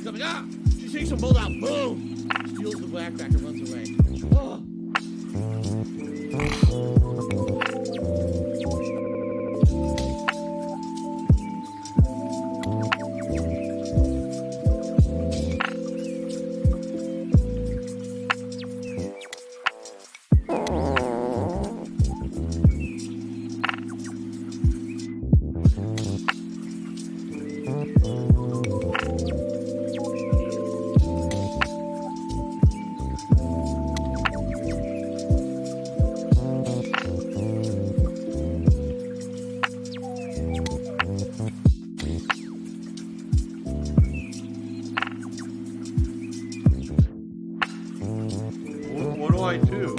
coming. Ah! She takes them both out. Boom! Steals the backpack and runs away. Oh. What do I do?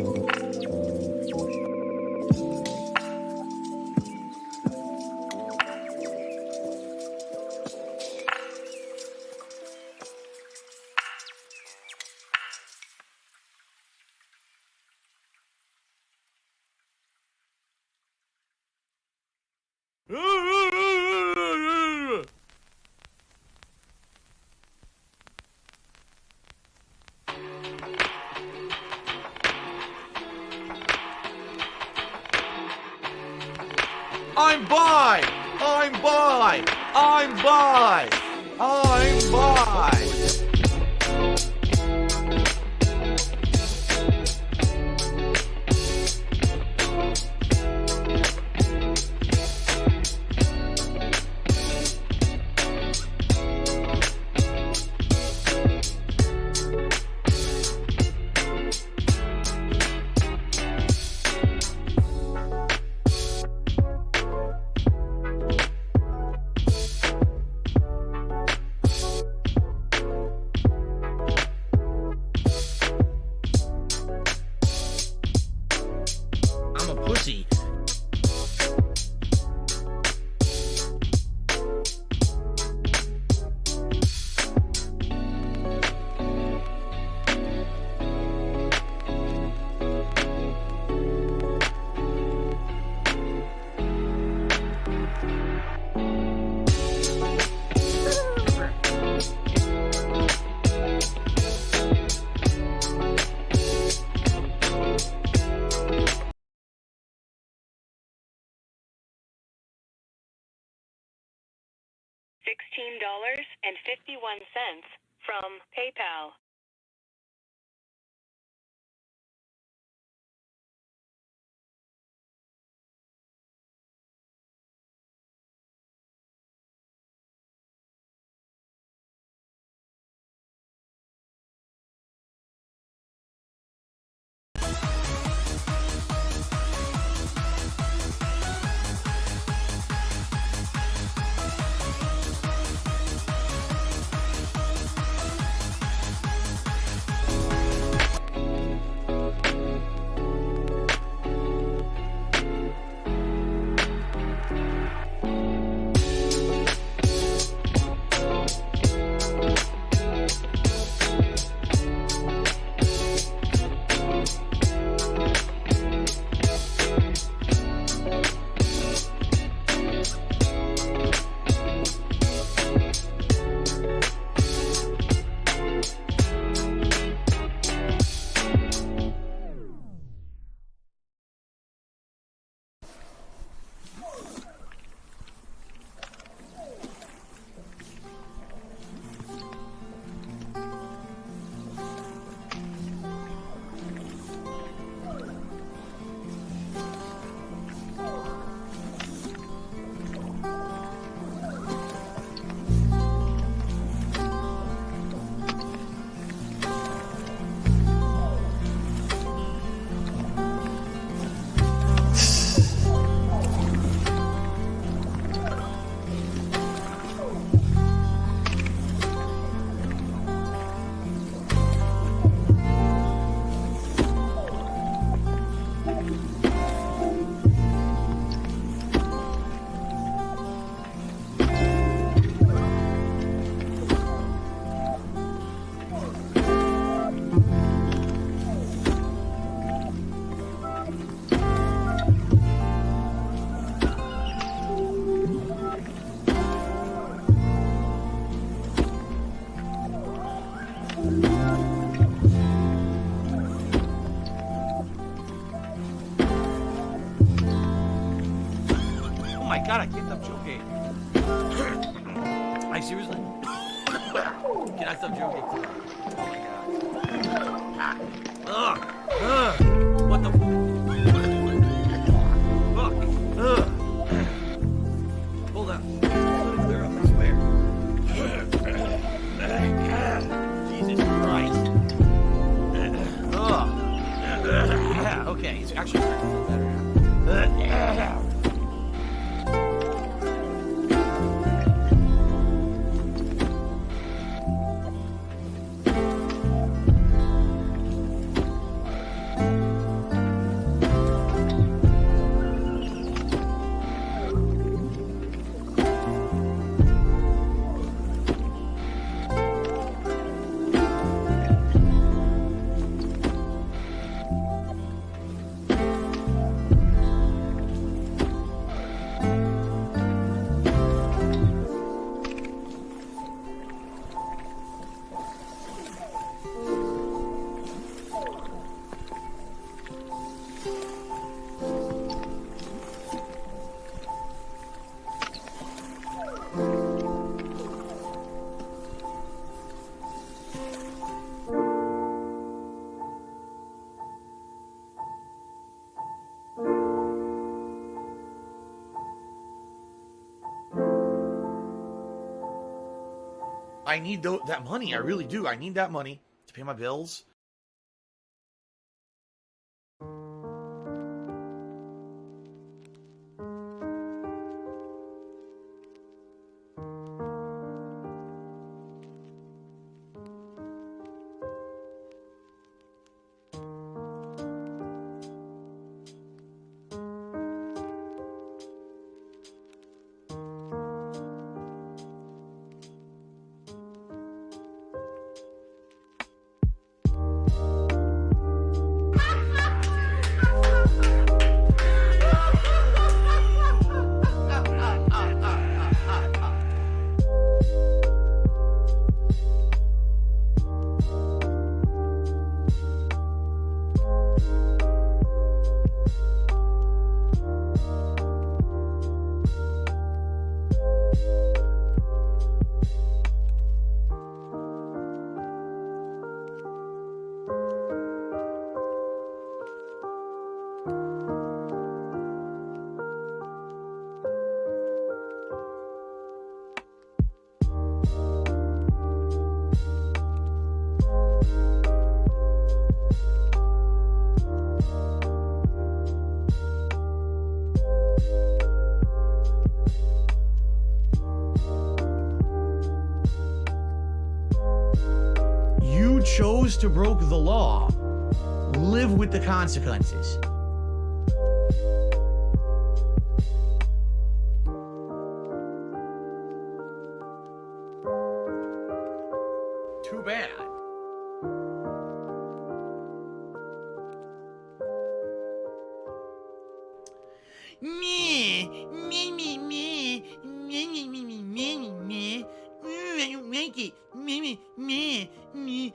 I'm by! I'm by! I'm by! I'm by! I'm a pussy. $16.51 from PayPal. my god, I can't stop joking. I seriously cannot stop joking. Oh my god. What the fuck? Hold on. Let it clear up, I swear. Jesus Christ. Yeah, okay. It's actually starting to feel better now. I need that money. I really do. I need that money to pay my bills. Chose to broke the law, live with the consequences. Too bad. Me, me, me, me, me, me, me, me, me, me, me. Make it, me, me, me, me.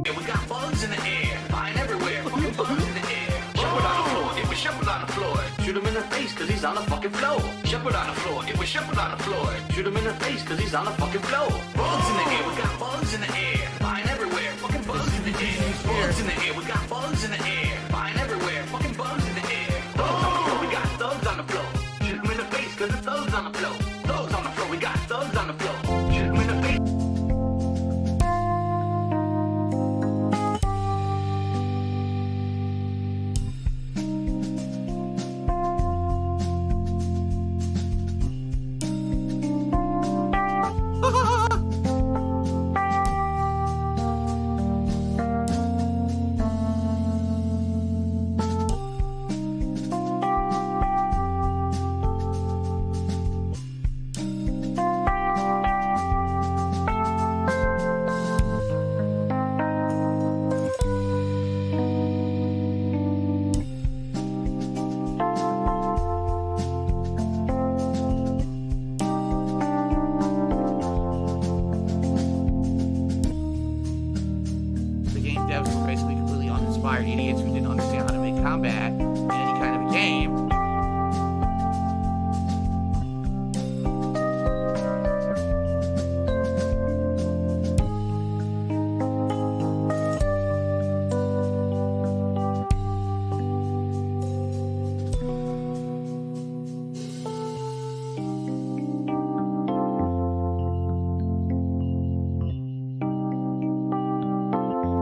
We got bugs in the air, flying everywhere, fucking bugs in the air. Shepherd on the floor, it was Shepherd on the floor. Shoot him in the face, cause he's on the fucking floor. Shepherd on the floor, it was Shepherd on the floor. Shoot him in the face, cause he's on the fucking floor. Bugs in the air, we got bugs in the air, flying everywhere, fucking bugs in the air. Bugs in the air, we got bugs in the air, flying everywhere, fucking bugs in the air. Bugs on the floor, we got thugs on the floor. Shoot him in the face, cause the thugs on the floor. Thugs on the floor, we got thugs on the floor. Shoot him in the face. combat in any kind of a game.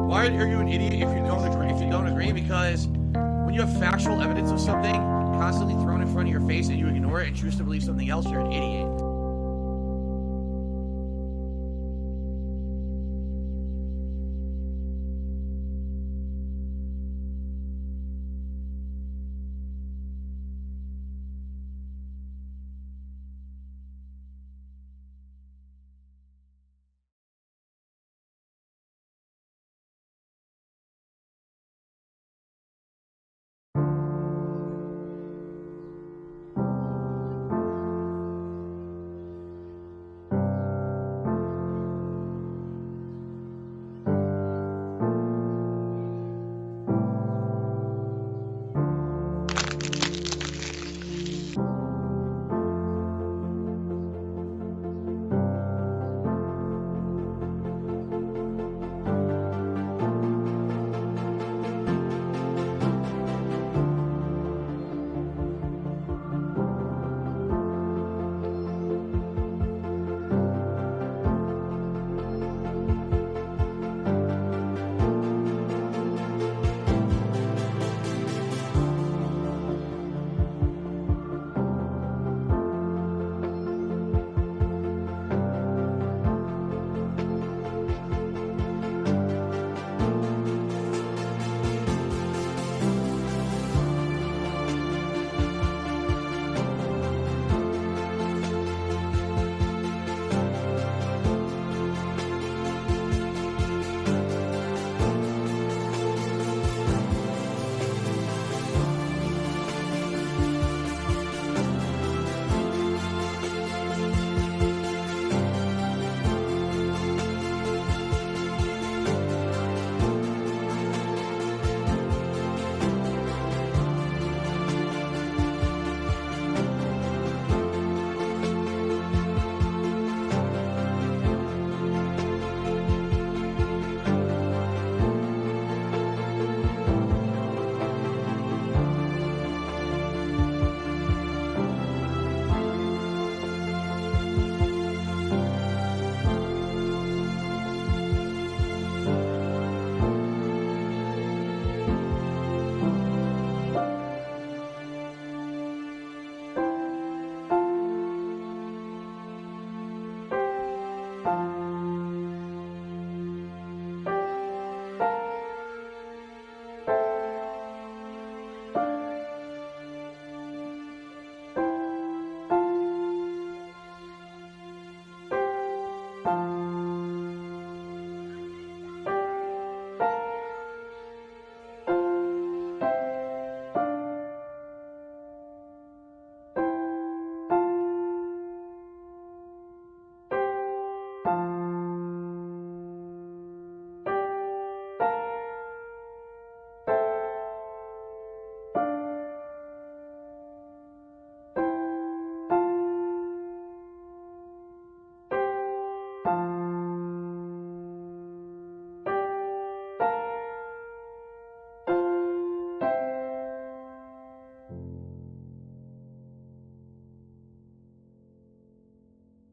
Why are you an idiot if you don't agree? Because when you have factual evidence of something constantly thrown in front of your face and you ignore it and choose to believe something else, you're an idiot.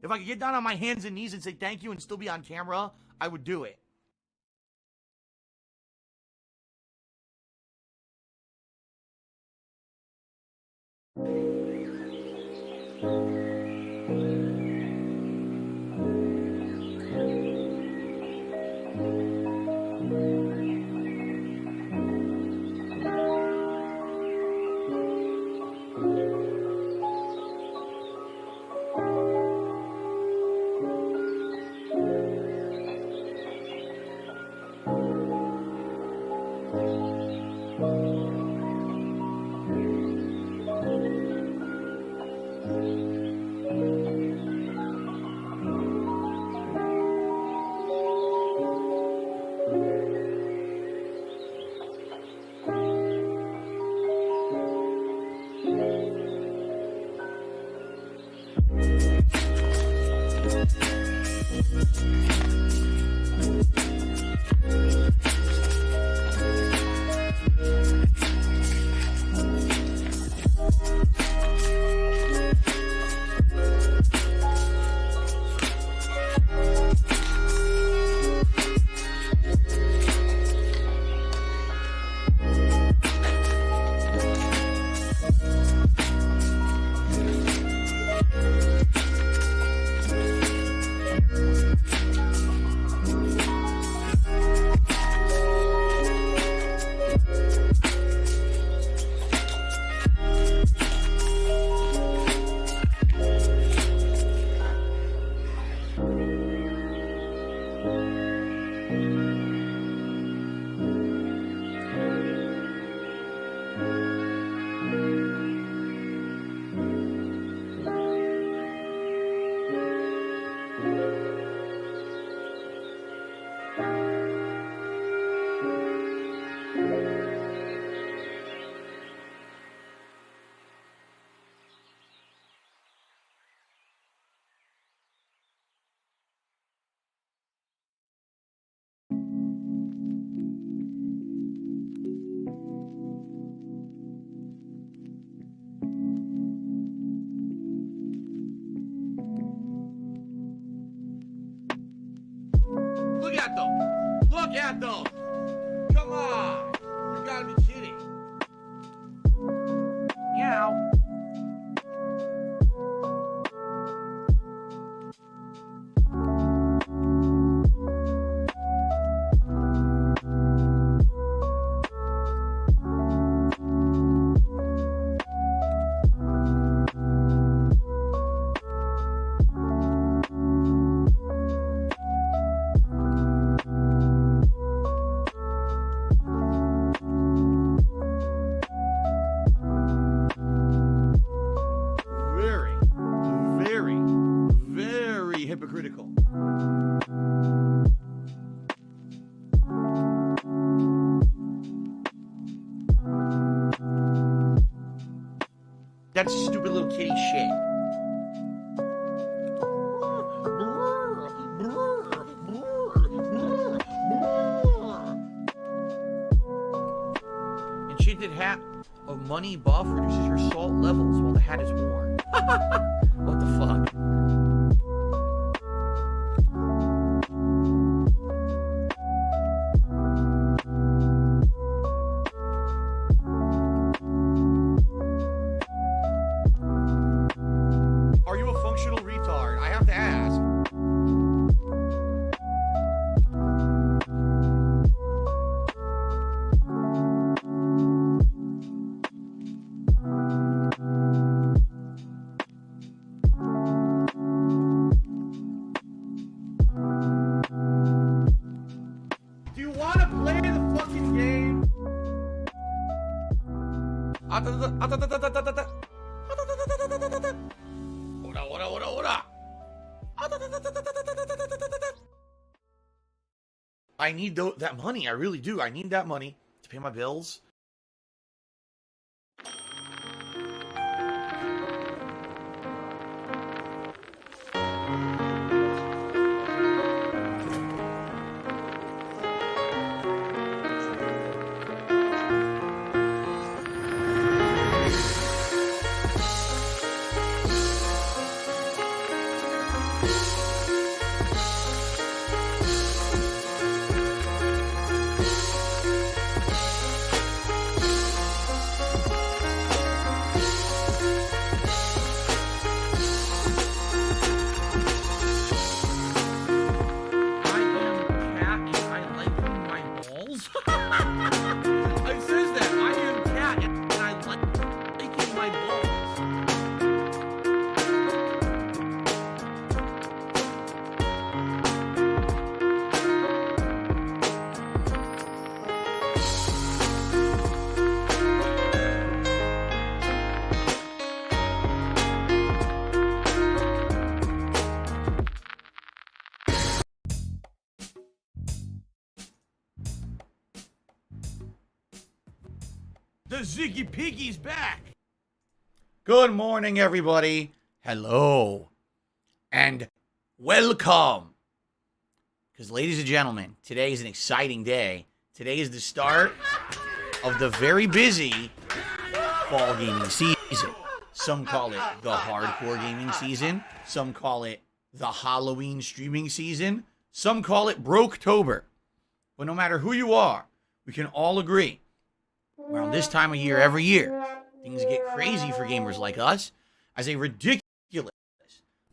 If I could get down on my hands and knees and say thank you and still be on camera, I would do it. Look at them. Look at them. Come on. You gotta be kidding. Meow. Very hypocritical. That's stupid little kitty shit. Enchanted hat of money buff reduces your salt levels while the hat is worn. What the fuck? Are you a functional retard? I have to ask. Do you want to play the fucking game? I need that money. I really do. I need that money to pay my bills. The Ziggy Piggy's back. Good morning, everybody. Hello. And welcome Because, ladies and gentlemen, today is an exciting day. Today is the start of the very busy fall gaming season. Some call it the hardcore gaming season. Some call it the Halloween streaming season. Some call it Broketober. But no matter who you are, we can all agree, around this time of year every year, things get crazy for gamers like us as a ridiculous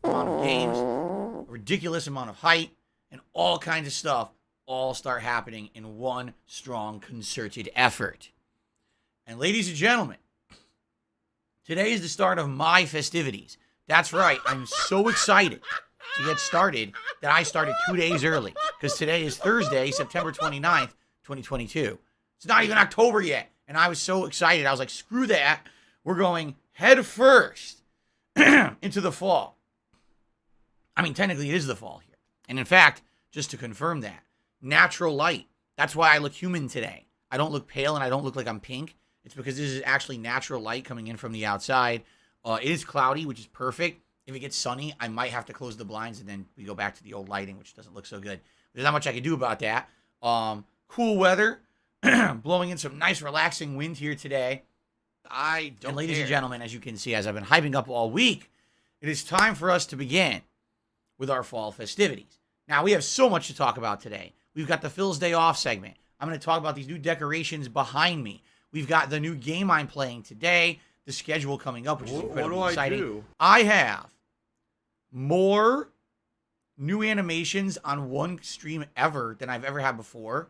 amount of games, a ridiculous amount of hype, and all kinds of stuff all start happening in one strong, concerted effort. And ladies and gentlemen, today is the start of my festivities. That's right, I'm so excited to get started that I started 2 days early, because today is Thursday, September 29th, 2022. It's not even October yet, and I was so excited. I was like, screw that. We're going head first into the fall. I mean, technically it is the fall here. And in fact, just to confirm that, natural light. That's why I look human today. I don't look pale and I don't look like I'm pink. It's because this is actually natural light coming in from the outside. It is cloudy, which is perfect. If it gets sunny, I might have to close the blinds and then we go back to the old lighting, which doesn't look so good. There's not much I can do about that. Cool weather, blowing in some nice relaxing wind here today. And ladies and gentlemen, as you can see, as I've been hyping up all week, it is time for us to begin with our fall festivities. Now, we have so much to talk about today. We've got the Phil's Day Off segment. I'm going to talk about these new decorations behind me. We've got the new game I'm playing today, the schedule coming up, which is incredibly exciting. I have more new animations on one stream ever than I've ever had before.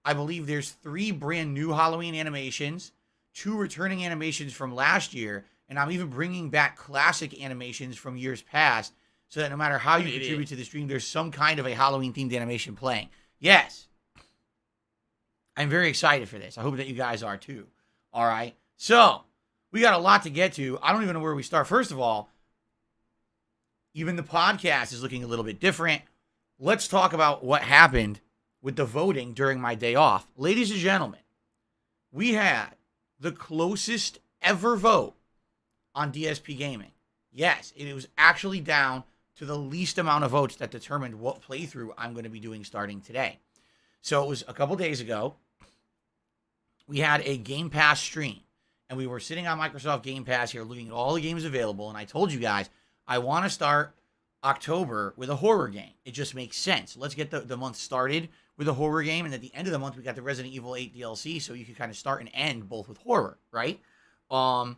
I believe there's 3 brand new Halloween animations, 2 returning animations from last year, and I'm even bringing back classic animations from years past, so that no matter how you contribute to the stream, there's some kind of a Halloween-themed animation playing. Yes. I'm very excited for this. I hope that you guys are too. All right. So, we got a lot to get to. I don't even know where we start. First of all, even the podcast is looking a little bit different. Let's talk about what happened with the voting during my day off. Ladies and gentlemen, we had the closest ever vote on DSP Gaming. Yes, it was actually down to the least amount of votes that determined what playthrough I'm going to be doing starting today. So it was a couple days ago. We had a Game Pass stream, and we were sitting on Microsoft Game Pass here looking at all the games available, and I told you guys, I want to start October with a horror game. It just makes sense. Let's get the month started with a horror game, and at the end of the month, we got the Resident Evil 8 DLC, so you can kind of start and end both with horror, right? And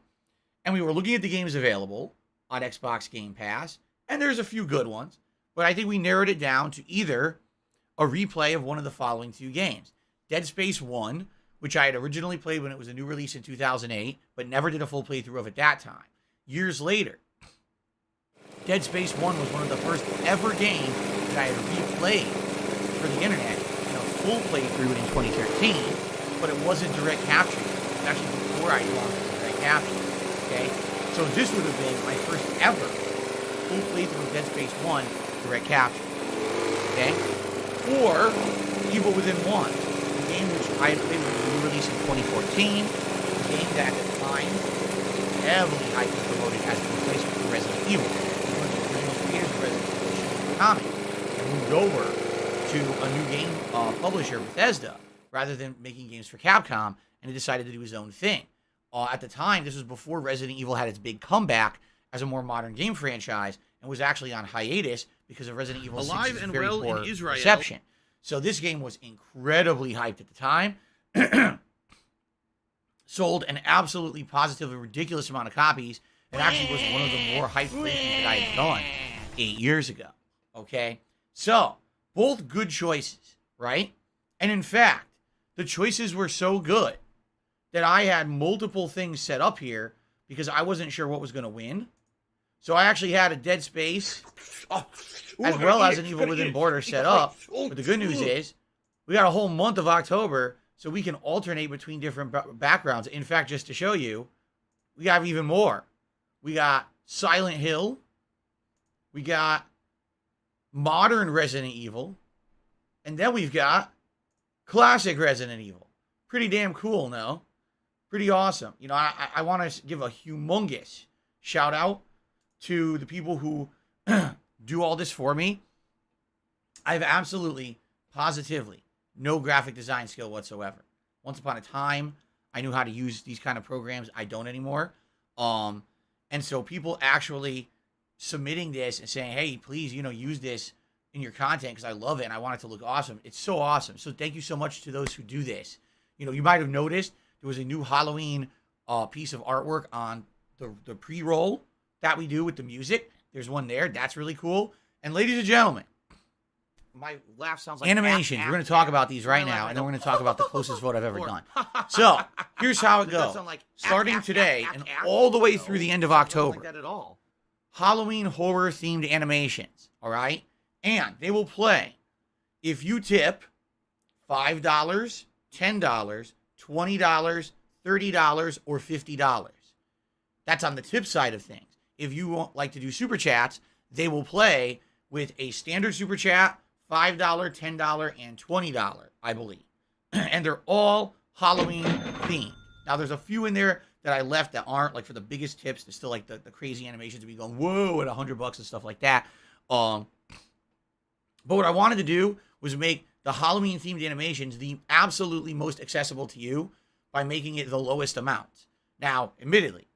we were looking at the games available on Xbox Game Pass, and there's a few good ones, but I think we narrowed it down to either a replay of one of the following 2 games. Dead Space 1, which I had originally played when it was a new release in 2008, but never did a full playthrough of at that time. Years later, Dead Space 1 was one of the first ever games that I had replayed for the internet in a full playthrough in 2013, but it wasn't direct capture. It was actually before I launched direct capture, okay? So this would have been my first ever full playthrough of Dead Space 1 direct capture, okay? Or Evil Within 1, a game which I had played with a new release in 2014, a game that at the time was heavily hyped and promoted as a replacement for Resident Evil. One of the original creators of Resident Evil comic and moved over to a new game publisher, Bethesda, rather than making games for Capcom, and he decided to do his own thing. At the time, this was before Resident Evil had its big comeback as a more modern game franchise, and was actually on hiatus because of Resident Evil 6's very poor reception. So this game was incredibly hyped at the time. Sold an absolutely positively ridiculous amount of copies. It actually was one of the more hyped playthroughs that I had done 8 years ago. Okay? So, both good choices, right? And in fact, the choices were so good that I had multiple things set up here because I wasn't sure what was going to win. So I actually had a Dead Space as well as an Evil Within Border set up. But the good news is we got a whole month of October, so we can alternate between different backgrounds. In fact, just to show you, we got even more. We got Silent Hill. We got modern Resident Evil. And then we've got classic Resident Evil. Pretty damn cool, no? Pretty awesome. You know, I want to give a humongous shout out to the people who do all this for me. I've absolutely positively, no graphic design skill whatsoever. Once upon a time, I knew how to use these kind of programs. I don't anymore. And so people actually submitting this and saying, hey, please, use this in your content because I love it and I want it to look awesome. It's so awesome. So thank you so much to those who do this. You might have noticed there was a new Halloween piece of artwork on the pre-roll that we do with the music. There's one there. That's really cool. And ladies and gentlemen, my laugh sounds like animations. We're going to talk about these right now, and then we're going to talk about the closest vote I've ever done. So here's how it goes. Starting today and all the way through the end of October, like that at all. Halloween horror-themed animations, all right? And they will play if you tip $5, $10, $20, $30, or $50. That's on the tip side of things. If you like to do super chats, they will play with a standard super chat, $5, $10, and $20, I believe. And they're all Halloween themed. Now, there's a few in there that I left that aren't, like for the biggest tips. There's still like the crazy animations to be going, whoa, at $100 and stuff like that. But what I wanted to do was make the Halloween themed animations the absolutely most accessible to you by making it the lowest amount. Now, admittedly,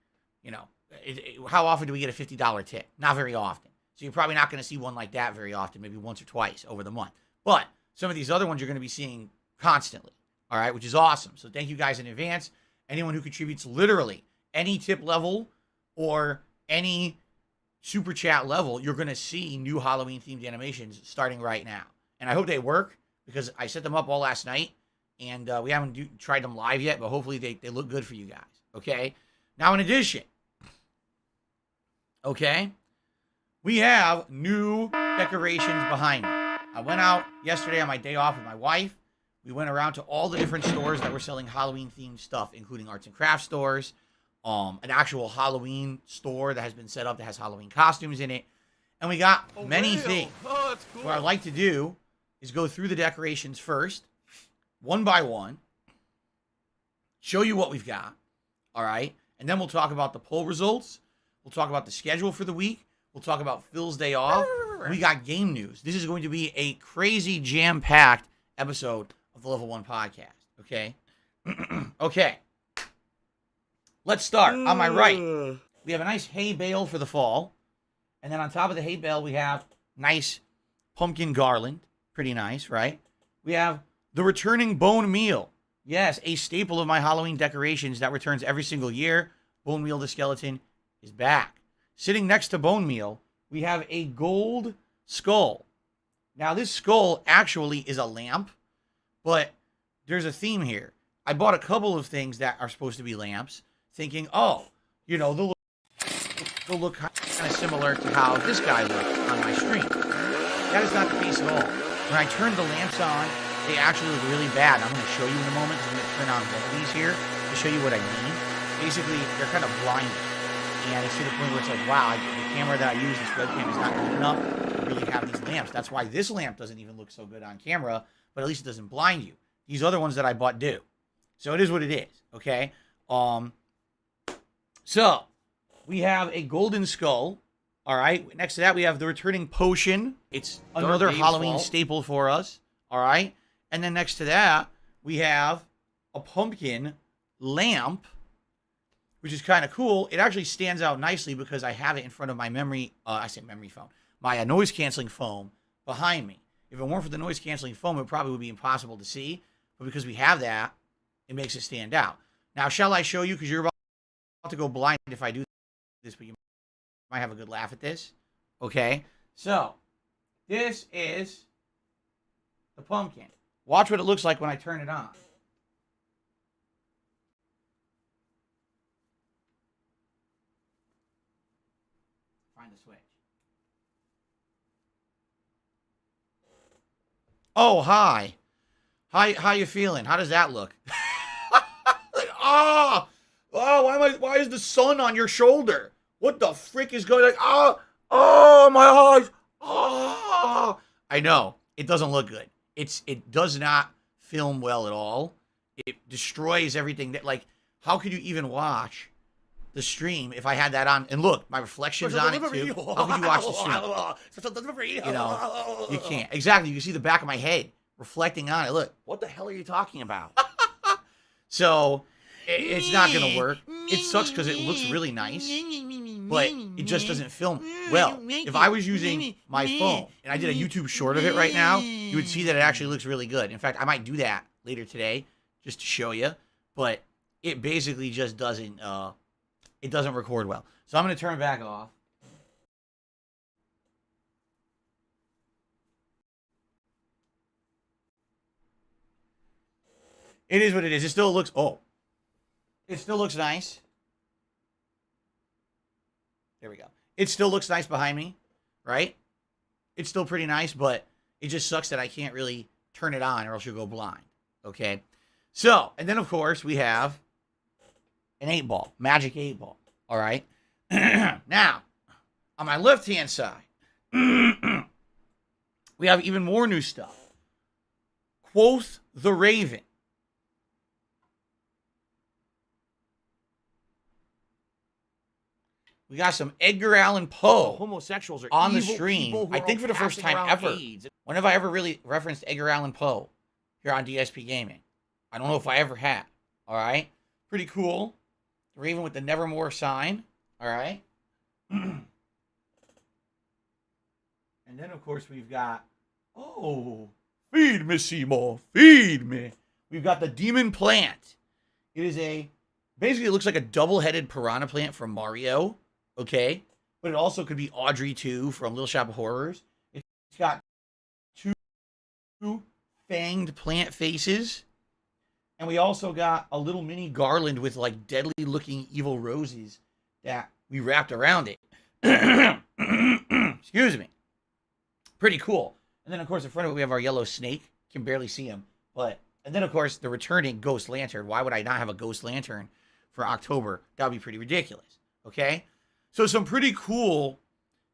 how often do we get a $50 tip? Not very often. So you're probably not going to see one like that very often, maybe once or twice over the month. But some of these other ones you're going to be seeing constantly, all right, which is awesome. So thank you guys in advance. Anyone who contributes literally any tip level or any super chat level, you're going to see new Halloween themed animations starting right now. And I hope they work because I set them up all last night and we haven't tried them live yet, but hopefully they look good for you guys. Okay. Now, in addition, okay, we have new decorations behind me. I went out yesterday on my day off with my wife. We went around to all the different stores that were selling Halloween-themed stuff, including arts and crafts stores, an actual Halloween store that has been set up that has Halloween costumes in it. And we got many things. Oh, that's cool. What I'd like to do is go through the decorations first, one by one, show you what we've got, all right? And then we'll talk about the poll results. We'll talk about the schedule for the week. We'll talk about Phil's day off. We got game news. This is going to be a crazy jam-packed episode of the Level 1 podcast, okay? Okay. Let's start. On my right, we have a nice hay bale for the fall. And then on top of the hay bale, we have nice pumpkin garland. Pretty nice, right? We have the returning bone meal. Yes, a staple of my Halloween decorations that returns every single year. Bone meal the skeleton is back. Sitting next to bone meal, we have a gold skull. Now, this skull actually is a lamp, but there's a theme here. I bought a couple of things that are supposed to be lamps, thinking, they'll look kind of similar to how this guy looks on my stream. That is not the case at all. When I turned the lamps on, they actually look really bad. I'm going to show you in a moment. I'm going to turn on one of these here to show you what I mean. Basically, they're kind of blinding. And it's to the point where it's like, wow, the camera that I use, this webcam, is not good enough to really have these lamps. That's why this lamp doesn't even look so good on camera, but at least it doesn't blind you. These other ones that I bought do. So it is what it is, okay? So we have a golden skull, all right? Next to that, we have the returning potion. It's another Halloween staple for us, all right? And then next to that, we have a pumpkin lamp, which is kind of cool. It actually stands out nicely because I have it in front of my memory foam, my noise-canceling foam behind me. If it weren't for the noise-canceling foam, it probably would be impossible to see. But because we have that, it makes it stand out. Now, shall I show you? Because you're about to go blind if I do this, but you might have a good laugh at this. Okay? So, this is the pumpkin. Watch what it looks like when I turn it on. Find the switch. Oh, hi. How you feeling? How does that look? Why is the sun on your shoulder? What the frick is going on? My eyes. I know. It doesn't look good. It does not film well at all. It destroys everything that, how could you even watch the stream if I had that on? And look, my reflection's on it too. How could you watch the stream? You can't. Exactly. You can see the back of my head reflecting on it. Look, What the hell are you talking about? so it's not going to work. It sucks because it looks really nice, but it just doesn't film well. If I was using my phone and I did a YouTube short of it right now, you would see that it actually looks really good. In fact, I might do that later today just to show you, but it basically just doesn't, it doesn't record well. So I'm going to turn it back off. It is what it is. It still looks, it still looks nice. There we go. It still looks nice behind me, right? It's still pretty nice, but it just sucks that I can't really turn it on or else you'll go blind, okay? So, and then of course we have an 8-ball, magic 8-ball, all right? Now, on my left-hand side, we have even more new stuff. Quoth the Raven. We got some Edgar Allan Poe Homosexuals are on the evil stream. people who I are think for the first passing time around ever. AIDS. When have I ever really referenced Edgar Allan Poe here on DSP Gaming? I don't know if I ever have. All right. Pretty cool. Raven with the Nevermore sign. All right. And then, of course, we've got, feed me, Seymour. Feed me. We've got the Demon Plant. It is basically it looks like a double-headed piranha plant from Mario. Okay, but it also could be Audrey 2 from Little Shop of Horrors. It's got two fanged plant faces. And we also got a little mini garland with like deadly looking evil roses that we wrapped around it. Excuse me. Pretty cool. And then of course in front of it we have our yellow snake. Can barely see him. And then of course the returning ghost lantern. Why would I not have a ghost lantern for October? That would be pretty ridiculous. Okay? So some pretty cool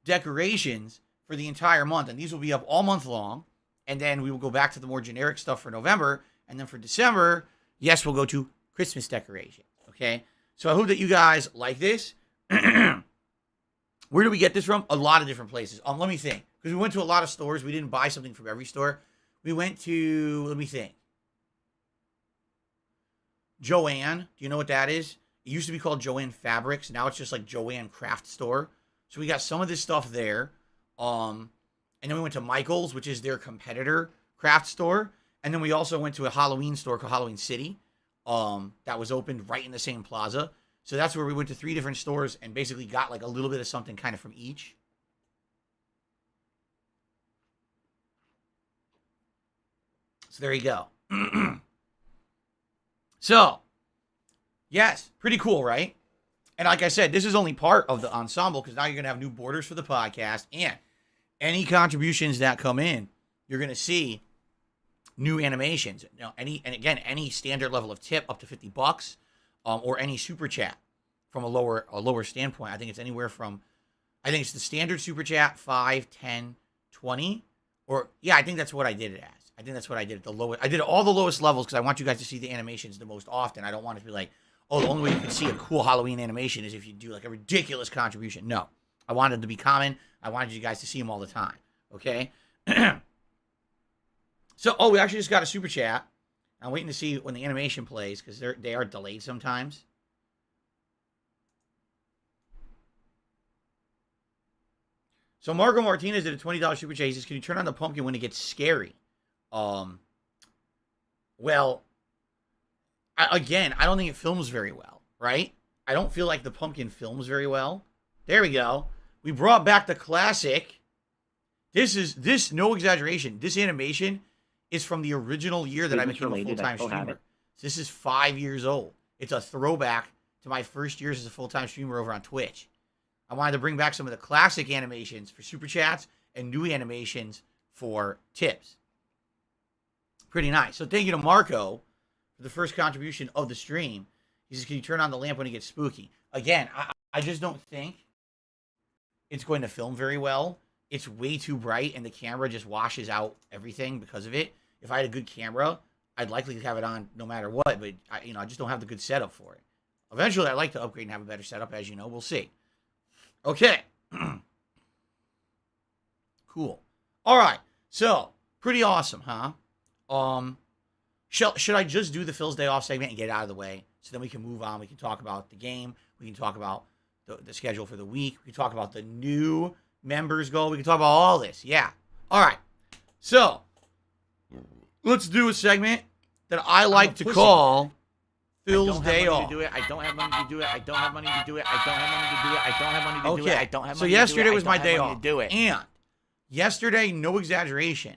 decorations for the entire month. And these will be up all month long. And then we will go back to the more generic stuff for November. And then for December, yes, we'll go to Christmas decorations. Okay? So I hope that you guys like this. Where do we get this from? A lot of different places. Let me think. Because we went to a lot of stores. We didn't buy something from every store. We went to, let me think. Joann. Do you know what that is? It used to be called Joann Fabrics. Now it's just like Joann Craft Store. So we got some of this stuff there. And then we went to Michael's, which is their competitor craft store. And then we also went to a Halloween store called Halloween City. That was opened right in the same plaza. So that's where we went to 3 different stores and basically got like a little bit of something kind of from each. So there you go. So, yes, pretty cool, right? And like I said, this is only part of the ensemble because now you're going to have new borders for the podcast. And any contributions that come in, you're going to see new animations. Any standard level of tip up to $50, or any super chat from a lower standpoint. I think it's anywhere from, I think it's the standard super chat, 5, 10, 20, or yeah, I think that's what I did it as. I think that's what I did at the lowest. I did all the lowest levels because I want you guys to see the animations the most often. I don't want it to be like, oh, the only way you can see a cool Halloween animation is if you do like a ridiculous contribution. No, I wanted them to be common. I wanted you guys to see them all the time. Okay. So, we actually just got a super chat. I'm waiting to see when the animation plays because they are delayed sometimes. So Marco Martinez did a $20 super chat. He says, "Can you turn on the pumpkin when it gets scary?" Well, I don't think it films very well, right? I don't feel like the pumpkin films very well. There we go. We brought back the classic. This no exaggeration. This animation is from the original year that I became a full-time streamer. So this is 5 years old. It's a throwback to my first years as a full-time streamer over on Twitch. I wanted to bring back some of the classic animations for super chats and new animations for tips. Pretty nice. So thank you to Marco for the first contribution of the stream. He says, "Can you turn on the lamp when it gets spooky?" Again, I just don't think it's going to film very well. It's way too bright, and the camera just washes out everything because of it. If I had a good camera, I'd likely have it on no matter what, but I just don't have the good setup for it. Eventually, I'd like to upgrade and have a better setup, as you know. We'll see. Okay. Cool. All right. So, pretty awesome, huh? Should I just do the Phil's Day Off segment and get it out of the way so then we can move on? We can talk about the game. We can talk about the schedule for the week. We can talk about the new members goal. We can talk about all this. Yeah. All right. So let's do a segment that I like to call Phil's Day Off. I don't have money to do it. I don't have money to do it. I don't have money to do it. I don't have money to do it. I don't have money to do it. So yesterday was my day off. Do it. And yesterday, no exaggeration,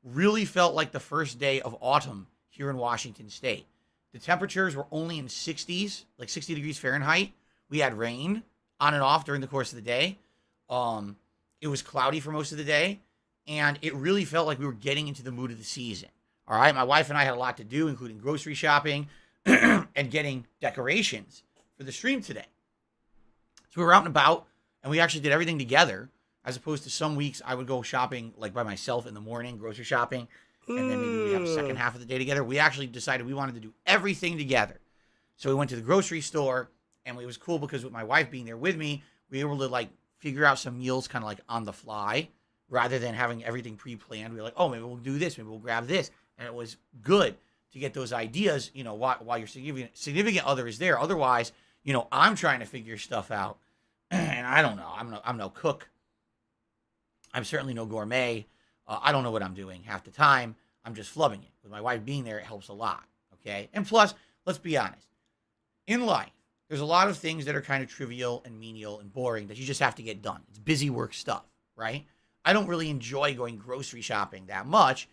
really felt like the first day of autumn here in Washington State. The temperatures were only in 60s, like 60 degrees Fahrenheit. We had rain on and off during the course of the day. It was cloudy for most of the day, and it really felt like we were getting into the mood of the season. All right, my wife and I had a lot to do, including grocery shopping and getting decorations for the stream today. So we were out and about, and we actually did everything together, as opposed to some weeks I would go shopping like by myself in the morning, grocery shopping, and then maybe we have a second half of the day together. We actually decided we wanted to do everything together. So we went to the grocery store, and it was cool because with my wife being there with me, we were able to like figure out some meals kind of like on the fly rather than having everything pre-planned. We were like, oh, maybe we'll do this, maybe we'll grab this. And it was good to get those ideas, you know, while your significant other is there. Otherwise, you know, I'm trying to figure stuff out, and I don't know. I'm no cook. I'm certainly no gourmet. I don't know what I'm doing half the time. I'm just flubbing it. With my wife being there, it helps a lot, okay? And plus, let's be honest. In life, there's a lot of things that are kind of trivial and menial and boring that you just have to get done. It's busy work stuff, right? I don't really enjoy going grocery shopping that much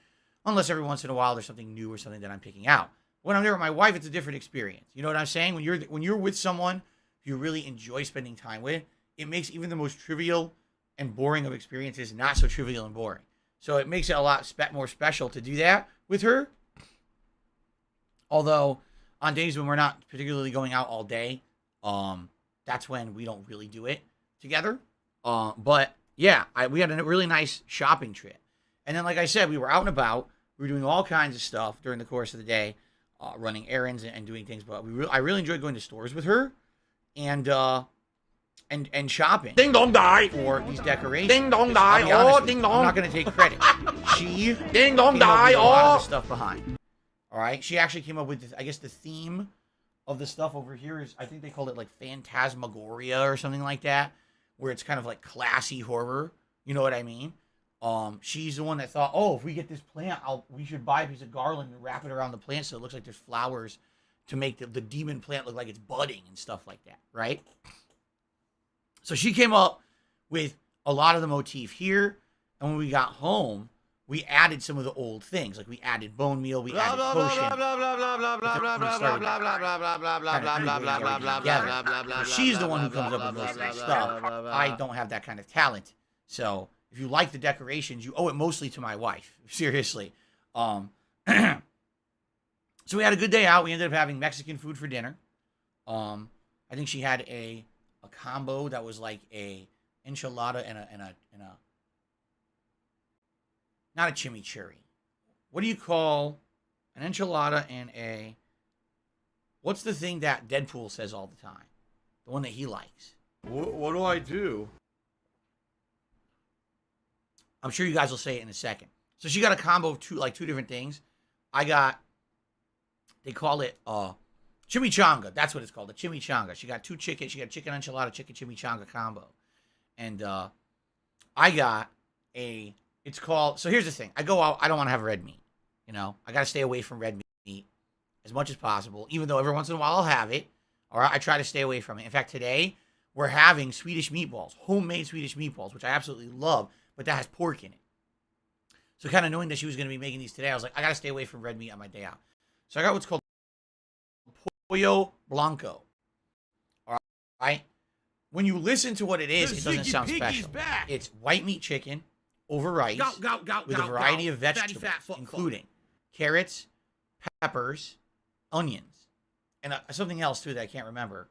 unless every once in a while there's something new or something that I'm picking out. When I'm there with my wife, it's a different experience. You know what I'm saying? When you're with someone you really enjoy spending time with, it makes even the most trivial and boring of experiences not so trivial and boring. So it makes it a lot more special to do that with her. Although on days when we're not particularly going out all day, that's when we don't really do it together. But yeah, we had a really nice shopping trip. And then, like I said, we were out and about. We were doing all kinds of stuff during the course of the day, running errands and doing things. But I really enjoyed going to stores with her and shopping. Ding dong die for these decorations. Ding dong die. Oh, ding dong. I'm not going to take credit. She ding dong die. A lot of the stuff behind. All right. She actually came up with, I guess, the theme of the stuff over here is, I think they called it like Phantasmagoria or something like that, where it's kind of like classy horror. You know what I mean? She's the one that thought, oh, if we get this plant, we should buy a piece of garland and wrap it around the plant so it looks like there's flowers to make the demon plant look like it's budding and stuff like that, right? So she came up with a lot of the motif here, and when we got home, we added some of the old things. Like we added bone meal, we added potion. She's the one who comes up with most of the stuff. I don't have that kind of talent. So if you like the decorations, you owe it mostly to my wife. Seriously. So we had a good day out. We ended up having Mexican food for dinner. I think she had a combo that was like a enchilada and a not a chimichurri. What do you call an enchilada and a, what's the thing that Deadpool says all the time? The one that he likes. What do I do? I'm sure you guys will say it in a second. So she got a combo of two different things. They call it chimichanga. That's what it's called, a chimichanga. She got two chicken. She got chicken enchilada, chicken chimichanga combo. And I got it's called, so here's the thing. I go out, I don't want to have red meat. You know, I got to stay away from red meat as much as possible, even though every once in a while I'll have it. All right, I try to stay away from it. In fact, today we're having Swedish meatballs, homemade Swedish meatballs, which I absolutely love, but that has pork in it. So kind of knowing that she was going to be making these today, I was like, I got to stay away from red meat on my day out. So I got what's called pollo blanco. All right. When you listen to what it is, it doesn't sound special. It's white meat chicken over rice with a variety of vegetables, including carrots, peppers, onions, and something else too that I can't remember,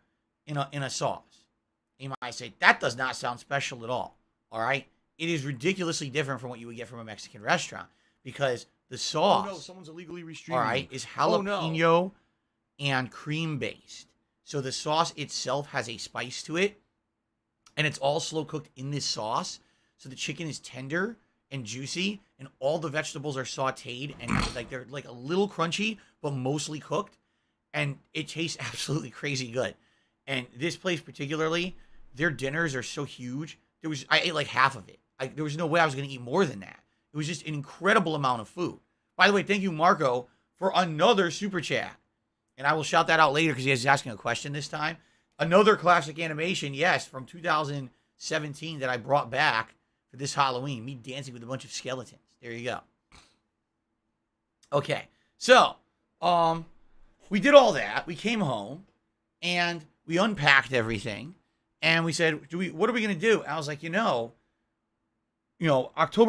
in a sauce. You might say, that does not sound special at all. All right. It is ridiculously different from what you would get from a Mexican restaurant because the sauce, oh no, someone's illegally restreaming. All right, is jalapeno and cream based. So the sauce itself has a spice to it, and it's all slow cooked in this sauce. So the chicken is tender and juicy, and all the vegetables are sauteed, and like they're like a little crunchy, but mostly cooked, and it tastes absolutely crazy good. And this place particularly, their dinners are so huge. I ate like half of it. There was no way I was going to eat more than that. It was just an incredible amount of food. By the way, thank you, Marco, for another super chat. And I will shout that out later because he's asking a question this time. Another classic animation, yes, from 2017 that I brought back for this Halloween. Me dancing with a bunch of skeletons. There you go. Okay, so we did all that. We came home and we unpacked everything. And we said, what are we going to do? And I was like, October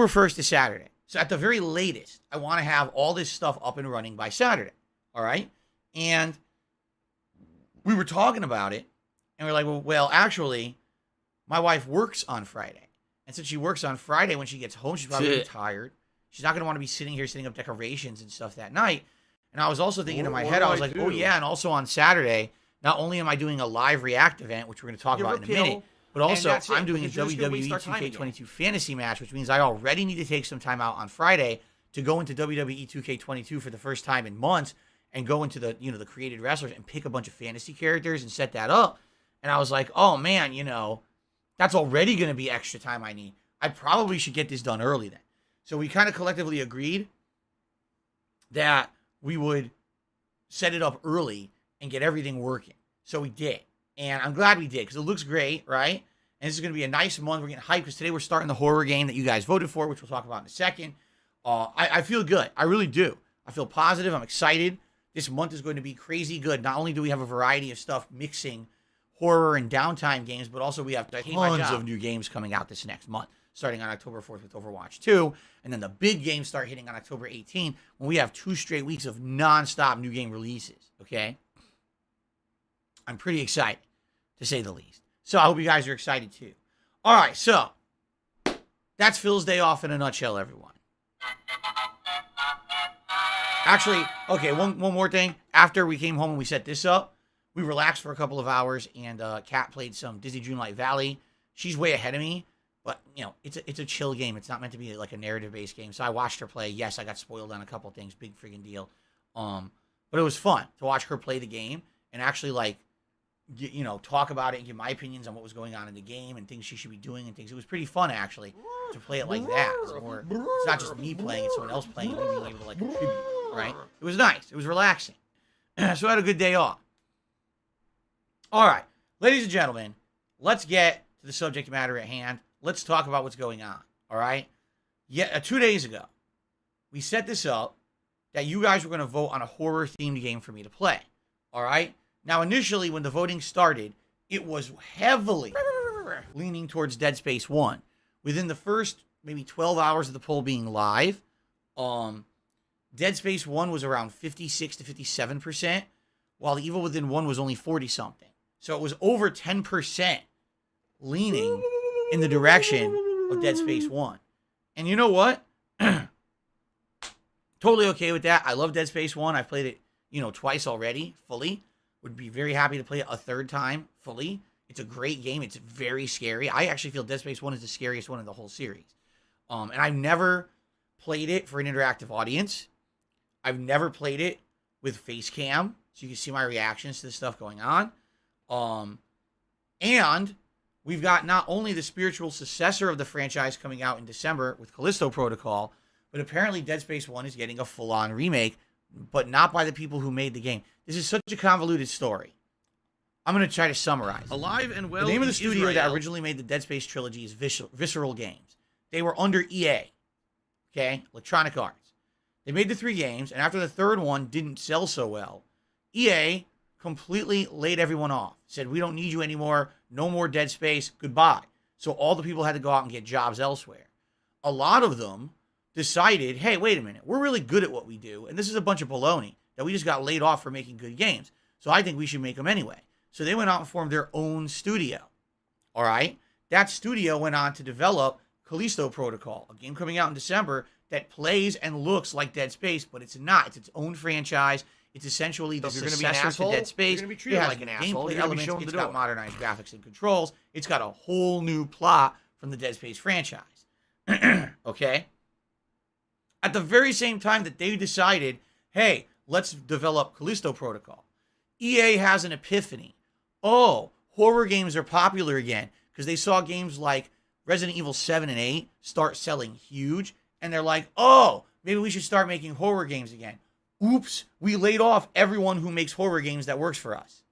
1st is Saturday. So at the very latest, I want to have all this stuff up and running by Saturday. All right? And we were talking about it. And we're like, well, actually, my wife works on Friday. And since she works on Friday, when she gets home, she's probably tired. She's not going to want to be sitting here setting up decorations and stuff that night. And I was also thinking in my head, I was like, oh, yeah. And also on Saturday, not only am I doing a live React event, which we're going to talk about in a minute, but also I'm doing a WWE 2K22 fantasy match, which means I already need to take some time out on Friday to go into WWE 2K22 for the first time in months and go into the, the created wrestlers and pick a bunch of fantasy characters and set that up. And I was like, oh, man, that's already going to be extra time I need. I probably should get this done early then. So we kind of collectively agreed that we would set it up early and get everything working. So we did. And I'm glad we did because it looks great, right? And this is going to be a nice month. We're getting hyped because today we're starting the horror game that you guys voted for, which we'll talk about in a second. I feel good. I really do. I feel positive. I'm excited. This month is going to be crazy good. Not only do we have a variety of stuff mixing horror and downtime games, but also we have tons of new games coming out this next month, starting on October 4th with Overwatch 2. And then the big games start hitting on October 18th when we have 2 straight weeks of nonstop new game releases, okay? I'm pretty excited, to say the least. So I hope you guys are excited too. All right, so that's Phil's day off in a nutshell, everyone. Actually, okay, one more thing. After we came home and we set this up, we relaxed for a couple of hours, and Kat played some Disney Dreamlight Valley. She's way ahead of me, but, it's a chill game. It's not meant to be like a narrative-based game. So I watched her play. Yes, I got spoiled on a couple of things. Big friggin' deal. But it was fun to watch her play the game and actually, talk about it and give my opinions on what was going on in the game and things she should be doing and things. It was pretty fun, actually, to play it like that. It's not just me playing, it's someone else playing and me being able to, contribute, right? It was nice. It was relaxing. So I had a good day off. All right, ladies and gentlemen, let's get to the subject matter at hand. Let's talk about what's going on, all right? 2 days ago, we set this up that you guys were going to vote on a horror-themed game for me to play, all right? Now, initially, when the voting started, it was heavily leaning towards Dead Space 1. Within the first maybe 12 hours of the poll being live, Dead Space 1 was around 56 to 57%, while Evil Within 1 was only 40-something. So it was over 10% leaning in the direction of Dead Space 1. And you know what? Totally okay with that. I love Dead Space 1. I've played it, twice already, fully. Would be very happy to play it a third time, fully. It's a great game. It's very scary. I actually feel Dead Space 1 is the scariest one in the whole series. And I've never played it for an interactive audience. I've never played it with face cam, so you can see my reactions to the stuff going on. And we've got not only the spiritual successor of the franchise coming out in December with Callisto Protocol, but apparently Dead Space 1 is getting a full-on remake, but not by the people who made the game. This is such a convoluted story. I'm going to try to summarize. Alive and well. The name of the in studio Israel. that originally made the Dead Space trilogy is Visceral Games. They were under EA, okay? Electronic Arts. They made the 3 games, and after the third one didn't sell so well, EA completely laid everyone off. Said, we don't need you anymore. No more Dead Space. Goodbye. So all the people had to go out and get jobs elsewhere. A lot of them decided, hey, wait a minute. We're really good at what we do, and this is a bunch of baloney that we just got laid off for making good games. So I think we should make them anyway. So they went out and formed their own studio. All right? That studio went on to develop Callisto Protocol, a game coming out in December that plays and looks like Dead Space, but it's not. It's its own franchise. It's essentially the successor to Dead Space. You're going to be treated like an asshole. Gameplay elements. It's got modernized graphics and controls. It's got a whole new plot from the Dead Space franchise. Okay? At the very same time that they decided, hey, let's develop Callisto Protocol. EA has an epiphany. Oh, horror games are popular again because they saw games like Resident Evil 7 and 8 start selling huge. And they're like, oh, maybe we should start making horror games again. Oops, we laid off everyone who makes horror games that works for us.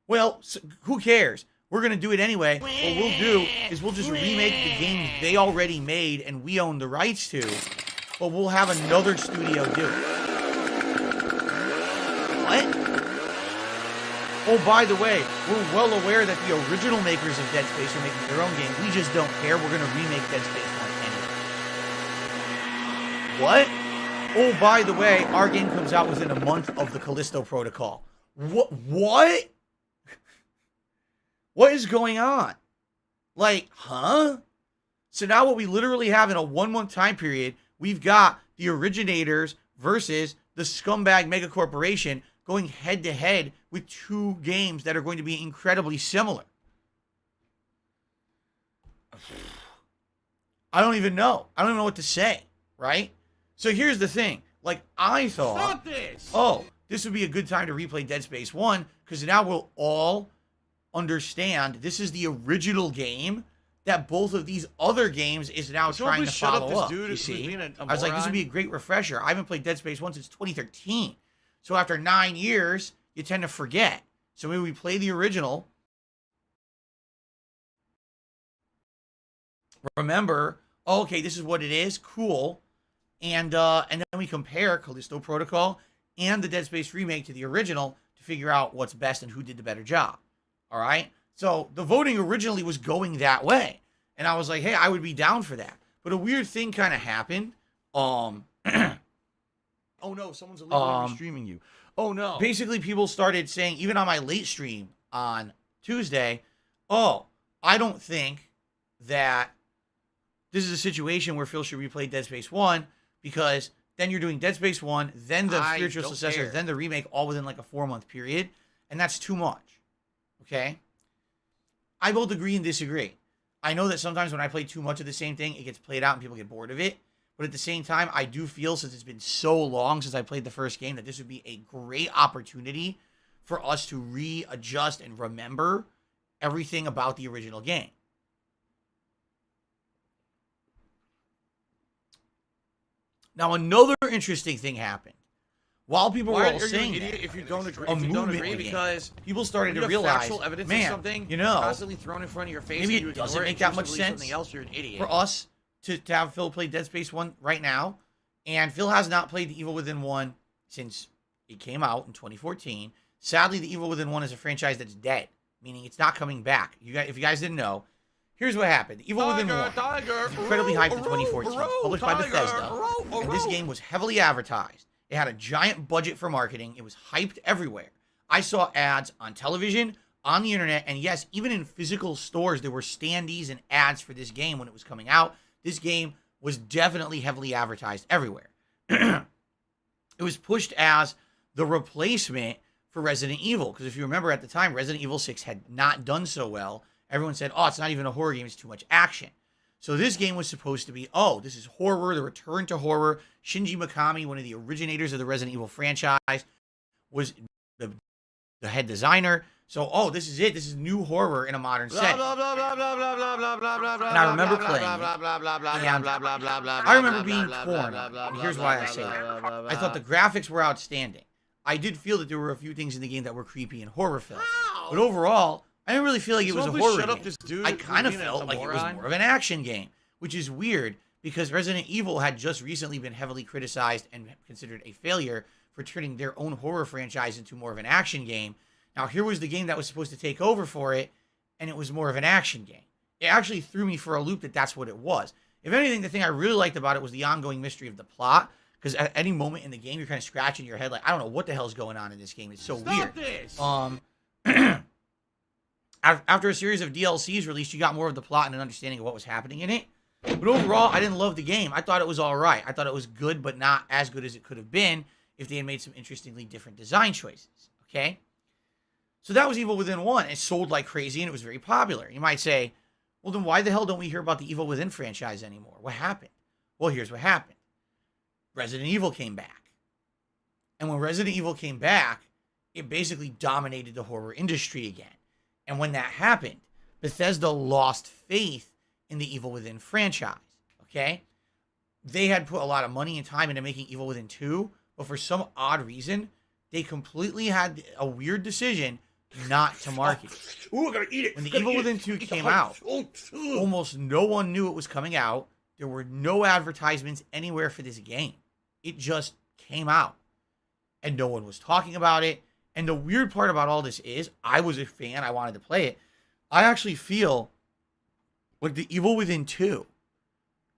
Well, who cares? We're going to do it anyway. What we'll do is we'll just remake the games they already made and we own the rights to, but we'll have another studio do it. What? Oh, by the way, we're well aware that the original makers of Dead Space are making their own game. We just don't care. We're going to remake Dead Space 1 anyway. What? Oh, by the way, our game comes out within a month of the Callisto Protocol. What? What is going on? Like, huh? So now what we literally have in a 1 month time period, we've got the originators versus the scumbag mega corporation going head to head with two games that are going to be incredibly similar. I don't even know. I don't even know what to say, right? So here's the thing. Like, I thought, Stop this! oh, this would be a good time to replay Dead Space 1 because now we'll all understand this is the original game that both of these other games is now trying to follow up. You see, I was like, this would be a great refresher. I haven't played Dead Space 1 since 2013. So after 9 years, you tend to forget. So maybe we play the original. Remember, oh, okay, this is what it is. Cool. And then we compare Callisto Protocol and the Dead Space remake to the original to figure out what's best and who did the better job. All right? So the voting originally was going that way. And I was like, hey, I would be down for that. But a weird thing kind of happened. Oh no, someone's illegally streaming you. Oh no. Basically, people started saying, even on my late stream on Tuesday, oh, I don't think that this is a situation where Phil should replay Dead Space 1 because then you're doing Dead Space 1, then the spiritual successor, then the remake all within like a 4-month period. And that's too much. Okay? I both agree and disagree. I know that sometimes when I play too much of the same thing, it gets played out and people get bored of it. But at the same time, I do feel, since it's been so long since I played the first game, that this would be a great opportunity for us to readjust and remember everything about the original game. Now, another interesting thing happened. While people were all saying that, if you don't agree, because people started to realize, evidence man, of something, you know, constantly thrown in front of your face, maybe and it doesn't make that much sense something else, you're an idiot. for us to have Phil play Dead Space 1 right now. And Phil has not played The Evil Within 1 since it came out in 2014. Sadly, The Evil Within 1 is a franchise that's dead, meaning it's not coming back. If you guys didn't know, here's what happened. The Evil Within 1 was incredibly hyped in 2014, published by Bethesda, and this game was heavily advertised. It had a giant budget for marketing. It was hyped everywhere. I saw ads on television, on the internet, and yes, even in physical stores, there were standees and ads for this game when it was coming out. This game was definitely heavily advertised everywhere. It was pushed as the replacement for Resident Evil, because if you remember at the time, Resident Evil 6 had not done so well. Everyone said, oh, it's not even a horror game, it's too much action. So this game was supposed to be, oh, this is horror, the return to horror. Shinji Mikami, one of the originators of the Resident Evil franchise, was the head designer. So, oh, this is it. This is new horror in a modern setting. And I remember playing it. And I remember being torn. And here's why I say that. I thought the graphics were outstanding. I did feel that there were a few things in the game that were creepy and horror filled. But overall, I didn't really feel like it was a horror game. I kind of felt like it was more of an action game, which is weird because Resident Evil had just recently been heavily criticized and considered a failure for turning their own horror franchise into more of an action game. Now, here was the game that was supposed to take over for it, and it was more of an action game. It actually threw me for a loop that that's what it was. If anything, the thing I really liked about it was the ongoing mystery of the plot, because at any moment in the game, you're kind of scratching your head like, I don't know what the hell's going on in this game. It's so weird. After a series of DLCs released, you got more of the plot and an understanding of what was happening in it. But overall, I didn't love the game. I thought it was all right. I thought it was good, but not as good as it could have been if they had made some interestingly different design choices. Okay? So that was Evil Within 1. It sold like crazy, and it was very popular. You might say, well, then why the hell don't we hear about the Evil Within franchise anymore? What happened? Well, here's what happened. Resident Evil came back. And when Resident Evil came back, it basically dominated the horror industry again. And when that happened, Bethesda lost faith in the Evil Within franchise, okay? They had put a lot of money and time into making Evil Within 2, but for some odd reason, they completely had a weird decision not to market it. Ooh, I gotta eat it. When the Evil Within 2 came out, almost no one knew it was coming out. There were no advertisements anywhere for this game. It just came out. And no one was talking about it. And the weird part about all this is, I was a fan, I wanted to play it. I actually feel like the Evil Within 2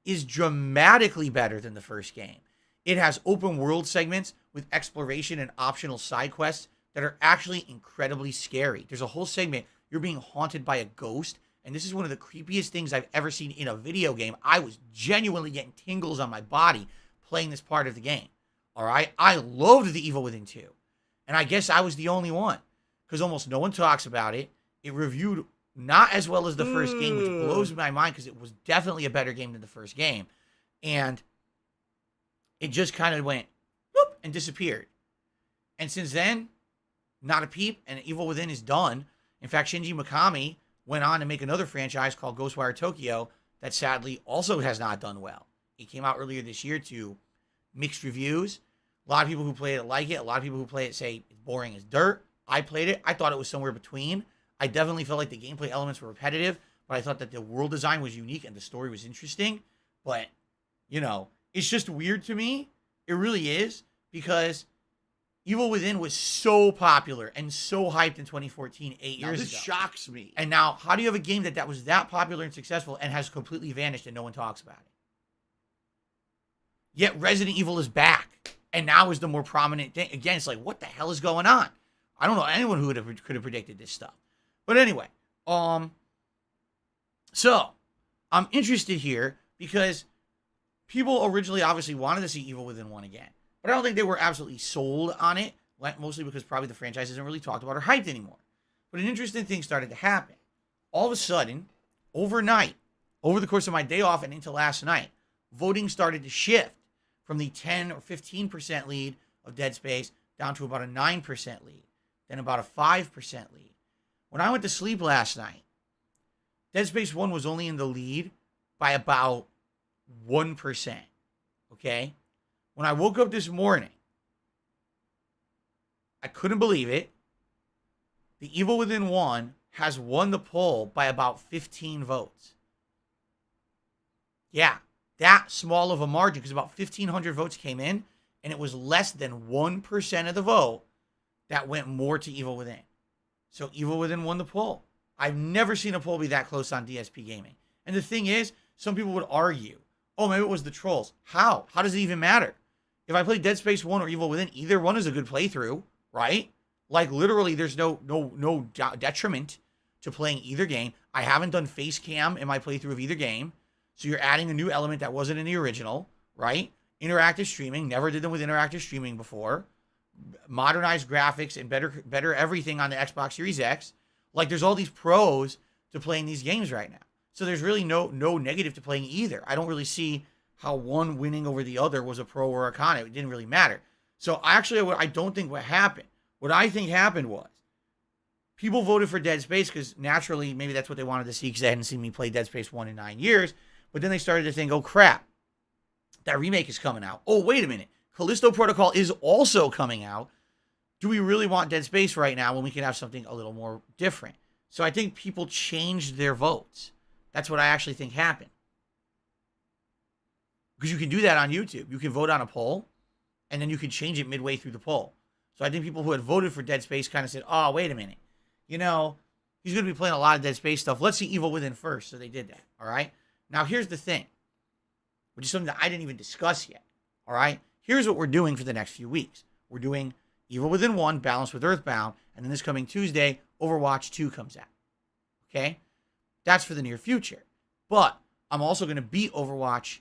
is dramatically better than the first game. It has open world segments with exploration and optional side quests that are actually incredibly scary. There's a whole segment, you're being haunted by a ghost, and this is one of the creepiest things I've ever seen in a video game. I was genuinely getting tingles on my body playing this part of the game. All right? I loved the Evil Within 2. And I guess I was the only one, because almost no one talks about it. It reviewed not as well as the first game, which blows my mind because it was definitely a better game than the first game. And it just kind of went whoop and disappeared. And since then, not a peep, and Evil Within is done. In fact, Shinji Mikami went on to make another franchise called Ghostwire Tokyo that sadly also has not done well. It came out earlier this year to mixed reviews. A lot of people who play it like it. A lot of people who play it say it's boring as dirt. I played it. I thought it was somewhere between. I definitely felt like the gameplay elements were repetitive, but I thought that the world design was unique and the story was interesting. But, you know, it's just weird to me. It really is, because Evil Within was so popular and so hyped in 2014, 8 years ago. This shocks me. And now, how do you have a game that was that popular and successful and has completely vanished and no one talks about it? Yet Resident Evil is back, and now is the more prominent thing. Again, it's like, what the hell is going on? I don't know anyone who could have predicted this stuff. But anyway, so I'm interested here because people originally obviously wanted to see Evil Within 1 again. But I don't think they were absolutely sold on it, mostly because probably the franchise isn't really talked about or hyped anymore. But an interesting thing started to happen. All of a sudden, overnight, over the course of my day off and into last night, voting started to shift from the 10 or 15% lead of Dead Space down to about a 9% lead, then about a 5% lead. When I went to sleep last night, Dead Space 1 was only in the lead by about 1%, okay? When I woke up this morning, I couldn't believe it. The Evil Within 1 has won the poll by about 15 votes. Yeah, that small of a margin, because about 1,500 votes came in, and it was less than 1% of the vote that went more to Evil Within. So Evil Within won the poll. I've never seen a poll be that close on DSP Gaming. And the thing is, some people would argue, oh, maybe it was the trolls. How? How does it even matter? If I play Dead Space 1 or Evil Within, either one is a good playthrough, right? Like, literally, there's no detriment to playing either game. I haven't done face cam in my playthrough of either game. So you're adding a new element that wasn't in the original, right? Interactive streaming. Never did them with interactive streaming before. Modernized graphics and better everything on the Xbox Series X. Like, there's all these pros to playing these games right now. So there's really no negative to playing either. I don't really see how one winning over the other was a pro or a con. It didn't really matter. So actually, I don't think what happened. What I think happened was people voted for Dead Space because naturally, maybe that's what they wanted to see, because they hadn't seen me play Dead Space 1 in 9 years. But then they started to think, oh crap, that remake is coming out. Oh, wait a minute. Callisto Protocol is also coming out. Do we really want Dead Space right now when we can have something a little more different? So I think people changed their votes. That's what I actually think happened. Because you can do that on YouTube. You can vote on a poll, and then you can change it midway through the poll. So I think people who had voted for Dead Space kind of said, oh, wait a minute. You know, he's going to be playing a lot of Dead Space stuff. Let's see Evil Within first. So they did that, all right? Now, here's the thing, which is something that I didn't even discuss yet, all right? Here's what we're doing for the next few weeks. We're doing Evil Within 1 balanced with Earthbound, and then this coming Tuesday, Overwatch 2 comes out, okay? That's for the near future. But I'm also going to beat Overwatch,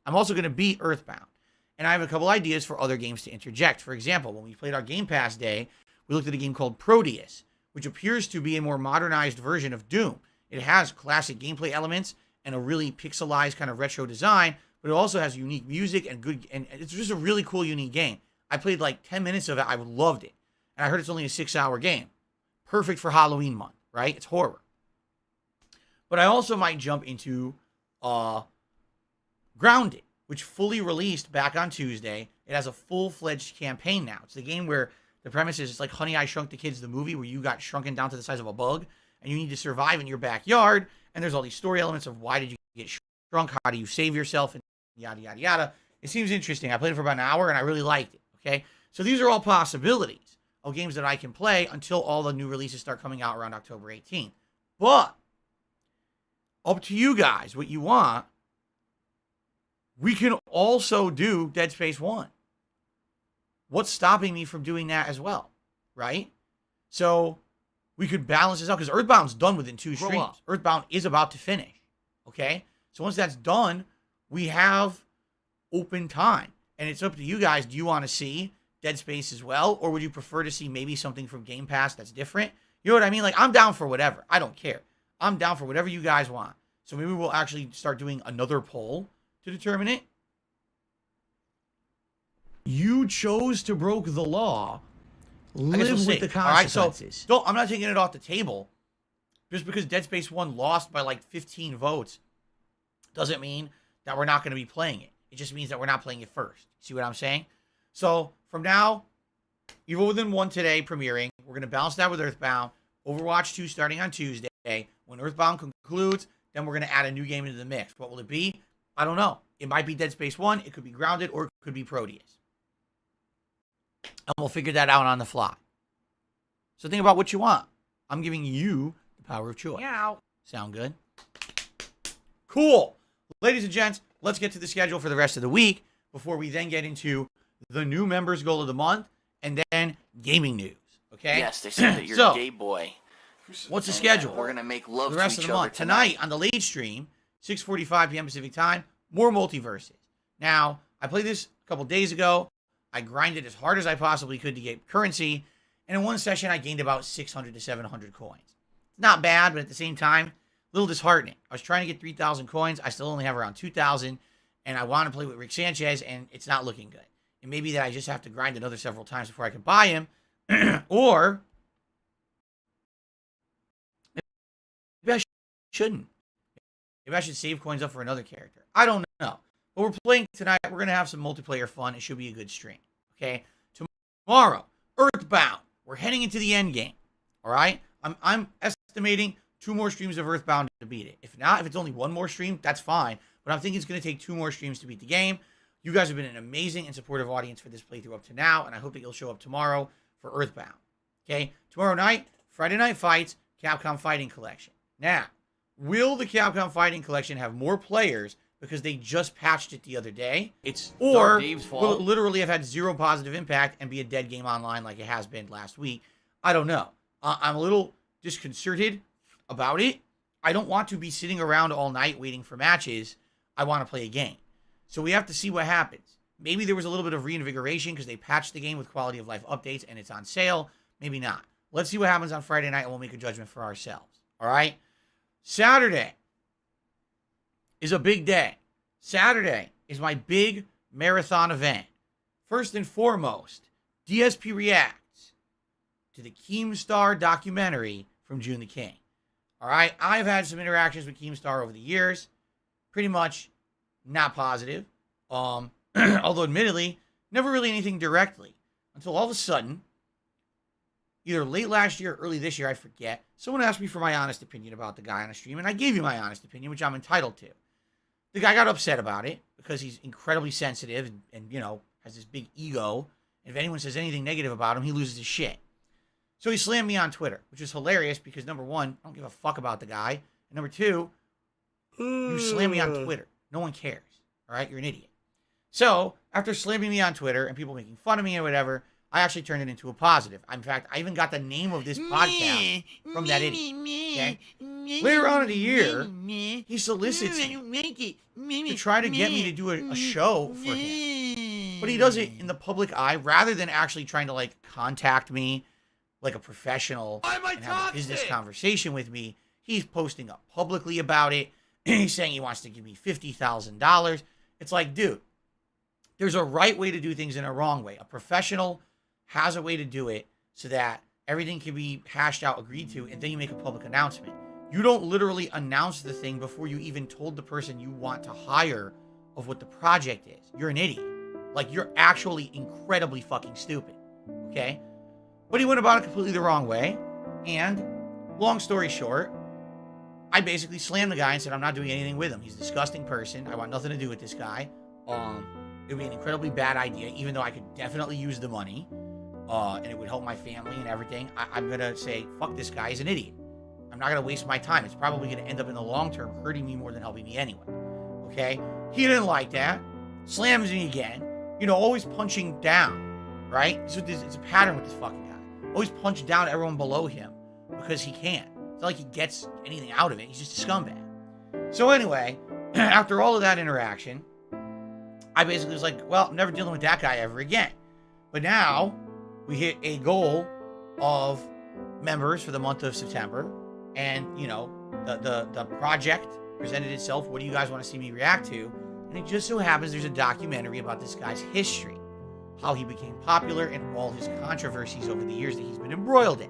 I'm also going to beat Earthbound. And I have a couple ideas for other games to interject. For example, when we played our Game Pass day, we looked at a game called Proteus, which appears to be a more modernized version of Doom. It has classic gameplay elements and a really pixelized kind of retro design, but it also has unique music and it's just a really cool, unique game. I played like 10 minutes of it. I loved it. And I heard it's only a 6-hour game. Perfect for Halloween month, right? It's horror. But I also might jump into Grounded, which fully released back on Tuesday. It has a full-fledged campaign now. It's the game where the premise is it's like Honey, I Shrunk the Kids, the movie, where you got shrunken down to the size of a bug, and you need to survive in your backyard, and there's all these story elements of why did you get shrunk, how do you save yourself, and yada, yada, yada. It seems interesting. I played it for about an hour, and I really liked it, okay? So these are all possibilities of games that I can play until all the new releases start coming out around October 18th. But, up to you guys, what you want. We can also do Dead Space 1. What's stopping me from doing that as well, right? So we could balance this out because Earthbound's done within 2 streams. Earthbound is about to finish, okay? So once that's done, we have open time. And it's up to you guys. Do you want to see Dead Space as well? Or would you prefer to see maybe something from Game Pass that's different? You know what I mean? Like, I'm down for whatever. I don't care. I'm down for whatever you guys want. So maybe we'll actually start doing another poll to determine it. You chose to broke the law. Live with the consequences. All right, so I'm not taking it off the table. Just because Dead Space 1 lost by like 15 votes doesn't mean that we're not going to be playing it. It just means that we're not playing it first. See what I'm saying? So from now, Evil Within 1 today premiering. We're going to balance that with Earthbound. Overwatch 2 starting on Tuesday. When Earthbound concludes, then we're going to add a new game into the mix. What will it be? I don't know. It might be Dead Space 1. It could be Grounded, or it could be Proteus. And we'll figure that out on the fly. So think about what you want. I'm giving you the power of choice. Meow. Sound good? Cool. Ladies and gents, let's get to the schedule for the rest of the week before we then get into the new members goal of the month and then gaming news. Okay? Yes, they said that you're So, a gay boy. What's the schedule? We're going to make love The rest to of each the other month. Tonight on the late stream, 6:45 p.m. Pacific time, more multiverses. Now, I played this a couple days ago. I grinded as hard as I possibly could to get currency. And in one session, I gained about 600 to 700 coins. Not bad, but at the same time, a little disheartening. I was trying to get 3,000 coins. I still only have around 2,000. And I want to play with Rick Sanchez, and it's not looking good. It may be that I just have to grind another several times before I can buy him. Or maybe I shouldn't. Maybe I should save coins up for another character. I don't know. But we're playing tonight. We're going to have some multiplayer fun. It should be a good stream. Okay? Tomorrow, Earthbound. We're heading into the end game. All right? I'm estimating 2 more streams of Earthbound to beat it. If not, if it's only 1 more stream, that's fine. But I'm thinking it's going to take 2 more streams to beat the game. You guys have been an amazing and supportive audience for this playthrough up to now, and I hope that you'll show up tomorrow for Earthbound. Okay? Tomorrow night, Friday Night Fights, Capcom Fighting Collection. Now, will the Capcom Fighting Collection have more players because they just patched it the other day? Or will it literally have had 0 positive impact and be a dead game online like it has been last week? I don't know. I'm a little disconcerted about it. I don't want to be sitting around all night waiting for matches. I want to play a game. So we have to see what happens. Maybe there was a little bit of reinvigoration because they patched the game with quality of life updates and it's on sale. Maybe not. Let's see what happens on Friday night and we'll make a judgment for ourselves. All right? Saturday is a big day. Saturday is my big marathon event. First and foremost, DSP reacts to the Keemstar documentary from June the King. All right? I've had some interactions with Keemstar over the years. Pretty much not positive. Although admittedly, never really anything directly. Until all of a sudden, either late last year or early this year, I forget, someone asked me for my honest opinion about the guy on a stream, and I gave you my honest opinion, which I'm entitled to. The guy got upset about it because he's incredibly sensitive and you know, has this big ego. And if anyone says anything negative about him, he loses his shit. So he slammed me on Twitter, which is hilarious because, number one, I don't give a fuck about the guy. And number two, you slam me on Twitter. No one cares. All right? You're an idiot. So, after slamming me on Twitter and people making fun of me and whatever, I actually turned it into a positive. In fact, I even got the name of this podcast from that idiot. Okay? Later on in the year, he solicits me to try to get me to do a show for him. But he does it in the public eye rather than actually trying to, like, contact me like a professional and have a business conversation with me. He's posting up publicly about it. He's saying he wants to give me $50,000. It's like, dude, there's a right way to do things and a wrong way. A professional has a way to do it so that everything can be hashed out, agreed to, and then you make a public announcement. You don't literally announce the thing before you even told the person you want to hire of what the project is. You're an idiot. Like, you're actually incredibly fucking stupid. Okay? But he went about it completely the wrong way. And long story short, I basically slammed the guy and said, I'm not doing anything with him. He's a disgusting person. I want nothing to do with this guy. It would be an incredibly bad idea, even though I could definitely use the money. And it would help my family and everything. I'm going to say, fuck this guy. He's an idiot. I'm not going to waste my time. It's probably going to end up in the long term hurting me more than helping me anyway. Okay? He didn't like that. Slams me again. You know, always punching down. Right? So it's a pattern with this fucking guy. Always punch down everyone below him because he can. It's not like he gets anything out of it. He's just a scumbag. So anyway, after all of that interaction, I basically was like, well, I'm never dealing with that guy ever again. But now we hit a goal of members for the month of September. And, you know, the project presented itself. What do you guys want to see me react to? And it just so happens there's a documentary about this guy's history, how he became popular, and all his controversies over the years that he's been embroiled in.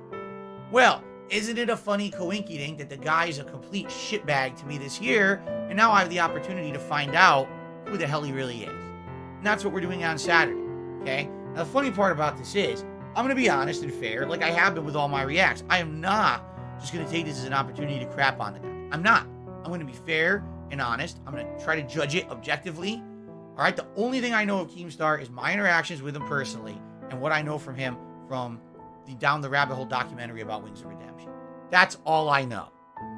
Well, isn't it a funny coinky-dink that the guy is a complete shitbag to me this year, and now I have the opportunity to find out who the hell he really is. And that's what we're doing on Saturday, okay? Now, the funny part about this is, I'm going to be honest and fair, like I have been with all my reacts. I am not just going to take this as an opportunity to crap on the guy. I'm not. I'm going to be fair and honest. I'm going to try to judge it objectively. All right? The only thing I know of Keemstar is my interactions with him personally and what I know from him from the Down the Rabbit Hole documentary about Wings of Redemption. That's all I know.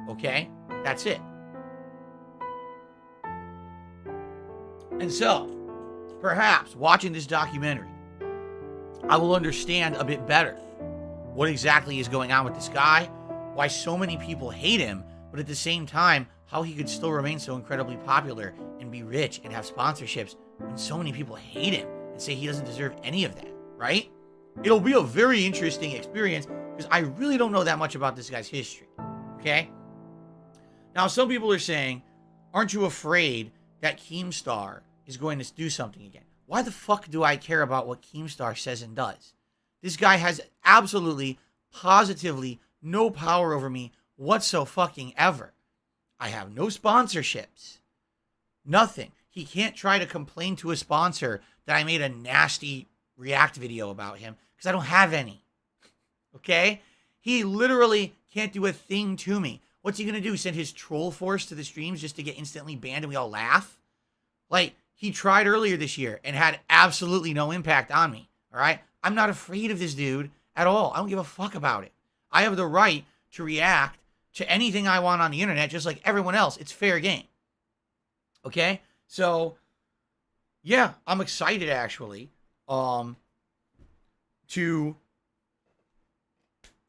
Okay? That's it. And so, perhaps watching this documentary, I will understand a bit better what exactly is going on with this guy, why so many people hate him, but at the same time, how he could still remain so incredibly popular and be rich and have sponsorships when so many people hate him and say he doesn't deserve any of that, right? It'll be a very interesting experience because I really don't know that much about this guy's history, okay? Now, some people are saying, aren't you afraid that Keemstar is going to do something again? Why the fuck do I care about what Keemstar says and does? This guy has absolutely, positively no power over me whatsoever. I have no sponsorships. Nothing. He can't try to complain to a sponsor that I made a nasty react video about him because I don't have any. Okay? He literally can't do a thing to me. What's he going to do? Send his troll force to the streams just to get instantly banned and we all laugh? Like, he tried earlier this year and had absolutely no impact on me. All right? I'm not afraid of this dude at all. I don't give a fuck about it. I have the right to react to anything I want on the internet just like everyone else. It's fair game. Okay? So, yeah, I'm excited actually to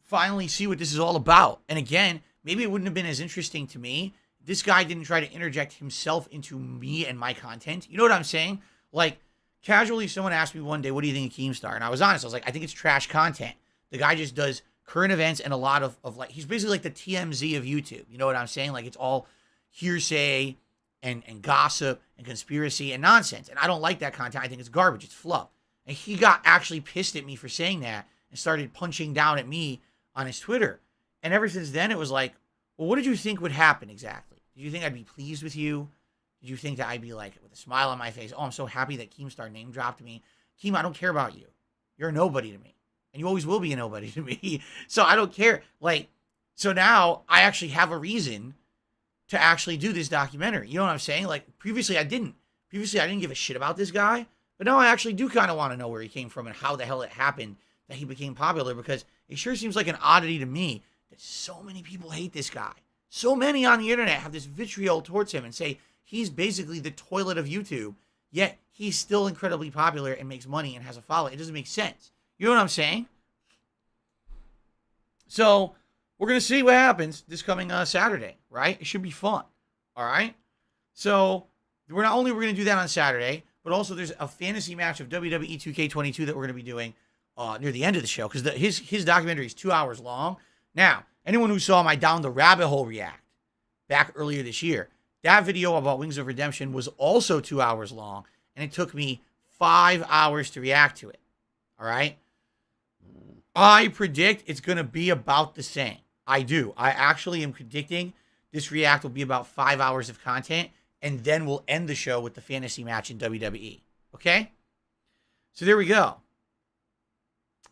finally see what this is all about. And again, maybe it wouldn't have been as interesting to me. This guy didn't try to interject himself into me and my content. You know what I'm saying? Like, casually, someone asked me one day, what do you think of Keemstar? And I was honest. I was like, I think it's trash content. The guy just does current events and a lot of like, he's basically like the TMZ of YouTube. You know what I'm saying? Like, it's all hearsay and gossip and conspiracy and nonsense. And I don't like that content. I think it's garbage. It's fluff. And he got actually pissed at me for saying that and started punching down at me on his Twitter. And ever since then, it was like, well, what did you think would happen exactly? Did you think I'd be pleased with you? Did you think that I'd be like, with a smile on my face, oh, I'm so happy that Keemstar name dropped me. Keem, I don't care about you. You're a nobody to me. And you always will be a nobody to me. So I don't care. Like, so now I actually have a reason to actually do this documentary. You know what I'm saying? Like, previously I didn't. Previously I didn't give a shit about this guy. But now I actually do kind of want to know where he came from and how the hell it happened that he became popular, because it sure seems like an oddity to me that so many people hate this guy. So many on the internet have this vitriol towards him and say he's basically the toilet of YouTube, yet he's still incredibly popular and makes money and has a following. It doesn't make sense. You know what I'm saying? So we're going to see what happens this coming Saturday, right? It should be fun. All right? So we're not only going to do that on Saturday, but also there's a fantasy match of WWE 2K22 that we're going to be doing near the end of the show, because his documentary is 2 hours long. Now, anyone who saw my Down the Rabbit Hole react back earlier this year, That video about Wings of Redemption was also 2 hours long, and it took me 5 hours to react to it. All right? I predict it's going to be about the same. I do. I actually am predicting this react will be about 5 hours of content, and then we'll end the show with the fantasy match in WWE. Okay? So there we go.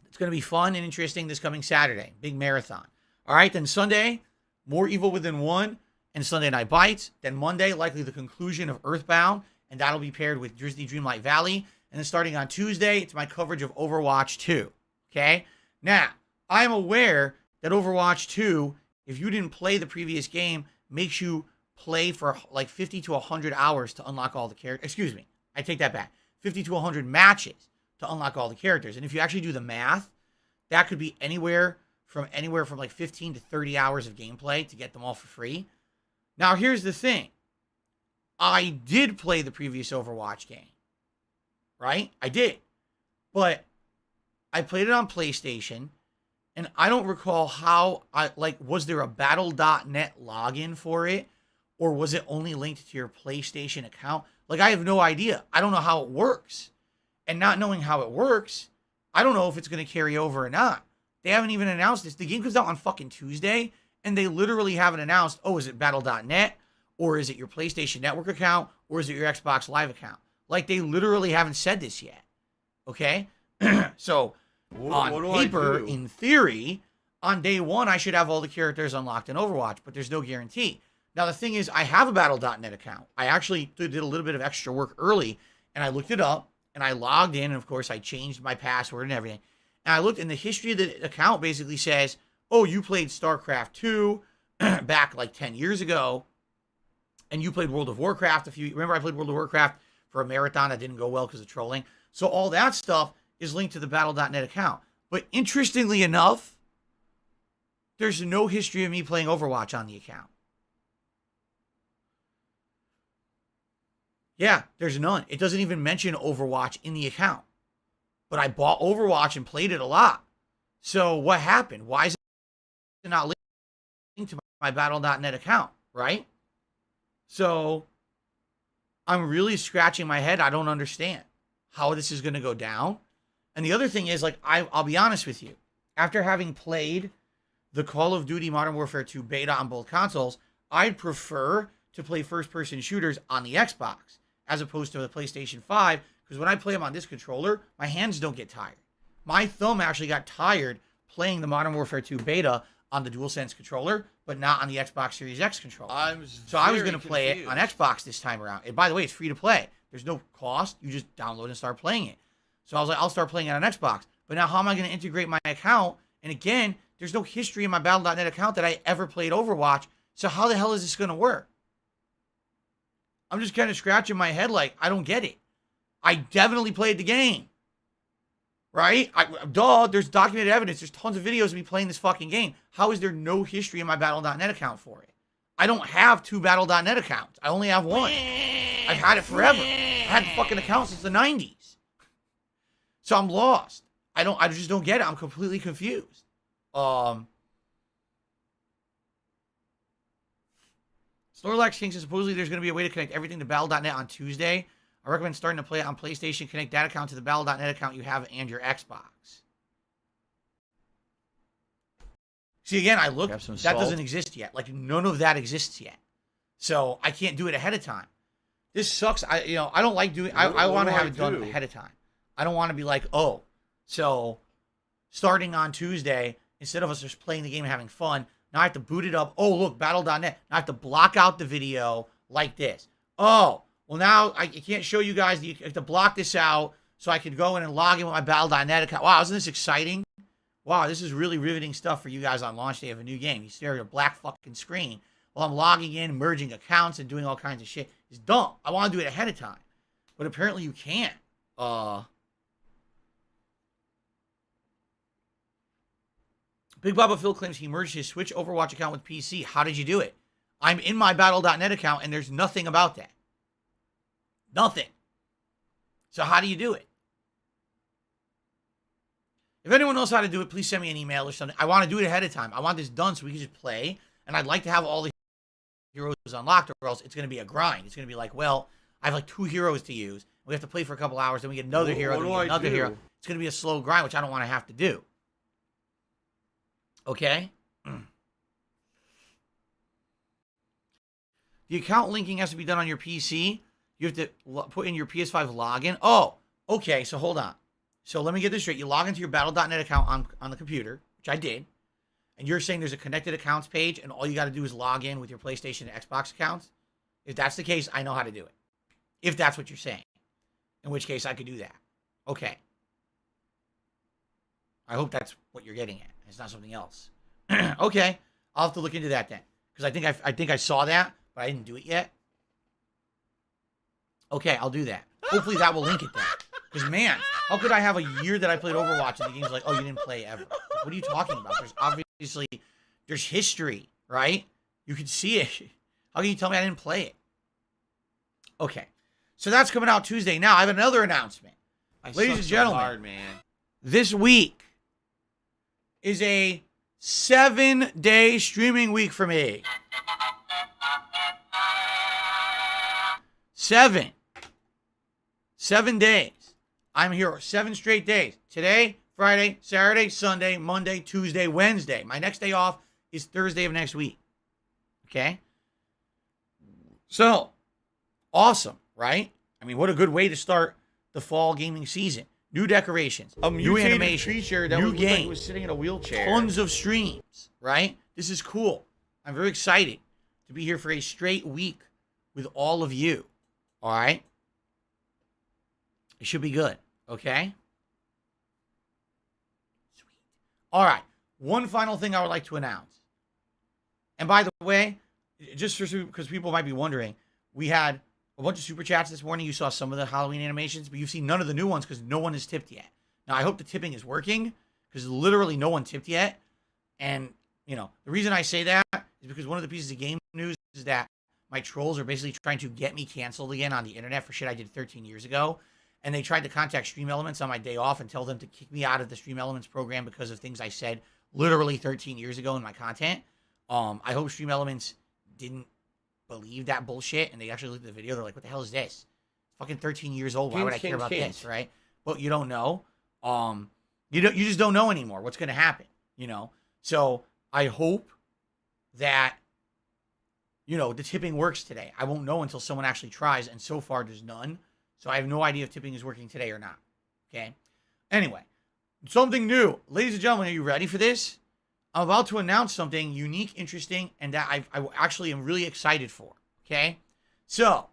It's going to be fun and interesting this coming Saturday. Big marathon. All right, then Sunday, more Evil Within 1 and Sunday Night Bites. Then Monday, likely the conclusion of Earthbound, and that'll be paired with Disney Dreamlight Valley. And then starting on Tuesday, it's my coverage of Overwatch 2. Okay? Now, I'm aware that Overwatch 2, if you didn't play the previous game, makes you play for like 50 to 100 hours to unlock all the characters. Excuse me, I take that back. 50 to 100 matches to unlock all the characters. And if you actually do the math, that could be anywhere from like 15 to 30 hours of gameplay to get them all for free. Now, here's the thing. I did play the previous Overwatch game, right? I did. But I played it on PlayStation, and I don't recall how was there a battle.net login for it, or was it only linked to your PlayStation account? Like, I have no idea. I don't know how it works. And not knowing how it works, I don't know if it's going to carry over or not. They haven't even announced this. The game comes out on fucking Tuesday, and they literally haven't announced, oh, is it battle.net, or is it your PlayStation Network account, or is it your Xbox Live account? Like, they literally haven't said this yet. Okay? So, on paper, in theory, on day one, I should have all the characters unlocked in Overwatch, but there's no guarantee. Now, the thing is, I have a battle.net account. I actually did a little bit of extra work early, and I looked it up, and I logged in, and of course, I changed my password and everything. And I looked, and the history of the account basically says, oh, you played StarCraft 2 back like 10 years ago, and you played World of Warcraft remember I played World of Warcraft for a marathon that didn't go well because of trolling. So all that stuff is linked to the battle.net account. But interestingly enough, there's no history of me playing Overwatch on the account. Yeah, there's none. It doesn't even mention Overwatch in the account. But I bought Overwatch and played it a lot. So what happened? Why is it not linked to my battle.net account, right? So I'm really scratching my head. I don't understand how this is going to go down. And the other thing is, like, I'll be honest with you. After having played the Call of Duty Modern Warfare 2 beta on both consoles, I'd prefer to play first-person shooters on the Xbox as opposed to the PlayStation 5, because when I play them on this controller, my hands don't get tired. My thumb actually got tired playing the Modern Warfare 2 beta on the DualSense controller, but not on the Xbox Series X controller. So I was going to play it on Xbox this time around. And by the way, it's free to play. There's no cost. You just download and start playing it. So I was like, I'll start playing it on Xbox. But now how am I going to integrate my account? And again, there's no history in my Battle.net account that I ever played Overwatch. So how the hell is this going to work? I'm just kind of scratching my head like, I don't get it. I definitely played the game. Right? There's documented evidence. There's tons of videos of me playing this fucking game. How is there no history in my Battle.net account for it? I don't have two Battle.net accounts. I only have one. I've had it forever. I've had the fucking account since the 90s. So I'm lost. I just don't get it. I'm completely confused. Snorlax King says supposedly there's going to be a way to connect everything to Battle.net on Tuesday. I recommend starting to play it on PlayStation. Connect that account to the Battle.net account you have and your Xbox. See, again, I look, that doesn't exist yet. Like, none of that exists yet. So I can't do it ahead of time. This sucks. I don't like doing, I want to have it done ahead of time. I don't want to be like, oh, so starting on Tuesday, instead of us just playing the game and having fun, now I have to boot it up. Oh, look, Battle.net. Now I have to block out the video like this. Oh, well, now I can't show you guys. I have to block this out so I can go in and log in with my Battle.net account. Wow, isn't this exciting? Wow, this is really riveting stuff for you guys on launch day of a new game. You stare at a black fucking screen while I'm logging in, merging accounts, and doing all kinds of shit. It's dumb. I want to do it ahead of time. But apparently you can't. Big Baba Phil claims he merged his Switch Overwatch account with PC. How did you do it? I'm in my Battle.net account, and there's nothing about that. Nothing. So how do you do it? If anyone knows how to do it, please send me an email or something. I want to do it ahead of time. I want this done so we can just play, and I'd like to have all the heroes unlocked, or else it's going to be a grind. It's going to be like, well, I have like 2 heroes to use. We have to play for a couple hours, then we get another hero, then we get another hero. It's going to be a slow grind, which I don't want to have to do. Okay? The account linking has to be done on your PC. You have to put in your PS5 login. Oh, okay, so hold on. So let me get this straight. You log into your Battle.net account on the computer, which I did. And you're saying there's a connected accounts page, and all you got to do is log in with your PlayStation and Xbox accounts? If that's the case, I know how to do it. If that's what you're saying. In which case, I could do that. Okay. I hope that's what you're getting at. It's not something else. Okay. I'll have to look into that then. Because I think I saw that, but I didn't do it yet. Okay, I'll do that. Hopefully that will link it then. Because, man, how could I have a year that I played Overwatch and the game's like, oh, you didn't play ever? Like, what are you talking about? There's obviously, there's history, right? You can see it. How can you tell me I didn't play it? Okay. So that's coming out Tuesday. Now, I have another announcement. Ladies and gentlemen, hard, man. this week is a 7-day streaming week for me. 7 days. I'm here 7 straight days. Today, Friday, Saturday, Sunday, Monday, Tuesday, Wednesday. My next day off is Thursday of next week. Okay? So, awesome, right? I mean, what a good way to start the fall gaming season. New decorations, new animation, creature that new looked game, like he was sitting in a wheelchair. tons of streams, right? This is cool. I'm very excited to be here for a straight week with all of you. All right? It should be good, okay? Sweet. All right. One final thing I would like to announce. And by the way, just because people might be wondering, we had a bunch of super chats this morning. You saw some of the Halloween animations, but you've seen none of the new ones because no one has tipped yet. Now, I hope the tipping is working because literally no one tipped yet. And, you know, the reason I say that is because one of the pieces of game news is that my trolls are basically trying to get me canceled again on the internet for shit I did 13 years ago. And they tried to contact Stream Elements on my day off and tell them to kick me out of the Stream Elements program because of things I said literally 13 years ago in my content. I hope Stream Elements didn't believe that bullshit and they actually looked at the video. They're like, what the hell is this? Fucking 13 years old. Why would I care about this, right? But you don't know. You just don't know anymore what's going to happen, you know? So I hope that, you know, the tipping works today. I won't know until someone actually tries, and so far there's none. So I have no idea if tipping is working today or not. Okay? Anyway, something new. Ladies and gentlemen, are you ready for this? I'm about to announce something unique, interesting, and that I actually am really excited for. Okay? So,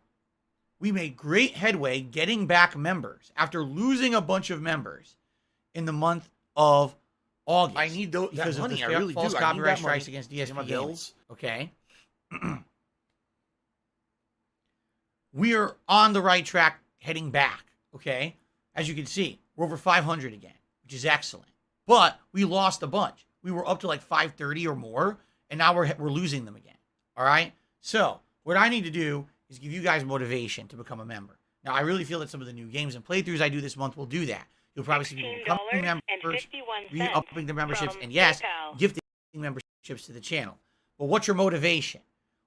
we made great headway getting back members after losing a bunch of members in the month of August. I need that because money. of I the really false do. copyright I need that money. strikes against Pay DSP my Gaming. bills. Okay? We are on the right track heading back, okay? As you can see, we're over 500 again, which is excellent. But we lost a bunch. We were up to like 530 or more, and now we're losing them again, all right? So what I need to do is give you guys motivation to become a member. Now, I really feel that some of the new games and playthroughs I do this month will do that. You'll probably see people becoming members, re-upping their memberships, and yes, gifting memberships to the channel. But what's your motivation?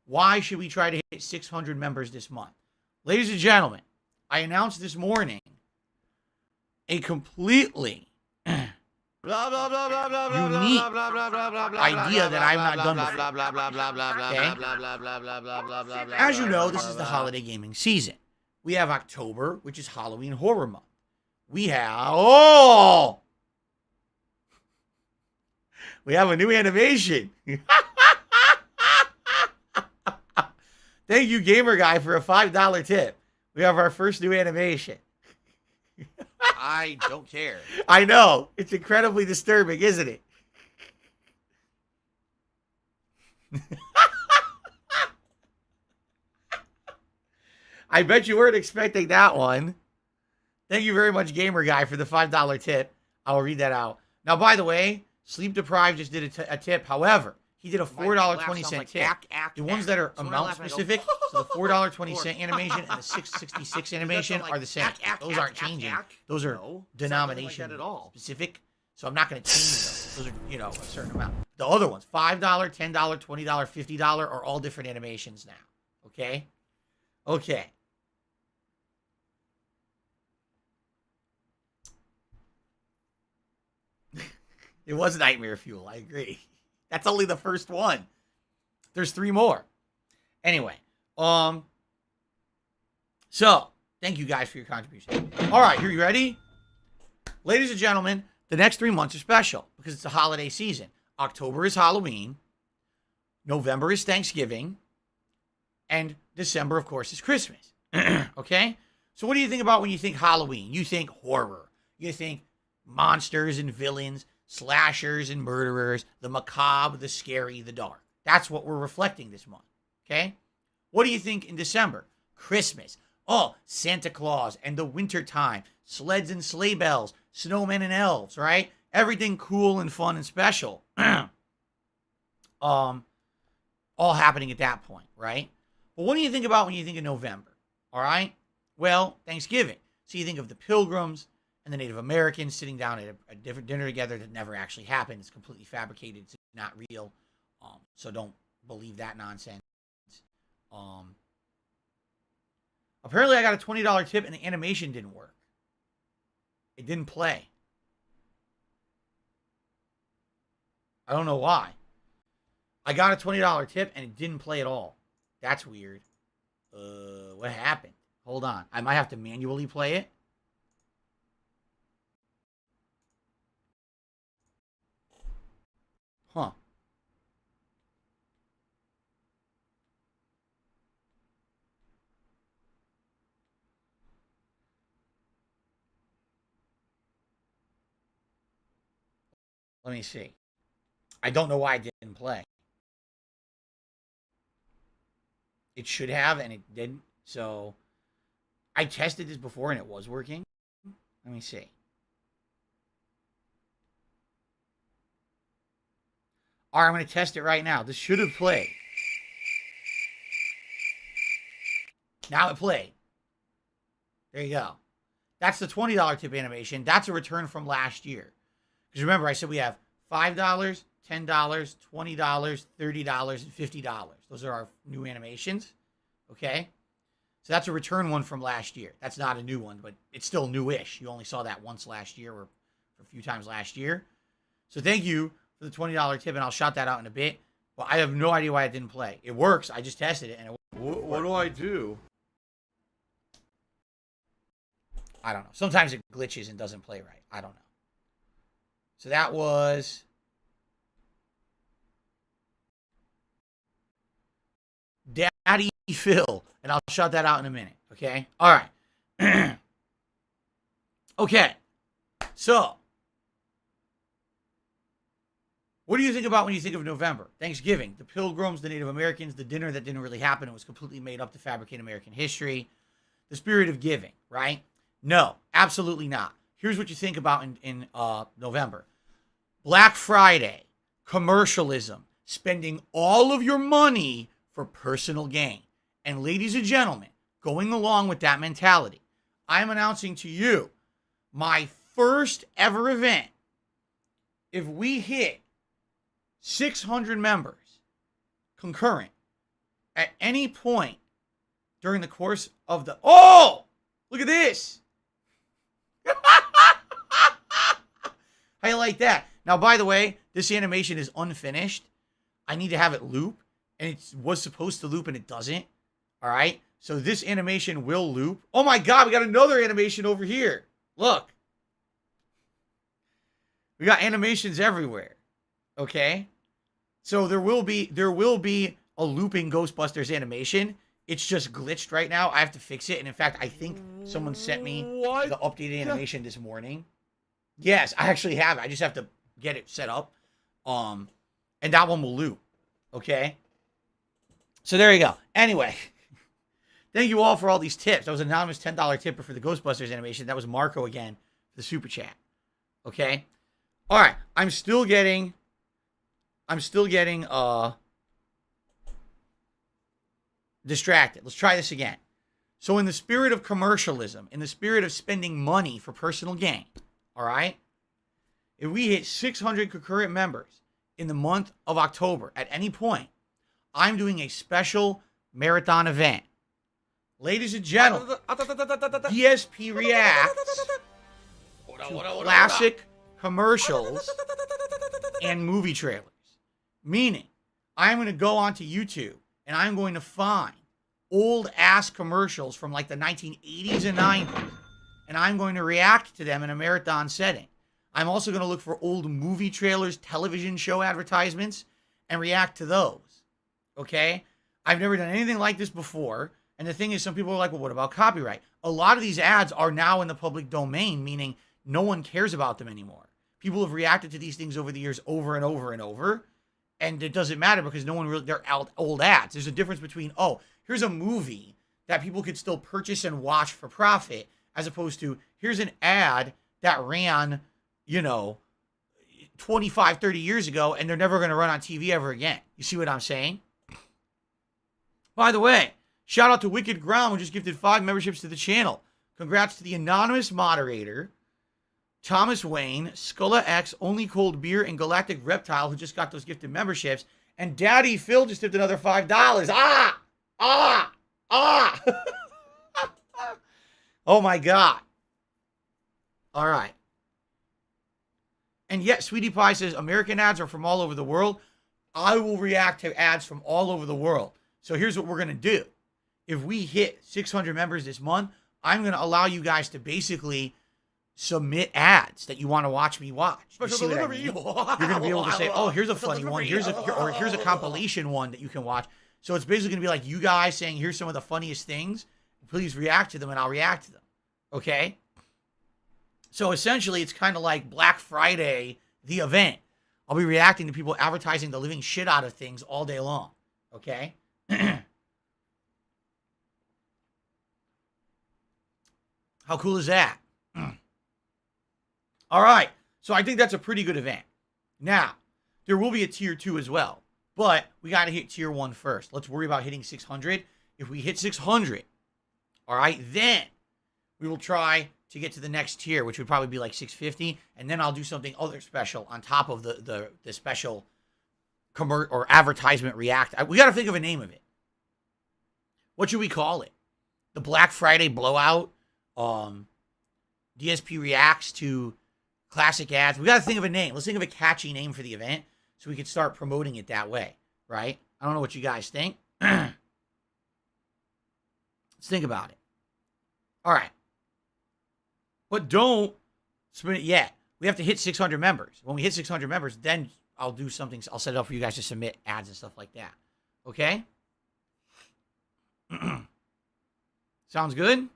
Why should we try to hit 600 members this month? Ladies and gentlemen, I announced this morning a completely unique idea that I've not done before. Okay? As you know, this is the holiday gaming season. We have October, which is Halloween Horror Month. We have... Oh! We have a new animation. Thank you, Gamer Guy, for a $5 tip. We have our first new animation. I don't care. I know. It's incredibly disturbing, isn't it? I bet you weren't expecting that one. Thank you very much, Gamer Guy, for the $5 tip. I will read that out. Now, by the way, Sleep Deprived just did a tip. However, he did a $4.20 tip. The ones that are amount specific, so the $4.20 animation and the $6.66 animation are the same. Those aren't changing. Those are denomination specific, so I'm not going to change those. Those are, you know, a certain amount. The other ones, $5, $10, $20, $50 are all different animations now. Okay? Okay. It was Nightmare Fuel. I agree. That's only the first one. There's 3 more. Anyway, so thank you guys for your contribution. All right, are you ready? Ladies and gentlemen, the next 3 months are special because it's a holiday season. October is Halloween. November is Thanksgiving. And December, of course, is Christmas. Okay? So what do you think about when you think Halloween? You think horror. You think monsters and villains, slashers and murderers, the macabre, the scary, the dark. That's what we're reflecting this month. Okay? What do you think in December? Christmas. Oh, Santa Claus and the winter time, sleds and sleigh bells, snowmen and elves, right? Everything cool and fun and special. All happening at that point, right? But what do you think about when you think of November? All right? Well, Thanksgiving. So you think of the Pilgrims and the Native Americans sitting down at a different dinner together that never actually happened. It's completely fabricated. It's not real. So don't believe that nonsense. Apparently I got a $20 tip and the animation didn't work. It didn't play. I don't know why. I got a $20 tip and it didn't play at all. That's weird. What happened? Hold on. I might have to manually play it. Huh. Let me see. I don't know why it didn't play. It should have, and it didn't. So, I tested this before, and it was working. Let me see. All right, I'm going to test it right now. This should have played. Now it played. There you go. That's the $20 tip animation. That's a return from last year. Because remember, I said we have $5, $10, $20, $30, and $50. Those are our new animations. Okay? So that's a return one from last year. That's not a new one, but it's still newish. You only saw that once last year or a few times last year. So thank you for the $20 tip, and I'll shout that out in a bit. Well, I have no idea why it didn't play. It works. I just tested it, and it works. What do I do? I don't know. Sometimes it glitches and doesn't play right. I don't know. So that was Daddy Phil. And I'll shout that out in a minute. Okay? All right. Okay. So, what do you think about when you think of November? Thanksgiving, the Pilgrims, the Native Americans, the dinner that didn't really happen. It was completely made up to fabricate American history. The spirit of giving, right? No, absolutely not. Here's what you think about in November. Black Friday, commercialism, spending all of your money for personal gain. And ladies and gentlemen, going along with that mentality, I'm announcing to you my first ever event. If we hit 600 members concurrent at any point during the course of the... Oh! Look at this! How you like that? Now, by the way, this animation is unfinished. I need to have it loop, and it was supposed to loop, and it doesn't. All right? So this animation will loop. Oh, my God, we got another animation over here. Look. We got animations everywhere. Okay? So there will be a looping Ghostbusters animation. It's just glitched right now. I have to fix it. And in fact, I think someone sent me the updated animation this morning. Yes, I actually have it. I just have to get it set up. And that one will loop. Okay? So there you go. Anyway, thank you all for all these tips. That was an anonymous $10 tipper for the Ghostbusters animation. That was Marco again for the super chat. Okay? All right. I'm still getting distracted. Let's try this again. So in the spirit of commercialism, in the spirit of spending money for personal gain, all right? if we hit 600 concurrent members in the month of October at any point, I'm doing a special marathon event. Ladies and gentlemen, DSP reacts to classic commercials and movie trailers. Meaning, I'm going to go onto YouTube and I'm going to find old ass commercials from like the 1980s and 90s, and I'm going to react to them in a marathon setting. I'm also going to look for old movie trailers, television show advertisements, and react to those. Okay? I've never done anything like this before. And the thing is, some people are like, well, what about copyright? A lot of these ads are now in the public domain, meaning no one cares about them anymore. People have reacted to these things over the years over and over and over. And it doesn't matter because no one really, they're old ads. There's a difference between, oh, here's a movie that people could still purchase and watch for profit, as opposed to, here's an ad that ran, 25, 30 years ago, and they're never going to run on TV ever again. You see what I'm saying? By the way, shout out to Wicked Ground, who just gifted 5 memberships to the channel. Congrats to the anonymous moderator, Thomas Wayne, Sculla X, Only Cold Beer, and Galactic Reptile, who just got those gifted memberships. And Daddy Phil just gifted another $5. Oh my God. All right. And yet, Sweetie Pie says, American ads are from all over the world. I will react to ads from all over the world. So here's what we're going to do. If we hit 600 members this month, I'm going to allow you guys to basically submit ads that you want to watch me watch. You see what I mean? You're going to be able to say, oh, here's a funny one. Here's a compilation one that you can watch. So it's basically going to be like you guys saying, here's some of the funniest things. Please react to them, and I'll react to them. Okay? So essentially, it's kind of like Black Friday, the event. I'll be reacting to people advertising the living shit out of things all day long. Okay? How cool is that? All right. So I think that's a pretty good event. Now, there will be a tier 2 as well. But we got to hit tier 1 first. Let's worry about hitting 600. If we hit 600, all right, then we will try to get to the next tier, which would probably be like 650. And then I'll do something other special on top of the special or advertisement react. We got to think of a name of it. What should we call it? The Black Friday blowout? DSP reacts to classic ads. We got to think of a name. Let's think of a catchy name for the event so we can start promoting it that way, right? I don't know what you guys think. Let's think about it. All right. But don't submit it yet. We have to hit 600 members. When we hit 600 members, then I'll do something. I'll set it up for you guys to submit ads and stuff like that. Okay? Sounds good?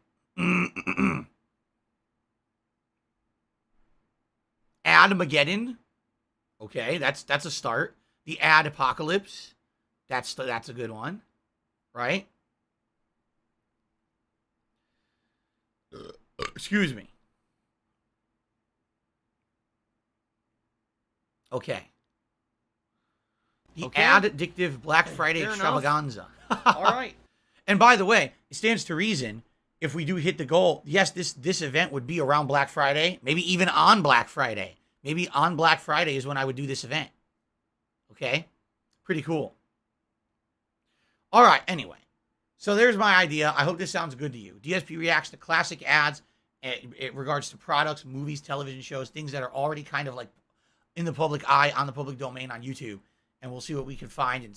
Admageddon. Okay, that's a start. The ad apocalypse. That's a good one. Right? Excuse me. Okay. The ad addictive Black Friday extravaganza. All right. And by the way, it stands to reason if we do hit the goal, yes, this event would be around Black Friday, maybe even on Black Friday. Maybe on Black Friday is when I would do this event. Okay? Pretty cool. All right, anyway. So there's my idea. I hope this sounds good to you. DSP reacts to classic ads in regards to products, movies, television shows, things that are already kind of like in the public eye, on the public domain on YouTube. And we'll see what we can find. And,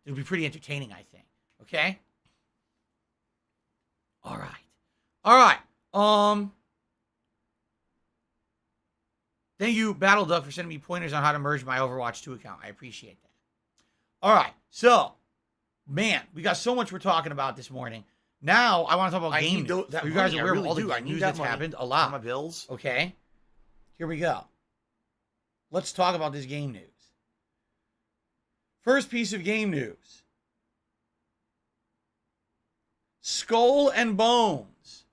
it'll be pretty entertaining, I think. Okay? All right. All right. Thank you, Battle Duck, for sending me pointers on how to merge my Overwatch 2 account. I appreciate that. All right. So, man, we got so much we're talking about this morning. Now, I want to talk about game news. You guys are aware of all the news that's happened? A lot. My bills. Okay. Here we go. Let's talk about this game news. First piece of game news. Skull and Bones.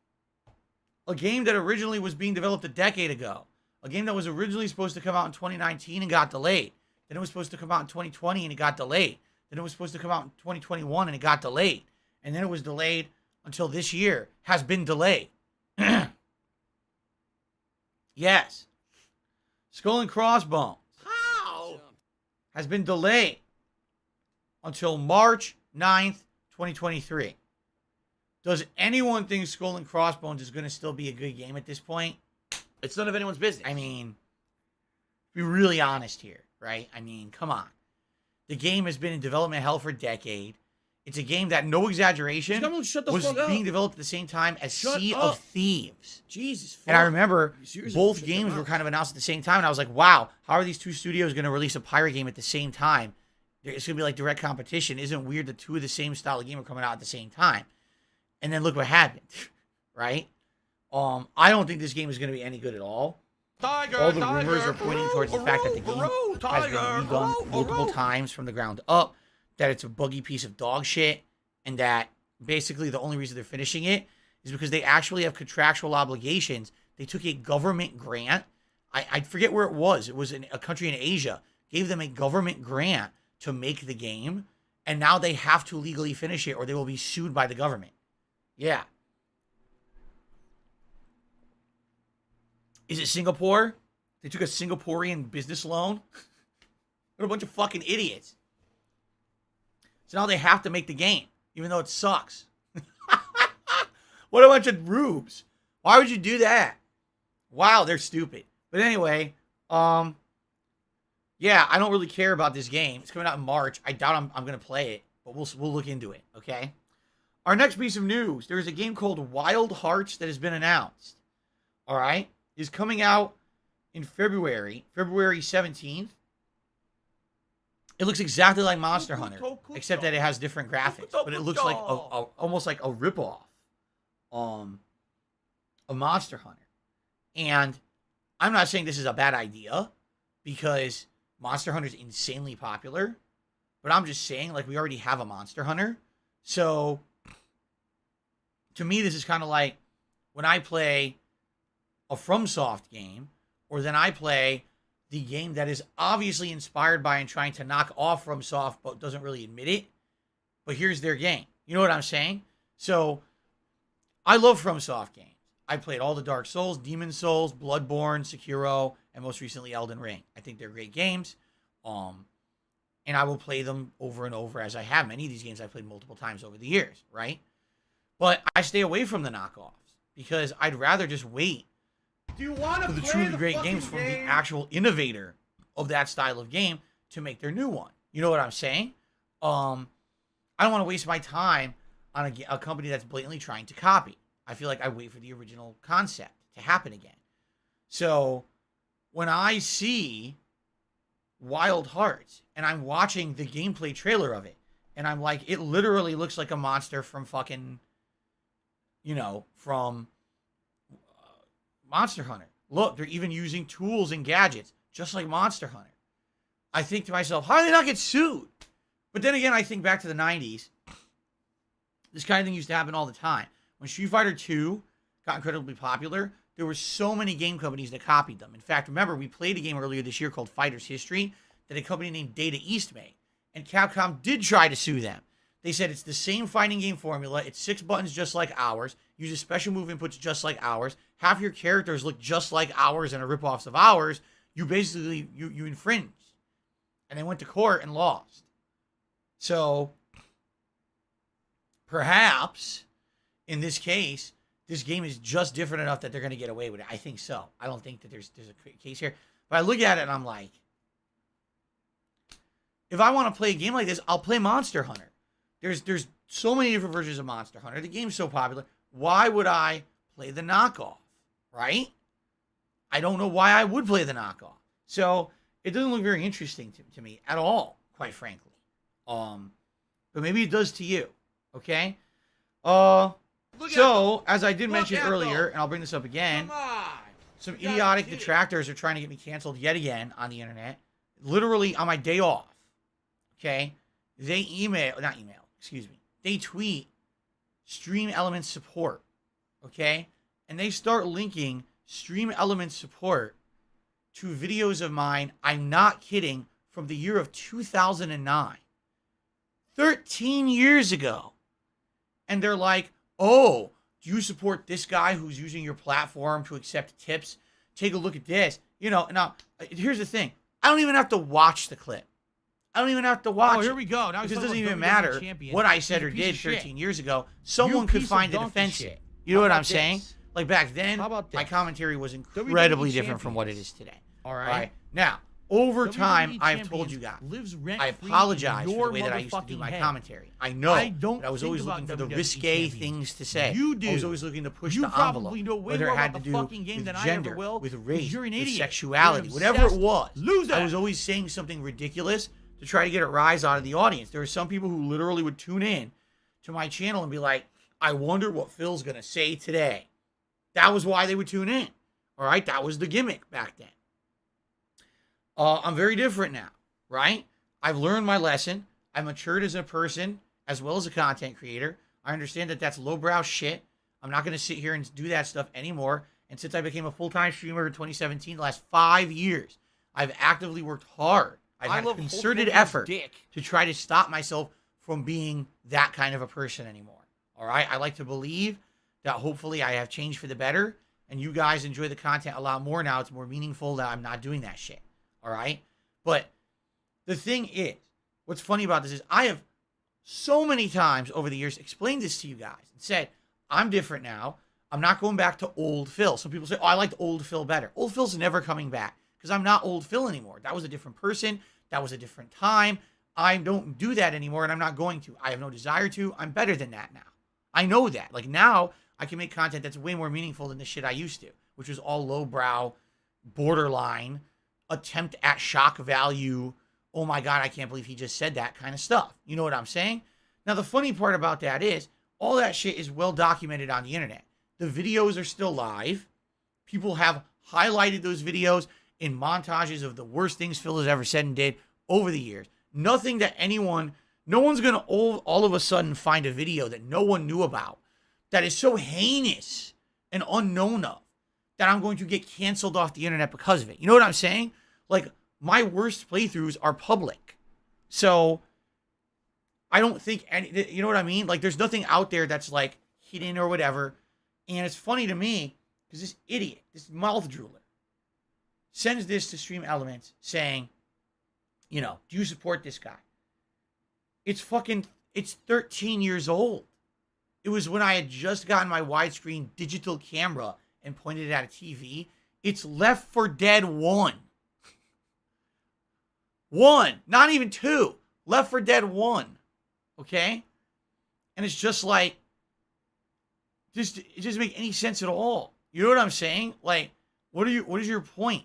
A game that originally was being developed a decade ago. A game that was originally supposed to come out in 2019 and got delayed. Then it was supposed to come out in 2020 and it got delayed. Then it was supposed to come out in 2021 and it got delayed. And then it was delayed until this year. Has been delayed. Yes. Skull and Crossbones How? has been delayed until March 9th, 2023. Does anyone think Skull and Crossbones is going to still be a good game at this point? It's none of anyone's business. I mean, be really honest here, right? I mean, come on. The game has been in development hell for a decade. It's a game that, no exaggeration, Someone shut the was fuck up. being developed at the same time as Shut Sea up. of Thieves. Jesus. Fuck. And I remember You seriously both shut your games were mouth. kind of announced at the same time, and I was like, wow, how are these two studios going to release a pirate game at the same time? It's going to be like direct competition. Isn't it weird that two of the same style of game are coming out at the same time? And then look what happened, right? I don't think this game is going to be any good at all. All the rumors are pointing towards the fact that the game has been redone multiple times from the ground up, that it's a buggy piece of dog shit, and that basically the only reason they're finishing it is because they actually have contractual obligations. They took a government grant. I forget where it was. It was in a country in Asia. Gave them a government grant to make the game, and now they have to legally finish it or they will be sued by the government. Yeah. Is it Singapore? They took a Singaporean business loan? What a bunch of fucking idiots. So now they have to make the game, even though it sucks. What a bunch of rubes. Why would you do that? Wow, they're stupid. But anyway, yeah, I don't really care about this game. It's coming out in March. I doubt I'm going to play it, but we'll look into it, okay? Our next piece of news, there's a game called Wild Hearts that has been announced. All right? Is coming out in February 17th. It looks exactly like Monster Hunter, except that it has different graphics, but it looks like almost like a ripoff of Monster Hunter. And I'm not saying this is a bad idea because Monster Hunter is insanely popular, but I'm just saying, like, we already have a Monster Hunter. So to me, this is kind of like when I play a FromSoft game, or then I play the game that is obviously inspired by and trying to knock off FromSoft, but doesn't really admit it. But here's their game. You know what I'm saying? So I love FromSoft games. I played all the Dark Souls, Demon Souls, Bloodborne, Sekiro, and most recently Elden Ring. I think they're great games. And I will play them over and over as I have. Many of these games I've played multiple times over the years, right? But I stay away from the knockoffs because I'd rather just wait Do you want for the truly great games from the actual innovator of that style of game to make their new one. You know what I'm saying? I don't want to waste my time on a company that's blatantly trying to copy. I feel like I wait for the original concept to happen again. So when I see Wild Hearts and I'm watching the gameplay trailer of it, and I'm like, it literally looks like a monster from fucking, from Monster Hunter. Look, they're even using tools and gadgets, just like Monster Hunter. I think to myself, how do they not get sued? But then again, I think back to the 90s. This kind of thing used to happen all the time. When Street Fighter 2 got incredibly popular, there were so many game companies that copied them. In fact, remember, we played a game earlier this year called Fighter's History that a company named Data East made. And Capcom did try to sue them. They said it's the same fighting game formula. It's 6 buttons just like ours. Uses special move inputs just like ours. Half your characters look just like ours and are ripoffs of ours. You basically, you infringed. And they went to court and lost. So, perhaps, in this case, this game is just different enough that they're going to get away with it. I think so. I don't think that there's a case here. But I look at it and I'm like, if I want to play a game like this, I'll play Monster Hunter. There's so many different versions of Monster Hunter. The game's so popular. Why would I play the knockoff, right? I don't know why I would play the knockoff. So it doesn't look very interesting to me at all, quite frankly. But maybe it does to you, okay? So, as I did mention earlier, and I'll bring this up again, some idiotic detractors are trying to get me canceled yet again on the internet. Literally on my day off, okay? They they tweet Stream Elements support, okay? And they start linking Stream Elements support to videos of mine, I'm not kidding, from the year of 2009. 13 years ago. And they're like, oh, do you support this guy who's using your platform to accept tips take a look at this. You know, now, here's the thing. I don't even have to watch the clip. I don't even have to watch Oh, here it. we go. Now Because he's it doesn't talking even about WWE matter champion. what I said He's a or piece did of shit. 13 years ago. Someone could piece of find it donkey offensive. shit. You know How what I'm about saying? this? Like back then, How about my this? commentary was incredibly WWE different from what it champions. is today. All right. Now, over time, WWE I've told champions you guys, lives I rent-free apologize in for your the way that I used to do motherfucking my head. commentary. I know I don't that I was think always about looking for the WWE risque champions. things to say. You do. I was always looking to push You the probably envelope, know way whether more it had about to the do fucking game with than I gender, ever will, with 'cause race, you're an with idiot. sexuality, You're whatever it obsessed was. loser. I was always saying something ridiculous to try to get a rise out of the audience. There were some people who literally would tune in to my channel and be like, I wonder what Phil's going to say today. That was why they would tune in. All right? That was the gimmick back then. I'm very different now, right? I've learned my lesson. I matured as a person as well as a content creator. I understand that that's lowbrow shit. I'm not going to sit here and do that stuff anymore. And since I became a full-time streamer in 2017, the last 5 years, I've actively worked hard. I've had a concerted effort to try to stop myself from being that kind of a person anymore. All right? I like to believe that hopefully I have changed for the better, and you guys enjoy the content a lot more now. It's more meaningful that I'm not doing that shit. All right? But the thing is, what's funny about this is I have so many times over the years explained this to you guys and said, I'm different now. I'm not going back to old Phil. Some people say, oh, I liked old Phil better. Old Phil's never coming back because I'm not old Phil anymore. That was a different person. That was a different time. I don't do that anymore, and I'm not going to. I have no desire to. I'm better than that now. I know that. Like now, I can make content that's way more meaningful than the shit I used to, which was all lowbrow, borderline, attempt at shock value. Oh my God, I can't believe he just said that kind of stuff. You know what I'm saying? Now, the funny part about that is all that shit is well documented on the internet. The videos are still live. People have highlighted those videos in montages of the worst things Phil has ever said and did over the years. Nothing that anyone, no one's going to all of a sudden find a video that no one knew about that is so heinous and unknown of that I'm going to get canceled off the internet because of it. You know what I'm saying? Like, my worst playthroughs are public. So I don't think any, you know what I mean? Like, there's nothing out there that's like hidden or whatever. And it's funny to me because this idiot, this mouth drooler, sends this to Stream Elements saying, you know, do you support this guy? It's 13 years old. It was when I had just gotten my widescreen digital camera and pointed it at a TV. It's Left 4 Dead 1. 1, not even 2. Left 4 Dead 1. Okay? And it's just like, it doesn't make any sense at all. You know what I'm saying? Like, what is your point?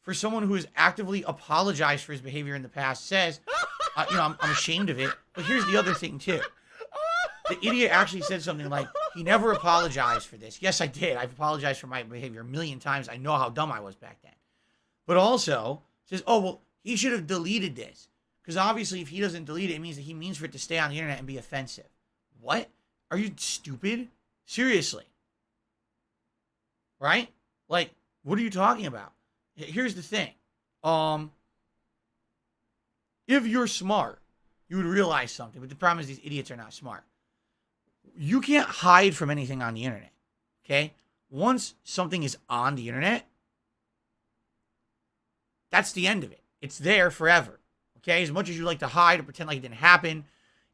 For someone who has actively apologized for his behavior in the past says, you know, I'm ashamed of it. But here's the other thing, too. The idiot actually said something like, he never apologized for this. Yes, I did. I've apologized for my behavior a million times. I know how dumb I was back then. But also says, oh, well, he should have deleted this. Because obviously if he doesn't delete it, it means that he means for it to stay on the internet and be offensive. What? Are you stupid? Seriously. Right? Like, what are you talking about? Here's the thing. If you're smart, you would realize something. But the problem is these idiots are not smart. You can't hide from anything on the internet. Okay? Once something is on the internet, that's the end of it. It's there forever. Okay? As much as you like to hide or pretend like it didn't happen,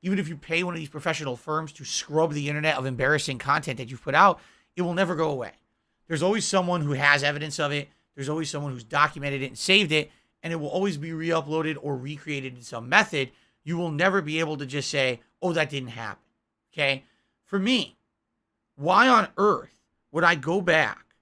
even if you pay one of these professional firms to scrub the internet of embarrassing content that you've put out, it will never go away. There's always someone who has evidence of it. There's always someone who's documented it and saved it, and it will always be re-uploaded or recreated in some method. You will never be able to just say, oh, that didn't happen. Okay? For me, why on earth would I go back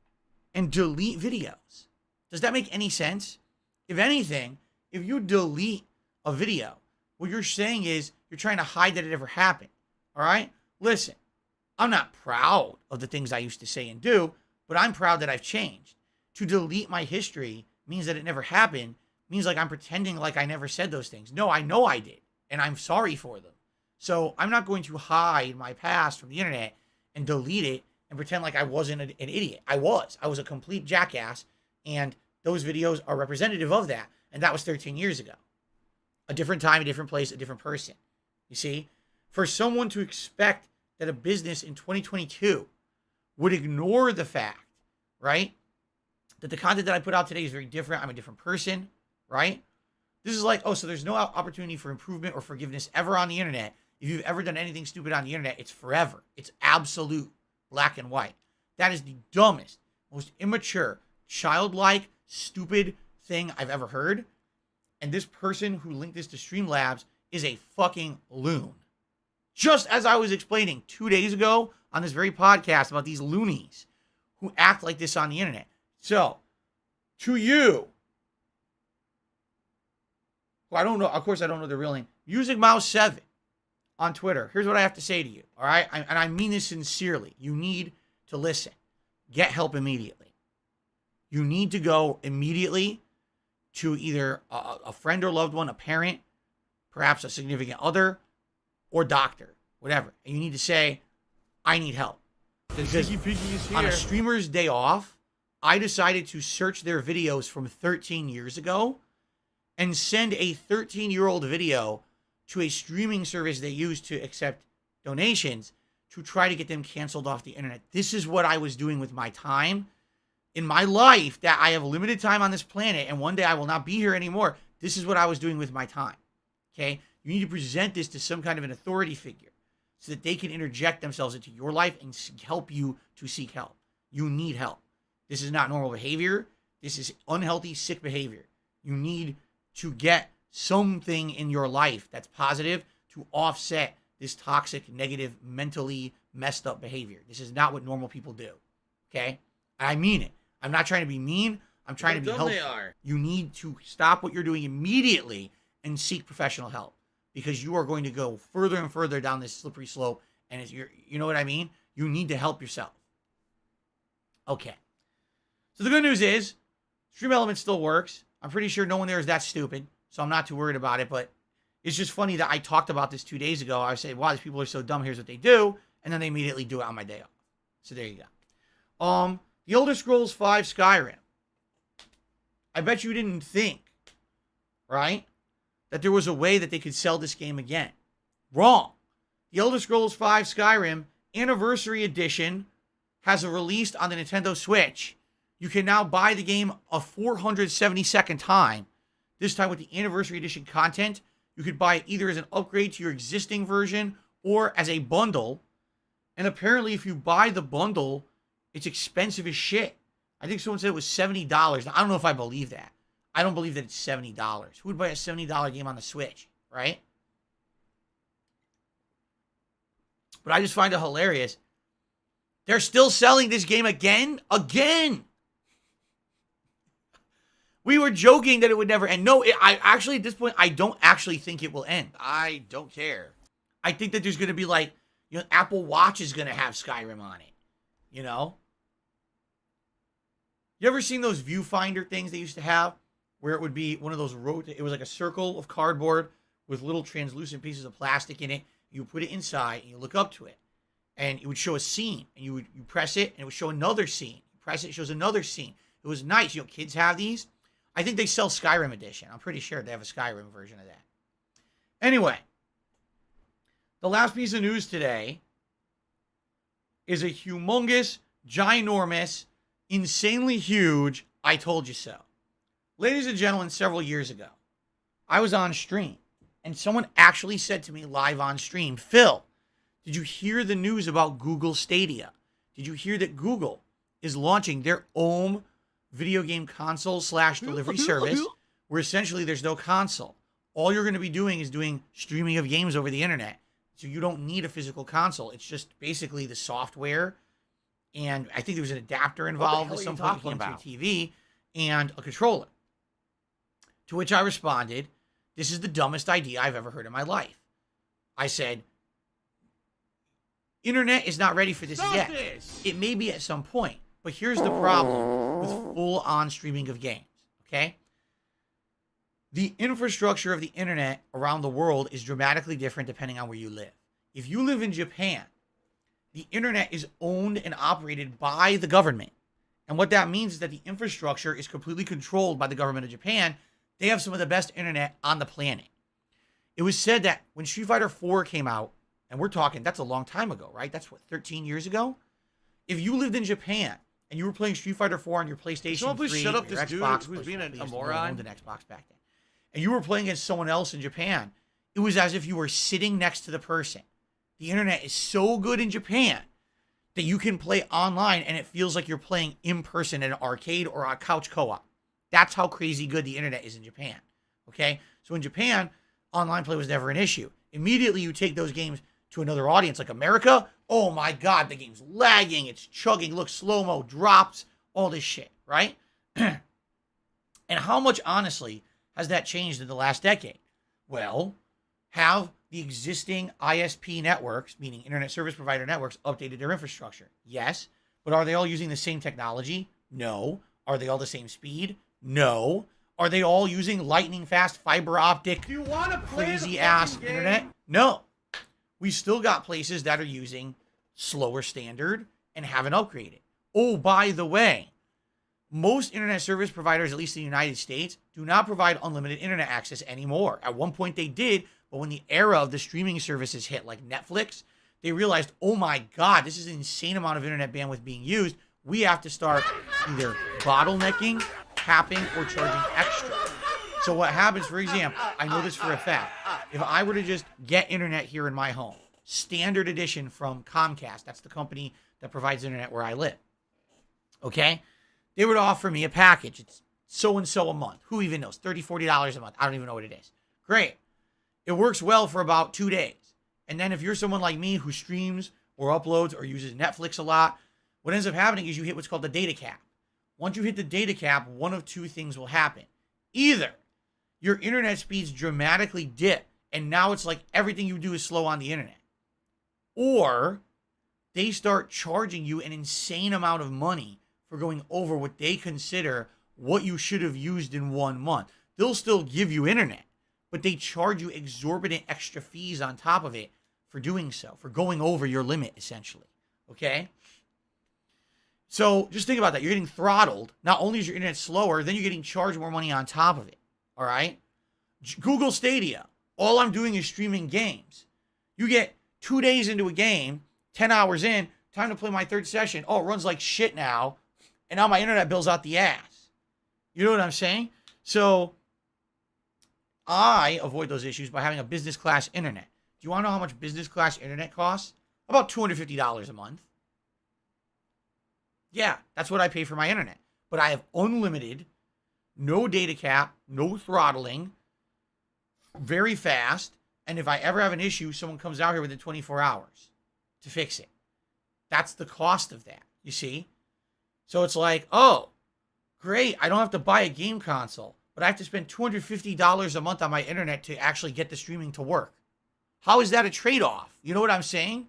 and delete videos? Does that make any sense? If anything, if you delete a video, what you're saying is you're trying to hide that it ever happened. All right? Listen, I'm not proud of the things I used to say and do, but I'm proud that I've changed. To delete my history means that it never happened, means like I'm pretending like I never said those things. No, I know I did, and I'm sorry for them. So I'm not going to hide my past from the internet and delete it and pretend like I wasn't an idiot. I was a complete jackass, and those videos are representative of that, and that was 13 years ago. A different time, a different place, a different person. You see? For someone to expect that a business in 2022 would ignore the fact, right, that the content that I put out today is very different. I'm a different person, right? This is like, oh, so there's no opportunity for improvement or forgiveness ever on the internet. If you've ever done anything stupid on the internet, it's forever. It's absolute black and white. That is the dumbest, most immature, childlike, stupid thing I've ever heard. And this person who linked this to Streamlabs is a fucking loon. Just as I was explaining 2 days ago on this very podcast about these loonies who act like this on the internet. So, to you, who I don't know, of course I don't know their real name, Music Mouse 7 on Twitter. Here's what I have to say to you, all right? And I mean this sincerely. You need to listen. Get help immediately. You need to go immediately to either a friend or loved one, a parent, perhaps a significant other, or doctor, whatever. And you need to say, I need help. Because on a streamer's day off, I decided to search their videos from 13 years ago and send a 13-year-old video to a streaming service they use to accept donations to try to get them canceled off the internet. This is what I was doing with my time in my life, that I have limited time on this planet and one day I will not be here anymore. This is what I was doing with my time. Okay? You need to present this to some kind of an authority figure so that they can interject themselves into your life and help you to seek help. You need help. This is not normal behavior. This is unhealthy, sick behavior. You need to get something in your life that's positive to offset this toxic, negative, mentally messed up behavior. This is not what normal people do. Okay? I mean it. I'm not trying to be mean. I'm trying to be helpful. They are. You need to stop what you're doing immediately and seek professional help, because you are going to go further and further down this slippery slope. And it's, you know what I mean? You need to help yourself. Okay. So the good news is, Stream Element still works. I'm pretty sure no one there is that stupid, so I'm not too worried about it. But it's just funny that I talked about this 2 days ago. I said, wow, these people are so dumb. Here's what they do. And then they immediately do it on my day off. So there you go. The Elder Scrolls V Skyrim. I bet you didn't think, right, that there was a way that they could sell this game again. Wrong. The Elder Scrolls V Skyrim Anniversary Edition has a released on the Nintendo Switch. You can now buy the game a 472nd time. This time with the Anniversary Edition content. You could buy it either as an upgrade to your existing version or as a bundle. And apparently if you buy the bundle, it's expensive as shit. I think someone said it was $70. Now, I don't know if I believe that. I don't believe that it's $70. Who would buy a $70 game on the Switch, right? But I just find it hilarious. They're still selling this game again? Again! We were joking that it would never end. No, I actually, at this point, I don't actually think it will end. I don't care. I think that there's going to be like, you know, Apple Watch is going to have Skyrim on it. You know? You ever seen those viewfinder things they used to have? Where it would be one of those, it was like a circle of cardboard with little translucent pieces of plastic in it. You put it inside and you look up to it. And it would show a scene. And you press it and it would show another scene. You press it, it shows another scene. It was nice. You know, kids have these. I think they sell Skyrim Edition. I'm pretty sure they have a Skyrim version of that. Anyway, the last piece of news today is a humongous, ginormous, insanely huge I told you so. Ladies and gentlemen, several years ago, I was on stream, and someone actually said to me live on stream, Phil, did you hear the news about Google Stadia? Did you hear that Google is launching their own video game console / delivery service where essentially there's no console? All you're going to be doing is doing streaming of games over the internet. So you don't need a physical console. It's just basically the software. And I think there was an adapter involved at some point to your TV and a controller. To which I responded, this is the dumbest idea I've ever heard in my life. I said, internet is not ready for this yet. It may be at some point. But here's the problem with full-on streaming of games, okay? The infrastructure of the internet around the world is dramatically different depending on where you live. If you live in Japan, the internet is owned and operated by the government. And what that means is that the infrastructure is completely controlled by the government of Japan. They have some of the best internet on the planet. It was said that when Street Fighter 4 came out, and we're talking, that's a long time ago, right? That's what, 13 years ago? If you lived in Japan and you were playing Street Fighter 4 on your PlayStation Someone 3, please shut up or your this dude Xbox, who's being a PlayStation, moron. owned an Xbox back then, and you were playing against someone else in Japan, it was as if you were sitting next to the person. The internet is so good in Japan that you can play online and it feels like you're playing in person in an arcade or a couch co-op. That's how crazy good the internet is in Japan. Okay? So in Japan, online play was never an issue. Immediately you take those games to another audience like America, oh my God, the game's lagging, it's chugging, look, slow-mo, drops, all this shit, right? And how much, honestly, has that changed in the last decade? Well, have the existing ISP networks, meaning internet service provider networks, updated their infrastructure? Yes. But are they all using the same technology? No. Are they all the same speed? No. Are they all using lightning fast fiber optic crazy ass internet? No. We still got places that are using slower standard and haven't upgraded. Oh, by the way, most internet service providers, at least in the United States, do not provide unlimited internet access anymore. At one point they did, but when the era of the streaming services hit, like Netflix, they realized, oh my God, this is an insane amount of internet bandwidth being used. We have to start either bottlenecking, capping, or charging extra. So what happens, for example, I know this for a fact. If I were to just get internet here in my home, standard edition from Comcast, that's the company that provides internet where I live, okay? They would offer me a package. It's so-and-so a month. Who even knows? $30, $40 a month. I don't even know what it is. Great. It works well for about 2 days. And then if you're someone like me who streams or uploads or uses Netflix a lot, what ends up happening is you hit what's called the data cap. Once you hit the data cap, one of two things will happen. Either your internet speeds dramatically dip, and now it's like everything you do is slow on the internet. Or they start charging you an insane amount of money for going over what they consider what you should have used in 1 month. They'll still give you internet, but they charge you exorbitant extra fees on top of it for doing so, for going over your limit, essentially. Okay? So just think about that. You're getting throttled. Not only is your internet slower, then you're getting charged more money on top of it. All right? Google Stadia. All I'm doing is streaming games. You get 2 days into a game, 10 hours in, time to play my third session. Oh, it runs like shit now. And now my internet bill's out the ass. You know what I'm saying? So I avoid those issues by having a business class internet. Do you want to know how much business class internet costs? About $250 a month. Yeah, that's what I pay for my internet. But I have unlimited, no data cap, no throttling, very fast. And if I ever have an issue, someone comes out here within 24 hours to fix it. That's the cost of that, you see? So it's like, oh, great, I don't have to buy a game console, but I have to spend $250 a month on my internet to actually get the streaming to work. How is that a trade-off? You know what I'm saying?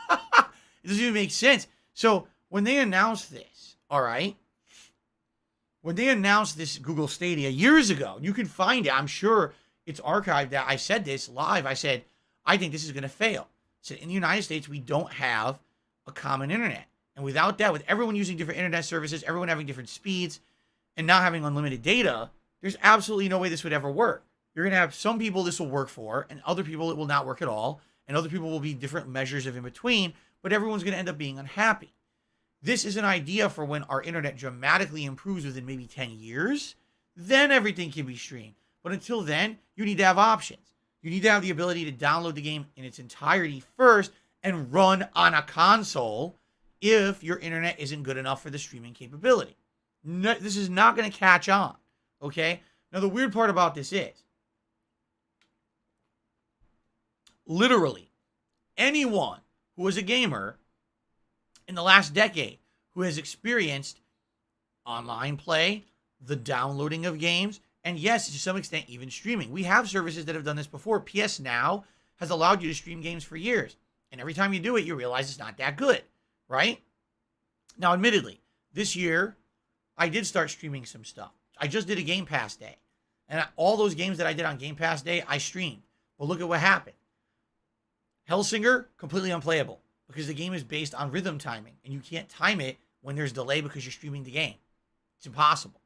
It doesn't even make sense. So when they announced this, all right, when they announced this Google Stadia years ago, you can find it. I'm sure it's archived that I said this live. I said, I think this is going to fail. I said, in the United States, we don't have a common internet. And without that, with everyone using different internet services, everyone having different speeds, and not having unlimited data, there's absolutely no way this would ever work. You're going to have some people this will work for, and other people it will not work at all, and other people will be different measures of in between, but everyone's going to end up being unhappy. This is an idea for when our internet dramatically improves within maybe 10 years, then everything can be streamed. But until then, you need to have options. You need to have the ability to download the game in its entirety first and run on a console if your internet isn't good enough for the streaming capability. No, this is not going to catch on, okay? Now, the weird part about this is, literally, anyone who was a gamer in the last decade who has experienced online play, the downloading of games, and yes, to some extent, even streaming. We have services that have done this before. PS Now has allowed you to stream games for years. And every time you do it, you realize it's not that good, right? Now, admittedly, this year, I did start streaming some stuff. I just did a Game Pass day. And all those games that I did on Game Pass day, I streamed. Well, look at what happened. Hellsinger, completely unplayable because the game is based on rhythm timing. And you can't time it when there's delay because you're streaming the game. It's impossible.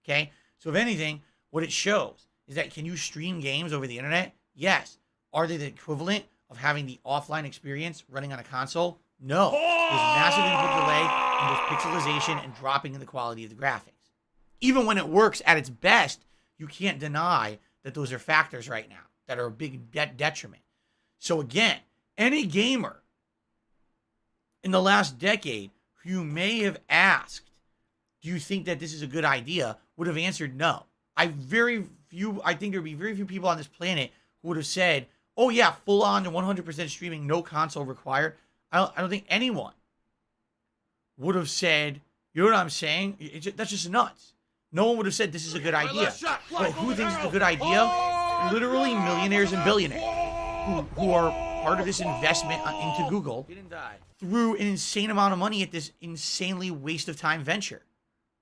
Okay? So if anything, what it shows is that can you stream games over the internet? Yes. Are they the equivalent of having the offline experience running on a console? No. There's massive input delay, in both pixelization and dropping in the quality of the graphics. Even when it works at its best, you can't deny that those are factors right now that are a big detriment. So again, any gamer in the last decade who you may have asked, do you think that this is a good idea, would have answered no. I think there would be very few people on this planet who would have said, oh yeah, full on to 100% streaming, no console required. I don't think anyone would have said, you know what I'm saying? That's just nuts. No one would have said this is a good idea. But who thinks it's a good idea? Literally millionaires and billionaires who are part of this investment into Google threw an insane amount of money at this insanely waste of time venture.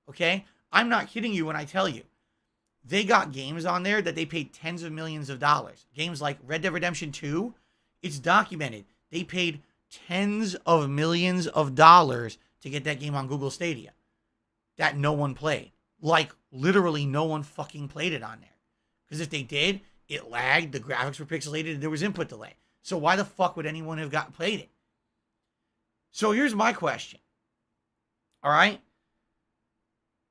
Okay? I'm not kidding you when I tell you. They got games on there that they paid tens of millions of dollars. Games like Red Dead Redemption 2, it's documented. They paid tens of millions of dollars to get that game on Google Stadia that no one played. Like, literally no one fucking played it on there. Because if they did, it lagged, the graphics were pixelated, and there was input delay. So why the fuck would anyone have played it? So here's my question. All right?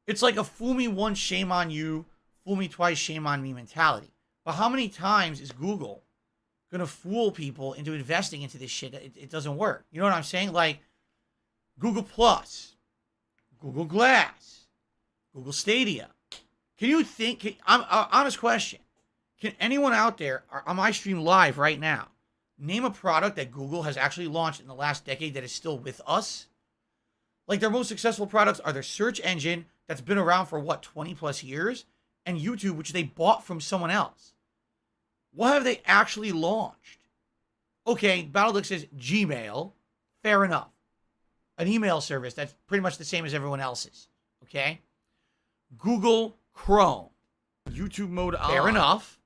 It's like a fool me once, shame on you, fool me twice, shame on me mentality. But how many times is Google going to fool people into investing into this shit? It doesn't work. You know what I'm saying? Like, Google Plus, Google Glass, Google Stadia. Can you think, honest question, can anyone out there on my stream live right now name a product that Google has actually launched in the last decade that is still with us? Like, their most successful products are their search engine that's been around for, 20 plus years, and YouTube, which they bought from someone else. What have they actually launched? Okay, Battleduck says Gmail. Fair enough. An email service that's pretty much the same as everyone else's. Okay? Google Chrome. YouTube mode on. Fair enough.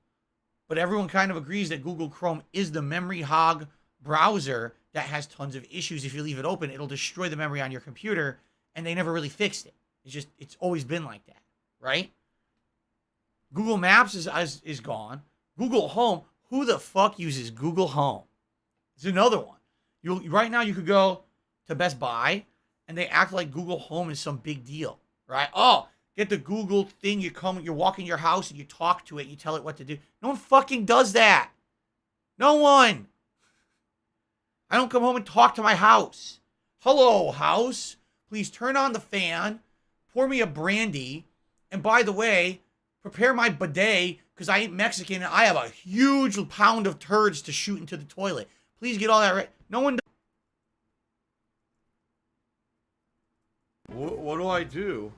But everyone kind of agrees that Google Chrome is the memory hog browser that has tons of issues. If you leave it open, it'll destroy the memory on your computer, and they never really fixed it. It's always been like that, right? Google Maps is gone. Google Home, who the fuck uses Google Home? It's another one. Right now you could go to Best Buy, and they act like Google Home is some big deal, right? Oh, get the Google thing. You walk in your house and you talk to it. You tell it what to do. No one fucking does that. No one. I don't come home and talk to my house. Hello, house. Please turn on the fan. Pour me a brandy. And by the way, prepare my bidet because I ain't Mexican and I have a huge pound of turds to shoot into the toilet. Please get all that right. No one does. What do I do?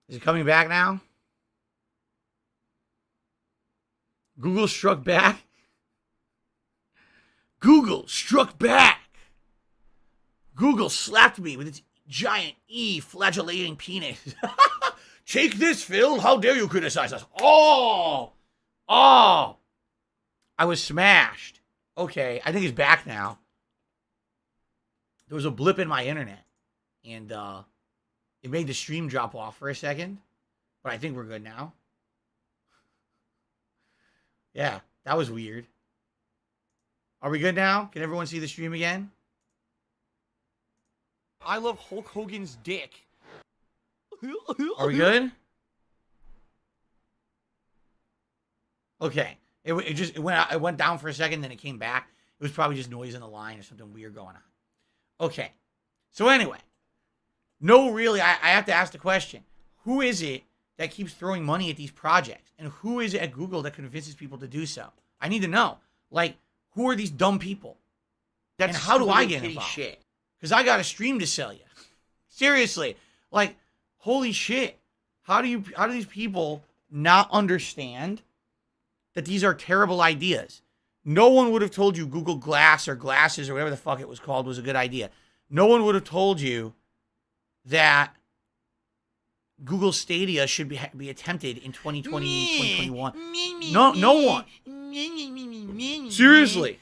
Is it coming back now? Google struck back. Google struck back. Google slapped me with its giant flagellating penis. Take this, Phil. How dare you criticize us? Oh. I was smashed. Okay, I think it's back now. There was a blip in my internet. And it made the stream drop off for a second. But I think we're good now. Yeah, that was weird. Are we good now? Can everyone see the stream again? I love Hulk Hogan's dick. Are we good? Okay. It went down for a second, then it came back. It was probably just noise in the line or something weird going on. Okay. So anyway. No, really, I have to ask the question. Who is it that keeps throwing money at these projects? And who is it at Google that convinces people to do so? I need to know. Like, who are these dumb people? And how do I get involved? Because I got a stream to sell you. Seriously. Like, holy shit. How do these people not understand that these are terrible ideas? No one would have told you Google Glass or Glasses or whatever the fuck it was called was a good idea. No one would have told you that Google Stadia should be attempted in 2020, 2021. No one. Seriously.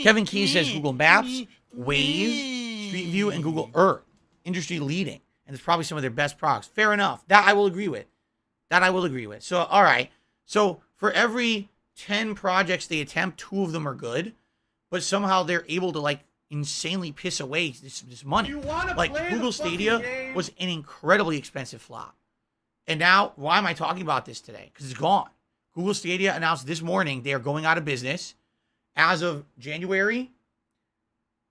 Kevin Key says Google Maps, Waze, Street View, and Google Earth. Industry leading. And it's probably some of their best products. Fair enough. That I will agree with. So, all right. So, For every 10 projects they attempt, 2 of them are good, but somehow they're able to like insanely piss away this money. Like Google Stadia was an incredibly expensive flop. And now, why am I talking about this today? Because it's gone. Google Stadia announced this morning they are going out of business. As of January,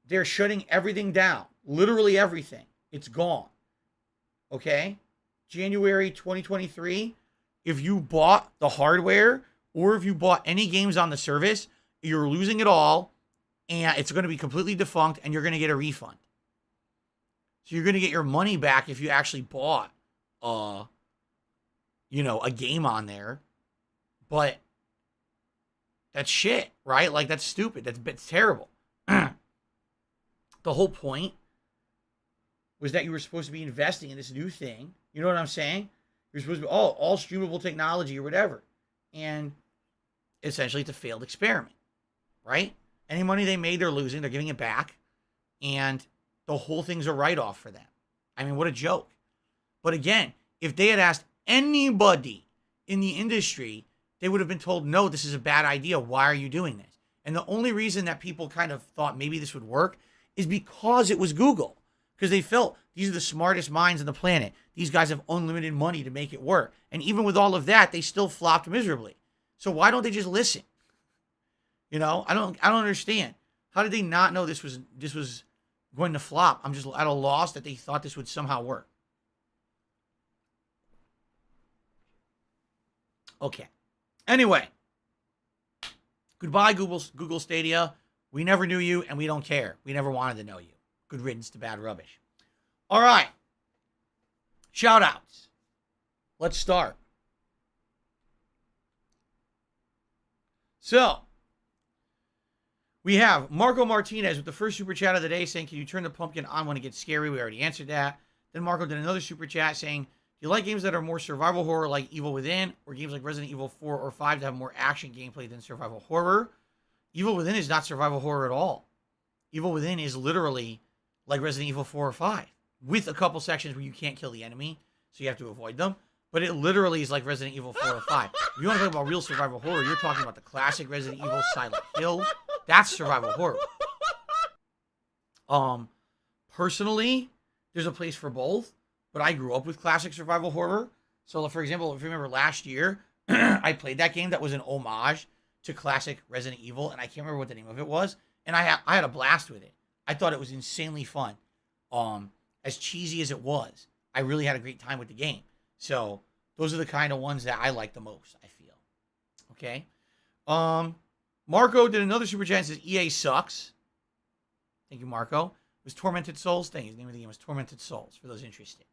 they're shutting everything down. Literally everything. It's gone. Okay? January 2023, if you bought the hardware or if you bought any games on the service, you're losing it all and it's going to be completely defunct and you're going to get a refund. So you're going to get your money back if you actually bought a game on there. But that's shit, right? Like, that's stupid. That's terrible. The whole point was that you were supposed to be investing in this new thing. You know what I'm saying? You're supposed to be, all streamable technology or whatever. And essentially it's a failed experiment, right? Any money they made, they're losing. They're giving it back. And the whole thing's a write-off for them. I mean, what a joke. But again, if they had asked anybody in the industry, they would have been told, no, this is a bad idea. Why are you doing this? And the only reason that people kind of thought maybe this would work is because it was Google. Because they felt these are the smartest minds on the planet. These guys have unlimited money to make it work. And even with all of that, they still flopped miserably. So why don't they just listen? You know, I don't understand. How did they not know this was going to flop? I'm just at a loss that they thought this would somehow work. Okay. Anyway, goodbye, Google Stadia. We never knew you, and we don't care. We never wanted to know you. Good riddance to bad rubbish. All right. Shout-outs. Let's start. So, we have Marco Martinez with the first super chat of the day saying, can you turn the pumpkin on when it gets scary? We already answered that. Then Marco did another super chat saying, do you like games that are more survival horror like Evil Within, or games like Resident Evil 4 or 5 that have more action gameplay than survival horror? Evil Within is not survival horror at all. Evil Within is literally like Resident Evil 4 or 5, with a couple sections where you can't kill the enemy, so you have to avoid them. But it literally is like Resident Evil 4 or 5. If you want to talk about real survival horror, you're talking about the classic Resident Evil, Silent Hill. That's survival horror. Personally, there's a place for both. But I grew up with classic survival horror. So, for example, if you remember last year, I played that game that was an homage to classic Resident Evil, and I can't remember what the name of it was. And I had a blast with it. I thought it was insanely fun. As cheesy as it was, I really had a great time with the game. So, those are the kind of ones that I like the most, I feel. Okay? Marco did another super chat and says, EA sucks. Thank you, Marco. It was Tormented Souls. Thank you. The name of the game was Tormented Souls, for those interested.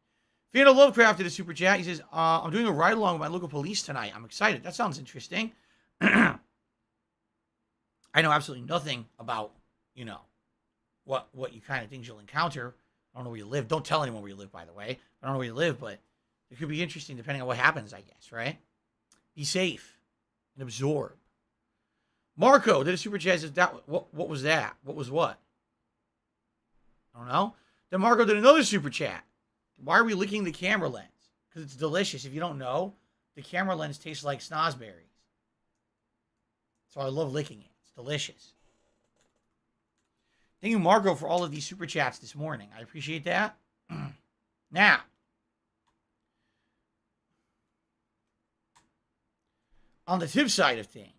Fiona Lovecraft did a super chat. He says, I'm doing a ride-along with my local police tonight. I'm excited. That sounds interesting. I know absolutely nothing about, what you kind of things you'll encounter. I don't know where you live. Don't tell anyone where you live, by the way. I don't know where you live, but it could be interesting depending on what happens, I guess, right? Be safe and absorb. Marco did a super chat. Says, what was that? What was what? I don't know. Then Marco did another super chat. Why are we licking the camera lens? Because it's delicious. If you don't know, the camera lens tastes like snozberries. So I love licking it. It's delicious. Thank you, Marco, for all of these super chats this morning. I appreciate that. Now, on the tip side of things,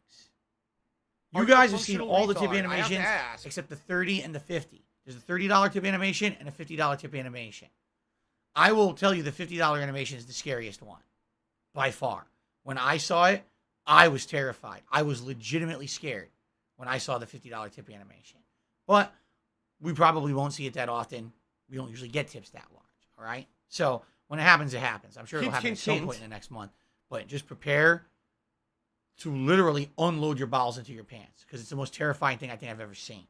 you guys have seen all the tip animations except the 30 and the 50. There's a $30 tip animation and a $50 tip animation. I will tell you the $50 animation is the scariest one, by far. When I saw it, I was terrified. I was legitimately scared when I saw the $50 tip animation. But we probably won't see it that often. We don't usually get tips that large, all right? So when it happens, it happens. I'm sure it'll happen at some point in the next month. But just prepare to literally unload your bowels into your pants, because it's the most terrifying thing I think I've ever seen.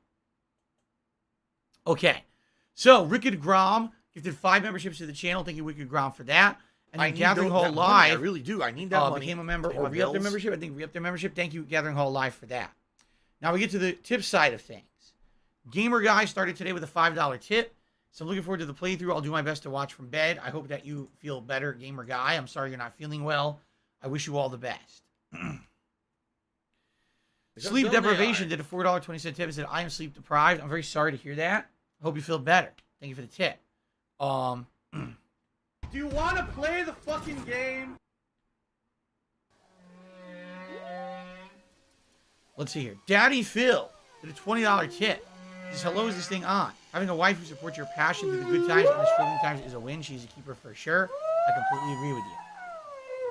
Okay, so Wicked Grom gifted 5 memberships to the channel. Thank you, Wicked Grom, for that. And then Gathering Hall Live, I really do. I need that money. Became a member or re-upped their membership. I think re-upped their membership. Thank you, Gathering Hall Live, for that. Now we get to the tip side of things. Gamer Guy started today with a $5 tip. So I'm looking forward to the playthrough. I'll do my best to watch from bed. I hope that you feel better, Gamer Guy. I'm sorry you're not feeling well. I wish you all the best. Sleep deprivation did a $4.20 tip and said, I am sleep deprived. I'm very sorry to hear that. I hope you feel better. Thank you for the tip. Do you want to play the fucking game? Let's see here. Daddy Phil did a $20 tip. He says, hello, is this thing on? Having a wife who supports your passion through the good times and the struggling times is a win. She's a keeper for sure. I completely agree with you.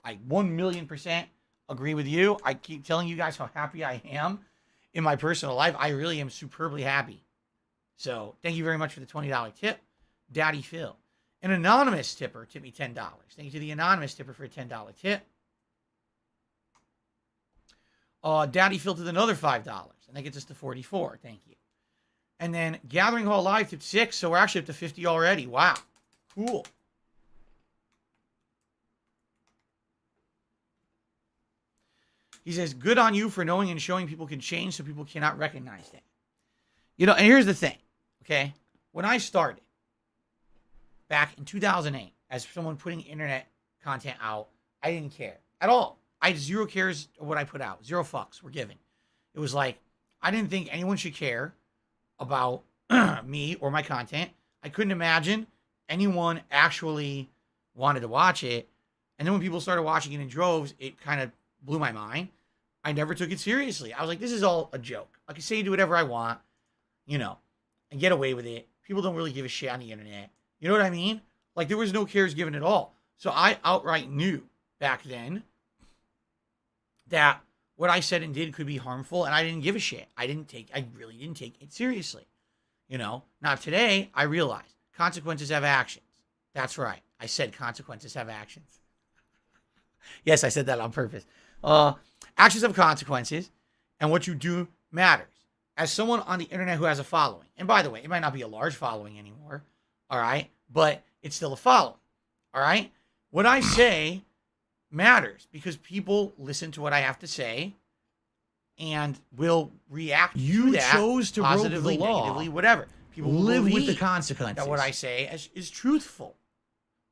I 1,000,000% agree with you. I keep telling you guys how happy I am in my personal life. I really am superbly happy. So thank you very much for the $20 tip, Daddy Phil. An anonymous tipper tipped me $10. Thank you to the anonymous tipper for a $10 tip. Daddy Phil did another $5, and that gets us to $44. Thank you. And then Gathering Hall Live tipped $6, so we're actually up to $50 already. Wow. Cool. He says, good on you for knowing and showing people can change so people cannot recognize that. You know, and here's the thing, okay? When I started back in 2008 as someone putting internet content out, I didn't care at all. I had zero cares of what I put out. Zero fucks were given. It was like, I didn't think anyone should care about me or my content. I couldn't imagine anyone actually wanted to watch it. And then when people started watching it in droves, it kind of blew my mind. I never took it seriously. I was like, this is all a joke. I can say and do whatever I want, you know, and get away with it. People don't really give a shit on the internet. You know what I mean? Like, there was no cares given at all. So I outright knew back then that what I said and did could be harmful, and I didn't give a shit. I really didn't take it seriously. You know? Now today, I realize consequences have actions. That's right. I said consequences have actions. Yes, I said that on purpose. Actions have consequences, and what you do matters. As someone on the internet who has a following, and by the way, it might not be a large following anymore, all right? But it's still a following, all right? What I say matters because people listen to what I have to say and will react to that chose to positively, break the law. negatively, whatever. People will Live with believe the consequences. that what I say is truthful.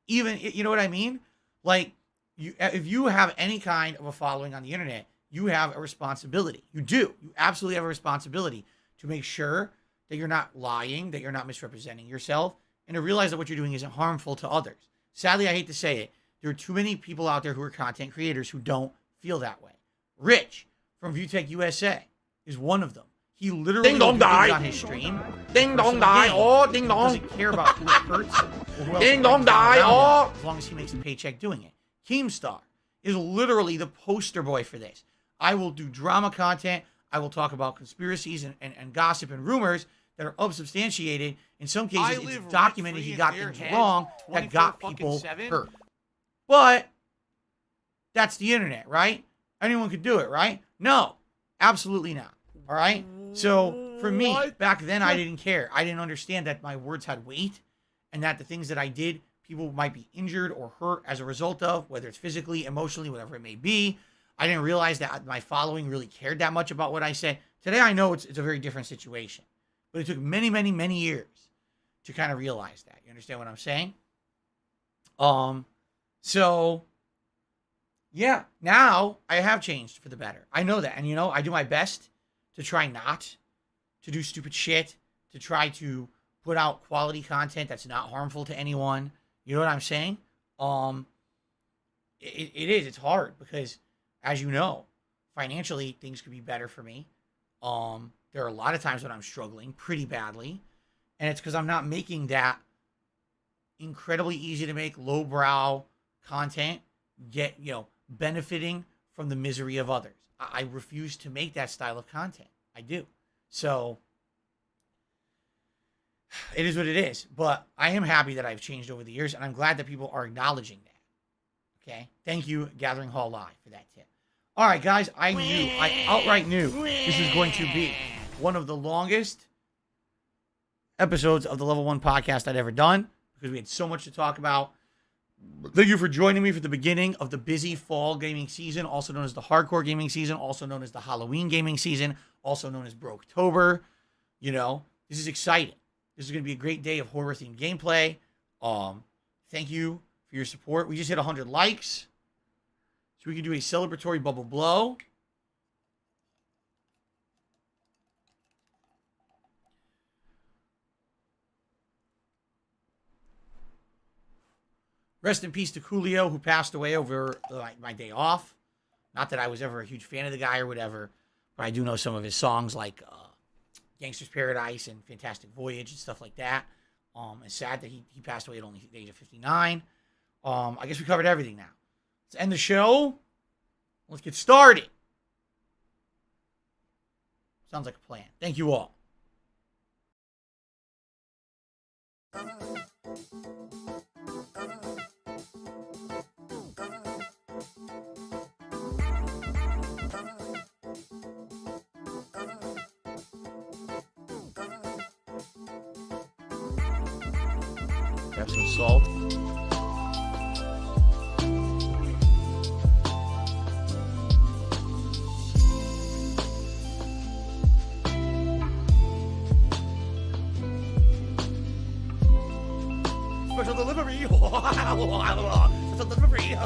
Even, you know what I mean? Like, if you have any kind of a following on the internet, you have a responsibility. You do. You absolutely have a responsibility to make sure that you're not lying, that you're not misrepresenting yourself, and to realize that what you're doing isn't harmful to others. Sadly, I hate to say it, there are too many people out there who are content creators who don't feel that way. Rich from ViewTech USA is one of them. He literally Ding dong will do things die. on his stream. Ding dong Personal die. gain. Oh, ding dong. Doesn't care about who it hurts or who else Ding is dong die. around him, Oh. as long as he makes a paycheck doing it. Keemstar is literally the poster boy for this. I will do drama content. I will talk about conspiracies and gossip and rumors that are unsubstantiated. In some cases, it's documented he got things wrong that got people hurt. But that's the internet, right? Anyone could do it, right? No, absolutely not. All right? So for me, back then, I didn't care. I didn't understand that my words had weight and that the things that I did, people might be injured or hurt as a result of, whether it's physically, emotionally, whatever it may be. I didn't realize that my following really cared that much about what I said. Today, I know it's a very different situation. But it took many, many, many years to kind of realize that. You understand what I'm saying? So, yeah, now I have changed for the better. I know that. And, you know, I do my best to try not to do stupid shit, to try to put out quality content that's not harmful to anyone. You know what I'm saying? It is. It's hard because, as you know, financially, things could be better for me. There are a lot of times when I'm struggling pretty badly, and it's because I'm not making that incredibly easy to make lowbrow content, benefiting from the misery of others. I refuse to make that style of content. I do. So it is what it is. But I am happy that I've changed over the years, and I'm glad that people are acknowledging that. Okay? Thank you, Gathering Hall Live, for that tip. All right, guys, I outright knew this was going to be one of the longest episodes of the Level 1 podcast I'd ever done because we had so much to talk about. Thank you for joining me for the beginning of the busy fall gaming season, also known as the hardcore gaming season, also known as the Halloween gaming season, also known as Broketober. You know, this is exciting. This is going to be a great day of horror-themed gameplay. Thank you for your support. We just hit 100 likes. So we can do a celebratory bubble blow. Rest in peace to Coolio, who passed away over my day off. Not that I was ever a huge fan of the guy or whatever, but I do know some of his songs like Gangster's Paradise and Fantastic Voyage and stuff like that. It's sad that he passed away at only the age of 59. I guess we covered everything now. Let's end the show. Let's get started. Sounds like a plan. Thank you all. Have some salt. Special delivery. Special delivery.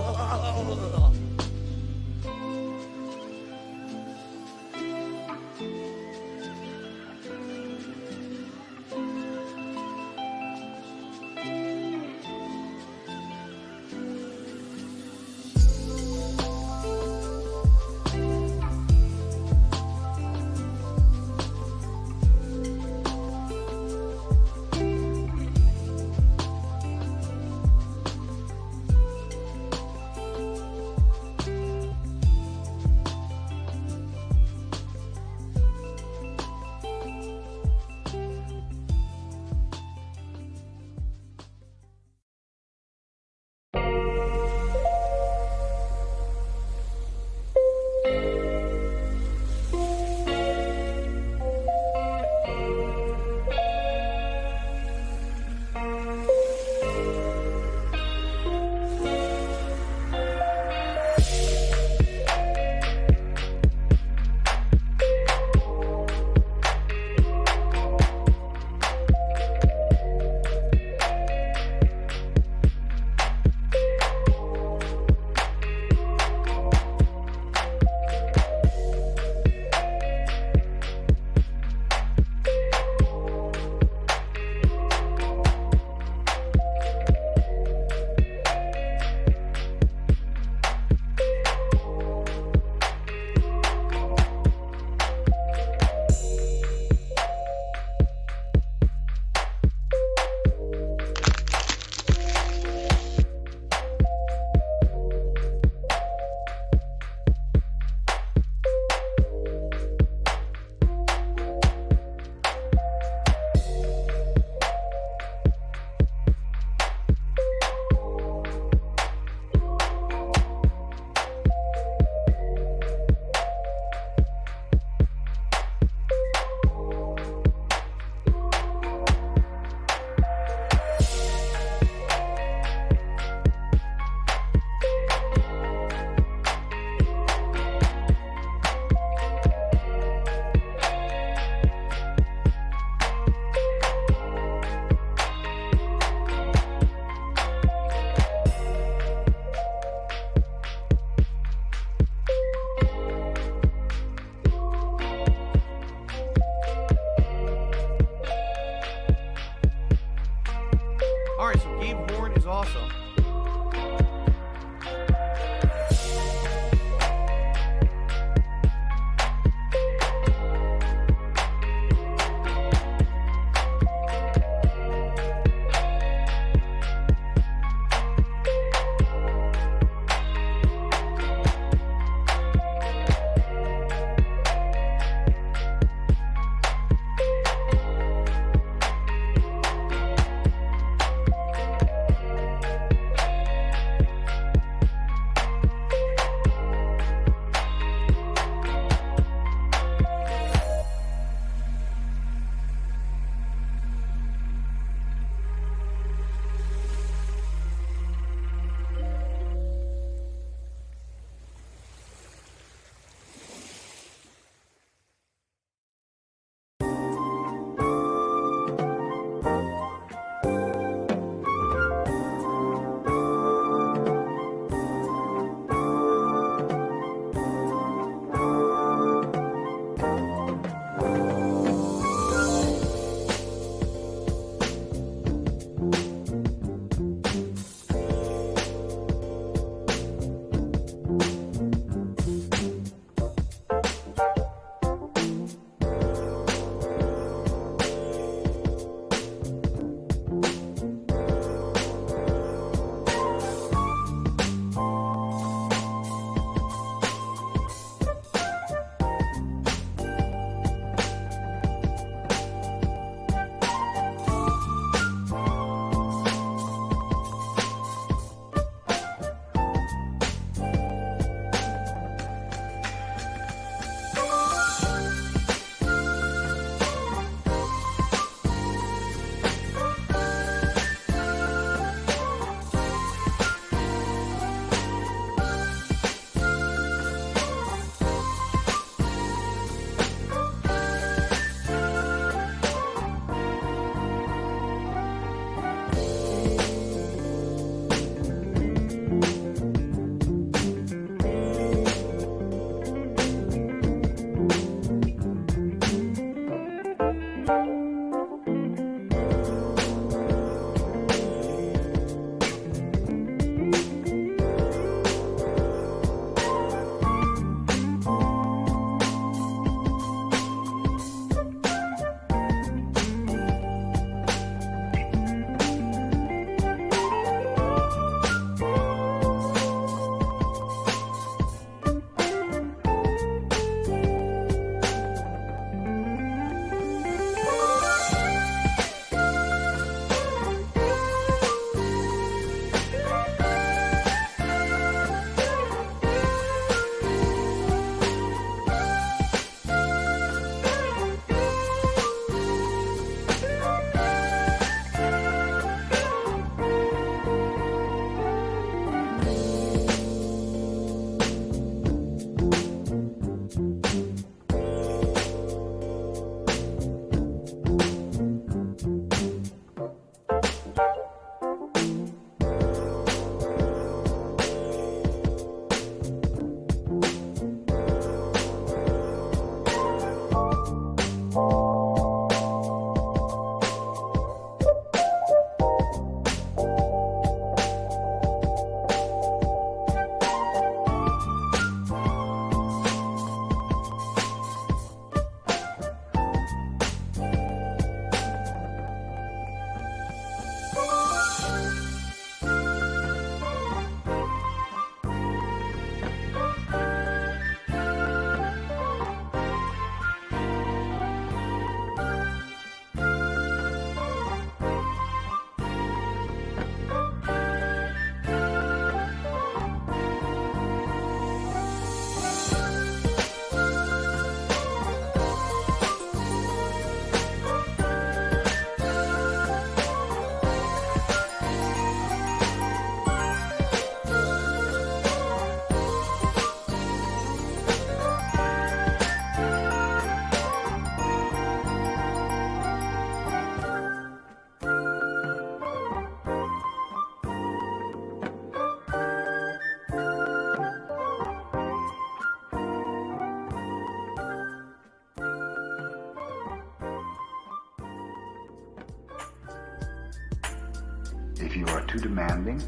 If you are too demanding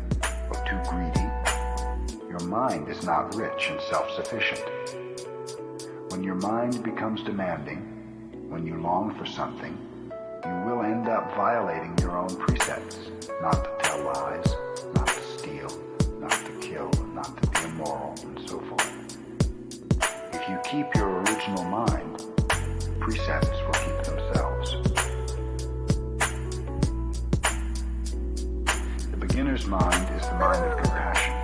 or too greedy, your mind is not rich and self-sufficient. When your mind becomes demanding, when you long for something, you will end up violating your own precepts, not to tell lies, not to steal, not to kill, not to be immoral, and so forth. If you keep your original mind, precepts will keep themselves. The beginner's mind is the mind of compassion.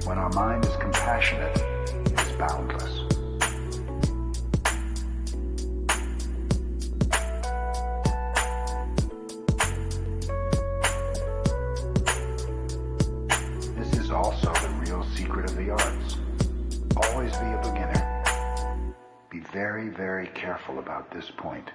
When our mind is compassionate, it is boundless. This is also the real secret of the arts. Always be a beginner. Be very, very careful about this point.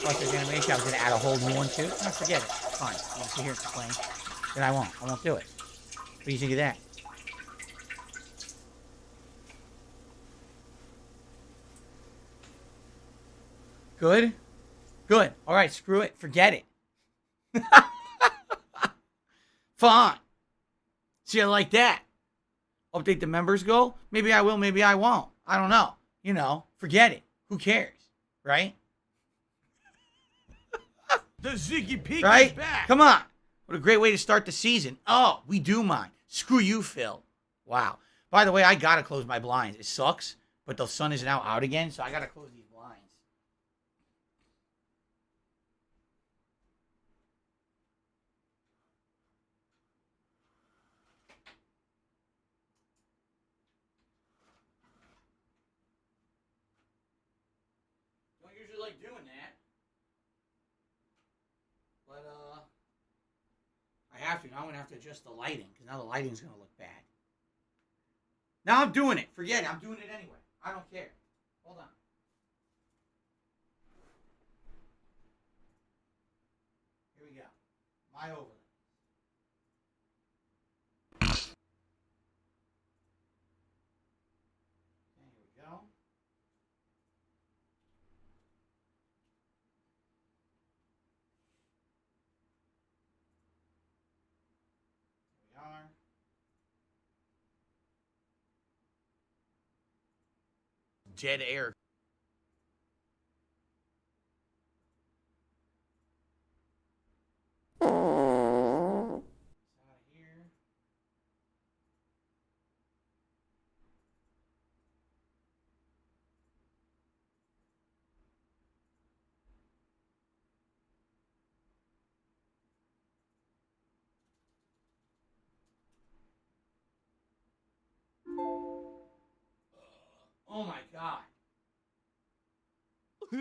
Plus, there's animation. I was going to add a whole new one, too. No, forget it. Fine. You can sit here and complain. Then I won't. I won't do it. What do you think of that? Good? Good. All right, screw it. Forget it. Fine. See, I like that. Update the members goal? Maybe I will, maybe I won't. I don't know. You know, forget it. Who cares? Right? The Ziggy Peak Right? is back. Come on. What a great way to start the season. Oh, we do mine. Screw you, Phil. Wow. By the way, I got to close my blinds. It sucks, but the sun is now out again, so I got to close these blinds. Don't usually like doing that. But, I have to. Now I'm going to have to adjust the lighting, because now the lighting's going to look bad. Now I'm doing it. Forget it. I'm doing it anyway. I don't care. Hold on. Here we go. My overlay. Okay, here we go. Here we are. Dead air. Out of here. Oh my god. Yeah,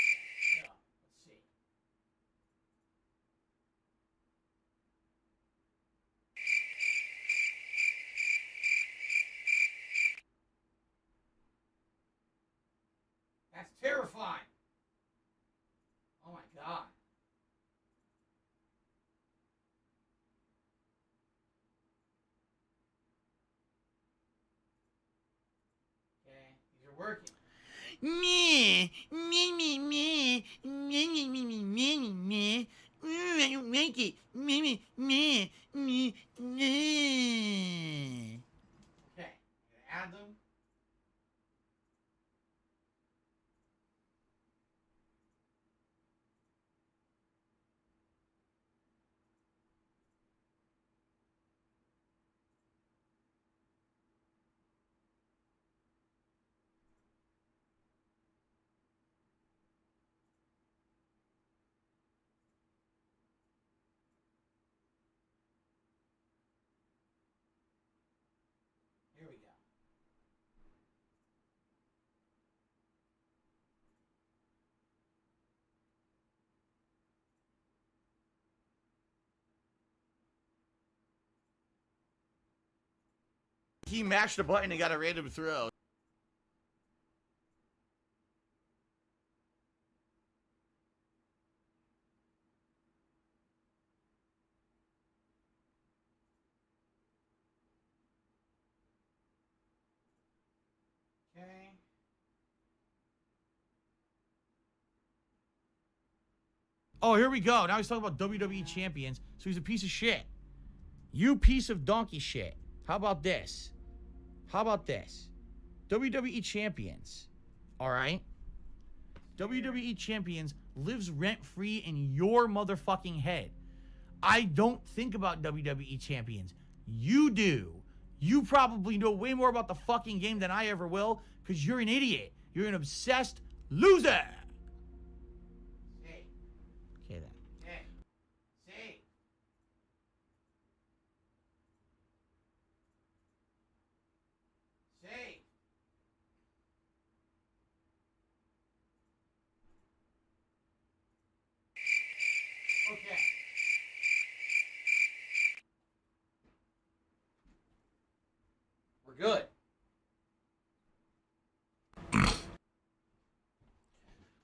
let's see. That's terrifying. Oh my god. Okay, these are working. Me, me, me, me, me, me, me, me, me, me, me. I don't like it. Me, me, me, me, me. Okay, I'm gonna add them. Here we go. He mashed a button and got a random throw. Okay. Oh, here we go. Now he's talking about WWE champions. So he's a piece of shit. You piece of donkey shit. How about this? How about this? WWE champions. All right? WWE champions lives rent-free in your motherfucking head. I don't think about WWE champions. You do. You probably know way more about the fucking game than I ever will because you're an idiot. You're an obsessed loser. Say. Okay, then. Say. Say. Say. We're good.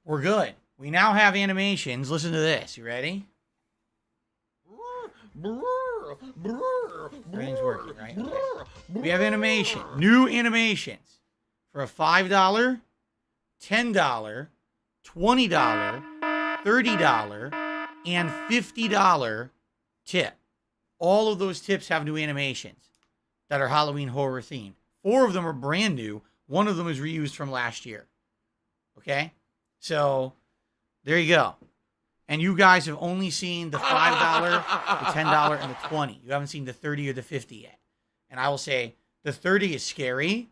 We're good. We now have animations. Listen to this. You ready? Everything's working, right? Okay. We have animation. New animations for a $5, $10, $20, $30, and $50 tip. All of those tips have new animations that are Halloween horror themed. 4 of them are brand new. 1 of them is reused from last year. Okay? So, there you go. And you guys have only seen the $5, the $10, and the $20. You haven't seen the $30 or the $50 yet. And I will say, the $30 is scary.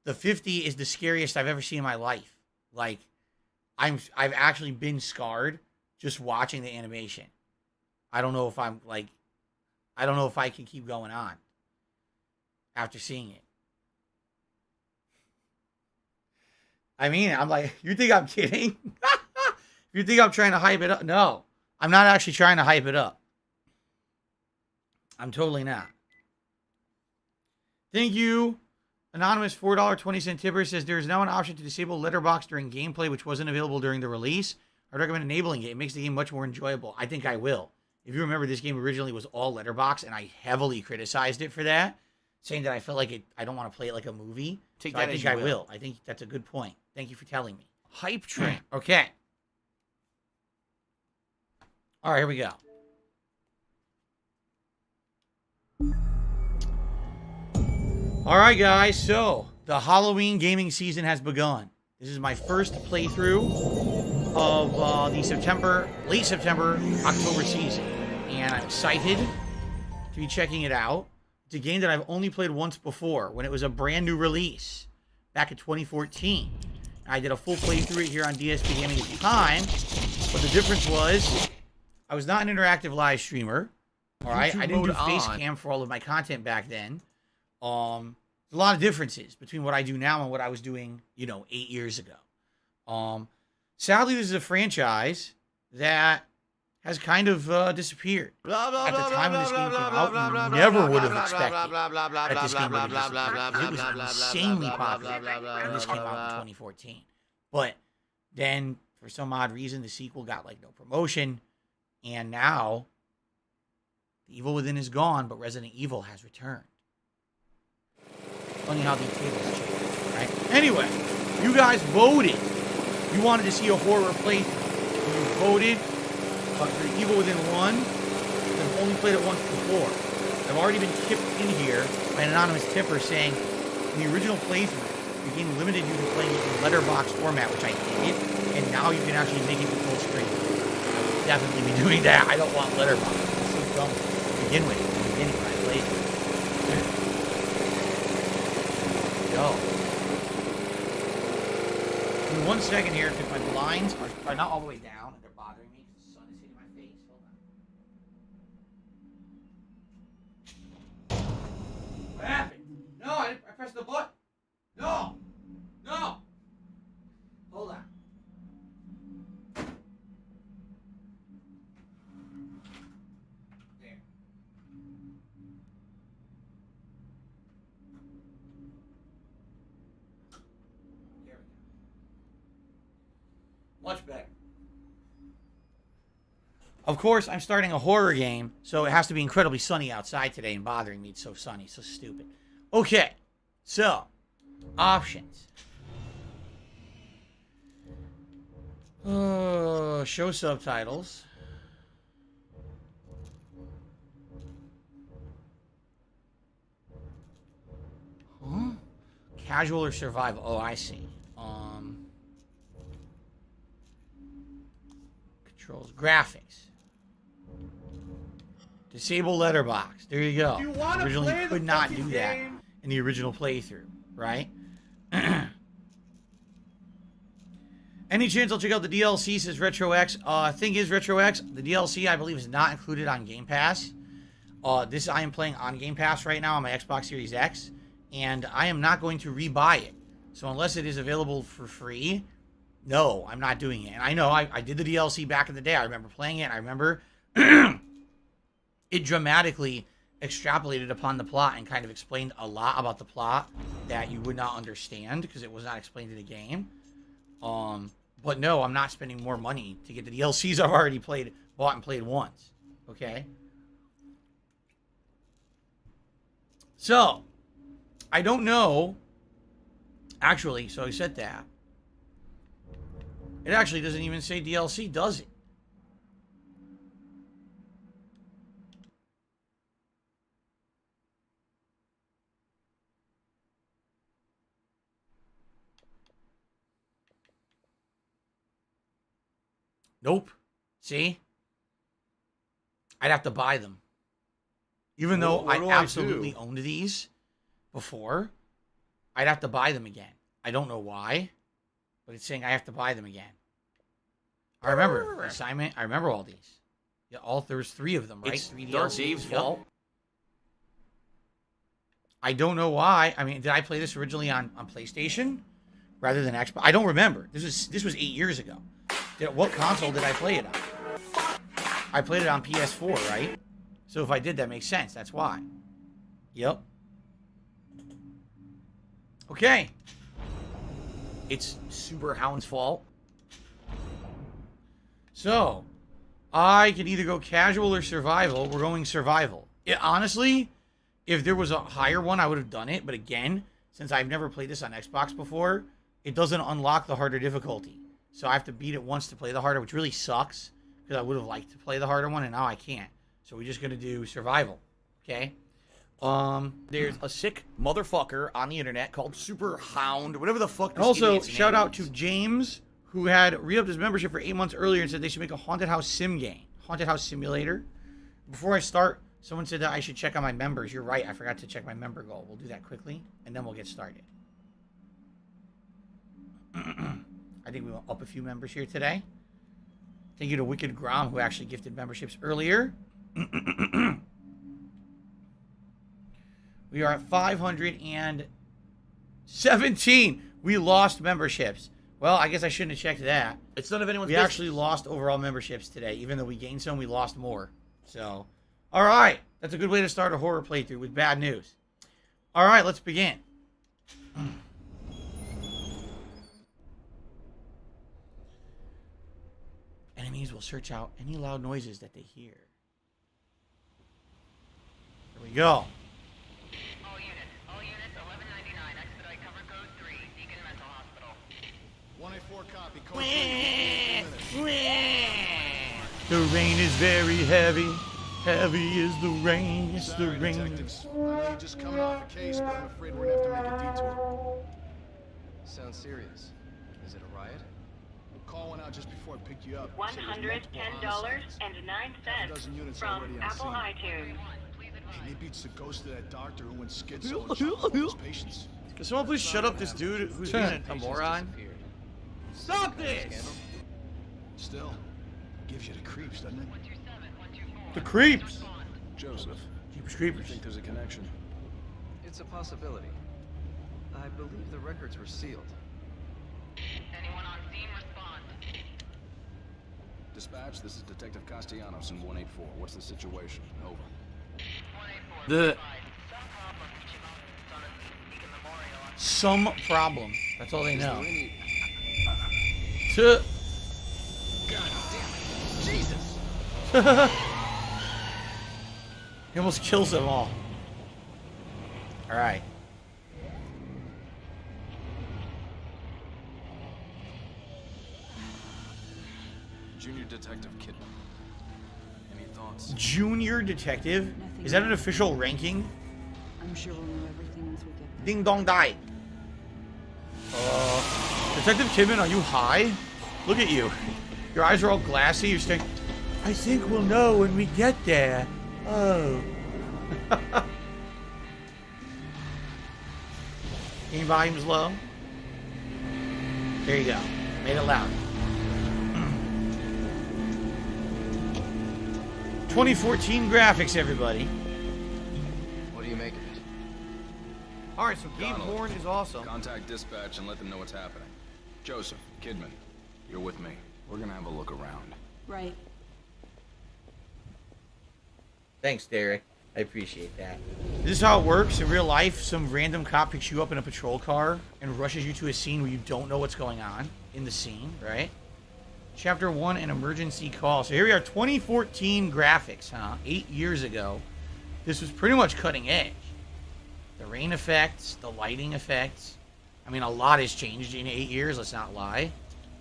The $50 is the scariest I've ever seen in my life. Like, I've actually been scarred just watching the animation. I don't know if I can keep going on after seeing it. I mean, I'm like, you think I'm kidding? You think I'm trying to hype it up? No, I'm not actually trying to hype it up. I'm totally not. Thank you. Anonymous $4.20 tipper says there is now an option to disable letterbox during gameplay, which wasn't available during the release. I'd recommend enabling it. It makes the game much more enjoyable. I think I will. If you remember, this game originally was all letterbox, and I heavily criticized it for that, saying that I felt like I don't want to play it like a movie. Take So that I as think you I will. will. I think that's a good point. Thank you for telling me. Hype train. Okay. All right, here we go. All right, guys. So the Halloween gaming season has begun. This is my first playthrough of the late September, October season, and I'm excited to be checking it out. It's a game that I've only played once before when it was a brand new release back in 2014. I did a full playthrough here on DSP Gaming at the time, but the difference was I was not an interactive live streamer. All right, I didn't do face cam for all of my content back then. There's a lot of differences between what I do now and what I was doing, 8 years ago. Sadly, this is a franchise that has kind of disappeared. At the time when this game came out, you never would have expected that this game would have disappeared. It was insanely popular when this came out in 2014. But then, for some odd reason, the sequel got no promotion, and now the Evil Within is gone, but Resident Evil has returned. Funny how these tables change, right? Anyway, you guys voted. You wanted to see a horror playthrough. You voted for Evil Within 1. I've only played it once before. I've already been tipped in here by an anonymous tipper saying, in the original playthrough, the game limited you to playing it in letterbox format, which I did, and now you can actually make it to full screen. I would definitely be doing that. I don't want letterbox. It's so dumb to begin with, in the beginning when I played it. Go. Give me 1 second here, because my blinds are not all the way down, and they're bothering me because the sun is hitting my face. Hold on. What happened? No, I pressed the button. No! No! Hold on. There. There we go. Much better. Of course, I'm starting a horror game, so it has to be incredibly sunny outside today and bothering me. It's so sunny, so stupid. Okay, so, options. Show subtitles. Huh? Casual or survival? Oh, I see. Controls. Graphics. Disable letterbox. There you go. Originally, you could not do that in the original playthrough, right? Any chance I'll check out the DLC, says RetroX. Thing is, RetroX, the DLC, I believe, is not included on Game Pass. This I am playing on Game Pass right now on my Xbox Series X, and I am not going to rebuy it. So unless it is available for free, no, I'm not doing it. And I know I did the DLC back in the day. I remember playing it. I remember it dramatically extrapolated upon the plot and kind of explained a lot about the plot that you would not understand because it was not explained in the game. But no, I'm not spending more money to get the DLCs I've already bought and played once. Okay? So, I don't know. Actually, so I said that. It actually doesn't even say DLC, does it? Nope. See? I'd have to buy them. Even though What I do absolutely do? owned these before, I'd have to buy them again. I don't know why, but it's saying I have to buy them again. I remember the assignment. I remember all these. Yeah, there's 3 of them, right? It's 3 Dark DLCs. Dave's Yep. fault. I don't know why. I mean, did I play this originally on PlayStation rather than Xbox? I don't remember. This was 8 years ago. What console did I play it on? I played it on PS4, right? So if I did, that makes sense. That's why. Yep. Okay. It's Super Hound's fault. So, I can either go casual or survival. We're going survival. Honestly, if there was a higher one, I would have done it. But again, since I've never played this on Xbox before, it doesn't unlock the harder difficulty. So I have to beat it once to play the harder, which really sucks. Because I would have liked to play the harder one, and now I can't. So we're just going to do survival. Okay? There's a sick motherfucker on the internet called Super Hound, whatever the fuck. And This also, idiot's shout name out is. to James, who had re-upped his membership for 8 months earlier and said they should make a haunted house sim game. Haunted house simulator. Before I start, someone said that I should check on my members. You're right. I forgot to check my member goal. We'll do that quickly, and then we'll get started. I think we will up a few members here today. Thank you to Wicked Grom, who actually gifted memberships earlier. We are at 517. We lost memberships. Well, I guess I shouldn't have checked that. It's none of anyone's We business. actually lost overall memberships today. Even though we gained some, we lost more. So, all right. That's a good way to start a horror playthrough with bad news. All right, let's begin. Enemies will search out any loud noises that they hear. Here we go. All units, 1199, expedite cover code 3, Deacon Mental Hospital. 184 copy. Code 3. The rain is very heavy. Heavy is the rain. It's the Sorry, rain. detectives. I know you're just coming off a case, but I'm afraid we're gonna have to make a detour. Sounds serious. Is it a riot? Call went out just before I picked you up. $110.09 from Apple iTunes. Maybe it's the ghost of that doctor who went schizo and shot all his patients. Can someone please shut up this dude who's being a moron? Stop this! Still, gives you the creeps, doesn't it? The creeps. Joseph, Jeepers I creepers. think there's a connection. It's a possibility. I believe the records were sealed. Anyone on scene respond. Dispatch, this is Detective Castellanos in 184. What's the situation? Over. 184, The some problem. Deacon Memorial on Some problem. That's all they Is there know. any... To God damn it! Jesus! He almost kills them all. All right. Junior Detective Kidman. Any thoughts? Junior detective. Is that an official ranking? I'm sure we'll know everything once we get there. Ding dong die. Detective Kidman, are you high? Look at you. Your eyes are all glassy. You're staring. I think we'll know when we get there. Oh. Game volume's low. There you go. Made it loud. 2014 graphics, everybody. What do you make of it? All right, so Gabe Donald. Horn is awesome. Contact dispatch and let them know what's happening. Joseph, Kidman, you're with me. We're gonna have a look around. Right. Thanks, Derek. I appreciate that. This is how it works in real life. Some random cop picks you up in a patrol car and rushes you to a scene where you don't know what's going on in the scene, right? Chapter 1, an emergency call. So here we are, 2014 graphics, huh? 8 years ago. This was pretty much cutting edge. The rain effects, the lighting effects. I mean, a lot has changed in 8 years, let's not lie.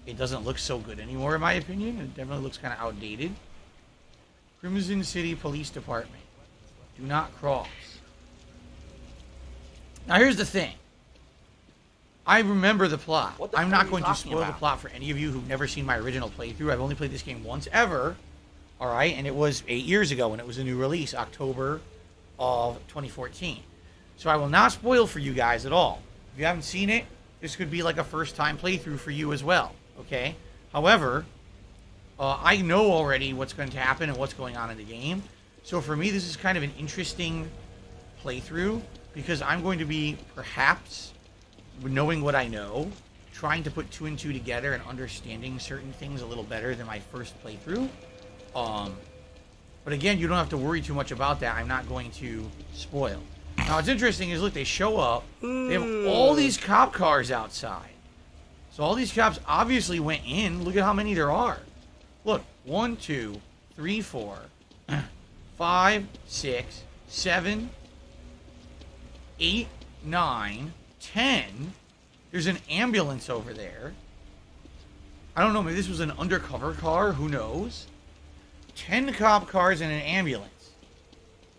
It doesn't look so good anymore, in my opinion. It definitely looks kind of outdated. Crimson City Police Department. Do not cross. Now, here's the thing. I remember the plot. I'm not going to spoil the plot for any of you who've never seen my original playthrough. I've only played this game once ever. Alright, and it was 8 years ago when it was a new release, October of 2014. So I will not spoil for you guys at all. If you haven't seen it, this could be like a first-time playthrough for you as well. Okay? However, I know already what's going to happen and what's going on in the game. So for me, this is kind of an interesting playthrough because I'm going to be, perhaps, knowing what I know, trying to put 2 and 2 together and understanding certain things a little better than my first playthrough. But again, you don't have to worry too much about that. I'm not going to spoil. Now, what's interesting is, look, they show up. They have all these cop cars outside. So all these cops obviously went in. Look at how many there are. Look, 1, 2, 3, 4, 5, 6, 7, 8, 9, 10. There's an ambulance over there. I don't know, maybe this was an undercover car. Who knows? 10 cop cars and an ambulance.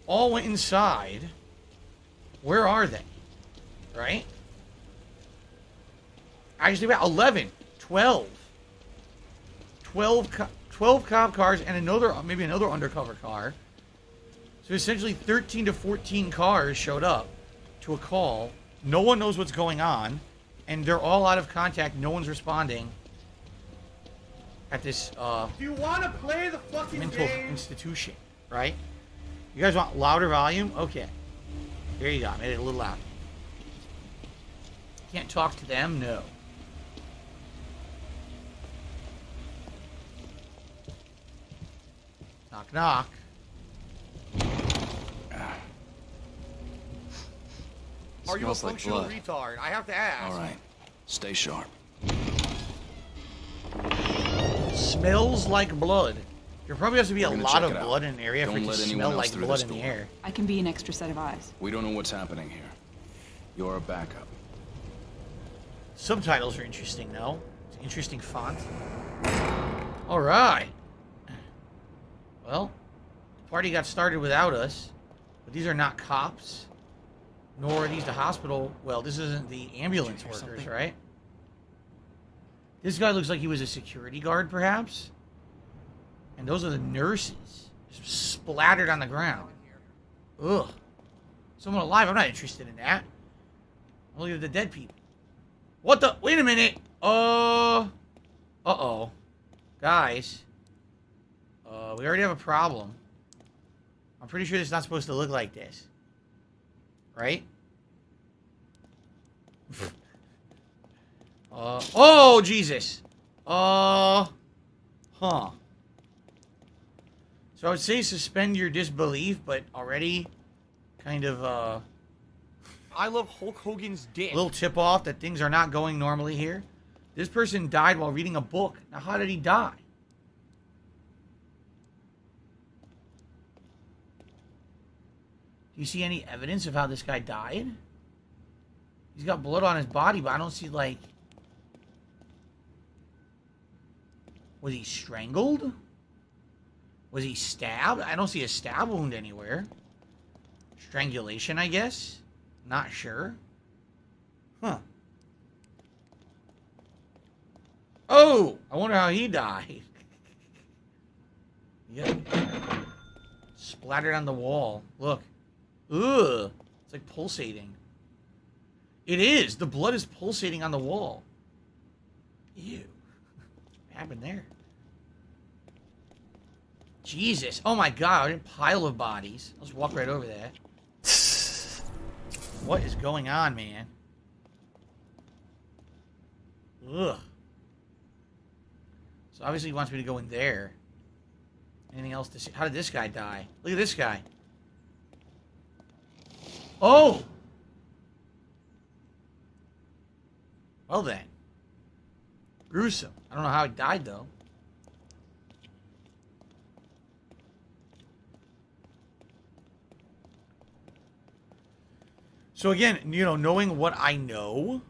All went inside. Where are they? Right? Actually, about 11, 12. 12 cop cars and maybe another undercover car. So essentially 13 to 14 cars showed up to a call. No one knows what's going on. And they're all out of contact. No one's responding at this Do you want to play the fucking mental game? institution, right? You guys want louder volume? Okay. There you go. I made it a little louder. Can't talk to them? No. Knock, knock. Are you a Smells like functional blood. retard? I have to ask. All right, stay sharp. Smells like blood. There probably has to be a We're gonna lot check of it out. blood in an area for Don't it to let anyone smell else like through blood this in the door. air. I can be an extra set of eyes. We don't know what's happening here. You're a backup. Subtitles are interesting, though. It's an interesting font. All right. Well, the party got started without us, but these are not cops, nor are these the hospital. Well, this isn't the ambulance workers, right? This guy looks like he was a security guard, perhaps. And those are the nurses, just splattered on the ground. Ugh. Someone alive, I'm not interested in that. Look at the dead people. What the? Wait a minute. Uh-oh. Guys. We already have a problem. I'm pretty sure it's not supposed to look like this. Right? Oh, Jesus. Huh. So I would say suspend your disbelief, but already kind of, I love Hulk Hogan's dick. little tip off that things are not going normally here. This person died while reading a book. Now, how did he die? Do you see any evidence of how this guy died? He's got blood on his body, but I don't see, like... Was he strangled? Was he stabbed? I don't see a stab wound anywhere. Strangulation, I guess? Not sure. Huh. Oh! I wonder how he died. Yep. Splattered on the wall. Look. Ugh. It's like pulsating. It is. The blood is pulsating on the wall. Ew. What happened there? Jesus. Oh my God. A pile of bodies. I'll just walk right over that. What is going on, man? Ugh. So obviously he wants me to go in there. Anything else to see? How did this guy die? Look at this guy. Oh! Well then. Gruesome. I don't know how he died, though. So again, you know, knowing what I know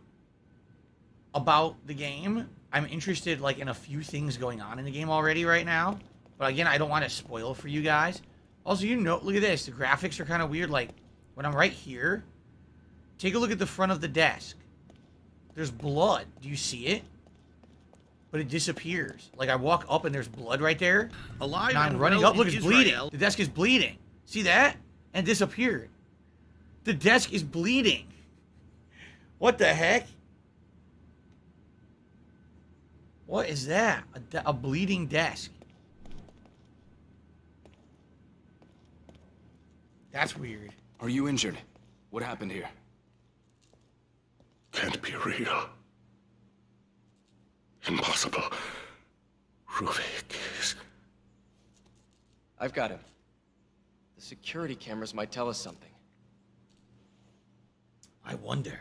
about the game, I'm interested, like, in a few things going on in the game already right now. But again, I don't want to spoil for you guys. Also, you know, look at this. The graphics are kind of weird. Like, when I'm right here, take a look at the front of the desk. There's blood. Do you see it? But it disappears. Like, I walk up and there's blood right there. Alive and I'm and running well up. Look, in it's bleeding. Israel. The desk is bleeding. See that? And disappeared. The desk is bleeding. What the heck? What is that? A bleeding desk. That's weird. Are you injured? What happened here? Can't be real. Impossible. Ruvik is... I've got him. The security cameras might tell us something. I wonder.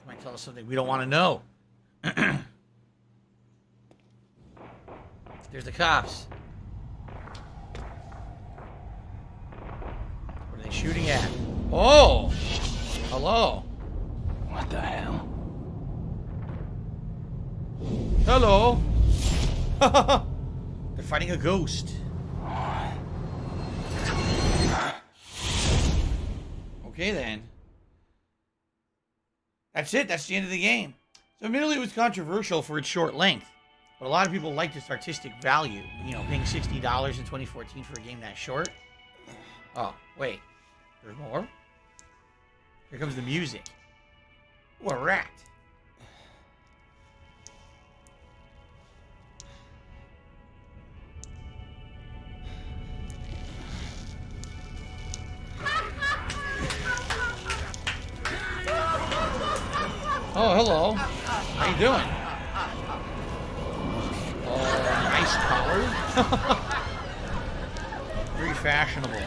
Might tell us something we don't want to know. There's the cops. What are they shooting at? Oh! Hello. What the hell? Hello. They're fighting a ghost. Okay then. That's it. That's the end of the game. So admittedly it was controversial for its short length. But a lot of people liked its artistic value. You know, paying $60 in 2014 for a game that short. Oh, wait. There's more? Here comes the music. Ooh, a rat. Oh, hello. How you doing? Nice collar. Very fashionable.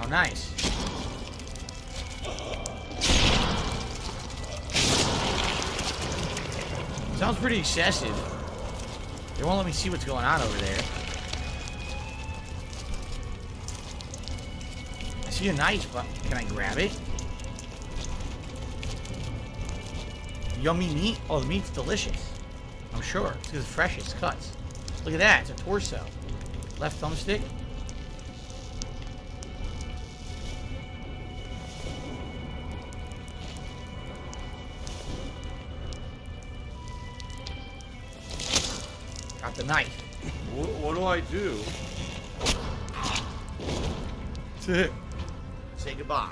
Oh, nice. Sounds pretty excessive. They won't let me see what's going on over there. I see a knife, but can I grab it? Yummy meat? Oh, the meat's delicious. I'm sure. It's because it's fresh. It's cuts. Look at that. It's a torso. Left thumbstick. Got the knife. What do I do? Say goodbye.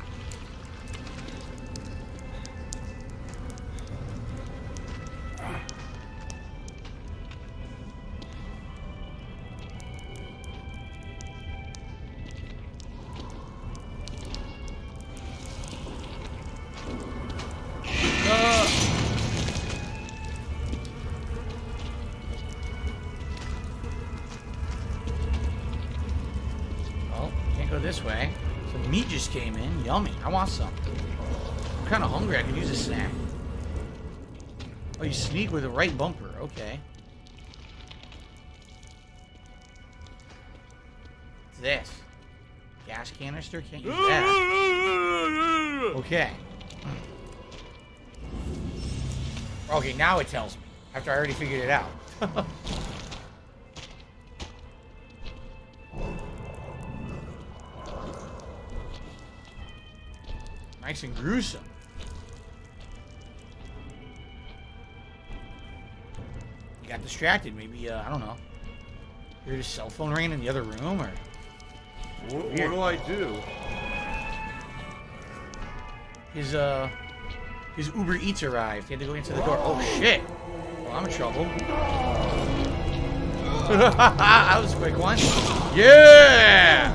Well, can't go this way. Some meat just came in. Yummy. I want some. I'm kind of hungry. I could use a snack. Oh, you sneak with the right bumper. Okay. What's this? Gas canister? Can't use that. Okay. Okay, now it tells me. After I already figured it out. Nice and gruesome. You got distracted. Maybe, I don't know. You heard his cell phone ringing in the other room, or... What do I do? His Uber Eats arrived. He had to go into the door. Oh, shit. Well, I'm in trouble. That was a quick one. Yeah!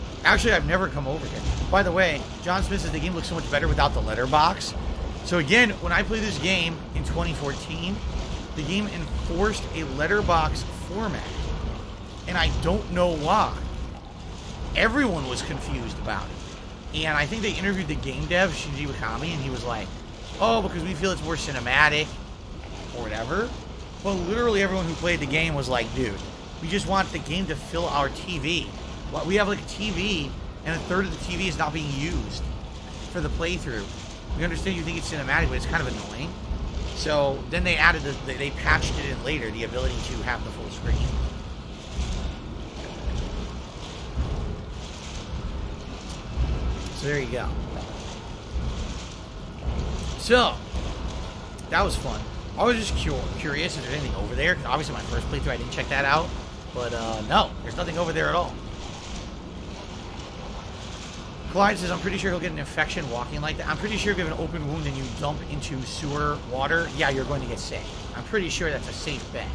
Actually, I've never come over here. By the way, John Smith says the game looks so much better without the letterbox. So again, when I played this game in 2014, the game enforced a letterbox format. And I don't know why. Everyone was confused about it. And I think they interviewed the game dev, Shinji Wakami, and he was like, oh, because we feel it's more cinematic or whatever. But literally everyone who played the game was like, dude, we just want the game to fill our TV. We have like a TV, and a third of the TV is not being used for the playthrough. We understand you think it's cinematic, but it's kind of annoying. So then they added, they patched it in later, the ability to have the full screen. So there you go. So, that was fun. I was just curious if there's anything over there. Obviously, my first playthrough, I didn't check that out. But, no, there's nothing over there at all. Clyde says, I'm pretty sure he'll get an infection walking like that. I'm pretty sure if you have an open wound and you dump into sewer water, yeah, you're going to get sick. I'm pretty sure that's a safe bet.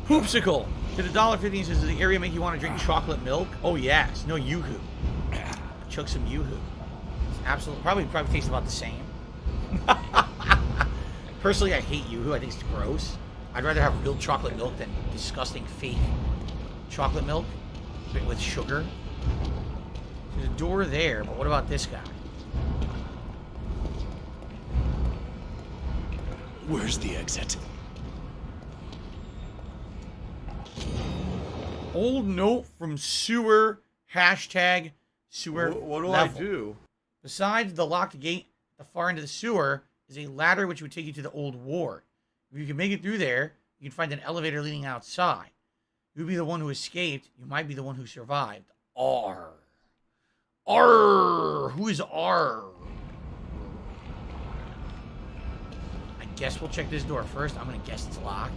Poopsicle. Did $1.50 says, does the area make you want to drink chocolate milk? Oh, yes. No, Yoo-hoo. Chug some Yoo-hoo. Absolutely. Probably tastes about the same. Personally, I hate Yoo-hoo. I think it's gross. I'd rather have real chocolate milk than disgusting fake chocolate milk with sugar. There's a door there, but what about this guy? Where's the exit? Old note from sewer, hashtag sewer What do level. I do? Besides the locked gate at the far end of the sewer is a ladder which would take you to the old ward. If you can make it through there, you can find an elevator leading outside. You'd be the one who escaped. You might be the one who survived. R. R. Who is R? I guess we'll check this door first. I'm going to guess it's locked.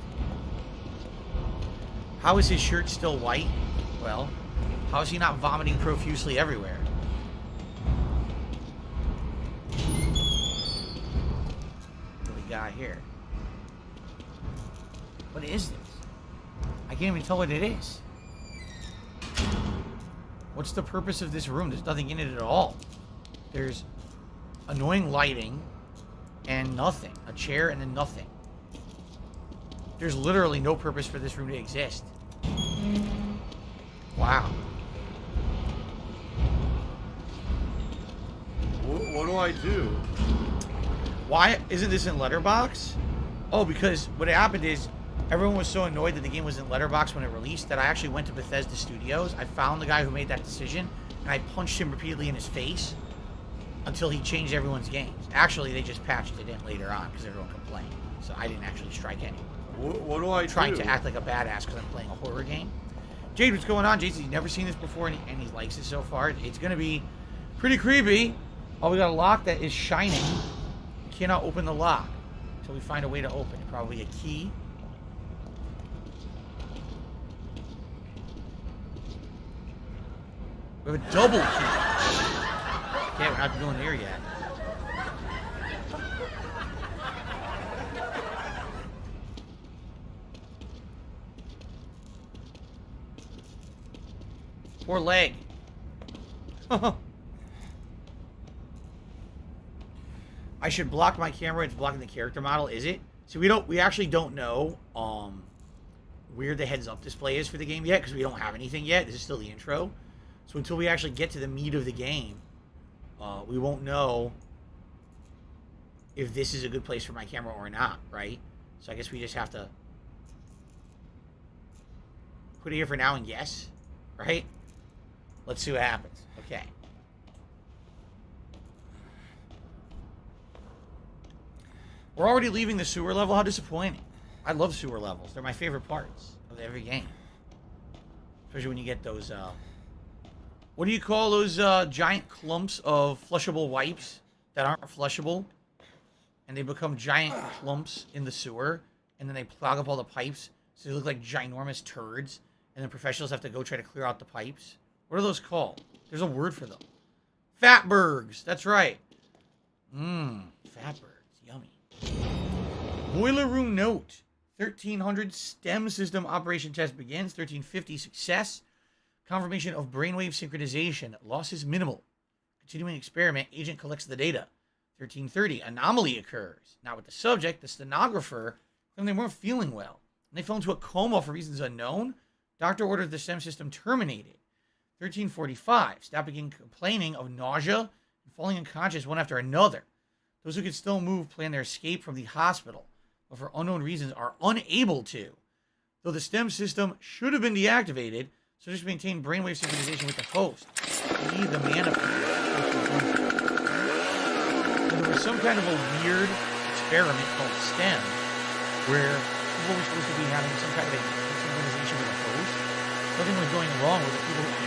How is his shirt still white? Well, how is he not vomiting profusely everywhere? What do we got here? What is this? I can't even tell what it is. What's the purpose of this room? There's nothing in it at all. There's annoying lighting and nothing. A chair and then nothing. There's literally no purpose for this room to exist. Wow. What do I do? Why isn't this in Letterbox? Oh, because what happened is everyone was so annoyed that the game was in Letterbox when it released that I actually went to Bethesda Studios. I found the guy who made that decision, and I punched him repeatedly in his face until he changed everyone's games. Actually, they just patched it in later on because everyone complained. So I didn't actually strike anyone. What do I do? Trying to act like a badass because I'm playing a horror game. Jade, what's going on? Jason's never seen this before, and he likes it so far. It's going to be pretty creepy. Oh, we got a lock that is shining. We cannot open the lock until we find a way to open it. Probably a key. We have a double key. Okay, we're not going there yet. Poor leg. I should block my camera. It's blocking the character model. Is it? So we actually don't know where the heads up display is for the game yet because we don't have anything yet. This is still the intro. So until we actually get to the meat of the game, we won't know if this is a good place for my camera or not, right? So I guess we just have to put it here for now and guess, right? Let's see what happens. Okay. We're already leaving the sewer level. How disappointing. I love sewer levels. They're my favorite parts of every game. Especially when you get those, what do you call those giant clumps of flushable wipes that aren't flushable? And they become giant clumps in the sewer. And then they clog up all the pipes. So they look like ginormous turds. And then professionals have to go try to clear out the pipes. What are those called? There's a word for them. Fatbergs. That's right. Fatbergs. Yummy. Boiler room note. 1300 STEM system operation test begins. 1350 success. Confirmation of brainwave synchronization. Loss is minimal. Continuing experiment. Agent collects the data. 1330 anomaly occurs. Now with the subject, the stenographer, claimed they weren't feeling well. And they fell into a coma for reasons unknown. Doctor orders the STEM system terminated. 1345. Staff begin complaining of nausea and falling unconscious one after another. Those who could still move plan their escape from the hospital, but for unknown reasons are unable to. Though the STEM system should have been deactivated, so just maintain brainwave synchronization with the host. Leave the man up. There was some kind of a weird experiment called STEM, where people were supposed to be having some kind of a synchronization with a host. Something was going wrong with the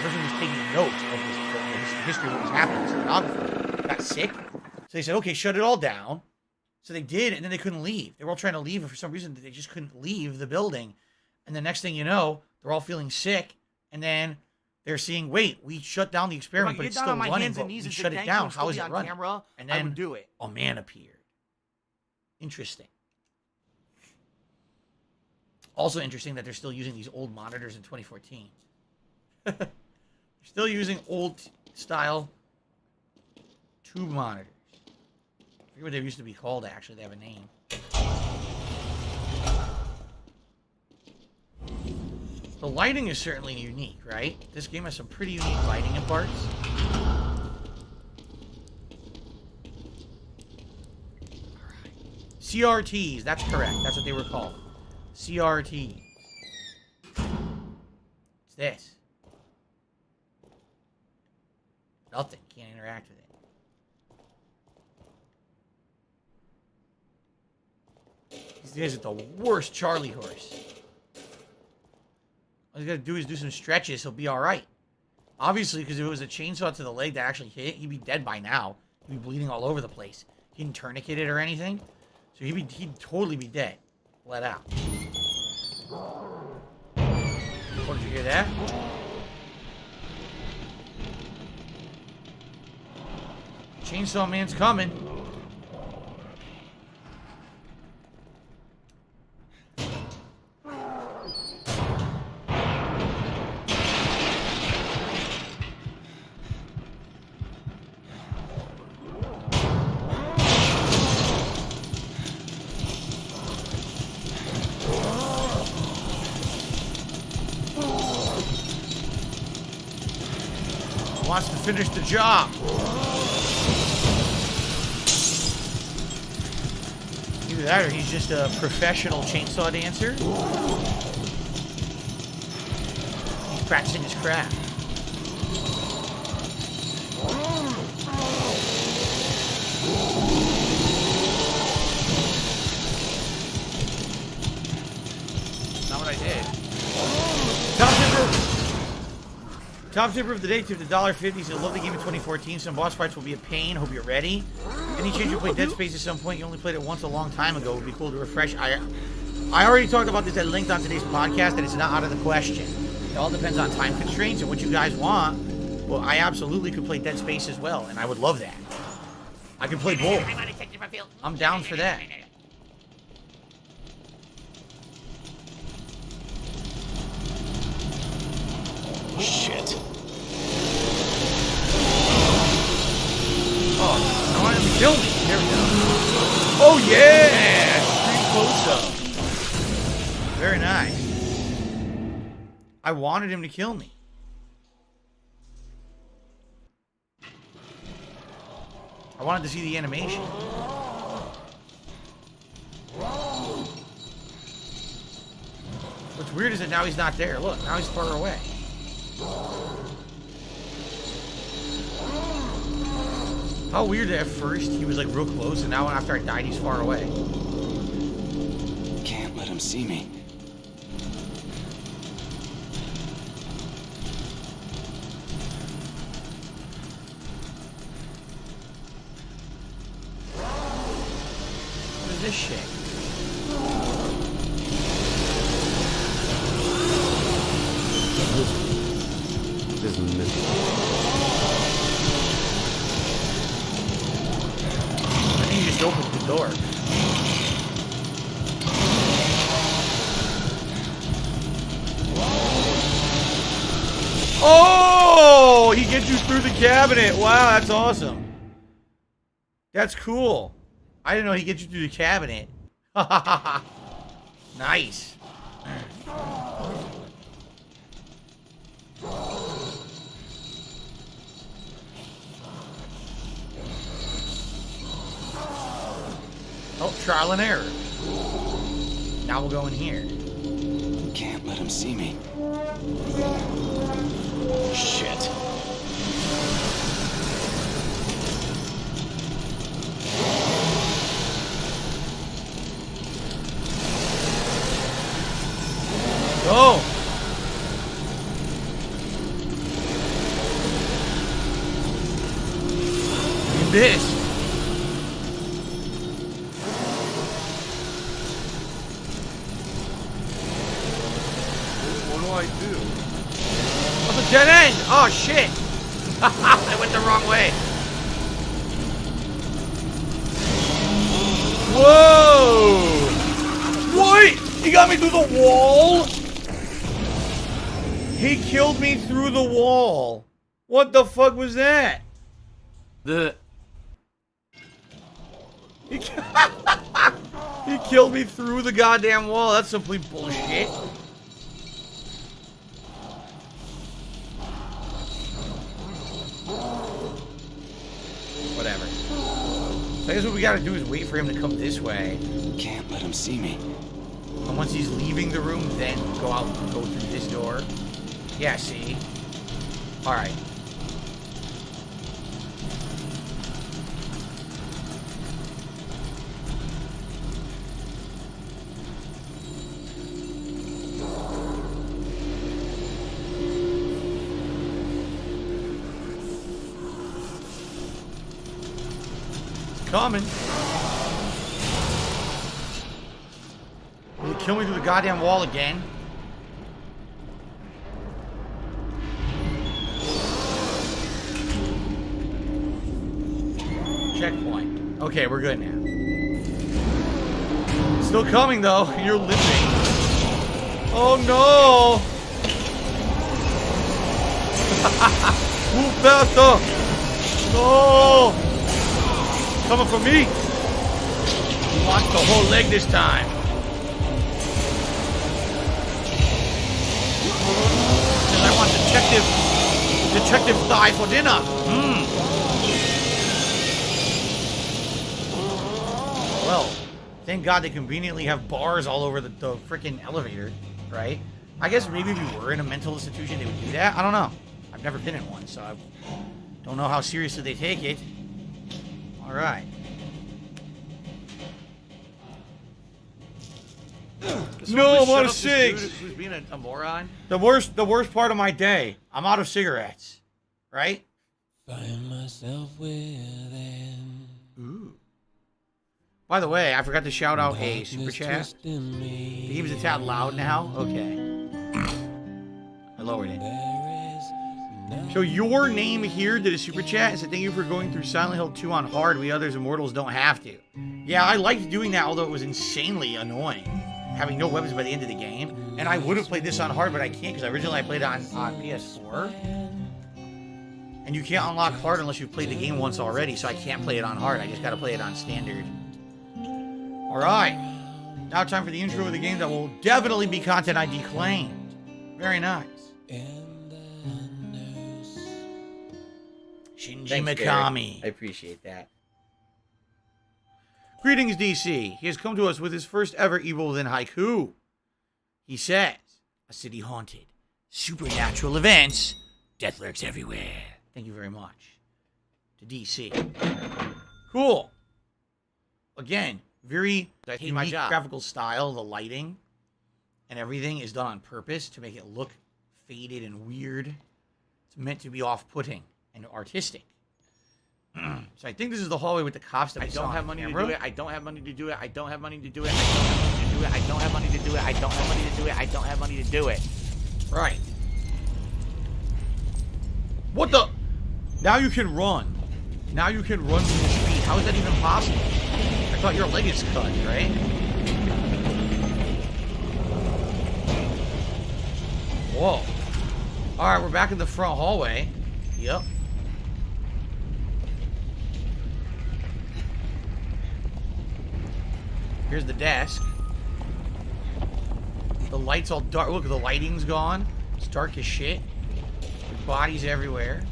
person who was taking notes of the history of what was happening. The stenographer got sick. So they said, okay, shut it all down. So they did, and then they couldn't leave. They were all trying to leave, and for some reason, they just couldn't leave the building. And the next thing you know, they're all feeling sick, and then they're seeing, wait, we shut down the experiment, but it's still running, but we shut it down. How is it running? And then I would do it. A man appeared. Interesting. Also interesting that they're still using these old monitors in 2014. They're still using old-style tube monitors. I forget what they used to be called, actually. They have a name. The lighting is certainly unique, right? This game has some pretty unique lighting in parts. CRTs, that's correct. That's what they were called. CRTs. What's this? Nothing. Can't interact with it. These guys are the worst Charlie horse. All he's got to do is do some stretches. He'll be all right. Obviously, because if it was a chainsaw to the leg that actually hit, he'd be dead by now. He'd be bleeding all over the place. He didn't tourniquet it or anything. So he'd totally be dead. Let out. Oh, did you hear that? Chainsaw Man's coming. Wants to finish the job. Either that or he's just a professional chainsaw dancer. He's practicing his craft. Not what I did. Top tipper of the day tipped $1.50. Said, love the game in 2014. Some boss fights will be a pain. Hope you're ready. Any chance you play Dead Space at some point? You only played it once a long time ago. It would be cool to refresh. I already talked about this at length on today's podcast, and it's not out of the question. It all depends on time constraints and what you guys want. Well, I absolutely could play Dead Space as well, and I would love that. I could play both. I'm down for that. Shit. Oh, I want him to kill me. There we go. Oh, yeah! Extreme close-up. Very nice. I wanted him to kill me. I wanted to see the animation. What's weird is that now he's not there. Look, now he's far away. How weird that at first he was like real close, and now after I died he's far away. Can't let him see me. What is this shit? Isn't it? I think you just opened the door. Oh, he gets you through the cabinet. Wow, that's awesome. That's cool. I didn't know he gets you through the cabinet. Nice. Oh, trial and error. Now we'll go in here. Can't let him see me. Shit. Go! You missed. What do I do? That's a dead end! Oh, shit! I went the wrong way. Whoa! What? He got me through the wall? He killed me through the wall. What the fuck was that? He killed me through the goddamn wall. That's simply bullshit. Whatever. So I guess what we gotta do is wait for him to come this way. Can't let him see me. And once he's leaving the room, then go out and go through this door. Yeah, see? Alright. Coming. Will he kill me through the goddamn wall again? Checkpoint. Okay, we're good now. Still coming though. You're limping. Oh no! Move faster! No! Coming for me! He wants the whole leg this time. Because I want detective thigh for dinner. Well, thank God they conveniently have bars all over the freaking elevator, right? I guess maybe if you were in a mental institution, they would do that. I don't know. I've never been in one, so I don't know how seriously they take it. All right. No, I'm out of cigs. Who's being a moron? The worst part of my day. I'm out of cigarettes. Right? Find myself within. Ooh. By the way, I forgot to shout out a super chat. The game is a tad loud now. Okay. I lowered it. So your name here did a super chat and said thank you for going through Silent Hill 2 on hard. We others immortals don't have to. Yeah, I liked doing that, although it was insanely annoying. Having no weapons by the end of the game. And I would have played this on hard, but I can't because originally I played it on PS4. And you can't unlock hard unless you've played the game once already, so I can't play it on hard. I just got to play it on standard. Alright. Now time for the intro of the game that will definitely be content ID claimed. Very nice. Shinji Mikami. I appreciate that. Greetings, DC. He has come to us with his first ever Evil Within haiku. He says, a city haunted, supernatural events, death lurks everywhere. Thank you very much. To DC. Cool. Again, very unique graphical style. The lighting and everything is done on purpose to make it look faded and weird. It's meant to be off-putting and artistic. So I think this is the hallway with the cops that we saw. I don't have money to do it. I don't have money to do it. I don't have money to do it. I don't have money to do it. I don't have money to do it. I don't have money to do it. I don't have money to do it. Right. What the? Now you can run. Now you can run through the street. How is that even possible? I thought your leg is cut, right? Whoa. Alright, we're back in the front hallway. Yep. Here's the desk. The light's all dark. Look, the lighting's gone. It's dark as shit. There's bodies everywhere.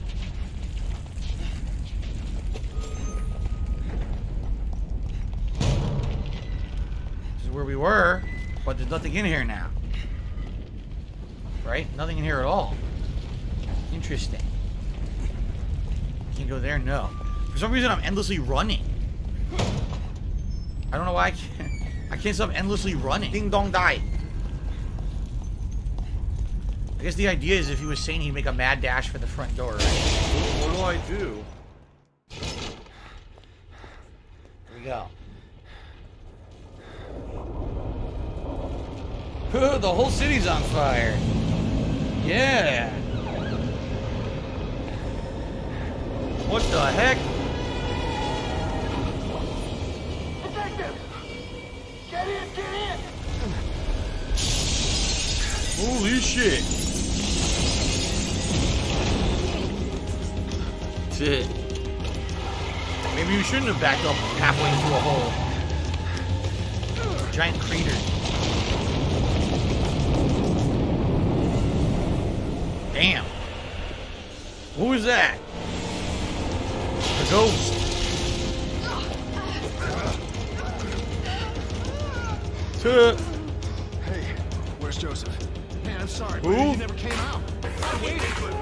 This is where we were, but there's nothing in here now. Right? Nothing in here at all. Interesting. Can't go there? No. For some reason, I'm endlessly running. I don't know why I can't stop endlessly running. Ding dong die. I guess the idea is if he was saying he'd make a mad dash for the front door, right? What do I do? Here we go. The whole city's on fire. Yeah. What the heck? Detective! Get in, get in! Holy shit. That's it. Maybe you shouldn't have backed up halfway into a hole. Giant crater. Damn. What was that? A ghost. Hey, where's Joseph? Man, I'm sorry, Who? but he never came out. I waited, but...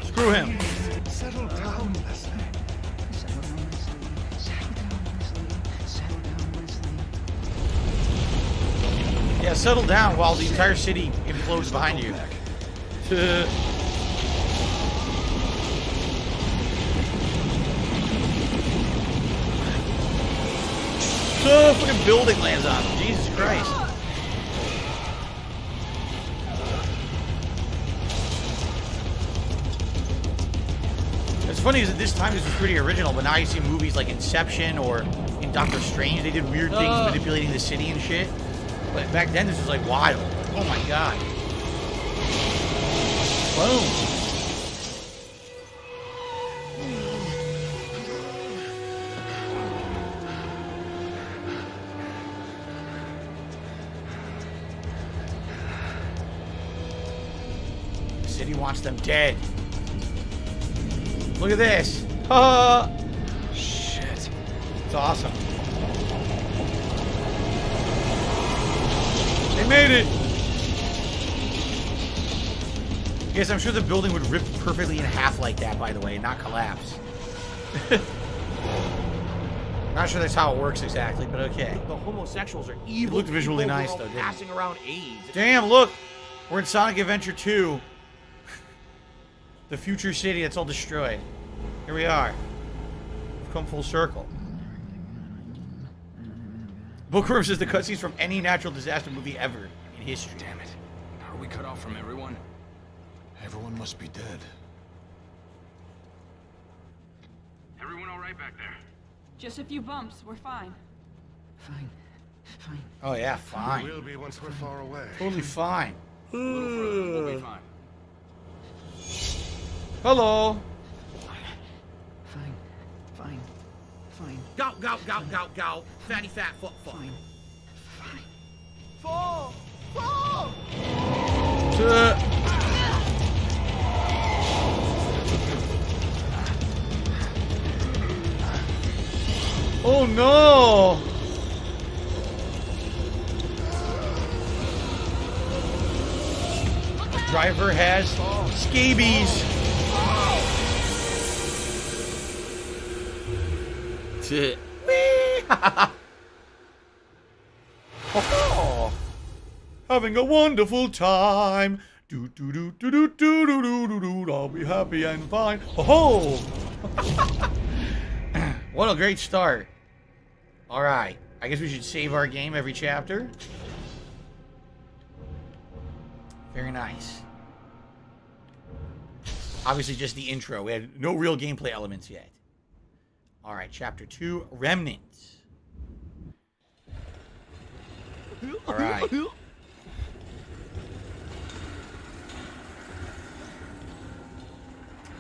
Screw him. Settle down, Leslie. Settle down, Leslie. Settle down, Leslie. Settle down, Leslie. Yeah, settle down while the entire city implodes behind you. Fucking building lands on him. Jesus Christ. It's funny is that this time this was pretty original, but now you see movies like Inception or in Doctor Strange, they did weird things manipulating the city and shit. But back then this was like wild. Oh my god. Boom. The city wants them dead. Look at this. Shit. It's awesome. They made it. Yes, I'm sure the building would rip perfectly in half like that, by the way, and not collapse. Not sure that's how it works exactly, but okay. The homosexuals are It evil. looked visually people nice, who are though, didn't it? passing around AIDS. Damn, look! We're in Sonic Adventure 2. The future city that's all destroyed. Here we are. We've come full circle. Bookworm says the cutscenes from any natural disaster movie ever in history. Damn it. Are we cut off from everyone? Everyone must be dead. Everyone all right back there? Just a few bumps. We're fine. Fine. Fine. Oh yeah, fine. We'll be once we're far away. Totally fine. A little further, we'll be fine. Hello. Fine. Fine. Fine. Go, go, go, go, go. Fatty fat foot foot. Fine. Fine. Fall! Fall! Oh no! Driver has scabies. That's it. Oh, having a wonderful time. Do do do do do do do do do do. I'll be happy and fine. Oh, what a great start. All right, I guess we should save our game every chapter. Very nice. Obviously, just the intro. We had no real gameplay elements yet. All right, chapter 2, Remnants. All right.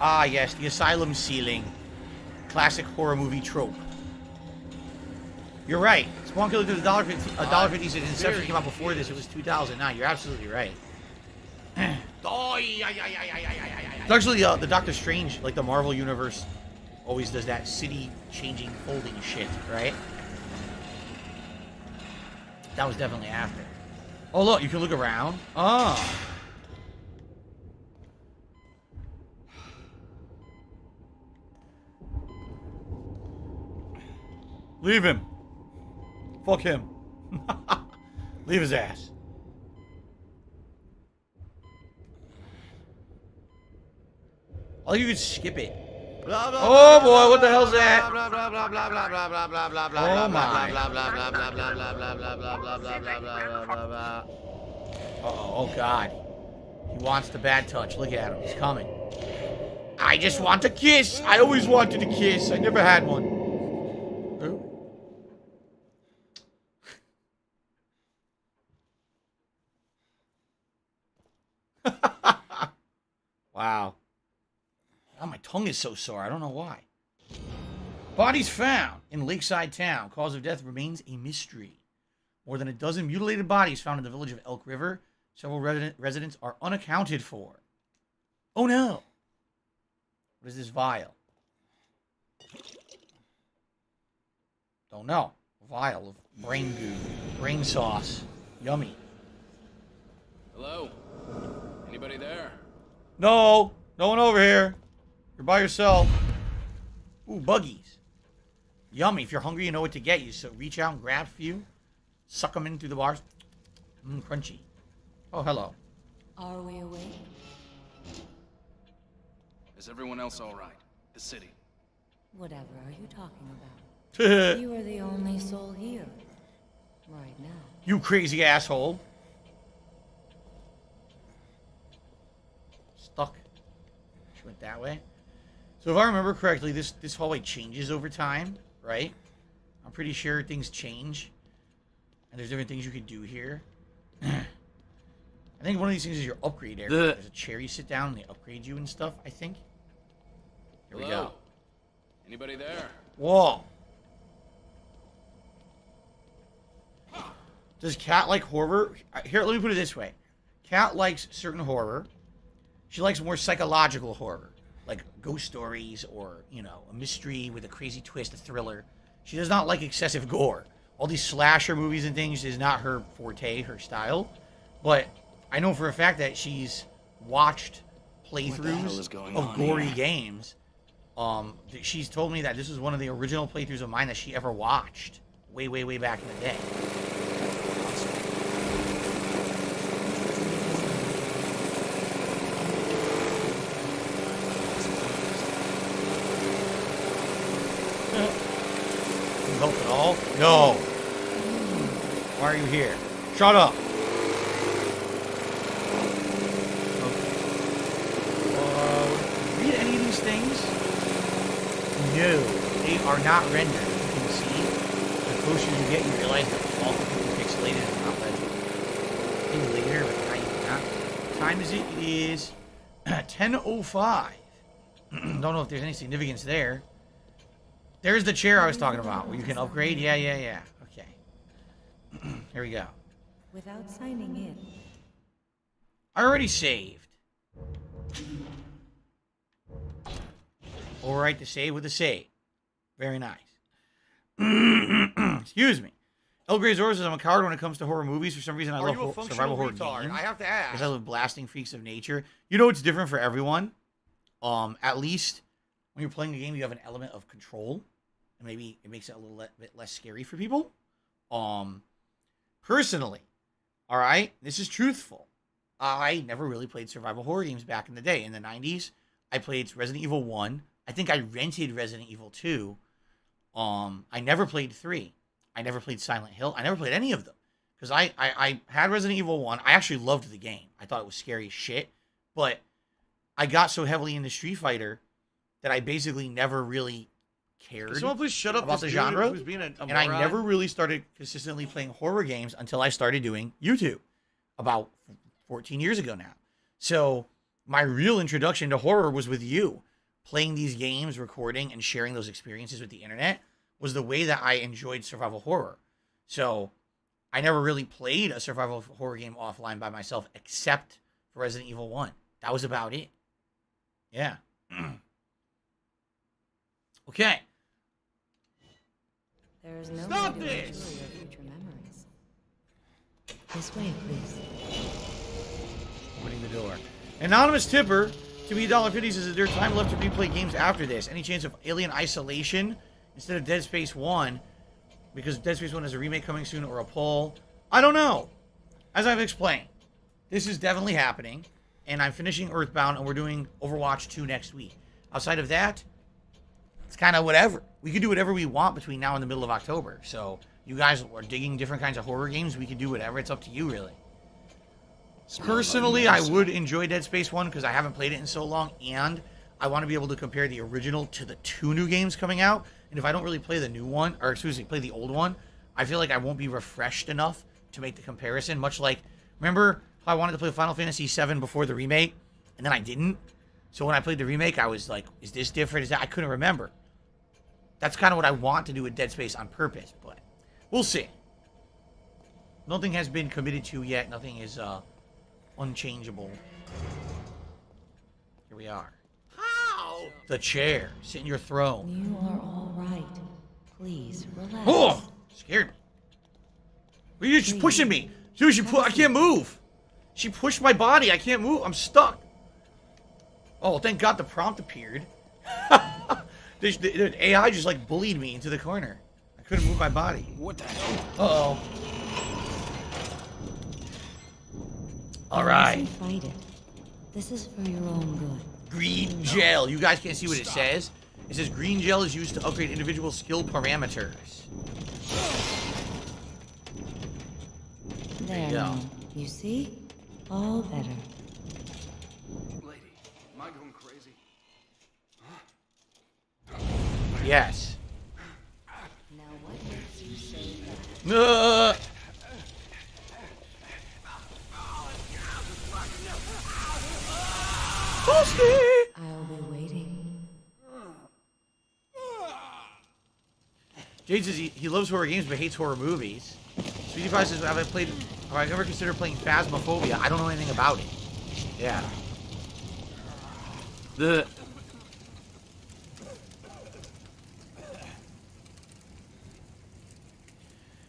Ah, yes, the asylum ceiling. Classic horror movie trope. You're right. Spawn Killer did $1.50 since Inception came out before this. It was 2009. You're absolutely right. It's actually the Doctor Strange, like the Marvel Universe, always does that city-changing folding shit, right? That was definitely after. Oh, look, you can look around. Oh. Leave him. Fuck him. Leave his ass. Oh, you could skip it. Oh boy, what the hell's that? Oh my. Oh God. He wants the bad touch. Look at him. He's coming. I just want a kiss. I always wanted a kiss. I never had one. Wow. Oh, my tongue is so sore. I don't know why. Bodies found in Lakeside Town. Cause of death remains a mystery. More than a dozen mutilated bodies found in the village of Elk River. Several residents are unaccounted for. Oh no. What is this vial? Don't know. Vial of brain goo. Brain sauce. Yummy. Hello? Anybody there? No. No one over here. You're by yourself. Ooh, buggies. Yummy. If you're hungry, you know what to get you. So reach out and grab a few. Suck them in through the bars. Crunchy. Oh, hello. Are we awake? Is everyone else all right? The city. Whatever are you talking about? You are the only soul here. Right now. You crazy asshole. Stuck. She went that way. So if I remember correctly, this hallway changes over time, right? I'm pretty sure things change. And there's different things you can do here. I think one of these things is your upgrade area. There's a chair you sit down and they upgrade you and stuff, I think. Here we go. Anybody there? Whoa. Does Kat like horror? Here, let me put it this way. Kat likes certain horror. She likes more psychological horror. Like ghost stories or, you know, a mystery with a crazy twist, a thriller. She does not like excessive gore. All these slasher movies and things is not her forte, her style. But I know for a fact that she's watched playthroughs of gory games. She's told me that this was one of the original playthroughs of mine that she ever watched. Way, way, way back in the day. Help at all? No. Why are you here? Shut up. Okay. Read any of these things? No, they are not rendered. You can see the closer you get, you realize that all completely pixelated and not rendered. I think later, but not even that. What time is it? It is 10:05. Don't know if there's any significance there. There's the chair I was talking about, where you can upgrade. Yeah. Okay. Here we go. Without signing in. I already saved. Alright to save with a save. Very nice. Excuse me. El Grey's Zora says I'm a coward when it comes to horror movies. For some reason, I love survival horror games. I have to ask. Because I love blasting freaks of nature. You know it's different for everyone. At least when you're playing a game, you have an element of control. And maybe it makes it a little bit less scary for people. Personally, all right, this is truthful. I never really played survival horror games back in the day. In the 90s, I played Resident Evil 1. I think I rented Resident Evil 2. I never played 3. I never played Silent Hill. I never played any of them. Because I had Resident Evil 1. I actually loved the game. I thought it was scary as shit. But I got so heavily into Street Fighter that I basically never really cared. Can someone please shut up about the genre. who's being a and I moron? never really started consistently playing horror games until I started doing YouTube about 14 years ago now. So my real introduction to horror was with you. playing these games, recording, and sharing those experiences with the internet was the way that I enjoyed survival horror. So I never really played a survival horror game offline by myself except for Resident Evil 1. That was about it. Yeah. Okay. There is no Stop way to this! restore your future memories. This way, please. Opening the door. Anonymous tipper to be $1.50 says, is there time left to replay games after this? Any chance of Alien Isolation instead of Dead Space 1? Because Dead Space 1 has a remake coming soon or a poll. I don't know. As I've explained, this is definitely happening. And I'm finishing Earthbound and we're doing Overwatch 2 next week. Outside of that, it's kind of whatever. We can do whatever we want between now and the middle of October. So you guys are digging different kinds of horror games. We can do whatever. It's up to you, really. Personally, I would enjoy Dead Space 1 because I haven't played it in so long. And I want to be able to compare the original to the 2 new games coming out. And if I don't really play the new one, or excuse me, play the old one, I feel like I won't be refreshed enough to make the comparison. Much like, remember how I wanted to play Final Fantasy VII before the remake, and then I didn't? So when I played the remake, I was like, is this different? Is that? I couldn't remember. That's kind of what I want to do with Dead Space on purpose, but we'll see. Nothing has been committed to yet. Nothing is unchangeable. Here we are. How? The chair. Sit in your throne. You are all right. Please, relax. Oh! Scared me. Well, you're just pushing me. Dude, I can't move. She pushed my body. I can't move. I'm stuck. Oh, thank God the prompt appeared. The AI just like bullied me into the corner. I couldn't move my body. What the hell? Uh-oh. All right. Fight it. This is for your own good. Green gel. You guys can't see what it says. It says green gel is used to upgrade individual skill parameters. There now. You see? All better. Lady, am I going crazy? Yes. Now what makes you say that? I'll be waiting. Jade says he loves horror games but hates horror movies. Sweetie Pie says, have I ever considered playing Phasmophobia? I don't know anything about it. Yeah.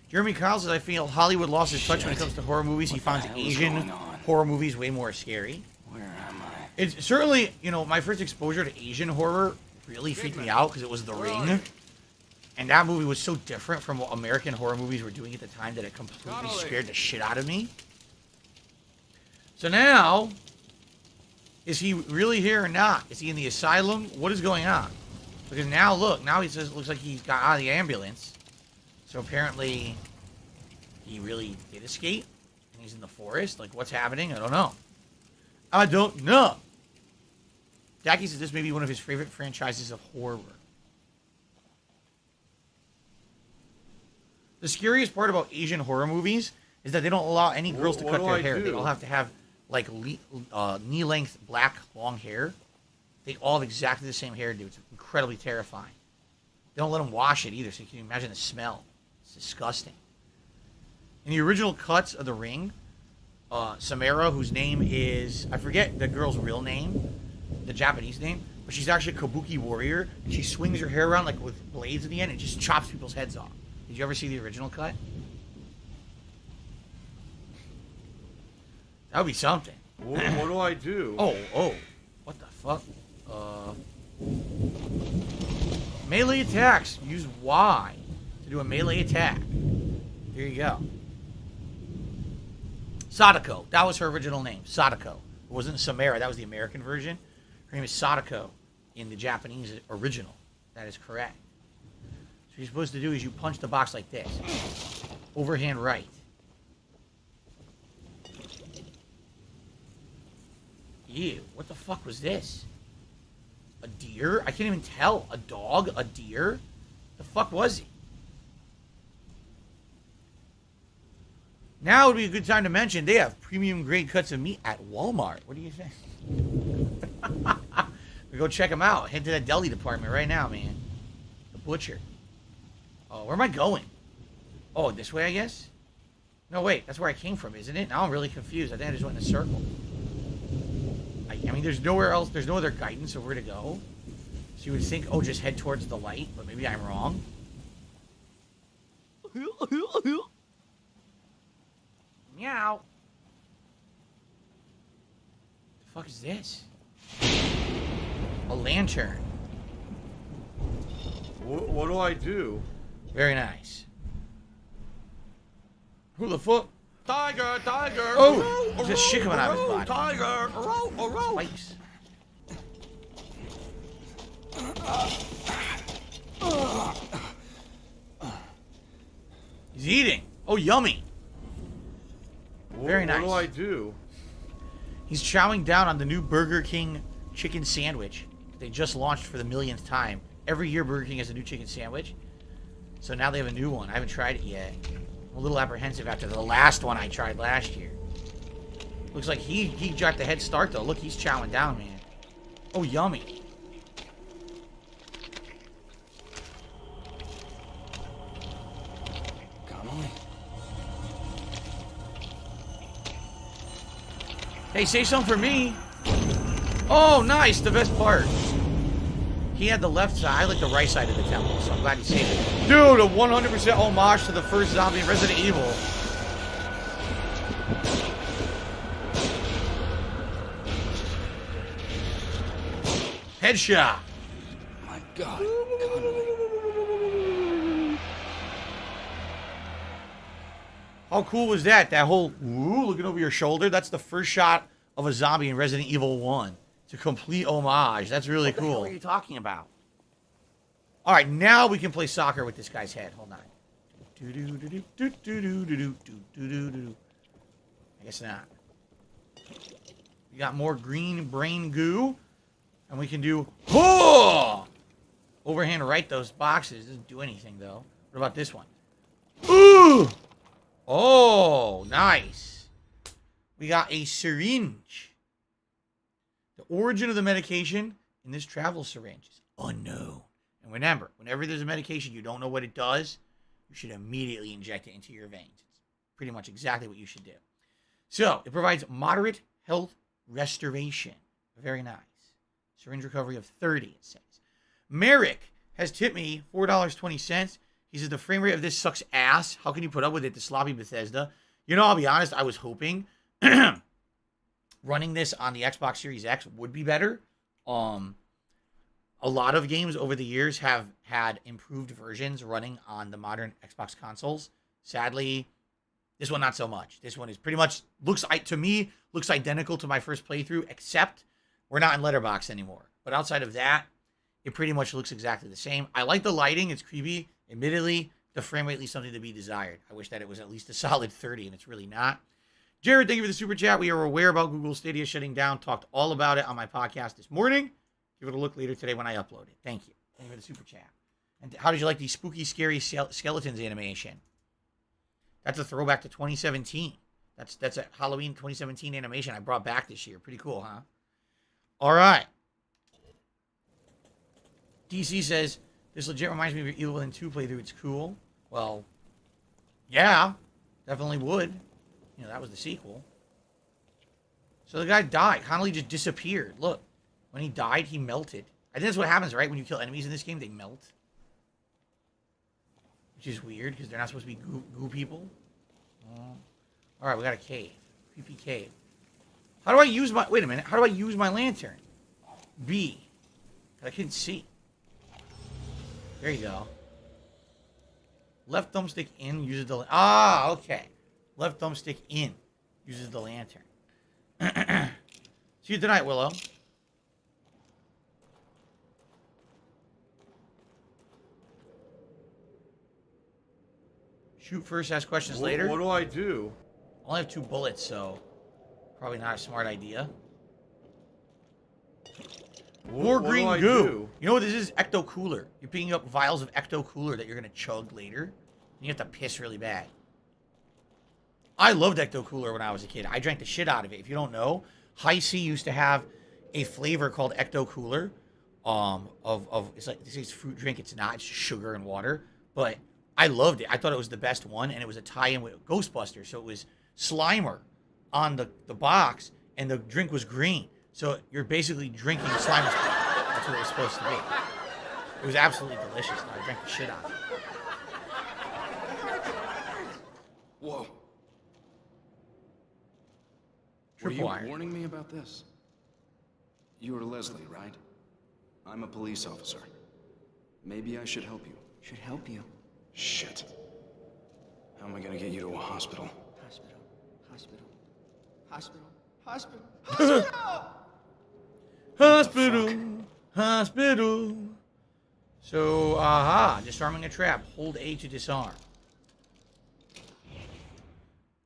Jeremy Kyle says, I feel Hollywood lost his touch when it comes to horror movies. He finds Asian horror movies way more scary. Where am I? It's certainly, you know, my first exposure to Asian horror really freaked me out because it was The Ring. And that movie was so different from what American horror movies were doing at the time that it completely scared the shit out of me. So now, is he really here or not? Is he in the asylum? What is going on? Because now, look, now he says it looks like he's got out of the ambulance. So apparently, he really did escape. And he's in the forest. Like, what's happening? I don't know. I don't know. Jackie says this may be one of his favorite franchises of horror. The scariest part about Asian horror movies is that they don't allow any girls to cut their hair. They all have to have, like, knee-length black long hair. They all have exactly the same hairdo. It's incredibly terrifying. They don't let them wash it either, so you can imagine the smell. It's disgusting. In the original cuts of The Ring, Samara, whose name is, I forget the girl's real name, the Japanese name, but she's actually a kabuki warrior, and she swings her hair around like with blades at the end and just chops people's heads off. Did you ever see the original cut? That would be something. What do I do? Oh. What the fuck? Melee attacks. Use Y to do a melee attack. Here you go. Sadako. That was her original name. Sadako. It wasn't Samara. That was the American version. Her name is Sadako in the Japanese original. That is correct. So what you're supposed to do is you punch the box like this. Overhand right. Ew. What the fuck was this? A deer? I can't even tell. A dog? A deer? The fuck was he? Now would be a good time to mention they have premium grade cuts of meat at Walmart. What do you think? We go check him out. Head to that deli department right now, man. The butcher. Oh, where am I going? Oh, this way, I guess? No, wait. That's where I came from, isn't it? Now I'm really confused. I think I just went in a circle. I mean, there's nowhere else. There's no other guidance of where to go. So you would think, oh, just head towards the light. But maybe I'm wrong. Meow. The fuck is this? A lantern. What do I do? Very nice. Who the fuck? Tiger, tiger. Oh, there's just shit coming out of his body. Tiger, Spikes. He's eating. Oh, yummy. Very nice. What do I do? He's chowing down on the new Burger King chicken sandwich that they just launched for the millionth time. Every year Burger King has a new chicken sandwich. So now they have a new one. I haven't tried it yet. I'm a little apprehensive after the last one I tried last year. Looks like he got the head start, though. Look, he's chowing down, man. Oh, yummy. Connolly? Hey, say something for me. Oh, nice. The best part. He had the left side. I like the right side of the temple, so I'm glad he saved it. Dude, a 100% homage to the first zombie in Resident Evil. Headshot. My God, Connolly. How cool was that? That whole, ooh, looking over your shoulder. That's the first shot of a zombie in Resident Evil 1. It's a complete homage. That's really cool. What the hell are you talking about? All right, now we can play soccer with this guy's head. Hold on. I guess not. We got more green brain goo. And we can do, oh! Overhand right those boxes. Doesn't do anything, though. What about this one? Ooh! Oh, nice. We got a syringe. The origin of the medication in this travel syringe is unknown. And remember, whenever there's a medication you don't know what it does, you should immediately inject it into your veins. It's pretty much exactly what you should do. So, it provides moderate health restoration. Very nice. Syringe recovery of 30, it says. Merrick has tipped me $4.20. He says, the frame rate of this sucks ass. How can you put up with it, the sloppy Bethesda? You know, I'll be honest, I was hoping running this on the Xbox Series X would be better. A lot of games over the years have had improved versions running on the modern Xbox consoles. Sadly, this one not so much. This one is pretty much, to me, looks identical to my first playthrough, except we're not in Letterboxd anymore. But outside of that, it pretty much looks exactly the same. I like the lighting. It's creepy. Admittedly, the frame rate leaves something to be desired. I wish that it was at least a solid 30, and it's really not. Jared, thank you for the super chat. We are aware about Google Stadia shutting down. Talked all about it on my podcast this morning. Give it a look later today when I upload it. Thank you. Thank you for the super chat. And how did you like the spooky, scary skeletons animation? That's a throwback to 2017. That's a Halloween 2017 animation I brought back this year. Pretty cool, huh? All right. DC says, this legit reminds me of your Evil Within 2 playthrough. It's cool. Well, yeah, definitely would. You know, that was the sequel. So the guy died. Connolly just disappeared. Look, when he died, he melted. I think that's what happens, right? When you kill enemies in this game, they melt. Which is weird, because they're not supposed to be goo people. All right, we got a cave. Creepy cave. How do I use my... Wait a minute. How do I use my lantern? B. I couldn't see. There you go. Left thumbstick in uses the... Ah, okay. Left thumbstick in uses the lantern. See you tonight, Willow. Shoot first, ask questions later. What do I do? I only have 2 bullets, so probably not a smart idea. More green goo. You know what this is? Ecto Cooler. You're picking up vials of Ecto Cooler that you're going to chug later. And you have to piss really bad. I loved Ecto Cooler when I was a kid. I drank the shit out of it. If you don't know, High C used to have a flavor called Ecto Cooler of it's like they say it's fruit drink. It's not. It's just sugar and water. But I loved it. I thought it was the best one, and it was a tie-in with Ghostbusters. So it was Slimer on the box, and the drink was green. So you're basically drinking Slimer's blood. That's what it was supposed to be. It was absolutely delicious. I drank the shit out of it. Whoa. Were you warning me about this? You are Leslie, right? I'm a police officer. Maybe I should help you. Should help you. Shit. How am I gonna get you to a hospital? Hospital. Hospital. Hospital. Hospital. Hospital. Hospital. So, disarming a trap. Hold A to disarm.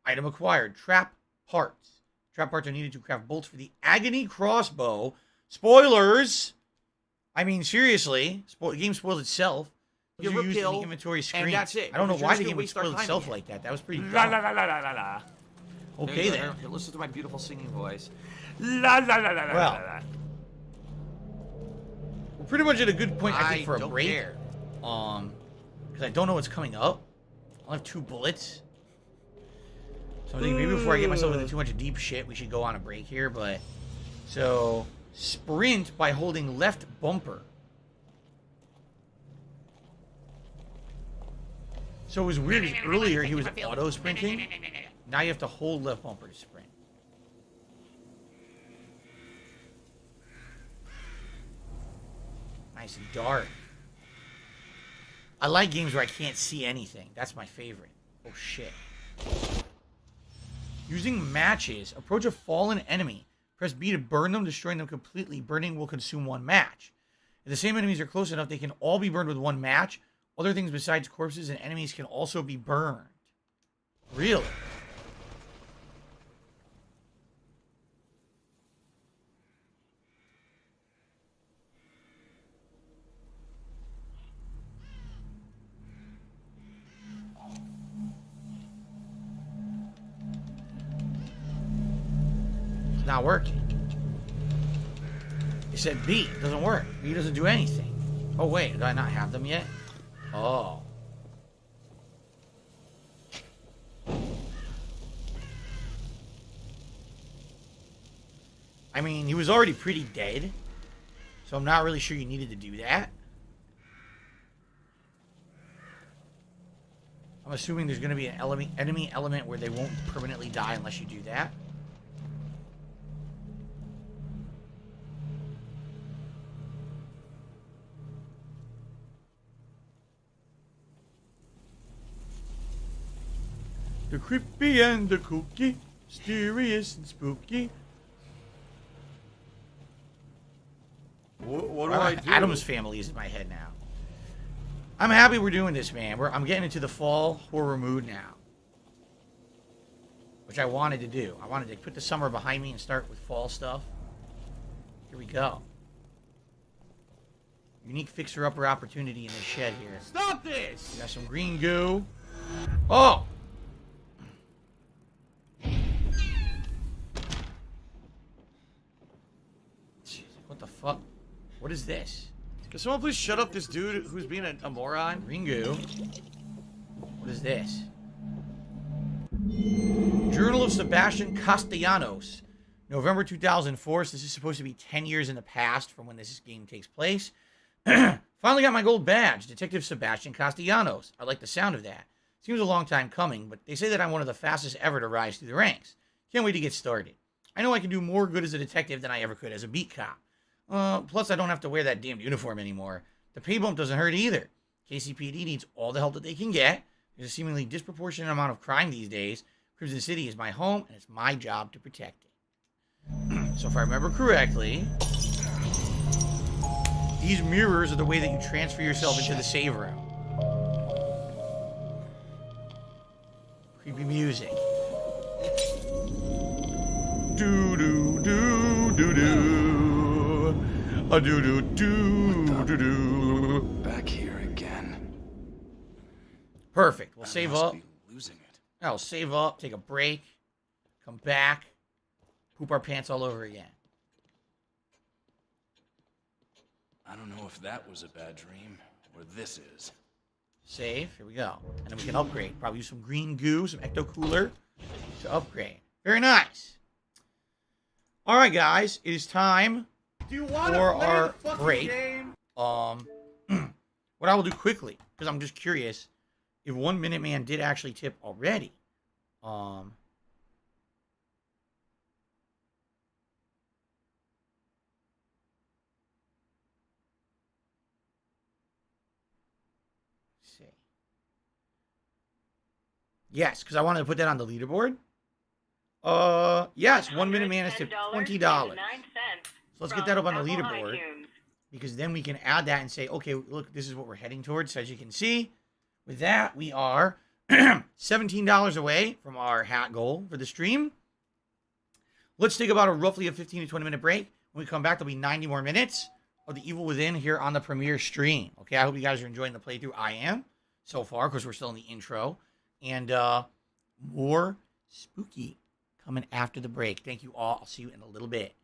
Item acquired. Trap parts. Trap parts are needed to craft bolts for the Agony crossbow. Spoilers! I mean, seriously. The game spoiled itself. These are used in the inventory screen. And that's it. I don't know You're why just the gonna game would waste our spoil time itself again. like that. That was pretty dumb. La la la la la la la. Okay, then. Here, listen to my beautiful singing voice. La la la la la Well, la la. we're pretty much at a good point, I think, for a don't break. care. Because I don't know what's coming up. I'll have 2 bullets. So I think maybe before I get myself into too much deep shit, we should go on a break here. But so sprint by holding left bumper. So it was weird. 'Cause earlier he was auto sprinting. Now you have to hold left bumper to sprint. Nice and dark. I like games where I can't see anything. That's my favorite. Oh shit. Using matches. Approach a fallen enemy. Press B to burn them, destroying them completely. Burning will consume 1 match. If the same enemies are close enough, they can all be burned with 1 match. Other things besides corpses and enemies can also be burned. Really? It's not working. It said B. It doesn't work. B doesn't do anything. Oh, wait. Do I not have them yet? Oh. I mean, he was already pretty dead. So I'm not really sure you needed to do that. I'm assuming there's going to be an enemy element where they won't permanently die unless you do that. The creepy and the kooky, mysterious and spooky. What do I do? Adam's Family is in my head now. I'm happy we're doing this, man. I'm getting into the fall horror mood now. Which I wanted to do. I wanted to put the summer behind me and start with fall stuff. Here we go. Unique fixer-upper opportunity in this shed here. Stop this! We got some green goo. Oh! What the fuck? What is this? Can someone please shut up this dude who's being a moron? Ringu. What is this? Journal of Sebastian Castellanos. November 2004. So this is supposed to be 10 years in the past from when this game takes place. Finally got my gold badge. Detective Sebastian Castellanos. I like the sound of that. Seems a long time coming, but they say that I'm one of the fastest ever to rise through the ranks. Can't wait to get started. I know I can do more good as a detective than I ever could as a beat cop. Plus, I don't have to wear that damn uniform anymore. The pay bump doesn't hurt either. KCPD needs all the help that they can get. There's a seemingly disproportionate amount of crime these days. Crimson City is my home, and it's my job to protect it. So if I remember correctly, these mirrors are the way that you transfer yourself into the save room. Creepy music. Do-do-do-do-do. A do-do-do-do-do. Back here again. Perfect. We'll save must up. be losing it. I'll save up, take a break, come back, poop our pants all over again. I don't know if that was a bad dream, or this is. Save. Here we go. And then we can upgrade. Probably use some green goo, some ecto cooler to upgrade. Very nice. All right, guys. It is time for our break. Game? What I will do quickly, because I'm just curious if 1 Minute Man did actually tip already. See. Yes, because I wanted to put that on the leaderboard. Yes, 1 Minute Man has tipped $20. So let's get that up on the leaderboard. Because then we can add that and say, okay, look, this is what we're heading towards. So as you can see, with that, we are $17 away from our hat goal for the stream. Let's take about roughly a 15 to 20 minute break. When we come back, there'll be 90 more minutes of The Evil Within here on the premiere stream. Okay, I hope you guys are enjoying the playthrough. I am so far, because we're still in the intro. And more spooky coming after the break. Thank you all. I'll see you in a little bit.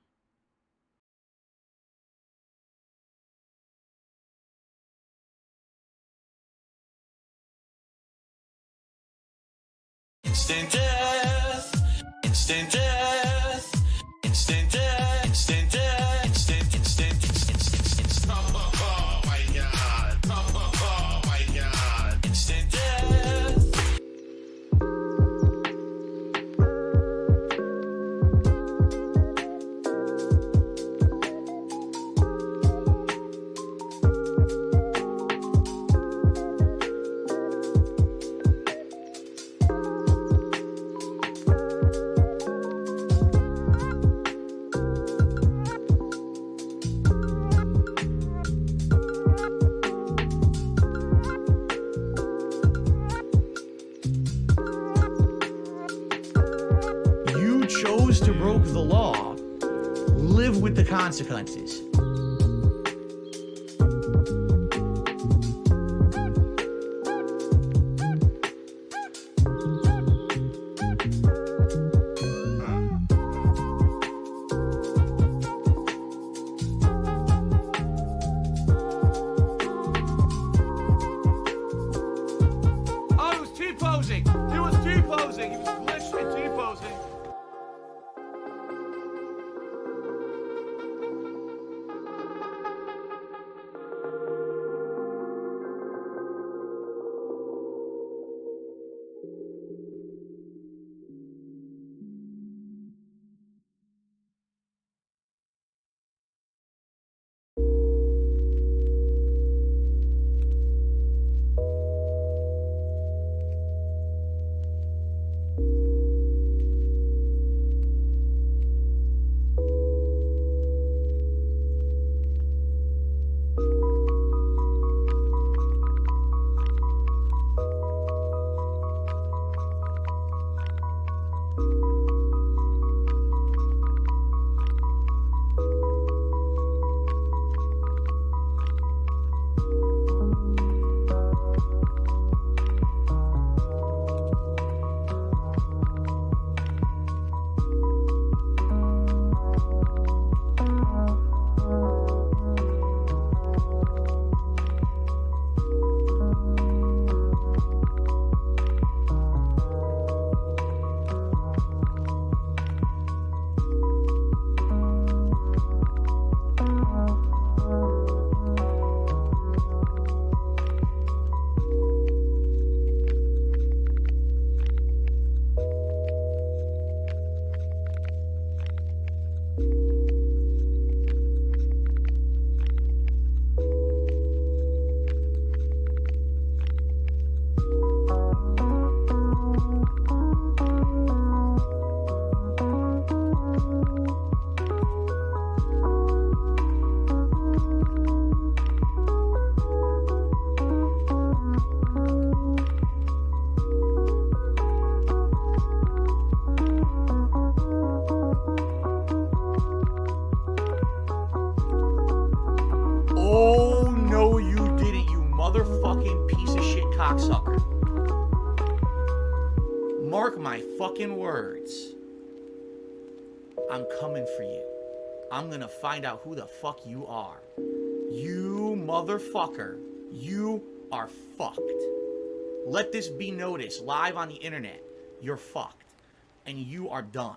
Instant death, instant death, instant death, instant death, instant. Oh my god. Oh my god. Instant death. You chose to break the law. Live with the consequences. Oh, he was T-posing. He was T-posing. He was glitched and T-posing. Oh, no, you didn't, you motherfucking piece of shit cocksucker. Mark my fucking words. I'm coming for you. I'm gonna find out who the fuck you are. You motherfucker. You are fucked. Let this be noticed live on the internet. You're fucked. And you are done.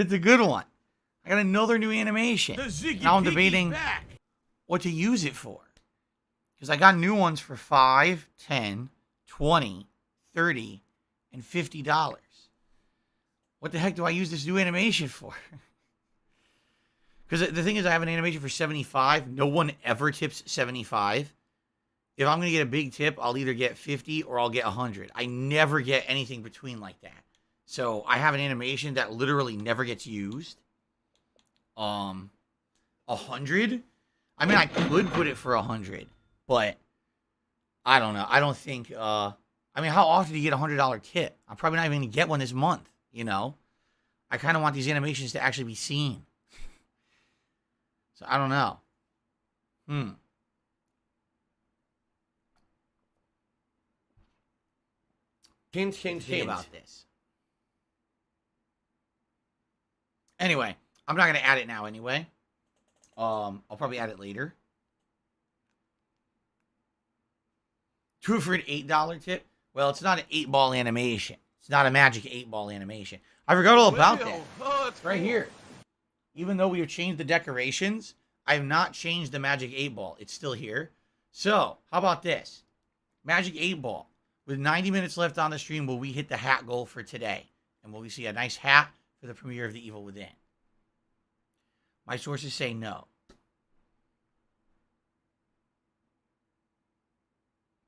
It's a good one. I got another new animation. Now I'm debating what to use it for. Because I got new ones for $5, $10, $20, $30, and $50. What the heck do I use this new animation for? Because the thing is, I have an animation for $75. No one ever tips $75. If I'm going to get a big tip, I'll either get 50 or I'll get 100. I never get anything between like that. So I have an animation that literally never gets used. 100? I mean, I could put it for 100, but I don't know. I don't think, I mean, how often do you get a $100 tip? I'm probably not even going to get one this month, you know? I kind of want these animations to actually be seen. So I don't know. Think about this. Anyway, I'm not going to add it now anyway. I'll probably add it later. Do it for an $8 tip? Well, it's not an 8-ball animation. It's not a magic 8-ball animation. I forgot all about that. It's right here. Even though we have changed the decorations, I have not changed the magic 8-ball. It's still here. So, how about this? Magic 8-ball. With 90 minutes left on the stream, will we hit the hat goal for today? And will we see a nice hat for the premiere of The Evil Within? My sources say no.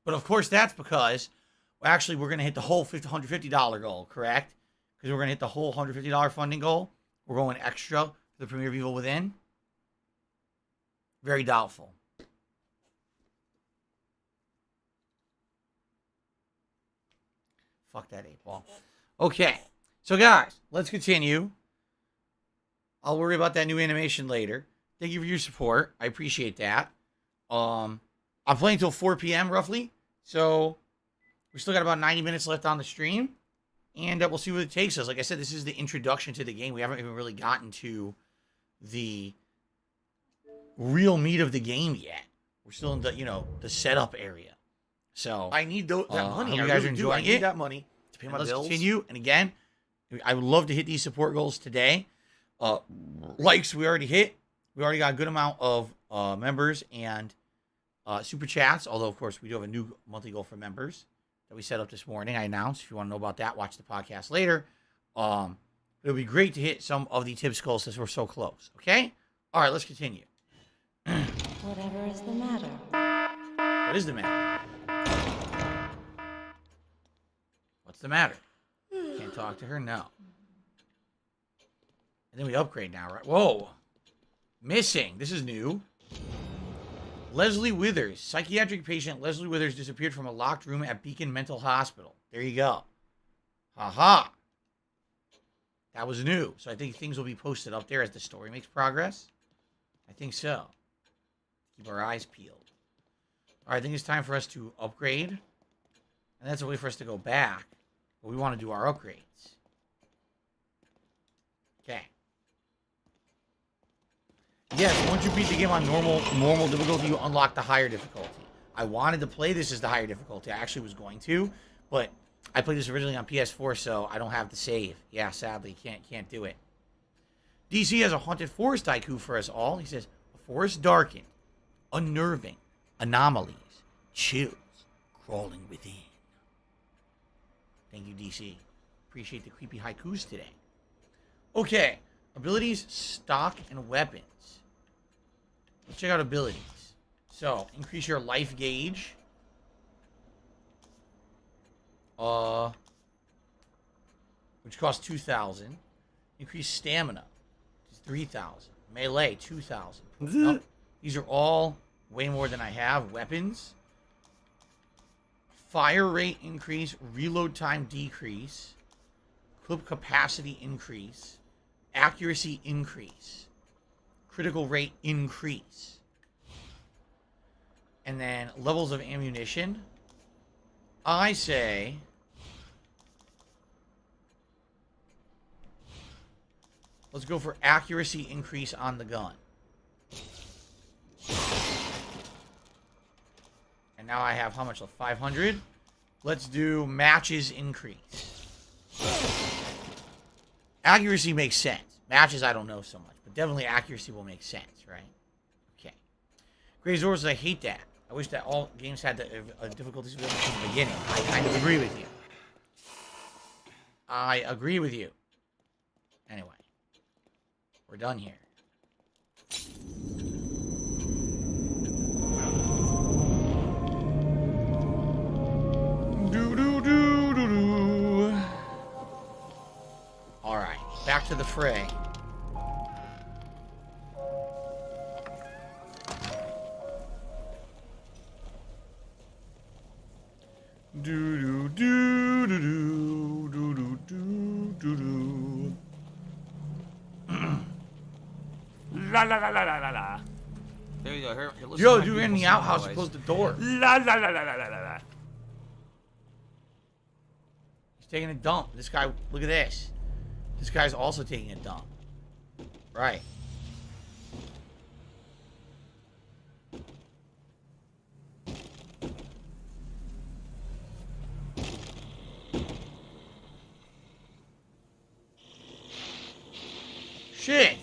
But of course, that's because, well, actually, we're going to hit the whole $150 goal, correct? Because we're going to hit the whole $150 funding goal. We're going extra for the premiere of Evil Within. Very doubtful. Fuck that 8-ball. Okay. So, guys, let's continue. I'll worry about that new animation later. Thank you for your support. I appreciate that. I'm playing till 4 p.m. roughly. So, we still got about 90 minutes left on the stream. And we'll see what it takes us. Like I said, this is the introduction to the game. We haven't even really gotten to the real meat of the game yet. We're still in the, you know, the setup area. So, I need that money. You guys are enjoying it. I need that money to pay my bills. Let's continue. And again, I would love to hit these support goals today. Likes we already hit. We already got a good amount of members and super chats. Although, of course, we do have a new monthly goal for members that we set up this morning. I announced. If you want to know about that, watch the podcast later. It would be great to hit some of the tips goals since we're so close. Okay? All right, let's continue. Whatever is the matter? What is the matter? What's the matter? Can't talk to her? No. And then we upgrade now, right? Whoa. Missing. This is new. Leslie Withers. Psychiatric patient Leslie Withers disappeared from a locked room at Beacon Mental Hospital. There you go. Haha. That was new. So I think things will be posted up there as the story makes progress. I think so. Keep our eyes peeled. All right, I think it's time for us to upgrade. And that's a way for us to go back. But we want to do our upgrades. Okay. Yes, once you beat the game on normal difficulty, you unlock the higher difficulty. I wanted to play this as the higher difficulty. I actually was going to, but I played this originally on PS4, so I don't have the save. Yeah, sadly, can't do it. DC has a haunted forest haiku for us all. He says, a forest darkened, unnerving, anomalies, chills, crawling within. Thank you, DC. Appreciate the creepy haikus today. Okay, abilities, stock, and weapons. Let's check out abilities. So, increase your life gauge. Which costs 2,000. Increase stamina. Which is 3,000. Melee, 2,000. Nope. These are all way more than I have. Weapons. Fire rate increase. Reload time decrease. Clip capacity increase. Accuracy increase. Critical rate increase. And then levels of ammunition. I say let's go for accuracy increase on the gun. And now I have how much left? 500. Let's do matches increase. Accuracy makes sense. Matches, I don't know so much. But definitely accuracy will make sense, right? Okay. Grey Zors, I hate that. I wish that all games had the difficulties from the beginning. I kind of agree with you. I agree with you. Anyway. We're done here. Alright, back to the fray. La la la la la la la. There you go. Yo, dude, in the outhouse, close the door. La la la la la la la. He's taking a dump. This guy, look at this. This guy's also taking a dump. Right. Shit.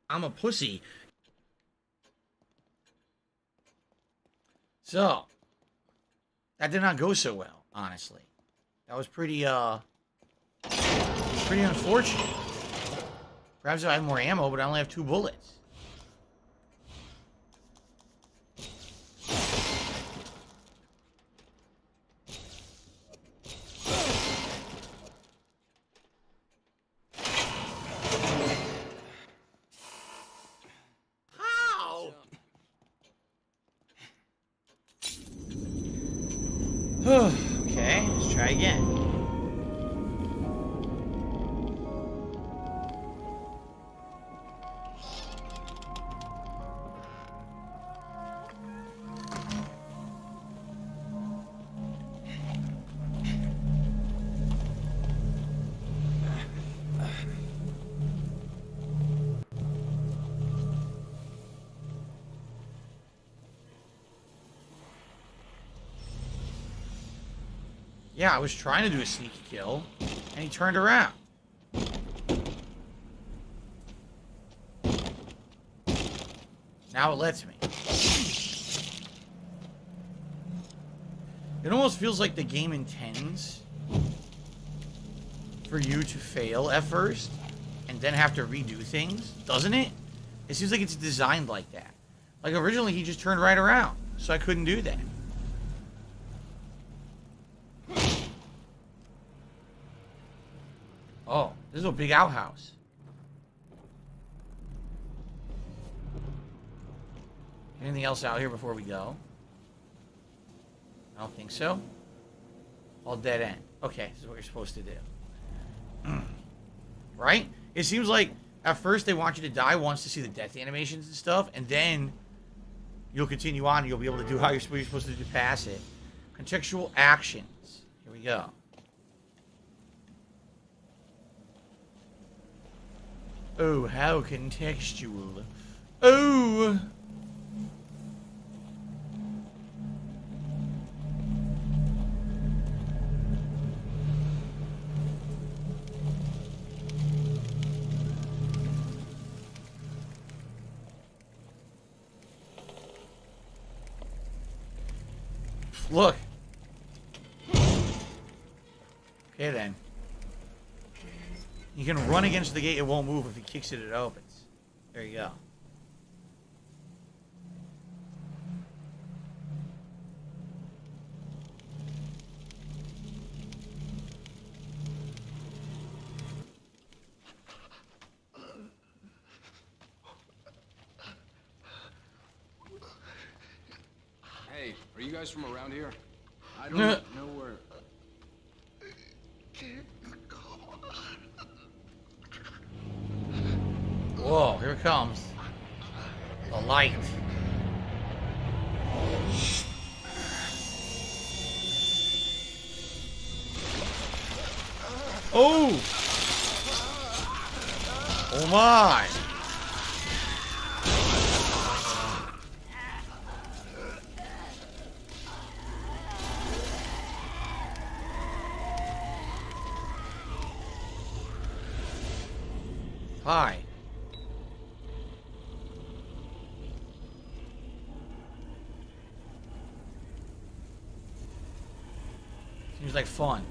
I'm a pussy. So, that did not go so well, honestly. That was pretty unfortunate. Perhaps if I had more ammo, but I only have 2 bullets. Okay, let's try again. Yeah, I was trying to do a sneaky kill, and he turned around. Now it lets me. It almost feels like the game intends for you to fail at first, and then have to redo things, doesn't it? It seems like it's designed like that. Like originally he just turned right around, so I couldn't do that. Oh, this is a big outhouse. Anything else out here before we go? I don't think so. All dead end. Okay, this is what you're supposed to do. Right? It seems like at first they want you to die once to see the death animations and stuff, and then you'll continue on and you'll be able to do how you're supposed to do past it. Contextual actions. Here we go. Oh, how contextual. Oh! Look. Okay, then. You can run against the gate, it won't move. If he kicks it, it opens. There you go. you guys from around here? I don't know where. Whoa, here it comes. The light. Oh! Oh my! Hi. Seems like fun.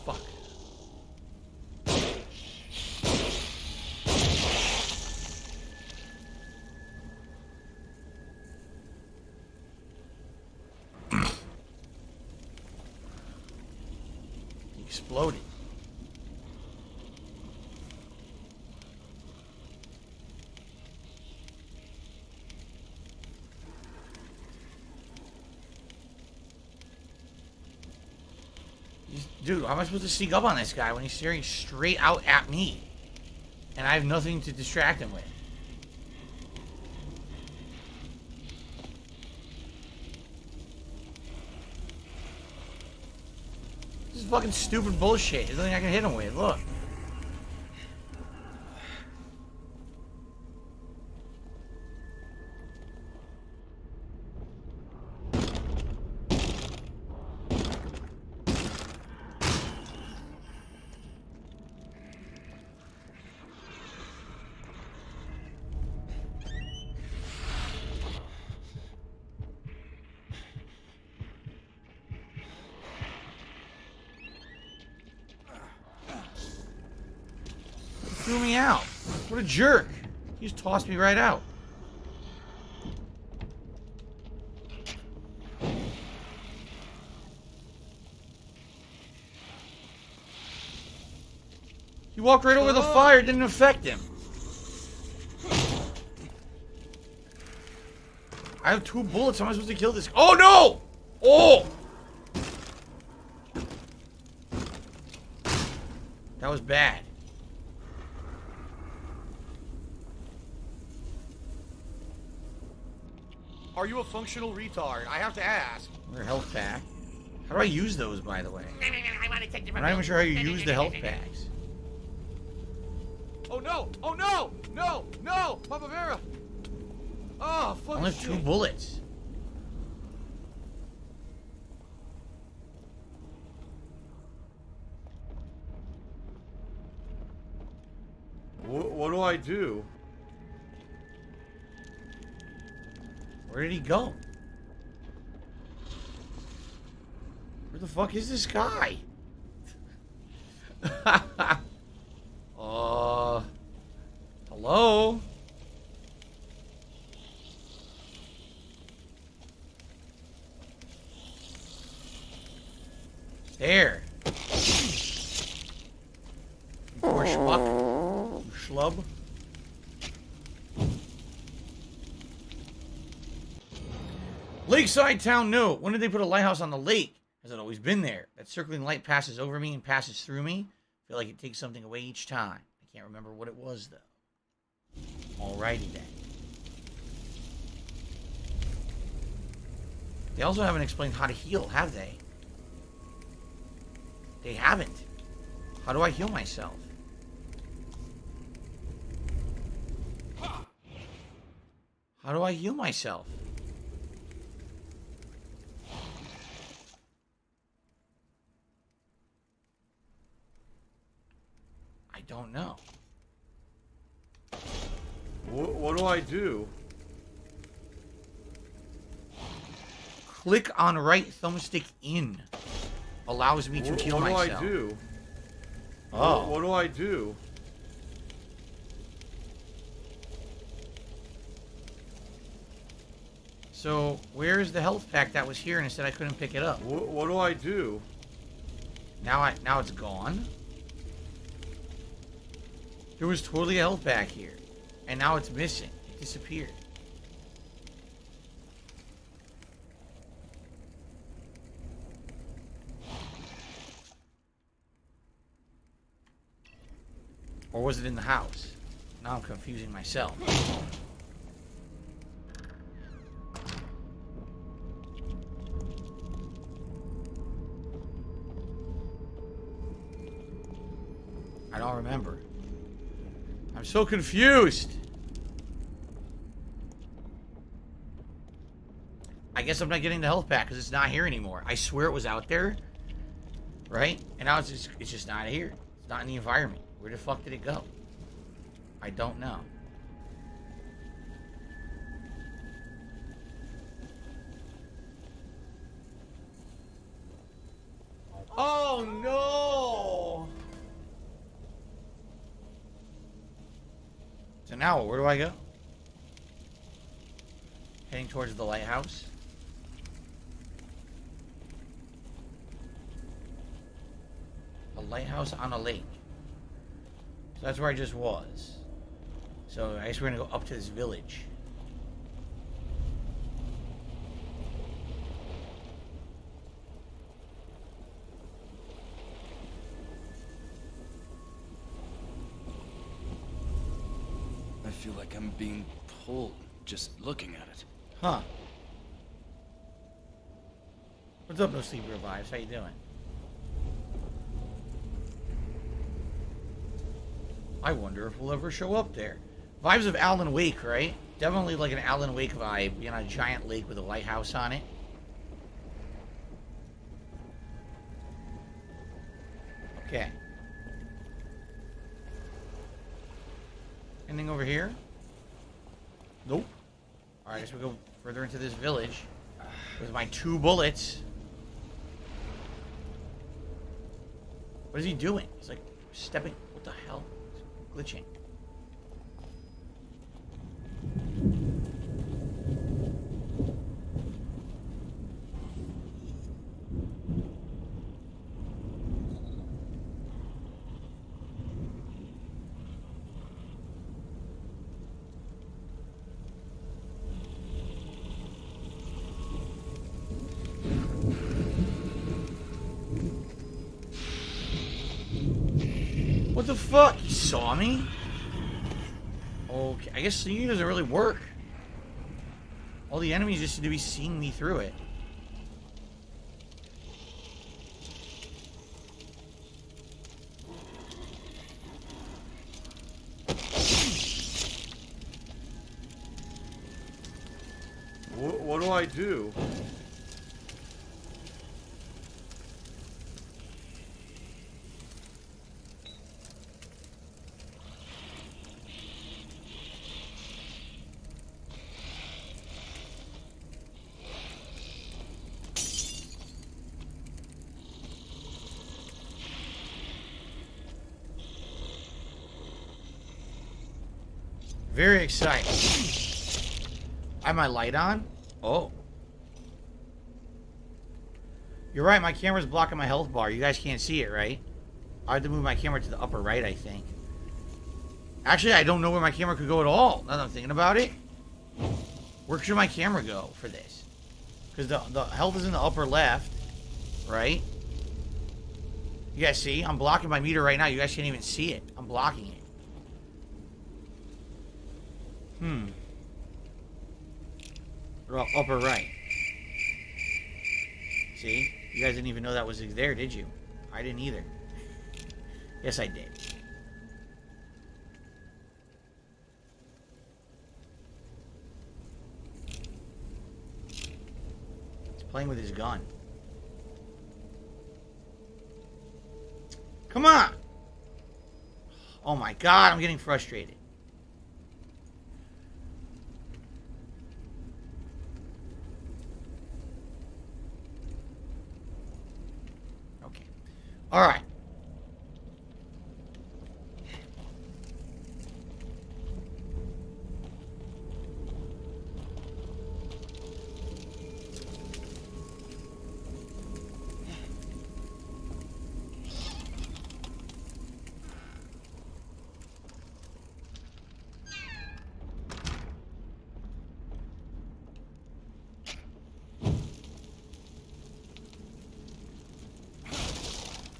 Fuck. He exploded. Dude, how am I supposed to sneak up on this guy when he's staring straight out at me? And I have nothing to distract him with. This is fucking stupid bullshit. There's nothing I can hit him with. Look. Threw me out. What a jerk. He just tossed me right out. He walked right over the fire. It didn't affect him. I have 2 bullets. How am I supposed to kill this? Oh, no! Oh! That was bad. Are you a functional retard? I have to ask. Another health pack. How do I use those, by the way? I want to take I'm not even sure how you use the health packs. Oh no! Oh no! No! No! Papa Vera! Oh, fuck. I only have 2 bullets. What do I do? Where did he go? Where the fuck is this guy? Hello? There. You poor schmuck. You schlub. Lakeside Town note. When did they put a lighthouse on the lake? Has it always been there? That circling light passes over me and passes through me. I feel like it takes something away each time. I can't remember what it was, though. Alrighty then. They also haven't explained how to heal, have they? They haven't. How do I heal myself? How do I heal myself? I don't know. What do I do? Click on right thumbstick in. Allows me to heal myself. What do I do? Oh. What do I do? So, where's the health pack that was here and it said I couldn't pick it up? What do I do? Now it's gone. There was totally a health pack here. And now it's missing. It disappeared. Or was it in the house? Now I'm confusing myself. I don't remember. I'm so confused. I guess I'm not getting the health pack because it's not here anymore. I swear it was out there. Right? And now it's just not here. It's not in the environment. Where the fuck did it go? I don't know. Oh no! So now, where do I go? Heading towards the lighthouse. A lighthouse on a lake. So that's where I just was. So I guess we're gonna go up to this village. I feel like I'm being pulled just looking at it. Huh. What's up, No Sleep Revives? How you doing? I wonder if we'll ever show up there. Vibes of Alan Wake, right? Definitely like an Alan Wake vibe. You know, a giant lake with a lighthouse on it. Okay. Anything over here? Nope. Alright, I guess we go further into this village with my 2 bullets. What is he doing? He's like stepping. What the hell? He's glitching. What the fuck? He saw me? Okay, I guess seeing doesn't really work. All the enemies just seem to be seeing me through it. What do I do? Very excited. I have my light on? Oh. You're right, my camera's blocking my health bar. You guys can't see it, right? I have to move my camera to the upper right, I think. Actually, I don't know where my camera could go at all, now that I'm thinking about it. Where should my camera go for this? Because the health is in the upper left, right? You guys see? I'm blocking my meter right now. You guys can't even see it. I'm blocking it. What about upper right? See? You guys didn't even know that was there, did you? I didn't either. Yes, I did. He's playing with his gun. Come on! Oh my god, I'm getting frustrated. Alright.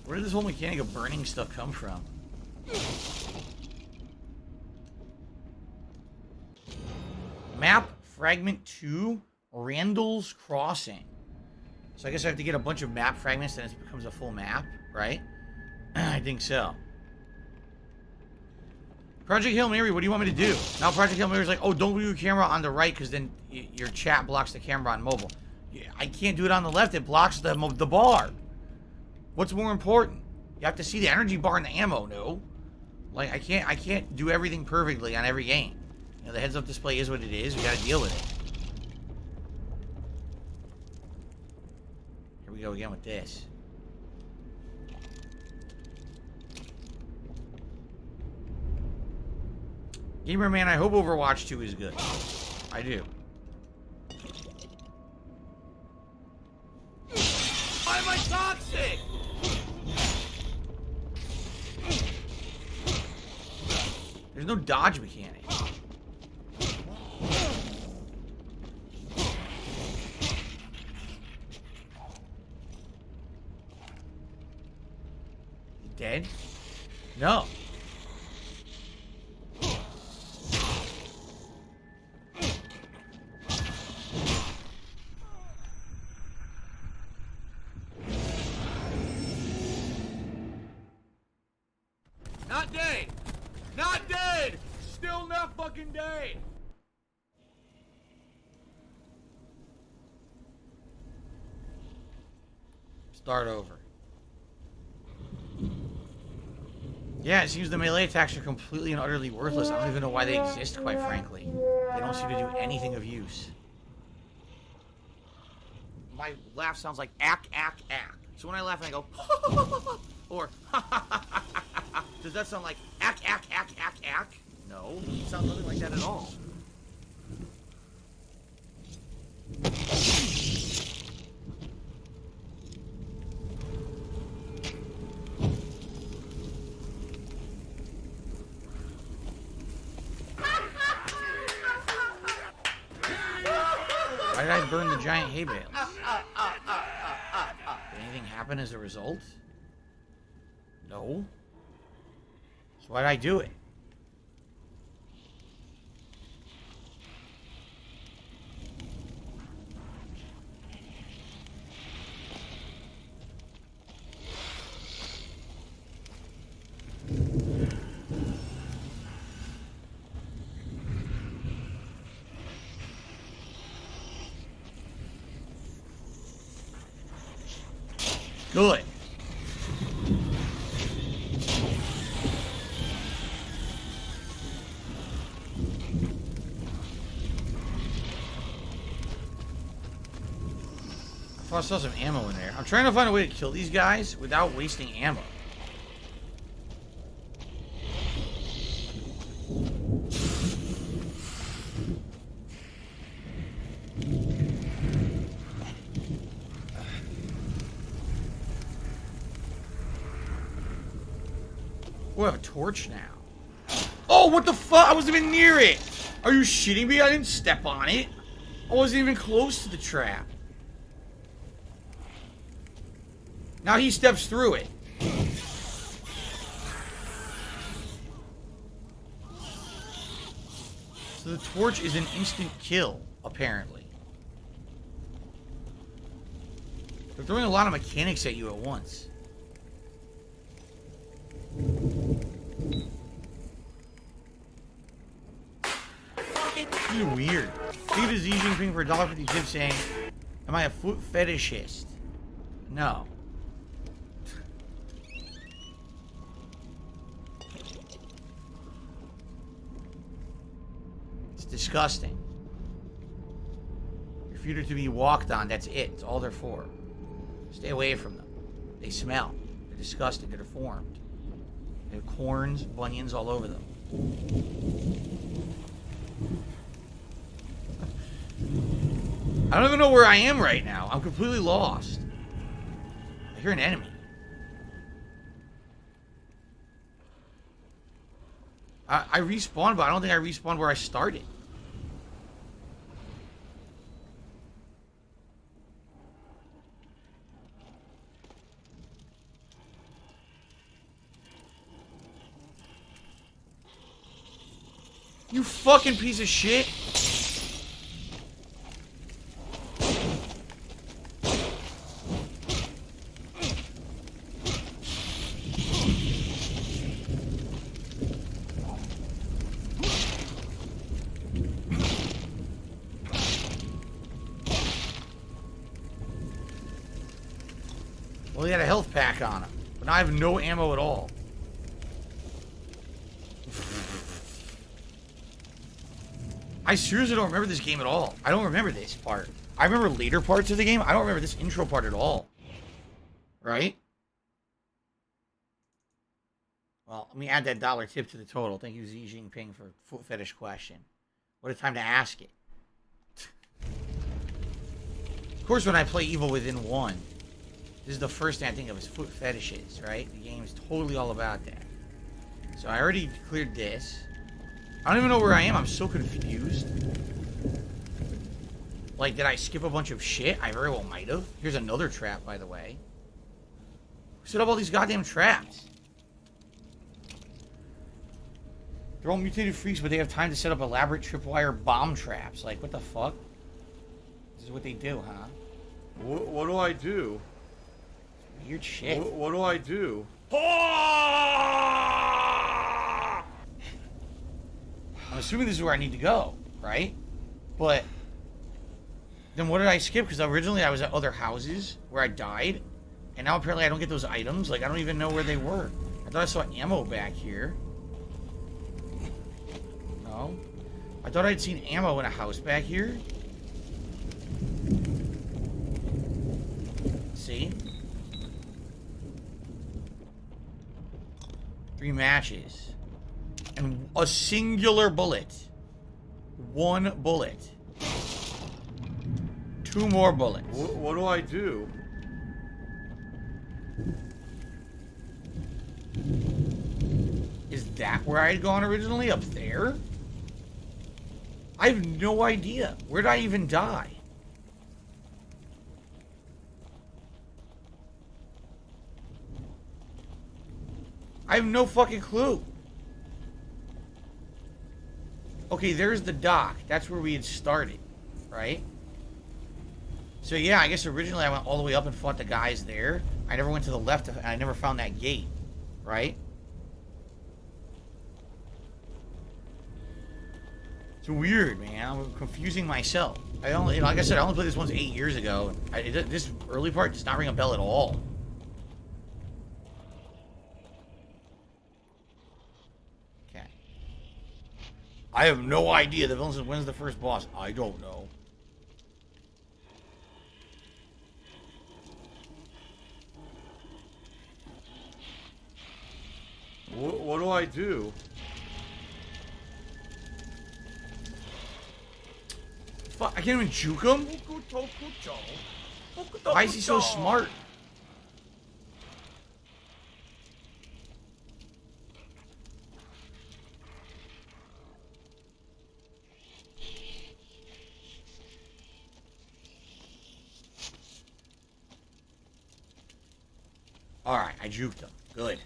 Where did this whole mechanic of burning stuff come from? Map fragment 2, Randall's Crossing. So I guess I have to get a bunch of map fragments, then it becomes a full map, right? I think so. Project Hail Mary, what do you want me to do? Now Project Hail Mary's like, oh, don't move your camera on the right because then your chat blocks the camera on mobile. I can't do it on the left. It blocks the bar. What's more important? You have to see the energy bar and the ammo, no? Like, I can't do everything perfectly on every game. You know, the heads-up display is what it is. We gotta deal with it. Here we go again with this. Gamer man, I hope Overwatch 2 is good. I do. Why am I toxic? There's no dodge mechanic. You dead? No. Not dead! Not dead! Still not fucking dead! Start over. Yeah, it seems the melee attacks are completely and utterly worthless. I don't even know why they exist, quite frankly. They don't seem to do anything of use. My laugh sounds like ack, ack, ack. So when I laugh, I go, or does that sound like ack, ack, ack, ack, ack? No, it sounds nothing like that at all. Why did I burn the giant hay bales? Did anything happen as a result? No. So why did I do it? Good. I thought I saw some ammo in there. I'm trying to find a way to kill these guys without wasting ammo. We have a torch now. Oh, what the fuck? I wasn't even near it. Are you shitting me? I didn't step on it. I wasn't even close to the trap. Now he steps through it. So the torch is an instant kill, apparently. They're throwing a lot of mechanics at you at once. This is weird. Think of Xi Jinping for $1.50 tip saying, am I a foot fetishist? No. It's disgusting. Your feet are to be walked on, that's it. It's all they're for. Stay away from them. They smell. They're disgusting. They're deformed. They have corns, bunions all over them. I don't even know where I am right now. I'm completely lost. I hear an enemy. I respawned, but I don't think I respawned where I started. You fucking piece of shit. Well, he had a health pack on him, but now I have no ammo at all. I seriously don't remember this game at all. I don't remember this part. I remember later parts of the game. I don't remember this intro part at all. Right? Well, let me add that $1 tip to the total. Thank you, Xi Jinping, for foot fetish question. What a time to ask it. Of course, when I play Evil Within 1, this is the first thing I think of is foot fetishes, right? The game is totally all about that. So I already cleared this. I don't even know where I am. I'm so confused. Like, did I skip a bunch of shit? I very well might have. Here's another trap, by the way. Who set up all these goddamn traps? They're all mutated freaks, but they have time to set up elaborate tripwire bomb traps. Like, what the fuck? This is what they do, huh? What do I do? Weird shit. What do I do? I'm assuming this is where I need to go, right? But then what did I skip? Because originally I was at other houses where I died, and now apparently I don't get those items. Like, I don't even know where they were. I thought I saw ammo back here. No. I thought I'd seen ammo in a house back here. See? 3 matches. And a singular bullet. 1 bullet. 2 more bullets. What do I do? Is that where I had gone originally? Up there? I have no idea. Where did I even die? I have no fucking clue. Okay, there's the dock. That's where we had started, right? So yeah, I guess originally I went all the way up and fought the guys there. I never went to the left, and I never found that gate, right? It's weird, man. I'm confusing myself. I only, you know, like I said, I only played this once 8 years ago. This early part does not ring a bell at all. Okay. I have no idea. The villain says, when's the first boss? I don't know. What do I do? Fuck, I can't even juke him? Why is he so smart? Alright, I juked him. Good.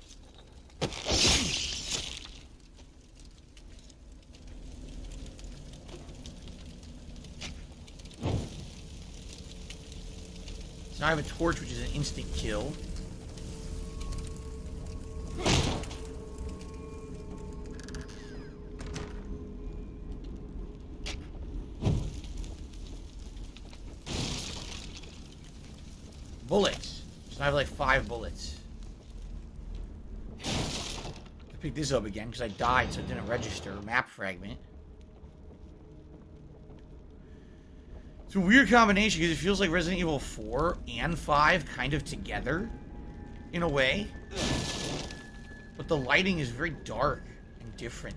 Now I have a torch, which is an instant kill. Bullets. So I have like 5 bullets. I pick this up again because I died, so it didn't register. Map fragment. It's a weird combination because it feels like Resident Evil 4 and 5 kind of together, in a way. But the lighting is very dark and different.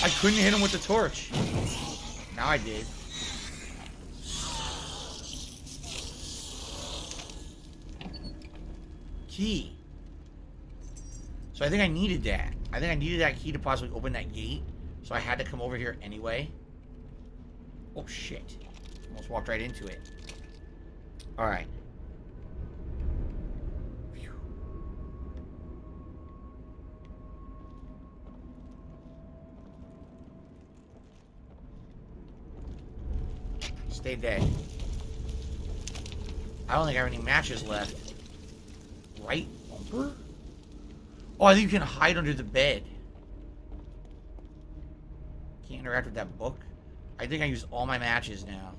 I couldn't hit him with the torch. Now I did. Key. So I think I needed that. I think I needed that key to possibly open that gate. So I had to come over here anyway. Oh shit. Almost walked right into it. All right. Stay dead. I don't think I have any matches left. Right bumper? Oh, I think you can hide under the bed. Can't interact with that book. I think I used all my matches now.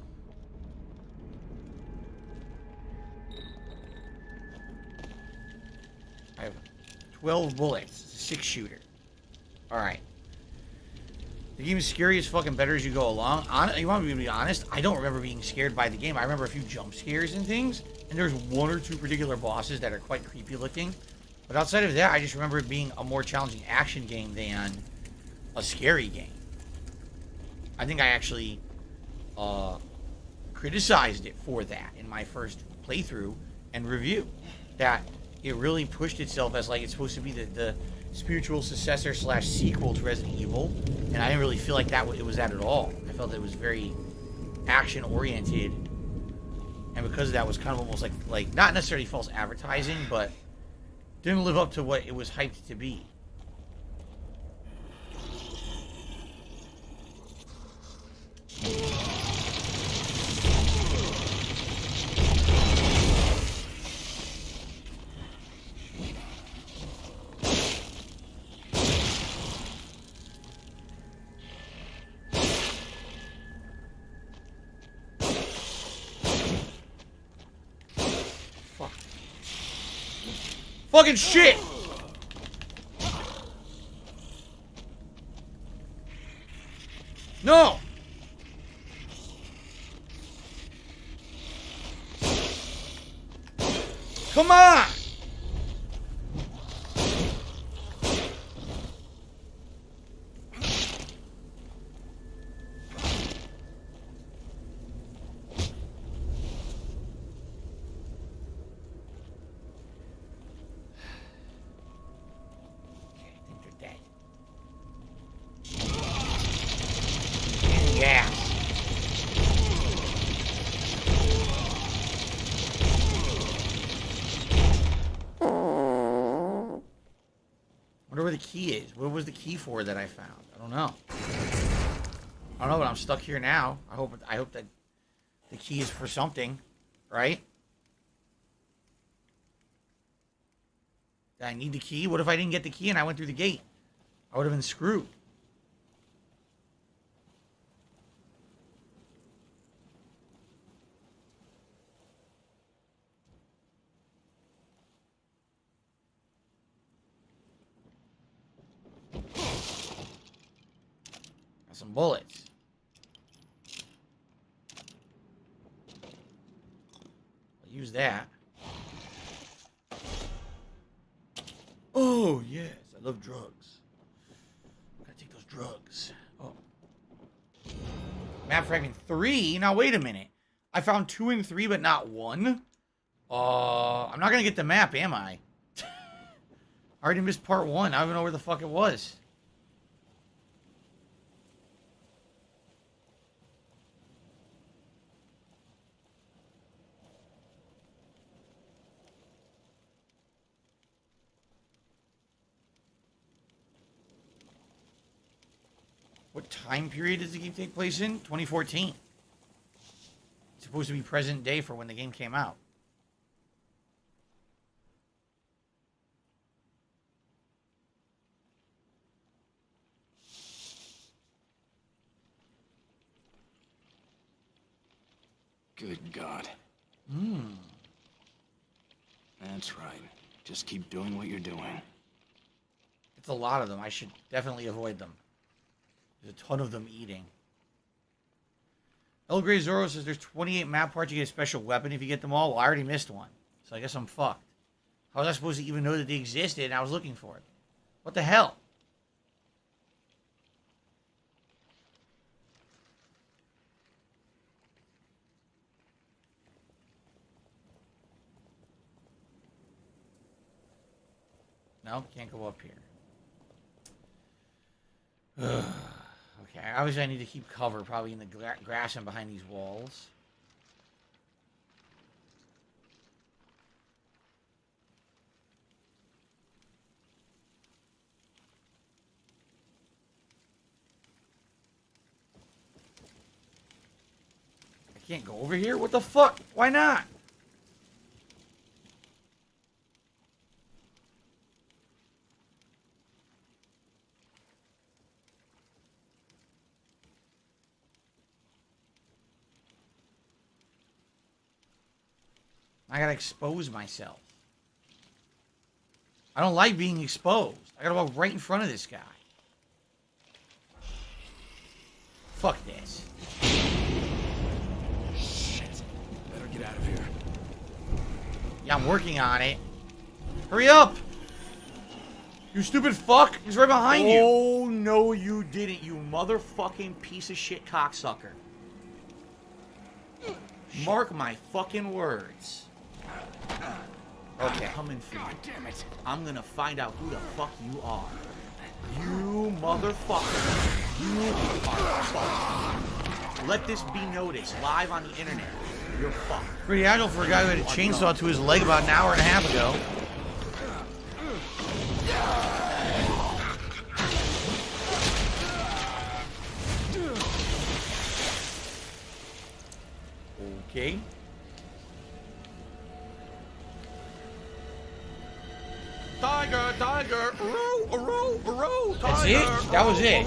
I have 12 bullets. It's a 6-shooter. Alright. The game is scary as fucking better as you go along. You want me to be honest? I don't remember being scared by the game. I remember a few jump scares and things. And there's 1 or 2 particular bosses that are quite creepy looking. But outside of that, I just remember it being a more challenging action game than a scary game. I think I actually criticized it for that in my first playthrough and review. That it really pushed itself as like it's supposed to be the spiritual successor / sequel to Resident Evil, and I didn't really feel like it was that at all. I felt it was very action oriented, and because of that, was kind of almost like not necessarily false advertising, but didn't live up to what it was hyped to be. Fucking shit! No! Come on! Where the key is. What was the key for that I found? I don't know. I don't know, but I'm stuck here now. I hope that the key is for something, right? Did I need the key? What if I didn't get the key and I went through the gate? I would have been screwed. Some bullets. I'll use that. Oh, yes. I love drugs. Gotta take those drugs. Oh. Map fragment 3? Now, wait a minute. I found 2 and 3, but not 1? I'm not gonna get the map, am I? I already missed part 1. I don't even know where the fuck it was. What time period does the game take place in? 2014. It's supposed to be present day for when the game came out. Good God. That's right. Just keep doing what you're doing. It's a lot of them. I should definitely avoid them. There's a ton of them eating. El Grey Zoro says there's 28 map parts. You get a special weapon if you get them all. Well, I already missed one. So I guess I'm fucked. How was I supposed to even know that they existed and I was looking for it? What the hell? No, can't go up here. Okay, obviously I need to keep cover, probably in the grass and behind these walls. Can't go over here? What the fuck? Why not? I gotta expose myself. I don't like being exposed. I gotta walk right in front of this guy. Fuck this. Shit. Better get out of here. Yeah, I'm working on it. Hurry up! You stupid fuck! He's right behind you! Oh, no you didn't, you motherfucking piece of shit cocksucker. Mark my fucking words. Okay, coming for you. God damn it. I'm gonna find out who the fuck you are. You motherfucker. You are fucked. Let this be noticed live on the internet. You're fucked. Pretty agile for a guy who had a chainsaw to his leg about an hour and a half ago. Okay. Tiger, tiger, tiger. That's it? That was it.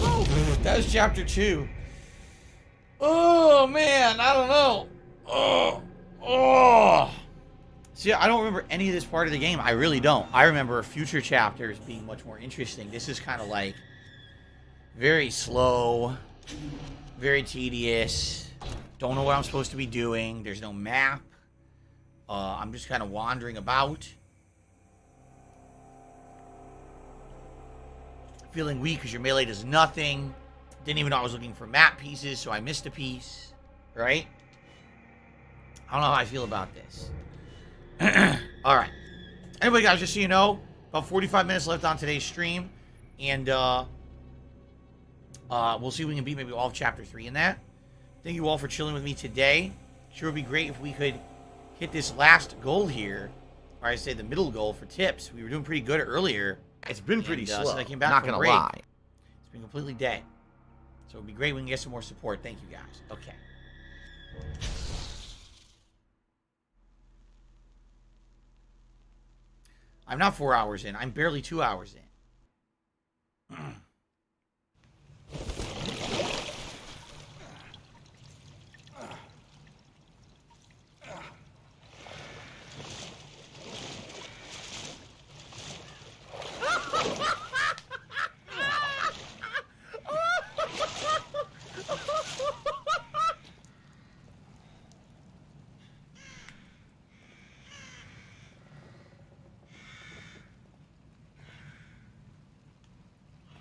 That was chapter 2. Oh, man, I don't know. Oh. See, I don't remember any of this part of the game. I really don't. I remember future chapters being much more interesting. This is kind of like very slow, very tedious. Don't know what I'm supposed to be doing. There's no map. I'm just kind of wandering about. Feeling weak because your melee does nothing. Didn't even know I was looking for map pieces, so I missed a piece. Right? I don't know how I feel about this. Alright. Anyway, guys, just so you know, about 45 minutes left on today's stream. And we'll see if we can beat maybe all of Chapter 3 in that. Thank you all for chilling with me today. Sure would be great if we could hit this last goal here. Or I say the middle goal for tips. We were doing pretty good earlier. It's been pretty slow. Since I came back Not from gonna break, lie. It's been completely dead. So it'd be great when we can get some more support. Thank you, guys. Okay. I'm not 4 hours in. I'm barely 2 hours in.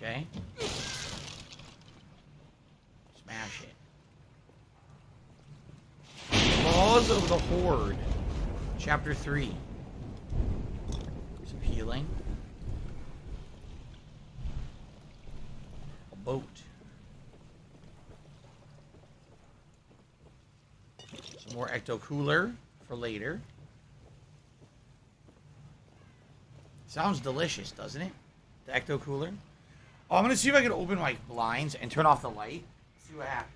Okay. Smash it. Laws of the Horde. Chapter 3. Some healing. A boat. Some more ecto cooler for later. Sounds delicious, doesn't it? The ecto cooler. Oh, I'm going to see if I can open my blinds and turn off the light. See what happens.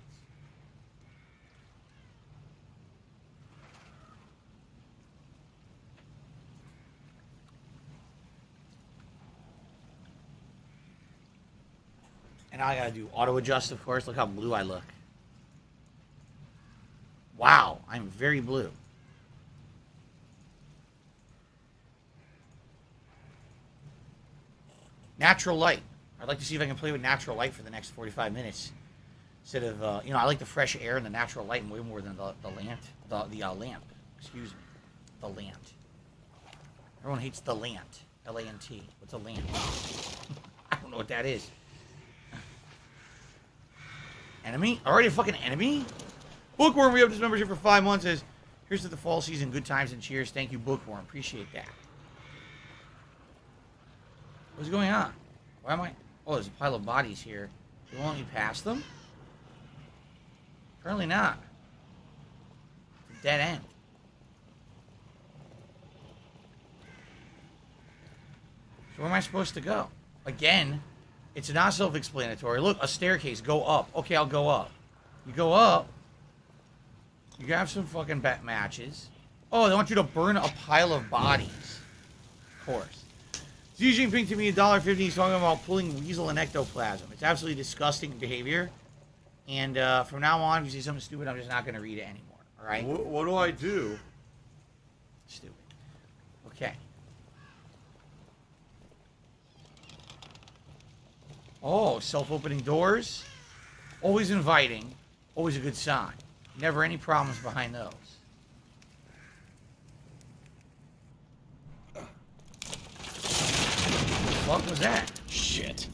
And now I got to do auto adjust, of course. Look how blue I look. Wow, I'm very blue. Natural light. I'd like to see if I can play with natural light for the next 45 minutes. Instead of, I like the fresh air and the natural light way more than the lamp. Excuse me. The lant. Everyone hates the lant. L-A-N-T. What's a lant? I don't know what that is. Enemy? Already a fucking enemy? Bookworm, we have this membership for 5 months. Says, here's to the fall season. Good times and cheers. Thank you, Bookworm. Appreciate that. What's going on? Why am I... Oh, there's a pile of bodies here. They won't let me pass them? Apparently not. It's a dead end. So where am I supposed to go? Again, it's not self-explanatory. Look, a staircase. Go up. Okay, I'll go up. You go up. You can have some fucking bet matches. Oh, they want you to burn a pile of bodies. Of course. Xi Jinping to me $1.50. He's talking about pulling weasel and ectoplasm. It's absolutely disgusting behavior. And from now on, if you see something stupid, I'm just not going to read it anymore. All right? What do I do? Stupid. Okay. Oh, self-opening doors. Always inviting. Always a good sign. Never any problems behind those. What was that? Shit.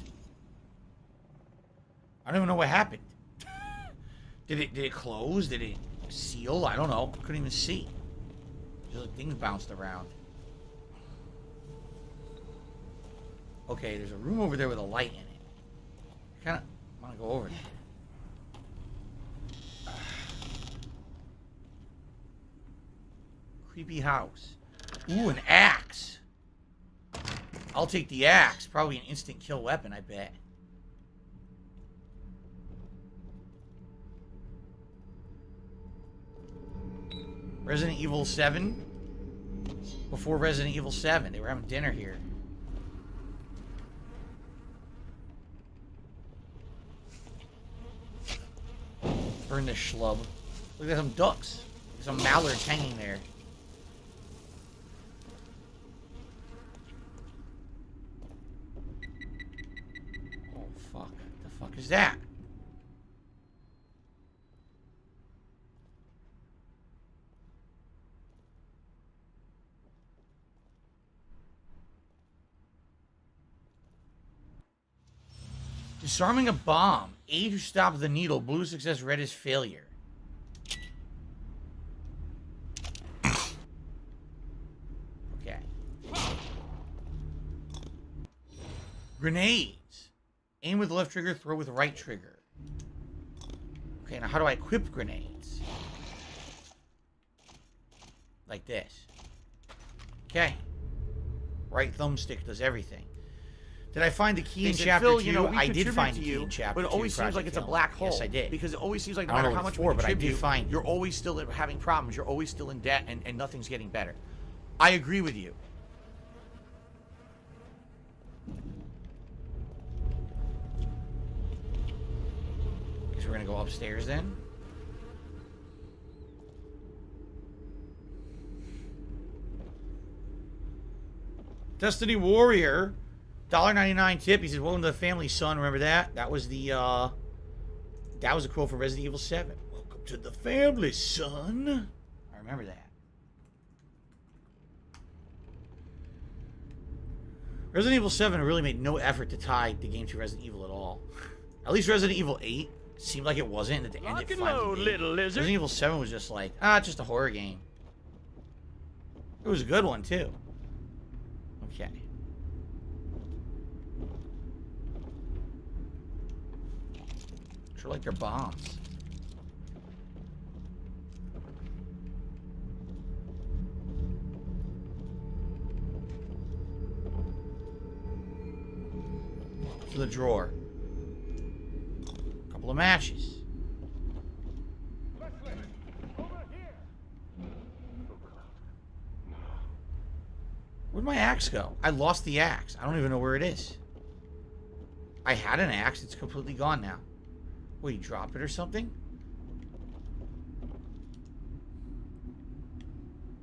I don't even know what happened. Did it close? Did it seal? I don't know. I couldn't even see. Just like things bounced around. Okay, there's a room over there with a light in it. I kind of want to go over there. Creepy house. Ooh, an axe. I'll take the axe. Probably an instant kill weapon, I bet. Resident Evil 7. Before Resident Evil 7. They were having dinner here. Burn this schlub. Look at some ducks. Some mallards hanging there. Oh, fuck. The fuck is that? Disarming a bomb. A to stop the needle. Blue success, red is failure. Okay. Grenades. Aim with the left trigger, throw with the right trigger. Okay, now how do I equip grenades? Like this. Okay. Right thumbstick does everything. Did I find the key in chapter 2? You know, I did find the key in chapter 2. But it always seems like it's a black hole. Yes, I did. Because it always seems like no I don't matter know how what much it's for, we but I did contribute, find it. you're always still having problems. You're always still in debt, and nothing's getting better. I agree with you. Guess we're going to go upstairs then. Destiny Warrior, $1.99 tip. He says, "Welcome to the family, son." Remember that? That was the a quote from Resident Evil 7. Welcome to the family, son. I remember that. Resident Evil 7 really made no effort to tie the game to Resident Evil at all. At least Resident Evil 8 seemed like it wasn't. At the end, it finally did. Resident Evil 7 was just like, it's just a horror game. It was a good one too. Okay. Sure like they're bombs. To the drawer. Couple of matches. Where'd my axe go? I lost the axe. I don't even know where it is. I had an axe. It's completely gone now. Will you drop it or something?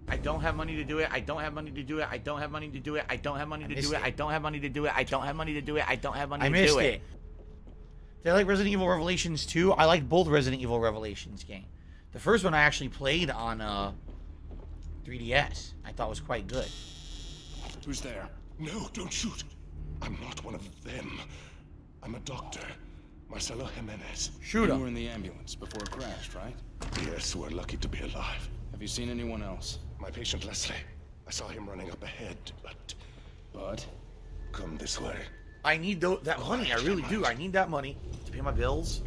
I don't have money to do it. I don't have money to do it. I don't have money to do it. I don't have money to do it. I don't have money to do it. I don't have money to do it. I don't have money to do it. I missed it. Did I like Resident Evil Revelations 2? I liked both Resident Evil Revelations games. The first one I actually played on 3DS. I thought was quite good. Who's there? No, don't shoot. I'm not one of them. I'm a doctor. Marcelo Jimenez. Shoot him. You were in the ambulance before it crashed, right? Yes, we're lucky to be alive. Have you seen anyone else? My patient Leslie. I saw him running up ahead, but... But? Come this way. I need that money. I really do. I need that money to pay my bills.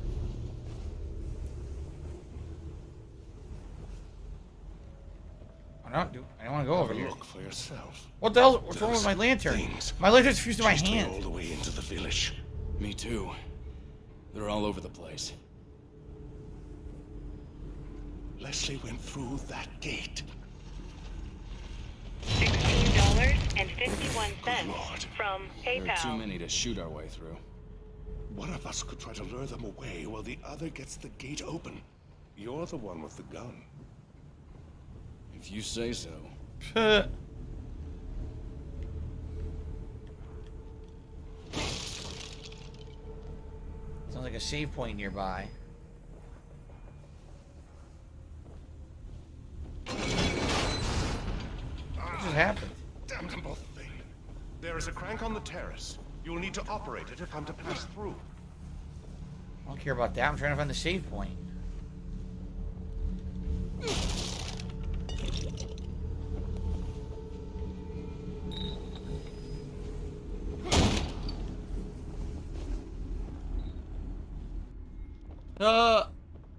I don't want to go over here. Look for yourself. What the hell? What's wrong with my lantern? My lantern's fused to my hand. All the way into the village. Me too. They're all over the place. Leslie went through that gate. $16.51 from There are too PayPal. many to shoot our way through. One of us could try to lure them away while the other gets the gate open. You're the one with the gun. If you say so. Sounds like a save point nearby. What just happened? Damnable thing. There is a crank on the terrace. You will need to operate it if I'm to pass through. I don't care about that. I'm trying to find the save point.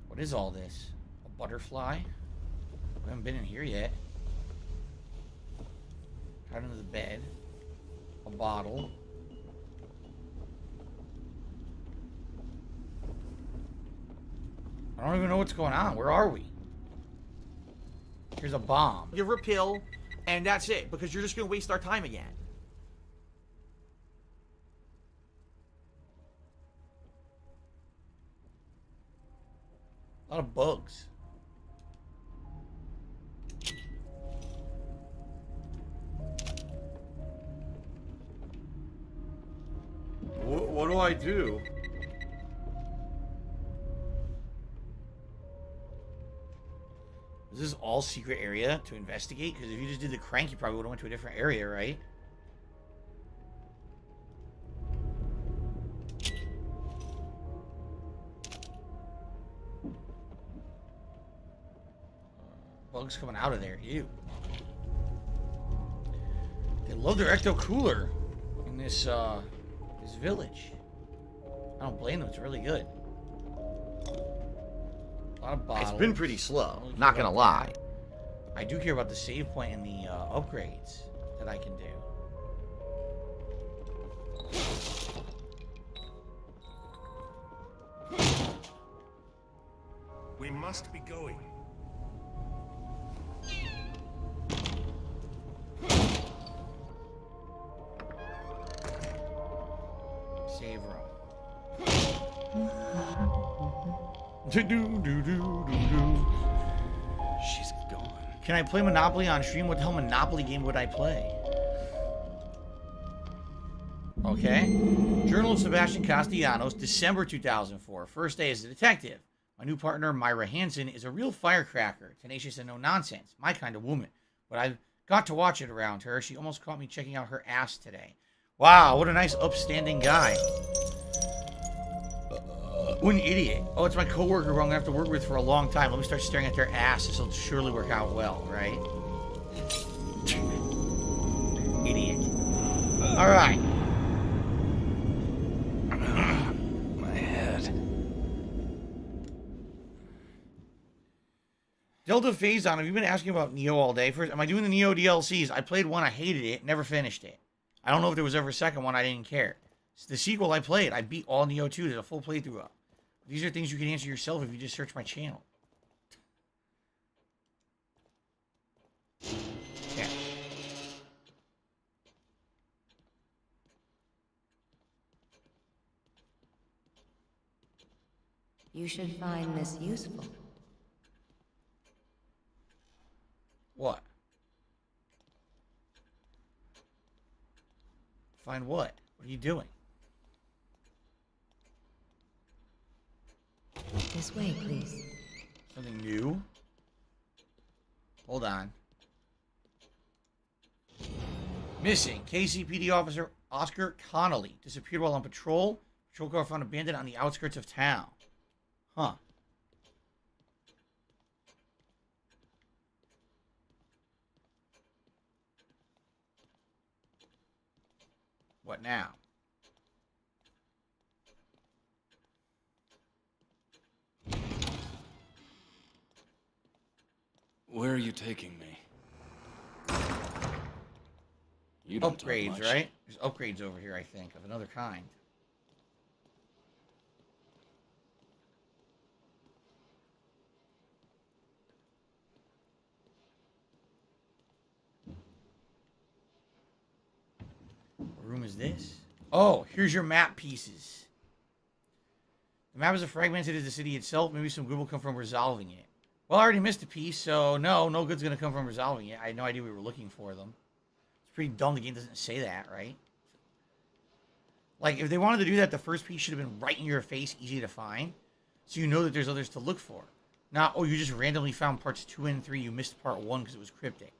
What is all this? A butterfly? We haven't been in here yet. Out under the bed. A bottle. I don't even know what's going on. Where are we? Here's a bomb. Give her a pill, and that's it, because you're just going to waste our time again. A lot of bugs. What do I do? Is this all secret area to investigate? Because if you just did the crank, you probably would have went to a different area, right? Bugs coming out of there. Ew. They love their ecto cooler in this this village. I don't blame them. It's really good. A lot of bottles. It's been pretty slow. Not gonna lie. I do care about the save point and the upgrades that I can do. We must be going. Save room. She's gone. Can I play Monopoly on stream? What the hell Monopoly game would I play? Okay. Journal of Sebastian Castellanos, December 2004. First day as a detective. My new partner, Myra Hansen, is a real firecracker, tenacious and no nonsense. My kind of woman. But I've got to watch it around her. She almost caught me checking out her ass today. Wow, what a nice upstanding guy. What an idiot. Oh, it's my coworker who I'm going to have to work with for a long time. Let me start staring at their ass. This will surely work out well, right? Idiot. All right. My head. Delta Phazon, have you been asking about Neo all day? First, am I doing the Neo DLCs? I played one, I hated it, never finished it. I don't know if there was ever a second one, I didn't care. It's the sequel I played. I beat all Neo 2. There's a full playthrough up. These are things you can answer yourself if you just search my channel. Yeah. You should find this useful. What? Find what? What are you doing? This way, please. Something new? Hold on. Missing. KCPD officer Oscar Connolly disappeared while on patrol. Patrol car found abandoned on the outskirts of town. Huh. What now? Where are you taking me? You don't talk Upgrades, much. right? There's upgrades over here, I think, of another kind. is this? Oh, here's your map pieces. The map is as fragmented as the city itself. Maybe some good will come from resolving it. Well, I already missed a piece, so no good's going to come from resolving it. I had no idea we were looking for them. It's pretty dumb the game doesn't say that, right? Like, if they wanted to do that, the first piece should have been right in your face, easy to find. So you know that there's others to look for. Not, oh, you just randomly found parts 2 and 3. You missed part 1 because it was cryptic.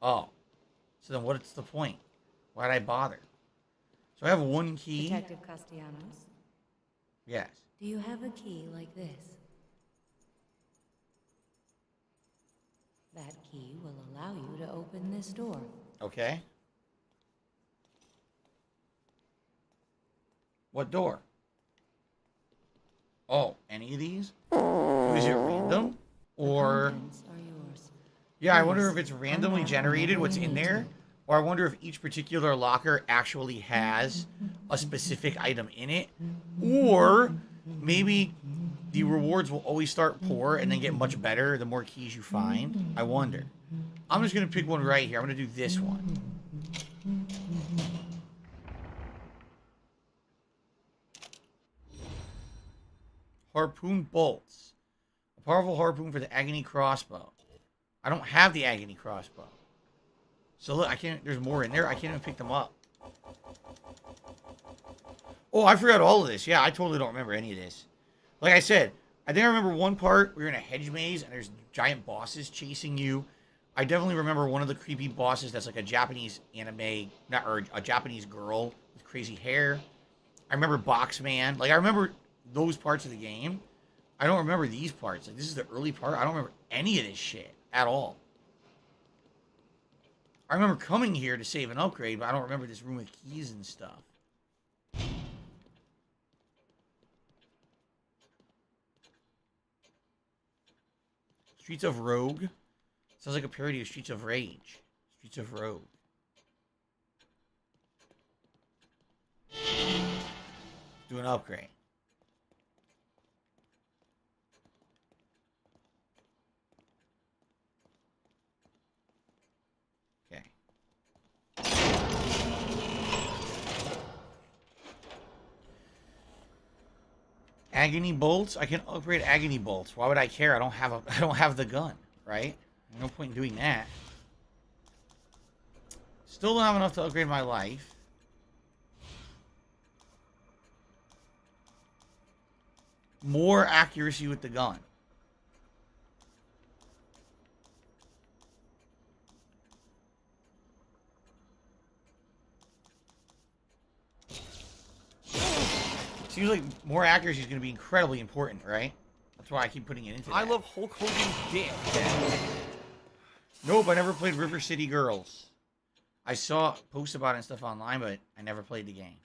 Oh. So then what's the point? Why'd I bother? So I have one key. Detective Castellanos? Yes. Do you have a key like this? That key will allow you to open this door. Okay. What door? Oh, any of these? Is it random? Or... Yeah, I wonder if it's randomly generated, what's in there. Or I wonder if each particular locker actually has a specific item in it. Or maybe the rewards will always start poor and then get much better the more keys you find. I wonder. I'm just going to pick one right here. I'm going to do this one. Harpoon bolts. A powerful harpoon for the agony crossbow. I don't have the agony crossbow. So look, I can't, there's more in there. I can't even pick them up. Oh, I forgot all of this. Yeah, I totally don't remember any of this. Like I said, I think I remember one part where you're in a hedge maze and there's giant bosses chasing you. I definitely remember one of the creepy bosses that's like a Japanese anime, or a Japanese girl with crazy hair. I remember Boxman. Like, I remember those parts of the game. I don't remember these parts. Like, this is the early part. I don't remember any of this shit at all. I remember coming here to save an upgrade, but I don't remember this room with keys and stuff. Streets of Rogue. Sounds like a parody of Streets of Rage. Streets of Rogue. Do an upgrade. Okay. Agony bolts. I can upgrade agony bolts. Why would I care? I don't have the gun, right? No point in doing that. Still don't have enough to upgrade my life. More accuracy with the gun. Seems like more accuracy is going to be incredibly important, right? That's why I keep putting it into that. I love Hulk Hogan's dick. Nope, I never played River City Girls. I saw posts about it and stuff online, but I never played the game.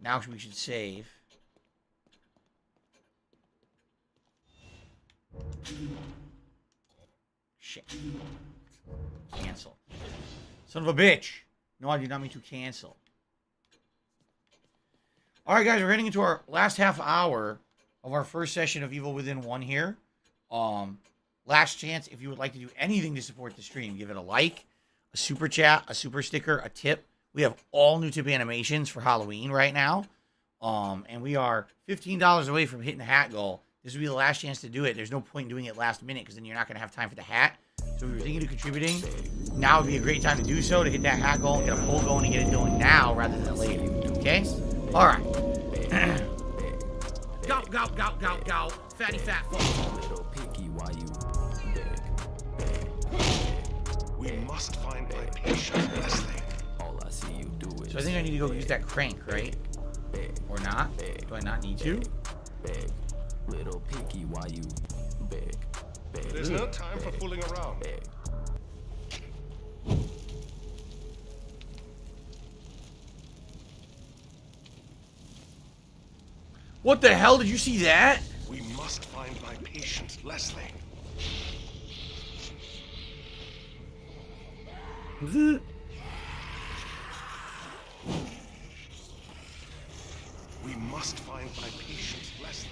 Now we should save. Shit. Cancel. Son of a bitch. No, I do not mean to cancel. Alright, guys, we're heading into our last half hour of our first session of Evil Within 1 here. Last chance, if you would like to do anything to support the stream, give it a like, a super chat, a super sticker, a tip. We have all new tip animations for Halloween right now. And we are $15 away from hitting the hat goal. This will be the last chance to do it. There's no point in doing it last minute because then you're not going to have time for the hat. So if you're thinking of contributing, now would be a great time to do so, to hit that hat goal and get a poll going and get it going now rather than later. Okay? All right. Go, go, go, go, go. Fatty fat fuck. We must find my patient, Leslie. All I see you do is So I think I need to go use that crank, right? Or not? Do I not need to? beg. Little picky, why you beg? There's no time for fooling around. What the hell? Did you see that? We must find my patient, Leslie. We must find my patient, Leslie.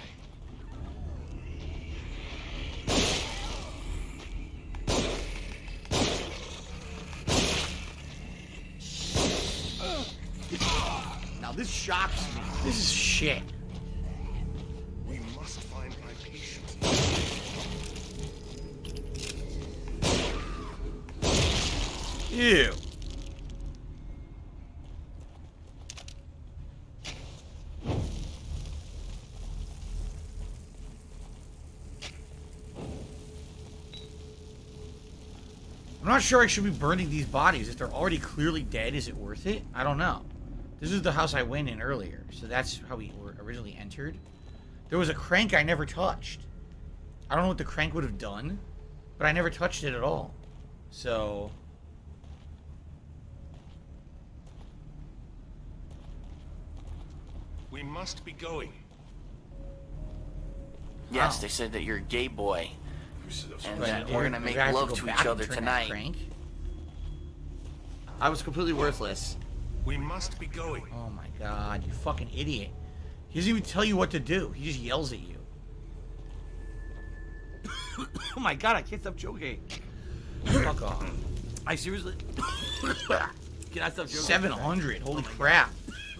This shocks me. This is shit. We must find my patient. Ew. I'm not sure I should be burning these bodies. If they're already clearly dead, is it worth it? I don't know. This is the house I went in earlier, so that's how we were originally entered. There was a crank I never touched. I don't know what the crank would have done, but I never touched it at all. So... We must be going. Yes, Oh. they said that you're a gay boy. And that But we're gonna make love to each other tonight. I was completely worthless. We must be going. Oh my god, you fucking idiot. He doesn't even tell you what to do. He just yells at you. Oh my god, I can't stop joking. Fuck off. I seriously... Can I stop joking? 700. Holy crap.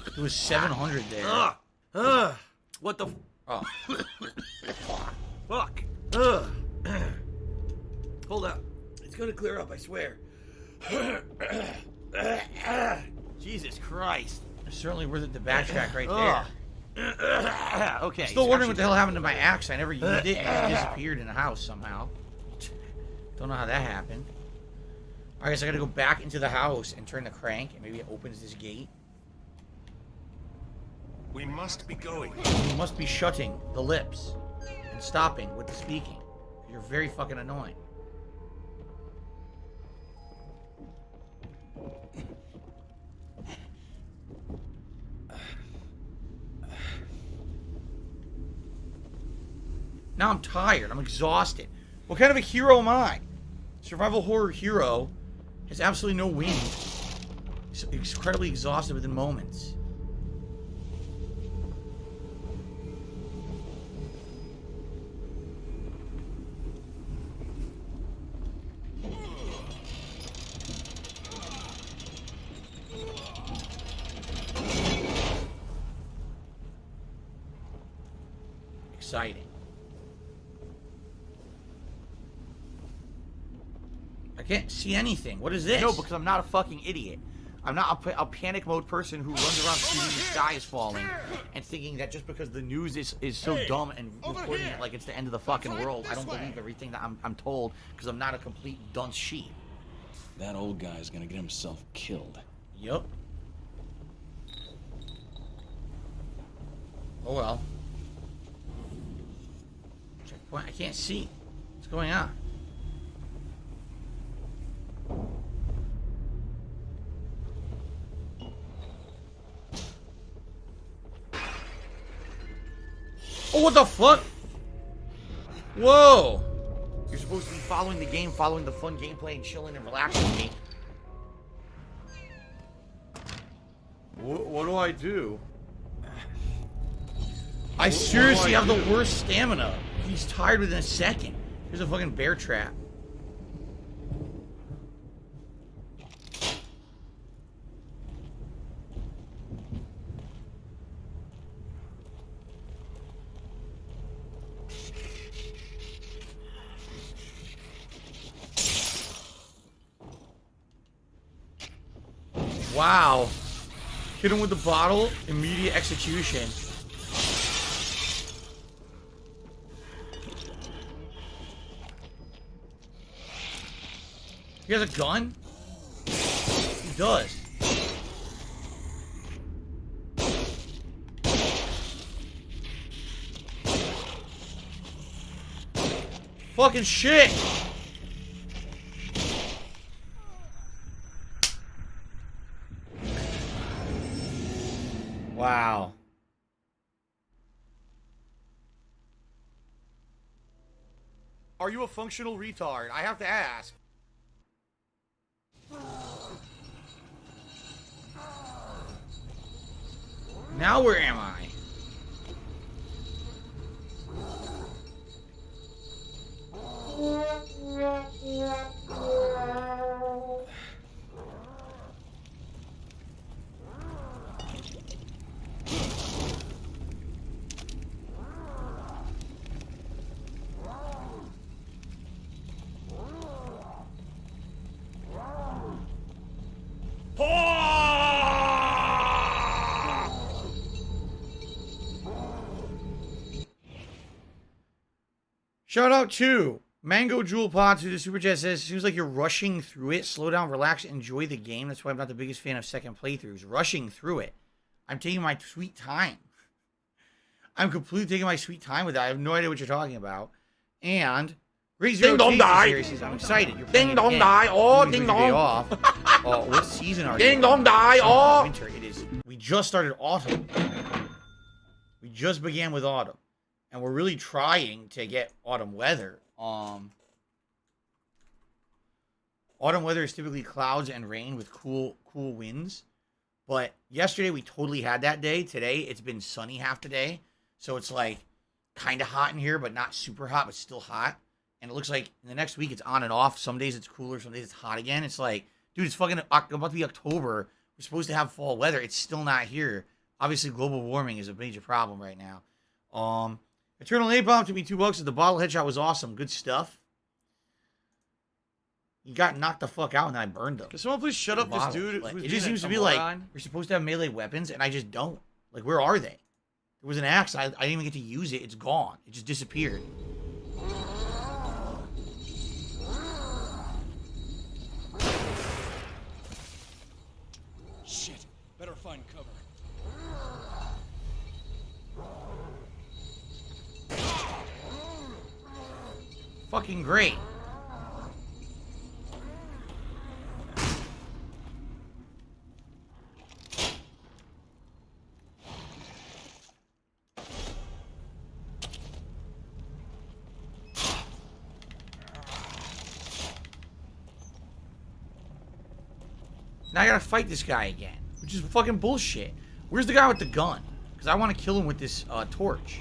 It was 700 there. What the? Oh. Fuck. Hold up. It's gonna clear up, I swear. Jesus Christ. It's certainly worth it to backtrack right there. Okay. Still wondering what the hell happened to my axe. I never used it and it disappeared in the house somehow. Don't know how that happened. Alright, so I gotta go back into the house and turn the crank and maybe it opens this gate. We must be going. You must be shutting the lips and stopping with the speaking. You're very fucking annoying. Now I'm tired. I'm exhausted. What kind of a hero am I? Survival horror hero has absolutely no wind. He's incredibly exhausted within moments. Exciting. I can't see anything. What is this? No, because I'm not a fucking idiot. I'm not a panic mode person who runs around screaming the sky is falling and thinking that just because the news is so dumb and reporting it like it's the end of the fucking world, I don't believe everything that I'm told because I'm not a complete dunce sheep. That old guy's gonna get himself killed. Yup. Oh well. Checkpoint. I can't see. What's going on? Oh, what the fuck? Whoa. You're supposed to be following the game, following the fun gameplay, and chilling and relaxing with me. What do I do? I seriously have the worst stamina. He's tired within a second. Here's a fucking bear trap. Wow. Hit him with the bottle, immediate execution. He has a gun? He does. Fucking shit! Wow. Are you a functional retard? I have to ask. Now where am I? Shout out to Mango Jewel Pods, who the super chat says, seems like you're rushing through it. Slow down, relax, enjoy the game. That's why I'm not the biggest fan of second playthroughs. Rushing through it. I'm taking my sweet time. I'm completely taking my sweet time with that. I have no idea what you're talking about. And Great Zero Ding dong Taste die. Series says, I'm excited. You're Ding dong die. Oh, ding dong. Off. What season are you? Ding dong die. Oh. Winter. It is. We just started autumn. We just began with autumn. And we're really trying to get autumn weather. Autumn weather is typically clouds and rain with cool winds. But yesterday we totally had that day. Today it's been sunny half the day. So it's like kind of hot in here, but not super hot, but still hot. And it looks like in the next week it's on and off. Some days it's cooler, some days it's hot again. It's like, dude, it's fucking about to be October. We're supposed to have fall weather. It's still not here. Obviously, global warming is a major problem right now. Eternal Napalm took me $2. The bottle headshot was awesome. Good stuff. He got knocked the fuck out and I burned him. Can someone please shut up this dude? Like, it just seems to be like, you're supposed to have melee weapons and I just don't. Like, where are they? There was an axe. I didn't even get to use it. It's gone. It just disappeared. Shit. Better find cover. Fucking great. Now I gotta fight this guy again, which is fucking bullshit. Where's the guy with the gun? Because I want to kill him with this torch.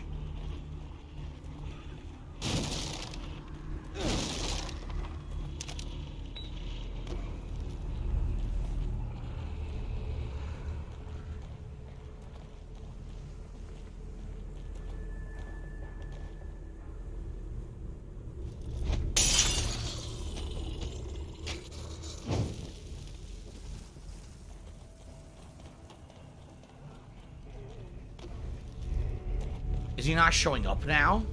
Is he not showing up now?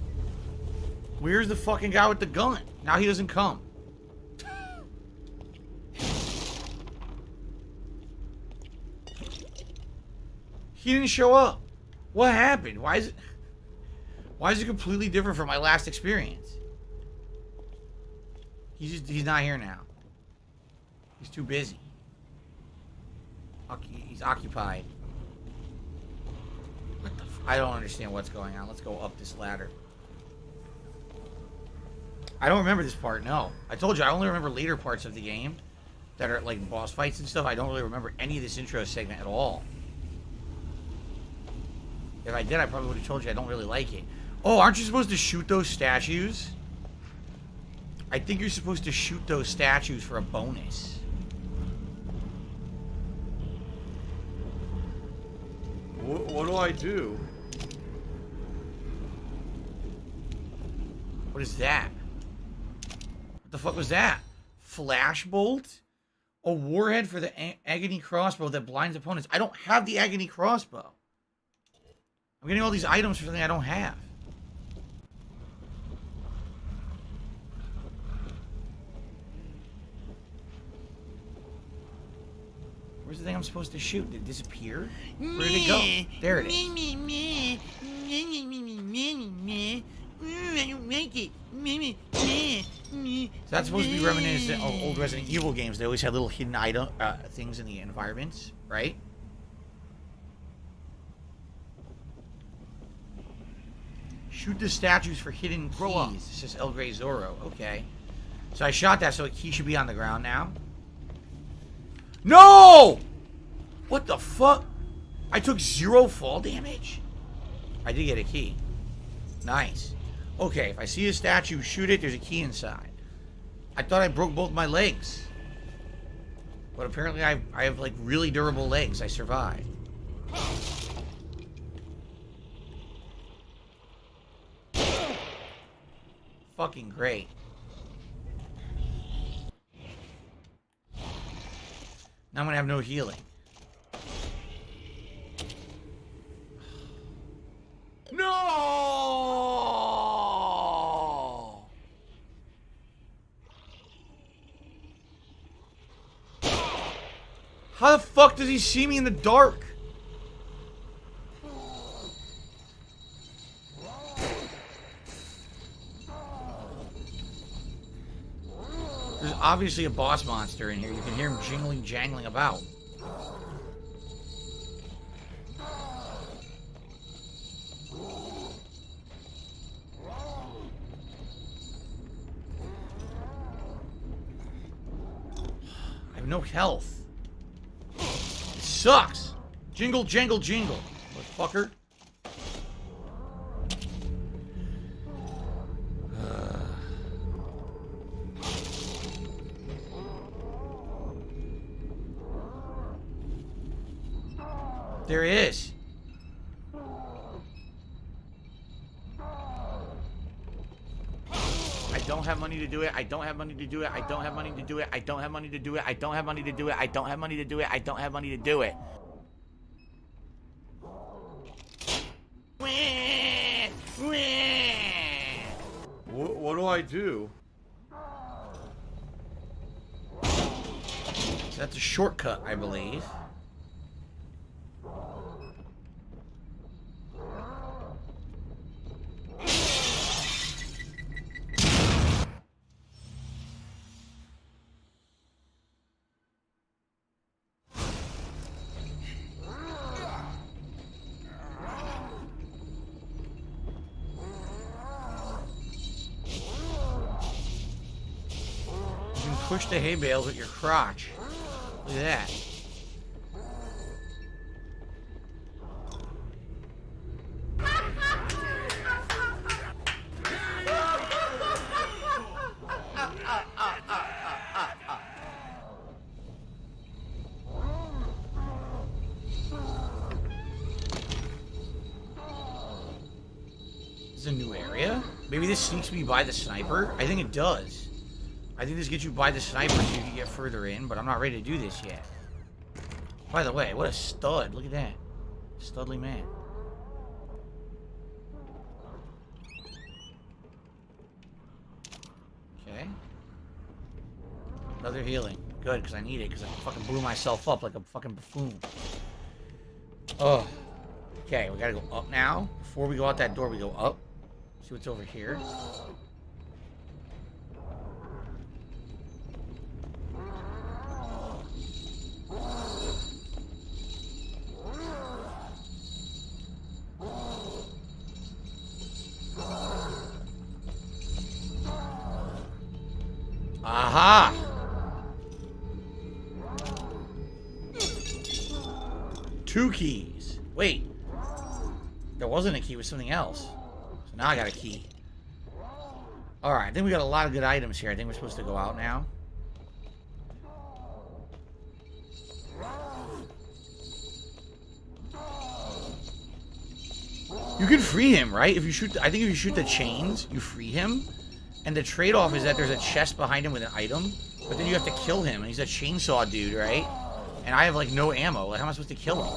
Where's the fucking guy with the gun? Now he doesn't come. He didn't show up. What happened? Why is it completely different from my last experience? He's not here now. He's too busy. He's occupied. What the I don't understand what's going on. Let's go up this ladder. I don't remember this part, no. I told you, I only remember later parts of the game that are like boss fights and stuff. I don't really remember any of this intro segment at all. If I did, I probably would have told you I don't really like it. Oh, aren't you supposed to shoot those statues? I think you're supposed to shoot those statues for a bonus. What do I do? What is that? What the fuck was that? Flashbolt? A warhead for the agony crossbow that blinds opponents. I don't have the agony crossbow. I'm getting all these items for something I don't have. Where's the thing I'm supposed to shoot? Did it disappear? Where did it go? There it is. So that's supposed to be reminiscent of old Resident Evil games. They always had little hidden item things in the environments, right? Shoot the statues for hidden keys. It says El Grey Zorro. Okay. So I shot that, so a key should be on the ground now. No! What the fuck? I took 0 fall damage? I did get a key. Nice. Okay, if I see a statue, shoot it. There's a key inside. I thought I broke both my legs. But apparently I have, like, really durable legs. I survived. Fucking great. Now I'm gonna have no healing. No! How the fuck does he see me in the dark? There's obviously a boss monster in here. You can hear him jingling, jangling about. I have no health. It sucks. Jingle, jangle, jingle. Motherfucker. There he is. I don't have money to do it. I don't have money to do it. I don't have money to do it. I don't have money to do it. I don't have money to do it. I don't have money to do it. I don't have money to do it. What do I do? So that's a shortcut, I believe. Push the hay bales with your crotch. Look at that. This is a new area? Maybe this sneaks me by the sniper? I think it does. I think this gets you by the sniper so you can get further in, but I'm not ready to do this yet. By the way, what a stud. Look at that. Studly man. Okay. Another healing. Good, because I need it, because I fucking blew myself up like a fucking buffoon. Oh. Okay, we gotta go up now. Before we go out that door, we go up. See what's over here. Aha! Two keys. Wait. There wasn't a key, it was something else. So now I got a key. Alright, I think we got a lot of good items here. I think we're supposed to go out now. You can free him, right? If you shoot, I think if you shoot the chains, you free him. And the trade-off is that there's a chest behind him with an item, but then you have to kill him, and he's a chainsaw dude, right? And I have, like, no ammo. Like, how am I supposed to kill him?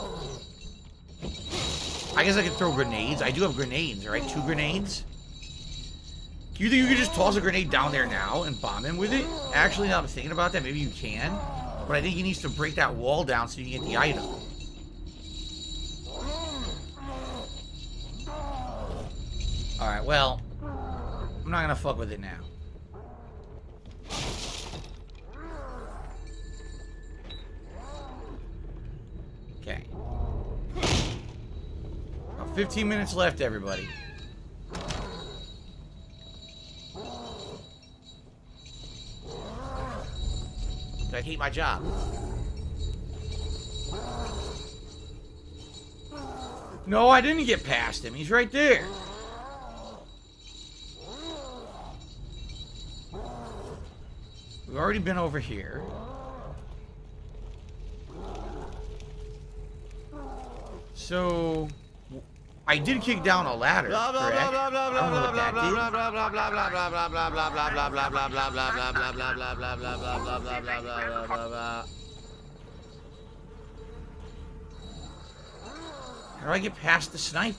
I guess I could throw grenades. I do have grenades, right? 2 grenades. You think you could just toss a grenade down there now and bomb him with it? Actually, now I'm thinking about that, maybe you can. But I think he needs to break that wall down so you can get the item. Alright, well... I'm not gonna fuck with it now. Okay. About 15 minutes left, everybody. I hate my job. No, I didn't get past him. He's right there. We've already been over here. So, I did kick down a ladder, correct? I don't know what that did. How do I get past the sniper?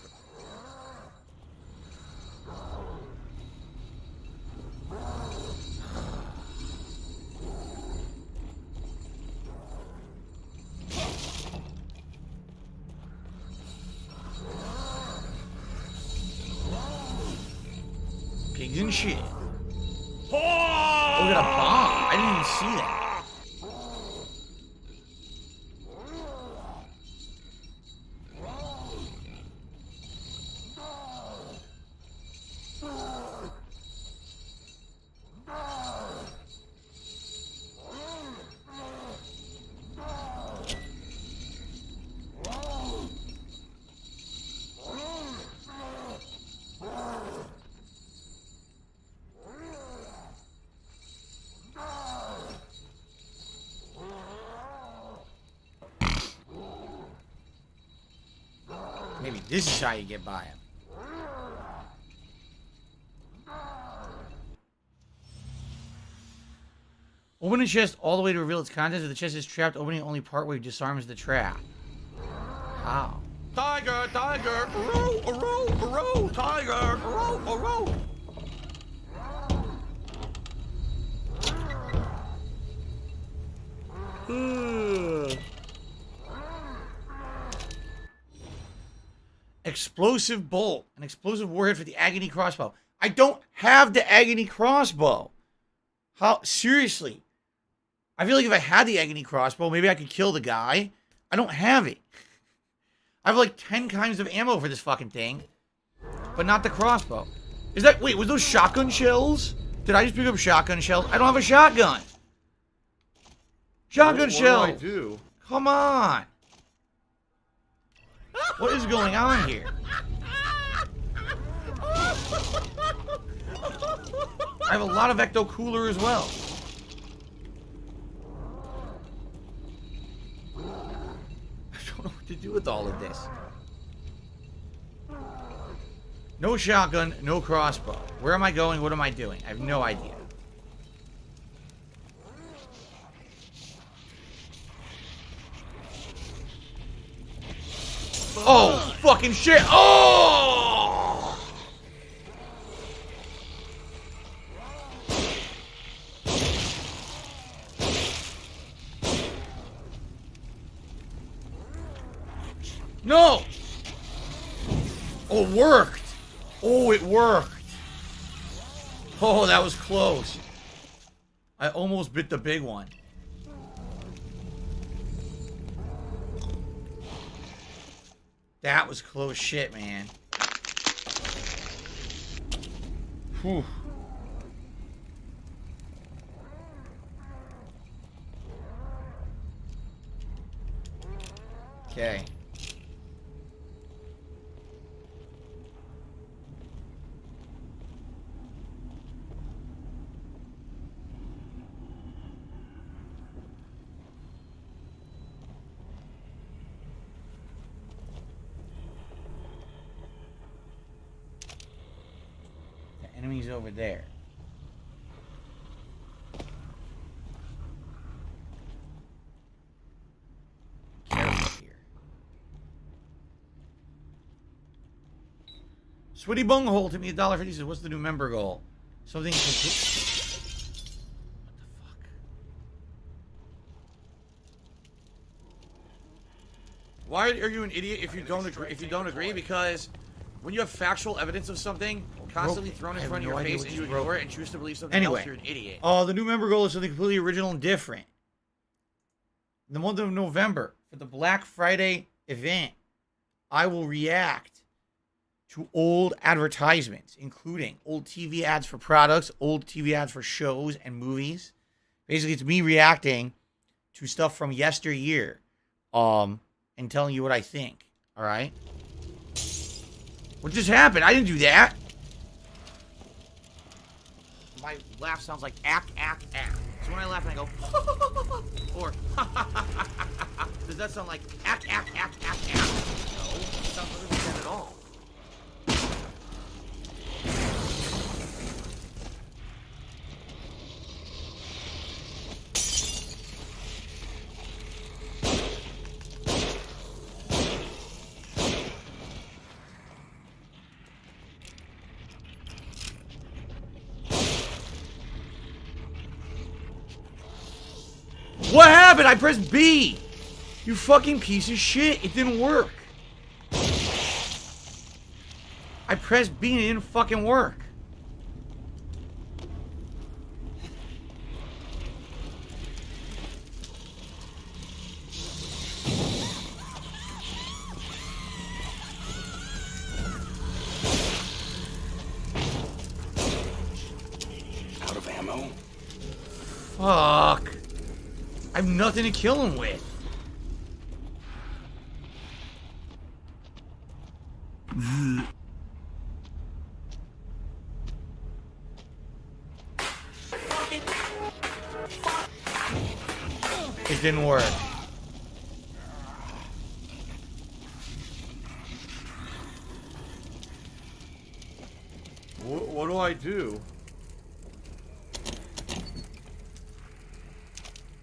pigs and shit. Oh, we got a bomb. I didn't even see that. Maybe this is how you get by him. Open the chest all the way to reveal its contents. If the chest is trapped, opening only part where he disarms the trap. How? Tiger, tiger, row, row, tiger, row. Explosive bolt. An explosive warhead for the agony crossbow. I don't have the agony crossbow. How? Seriously. I feel like if I had the agony crossbow, maybe I could kill the guy. I don't have it. I have like 10 kinds of ammo for this fucking thing. But not the crossbow. Is that... Wait, was those shotgun shells? Did I just pick up shotgun shells? I don't have a shotgun. Shotgun shells. What do I do? Come on. What is going on here? I have a lot of Ecto Cooler as well. I don't know what to do with all of this. No shotgun, no crossbow. Where am I going? What am I doing? I have no idea. Oh, fucking shit. Oh! No! Oh, it worked. Oh, it worked. Oh, that was close. I almost bit the big one. That was close shit, man. Whew. Okay. Enemies over there. Careful here. Switty Bunghole to me $1.50 says, what's the new member goal? Something complete. What the fuck? Why are you an idiot if you don't agree? If you don't agree, because when you have factual evidence of something constantly thrown in front of your face and you ignore it and choose to believe something else, you're an idiot. The new member goal is something completely original and different. In the month of November, for the Black Friday event, I will react to old advertisements, including old TV ads for products, old TV ads for shows and movies. Basically, it's me reacting to stuff from yesteryear, and telling you what I think. All right? What just happened? I didn't do that. My laugh sounds like ack, ack, ack. So when I laugh and I go, or does that sound like ack, ack, ack, ack, ack? No, it sounds not like that at all. What happened? I pressed B. You fucking piece of shit. It didn't work. I pressed B and it didn't fucking work. Fuck. I have nothing to kill him with. It didn't work. What do I do?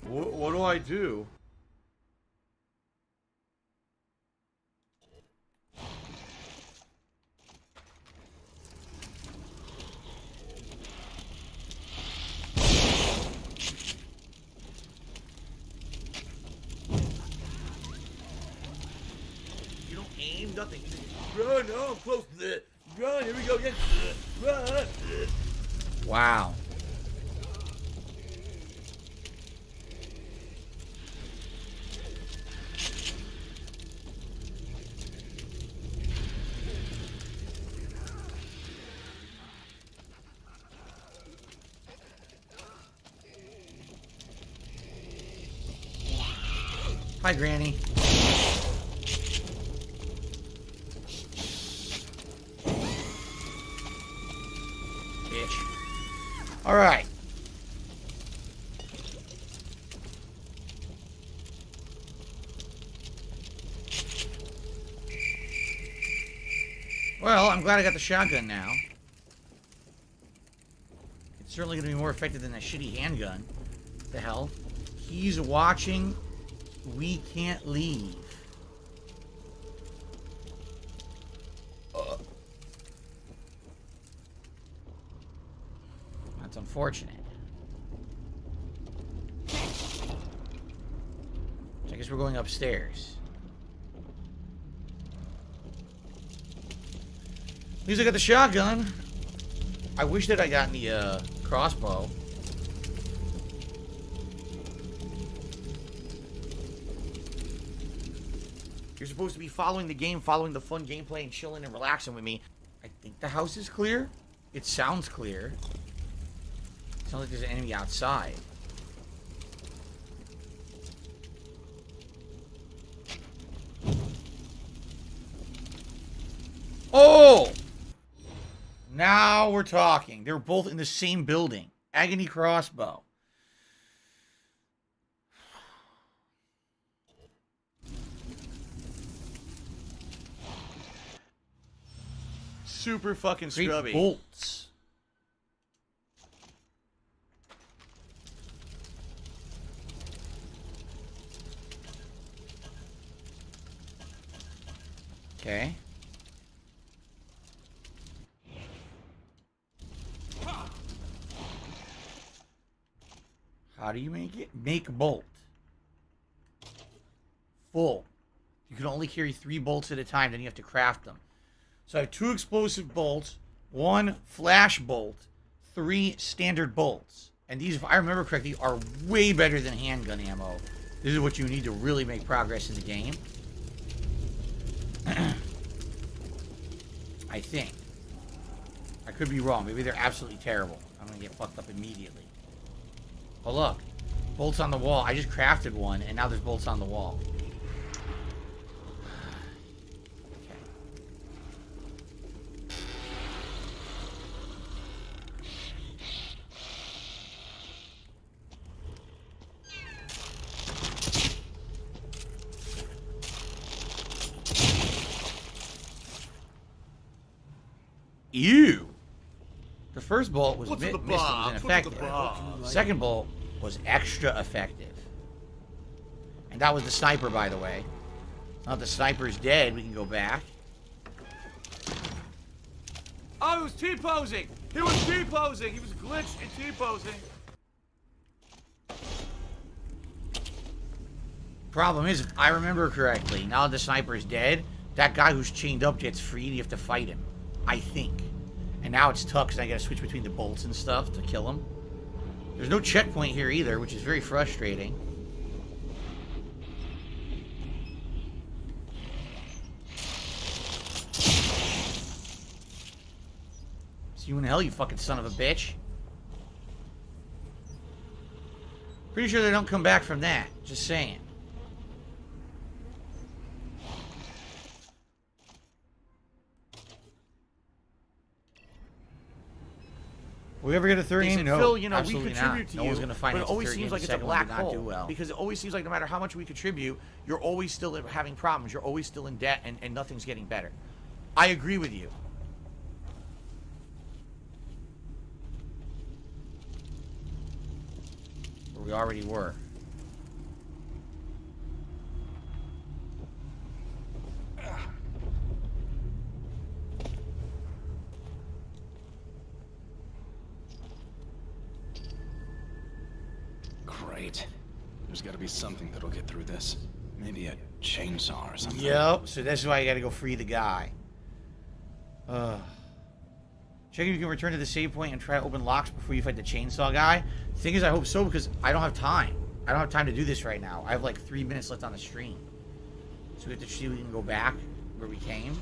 What do I do? You don't aim, nothing. Run, oh, I'm close to it. Run, here we go again. Run. Wow. Hi, Granny. Bitch. All right. Well, I'm glad I got the shotgun now. It's certainly going to be more effective than that shitty handgun. What the hell? He's watching. We can't leave. That's unfortunate. So I guess we're going upstairs. At least I got the shotgun. I wish that I got the crossbow. You're supposed to be following the game, following the fun gameplay, and chilling and relaxing with me. I think the house is clear. It sounds clear. It sounds like there's an enemy outside. Oh! Now we're talking. They're both in the same building. Agony crossbow. Super fucking scrubby. Bolts. Okay. How do you make it? Make bolt. Full. You can only carry 3 bolts at a time, then you have to craft them. So I have 2 explosive bolts, 1 flash bolt, 3 standard bolts. And these, if I remember correctly, are way better than handgun ammo. This is what you need to really make progress in the game. I think. I could be wrong. Maybe they're absolutely terrible. I'm going to get fucked up immediately. Oh, look. Bolts on the wall. I just crafted one, and now there's bolts on the wall. Ew. The first bolt was missed. It was ineffective. Second bolt was extra effective. And that was the sniper, by the way. Now the sniper's dead, we can go back. Oh, he was T-posing! He was T-posing! He was glitched and T-posing! Problem is, if I remember correctly, now the sniper's dead, that guy who's chained up gets freed, you have to fight him. I think. And now it's tough because I gotta switch between the bolts and stuff to kill him. There's no checkpoint here either, which is very frustrating. See you in hell, you fucking son of a bitch. Pretty sure they don't come back from that. Just saying. We ever get a third game? No, Phil, you know, we absolutely contribute not. to no you, one's going to find but it always seems like it's a black hole. Do well. Because it always seems like no matter how much we contribute, you're always still having problems. You're always still in debt, and nothing's getting better. I agree with you. We already were. Great. There's got to be something that'll get through this. Maybe a chainsaw or something. Yep, so that's why you gotta go free the guy. Check if you can return to the save point and try to open locks before you fight the chainsaw guy. The thing is, I hope so, because I don't have time. I don't have time to do this right now. I have like 3 minutes left on the stream. So we have to see if we can go back where we came.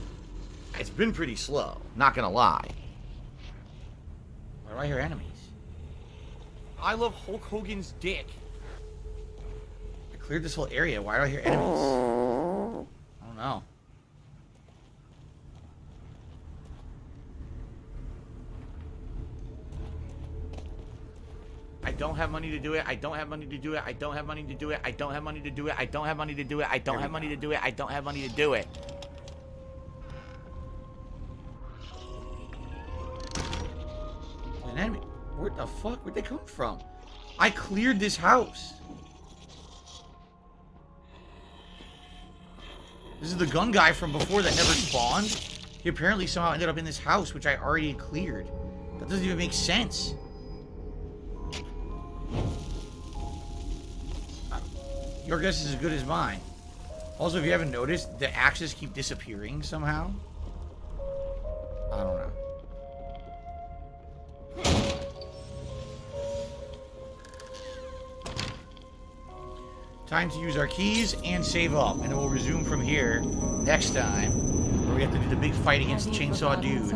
It's been pretty slow, not gonna lie. Why do I hear enemies? I love Hulk Hogan's dick. I cleared this whole area. Why do I hear enemies? I don't know. I don't have money to do it. I don't have money to do it. I don't have money to do it. I don't have money to do it. I don't have money to do it. I don't have money to do it. I don't have money to do it. An enemy. Where the fuck? Where'd they come from? I cleared this house. This is the gun guy from before that never spawned. He apparently somehow ended up in this house, which I already cleared. That doesn't even make sense. Your guess is as good as mine. Also, if you haven't noticed, the axes keep disappearing somehow. I don't know. Time to use our keys and save up, and then we'll resume from here next time, where we have to do the big fight against the chainsaw dude.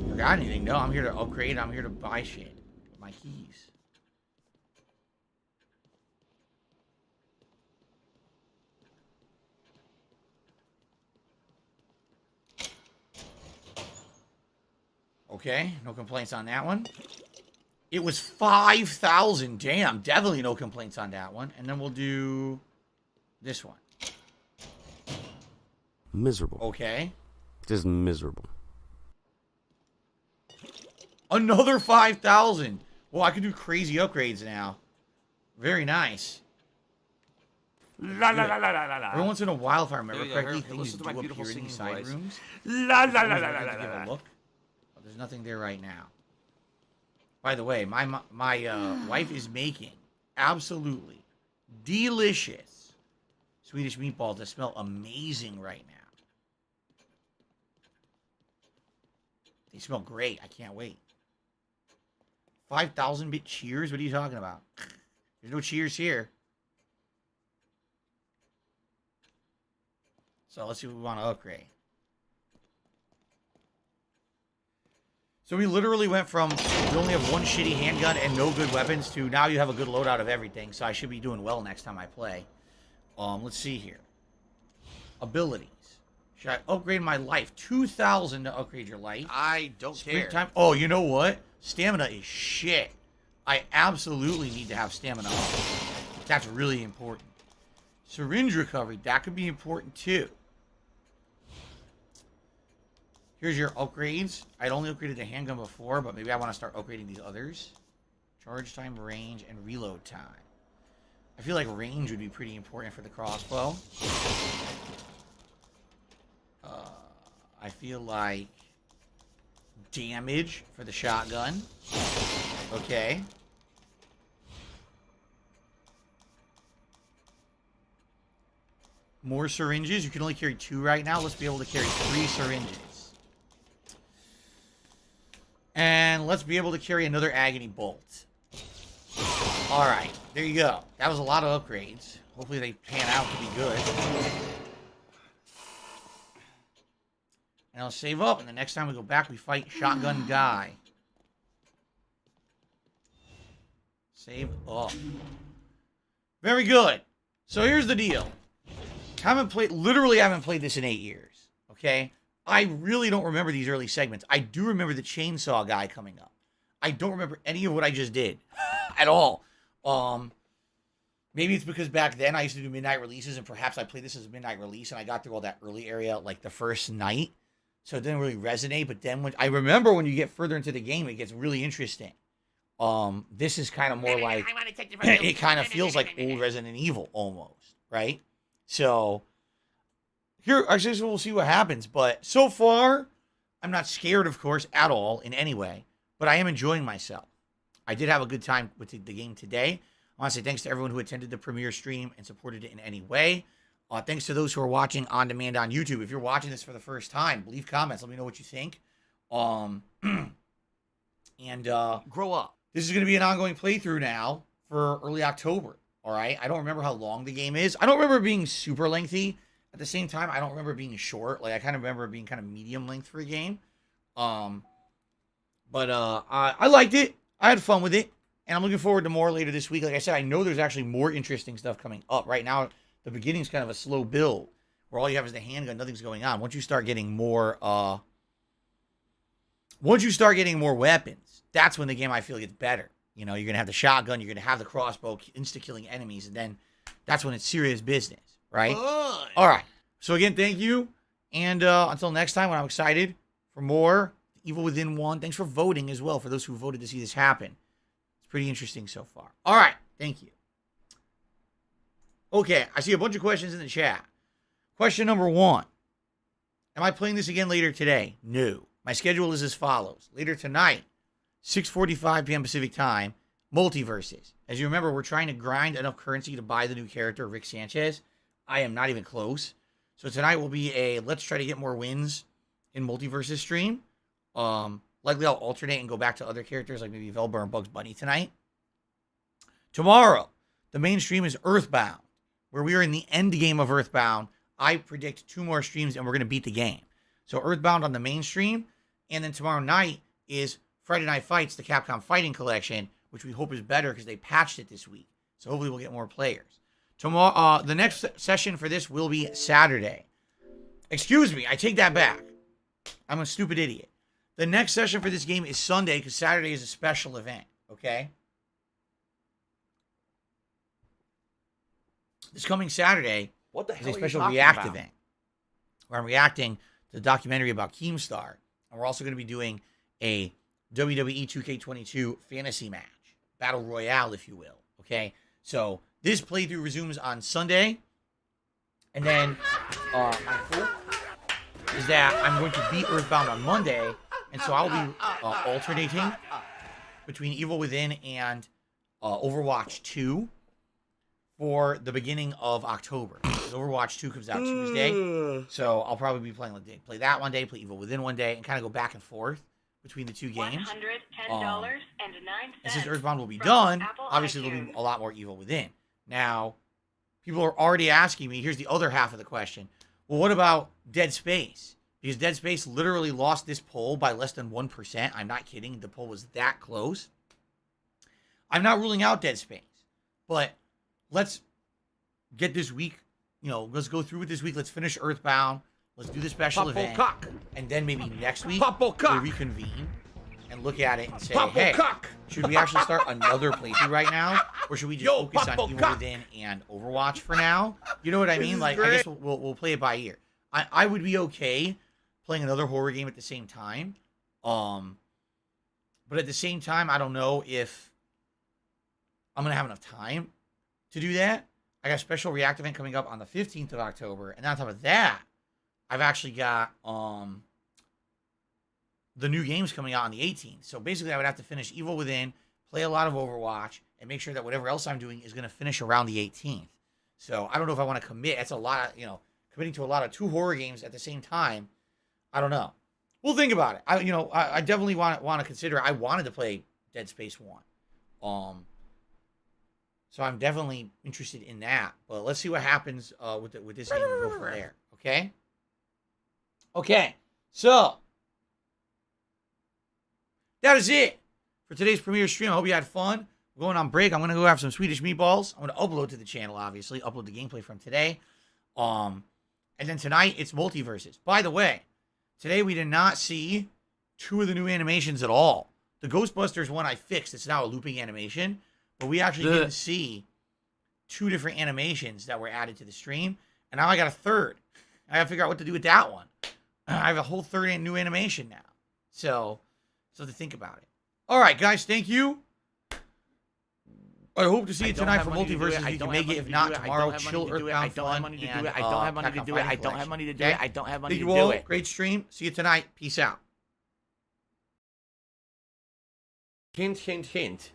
Forgot anything? No, I'm here to upgrade. I'm here to buy shit with my keys. Okay, no complaints on that one. It was 5,000. Damn, definitely no complaints on that one. And then we'll do this one. Miserable. Okay. Just miserable. Another 5,000. Well, I can do crazy upgrades now. Very nice. La la la la la la. Every once in a while, if I remember correctly, things do appear in these side rooms. La la la la la la. Look. Oh, there's nothing there right now. By the way, my wife is making absolutely delicious Swedish meatballs that smell amazing right now. They smell great. I can't wait. 5,000-bit cheers? What are you talking about? There's no cheers here. So let's see what we want to upgrade. So we literally went from you only have one shitty handgun and no good weapons to now you have a good loadout of everything. So I should be doing well next time I play. Let's see here. Abilities. Should I upgrade my life? 2,000 to upgrade your life. I don't care. Time. Oh, you know what? Stamina is shit. I absolutely need to have stamina up. That's really important. Syringe recovery. That could be important too. Here's your upgrades. I'd only upgraded the handgun before, but maybe I want to start upgrading these others. Charge time, range, and reload time. I feel like range would be pretty important for the crossbow. I feel like damage for the shotgun. Okay. More syringes. You can only carry 2 right now. Let's be able to carry 3 syringes. And let's be able to carry another agony bolt. Alright, there you go. That was a lot of upgrades. Hopefully they pan out to be good. And I'll save up, and the next time we go back, we fight Shotgun Guy. Save up. Very good. So here's the deal. Literally haven't played this in 8 years. Okay? I really don't remember these early segments. I do remember the chainsaw guy coming up. I don't remember any of what I just did at all. Maybe it's because back then I used to do midnight releases, and perhaps I played this as a midnight release, and I got through all that early area like the first night, so it didn't really resonate. But then I remember when you get further into the game, it gets really interesting. This is kind of more like it kind of feels like old Resident Evil almost, right? So here, I guess we'll see what happens. But so far, I'm not scared, of course, at all in any way. But I am enjoying myself. I did have a good time with the game today. I want to say thanks to everyone who attended the premiere stream and supported it in any way. Thanks to those who are watching on demand on YouTube. If you're watching this for the first time, leave comments. Let me know what you think. And grow up. This is going to be an ongoing playthrough now for early October. All right. I don't remember how long the game is. I don't remember it being super lengthy. At the same time, I don't remember it being short. Like, I kind of remember it being kind of medium length for a game. But I liked it. I had fun with it. And I'm looking forward to more later this week. Like I said, I know there's actually more interesting stuff coming up. Right now, the beginning's kind of a slow build, where all you have is the handgun, nothing's going on. Once you start getting more weapons, that's when the game, I feel, gets better. You know, you're going to have the shotgun, you're going to have the crossbow, insta-killing enemies, and then that's when it's serious business, right? All right. So again, thank you. And until next time, when I'm excited for more Evil Within 1. Thanks for voting as well, for those who voted to see this happen. Pretty interesting so far. All right. Thank you. Okay. I see a bunch of questions in the chat. Question number 1. Am I playing this again later today? No. My schedule is as follows. Later tonight, 6:45 p.m. Pacific time, Multiverses. As you remember, we're trying to grind enough currency to buy the new character, Rick Sanchez. I am not even close. So tonight will be a let's try to get more wins in Multiverses stream. Likely I'll alternate and go back to other characters like maybe Velma and Bugs Bunny tonight. Tomorrow, the main stream is Earthbound, where we are in the end game of Earthbound. I predict 2 more streams and we're going to beat the game. So Earthbound on the main stream, and then tomorrow night is Friday Night Fights, the Capcom Fighting Collection, which we hope is better because they patched it this week. So hopefully we'll get more players. Tomorrow, the next session for this will be Saturday. Excuse me, I take that back. I'm a stupid idiot. The next session for this game is Sunday because Saturday is a special event, okay? This coming Saturday is a special React event where I'm reacting to the documentary about Keemstar. And we're also going to be doing a WWE 2K22 fantasy match, Battle Royale, if you will, okay? So this playthrough resumes on Sunday. And then my hope is that I'm going to beat Earthbound on Monday. And so I'll be alternating between Evil Within and Overwatch 2 for the beginning of October. Overwatch 2 comes out Tuesday. So I'll probably be play that one day, play Evil Within one day, and kind of go back and forth between the 2 games. $110.09. And since Earthbound will be done, obviously there'll be a lot more Evil Within. Now, people are already asking me, here's the other half of the question. Well, what about Dead Space? Because Dead Space literally lost this poll by less than 1%. I'm not kidding. The poll was that close. I'm not ruling out Dead Space. But let's get this week, let's go through with this week. Let's finish Earthbound. Let's do the special event. And then maybe next week, we reconvene and look at it and say, hey, should we actually start another playthrough right now? Or should we just focus on Evil Within and Overwatch for now? You know what I mean? Like, I guess we'll play it by ear. I would be okay playing another horror game at the same time. But at the same time, I don't know if I'm going to have enough time to do that. I got a special React event coming up on the 15th of October. And on top of that, I've actually got the new games coming out on the 18th. So basically, I would have to finish Evil Within, play a lot of Overwatch, and make sure that whatever else I'm doing is going to finish around the 18th. So I don't know if I want to commit. That's a lot of, committing to a lot of 2 horror games at the same time. I don't know. We'll think about it. I definitely want to consider. I wanted to play Dead Space 1. So I'm definitely interested in that. But let's see what happens with this game and go from there. Okay? Okay. So that is it for today's premiere stream. I hope you had fun. We're going on break. I'm going to go have some Swedish meatballs. I'm going to upload to the channel, obviously. Upload the gameplay from today. And then tonight, it's Multiverses. By the way, today we did not see 2 of the new animations at all. The Ghostbusters one I fixed. It's now a looping animation. But we actually didn't see 2 different animations that were added to the stream. And now I got a third. I got to figure out what to do with that one. I have a whole third new animation now. So to think about it. All right, guys. Thank you. I hope to see you tonight for Multiverses. If you can make it. If not, tomorrow, chill Earthbound fun. I don't have money to do it. I don't have money to do it. I don't have money to do it. I don't have money to do it. Great stream. See you tonight. Peace out. Hint, hint, hint.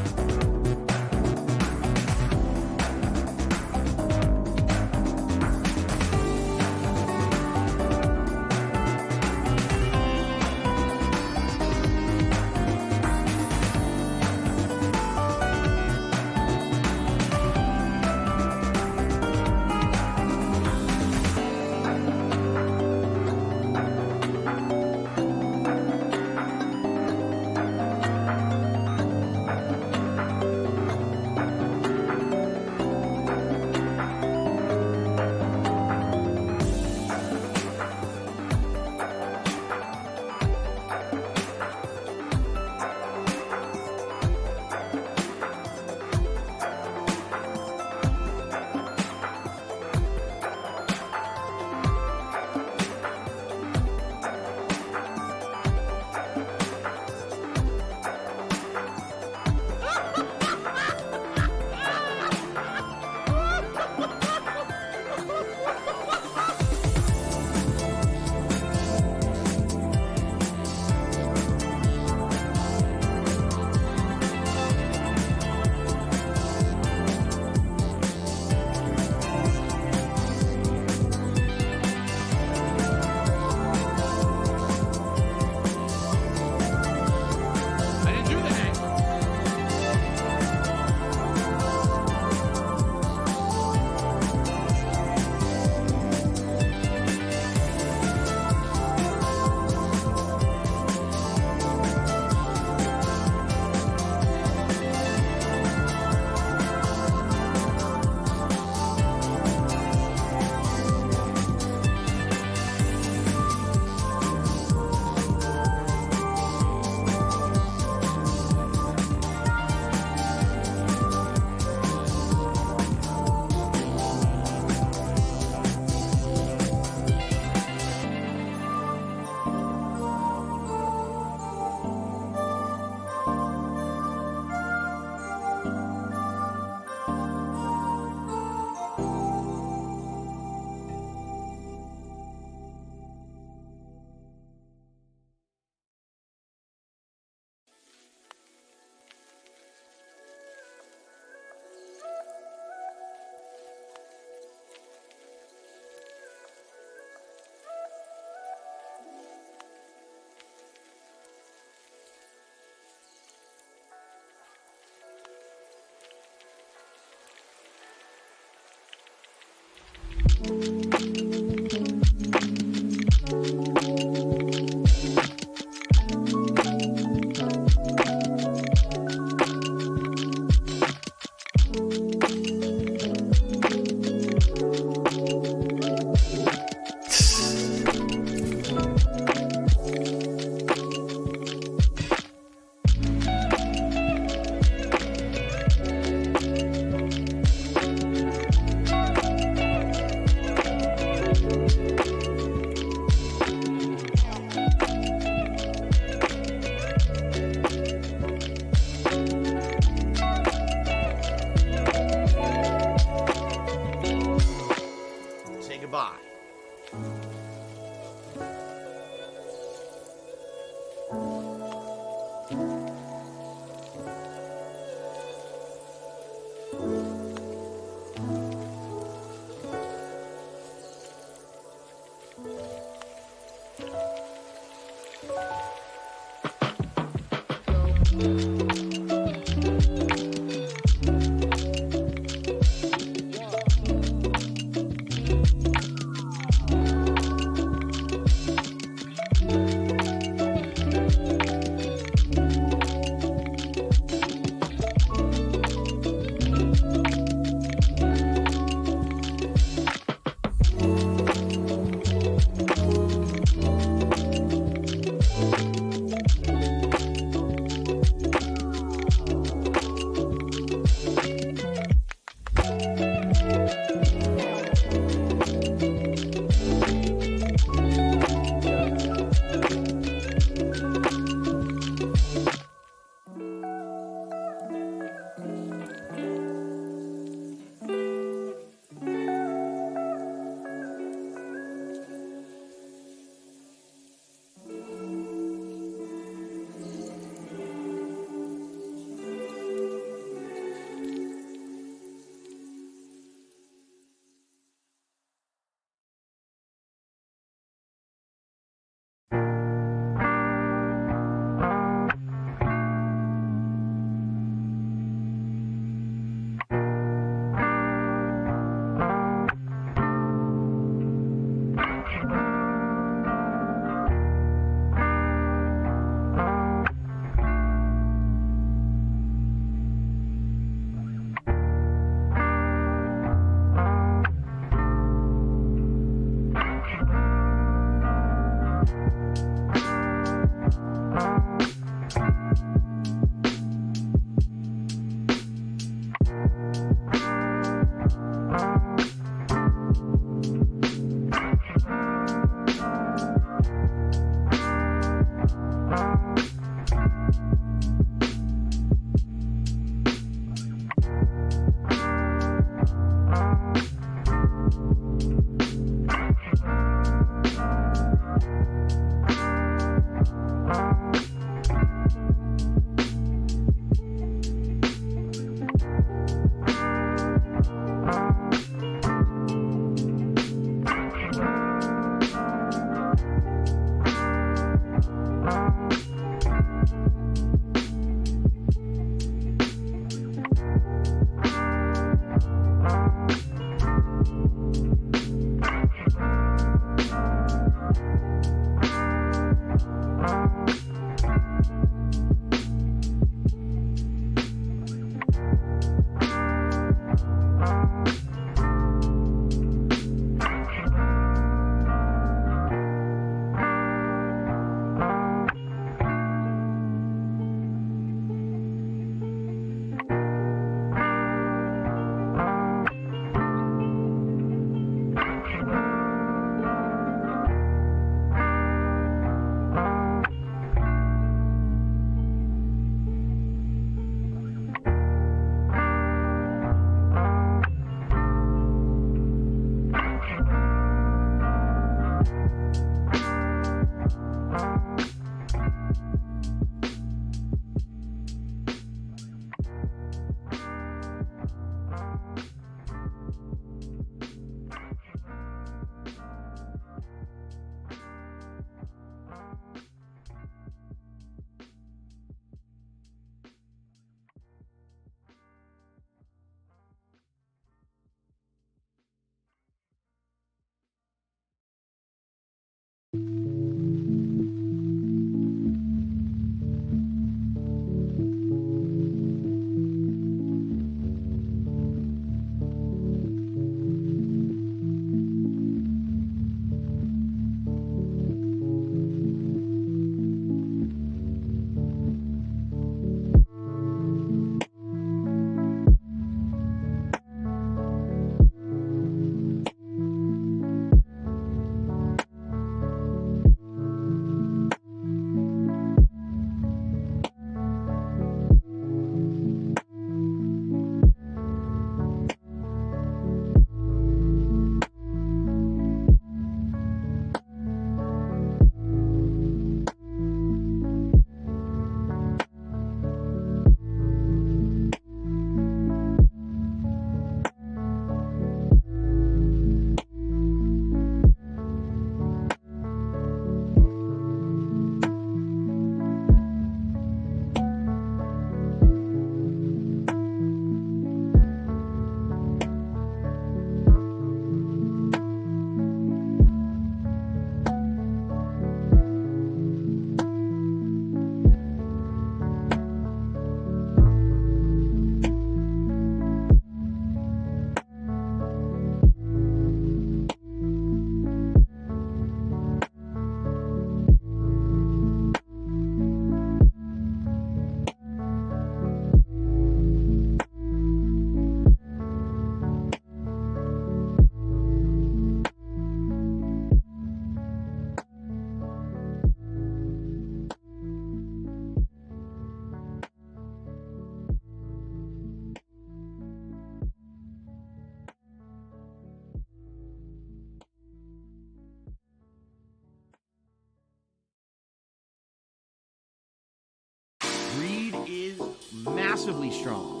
is massively strong.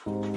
Thank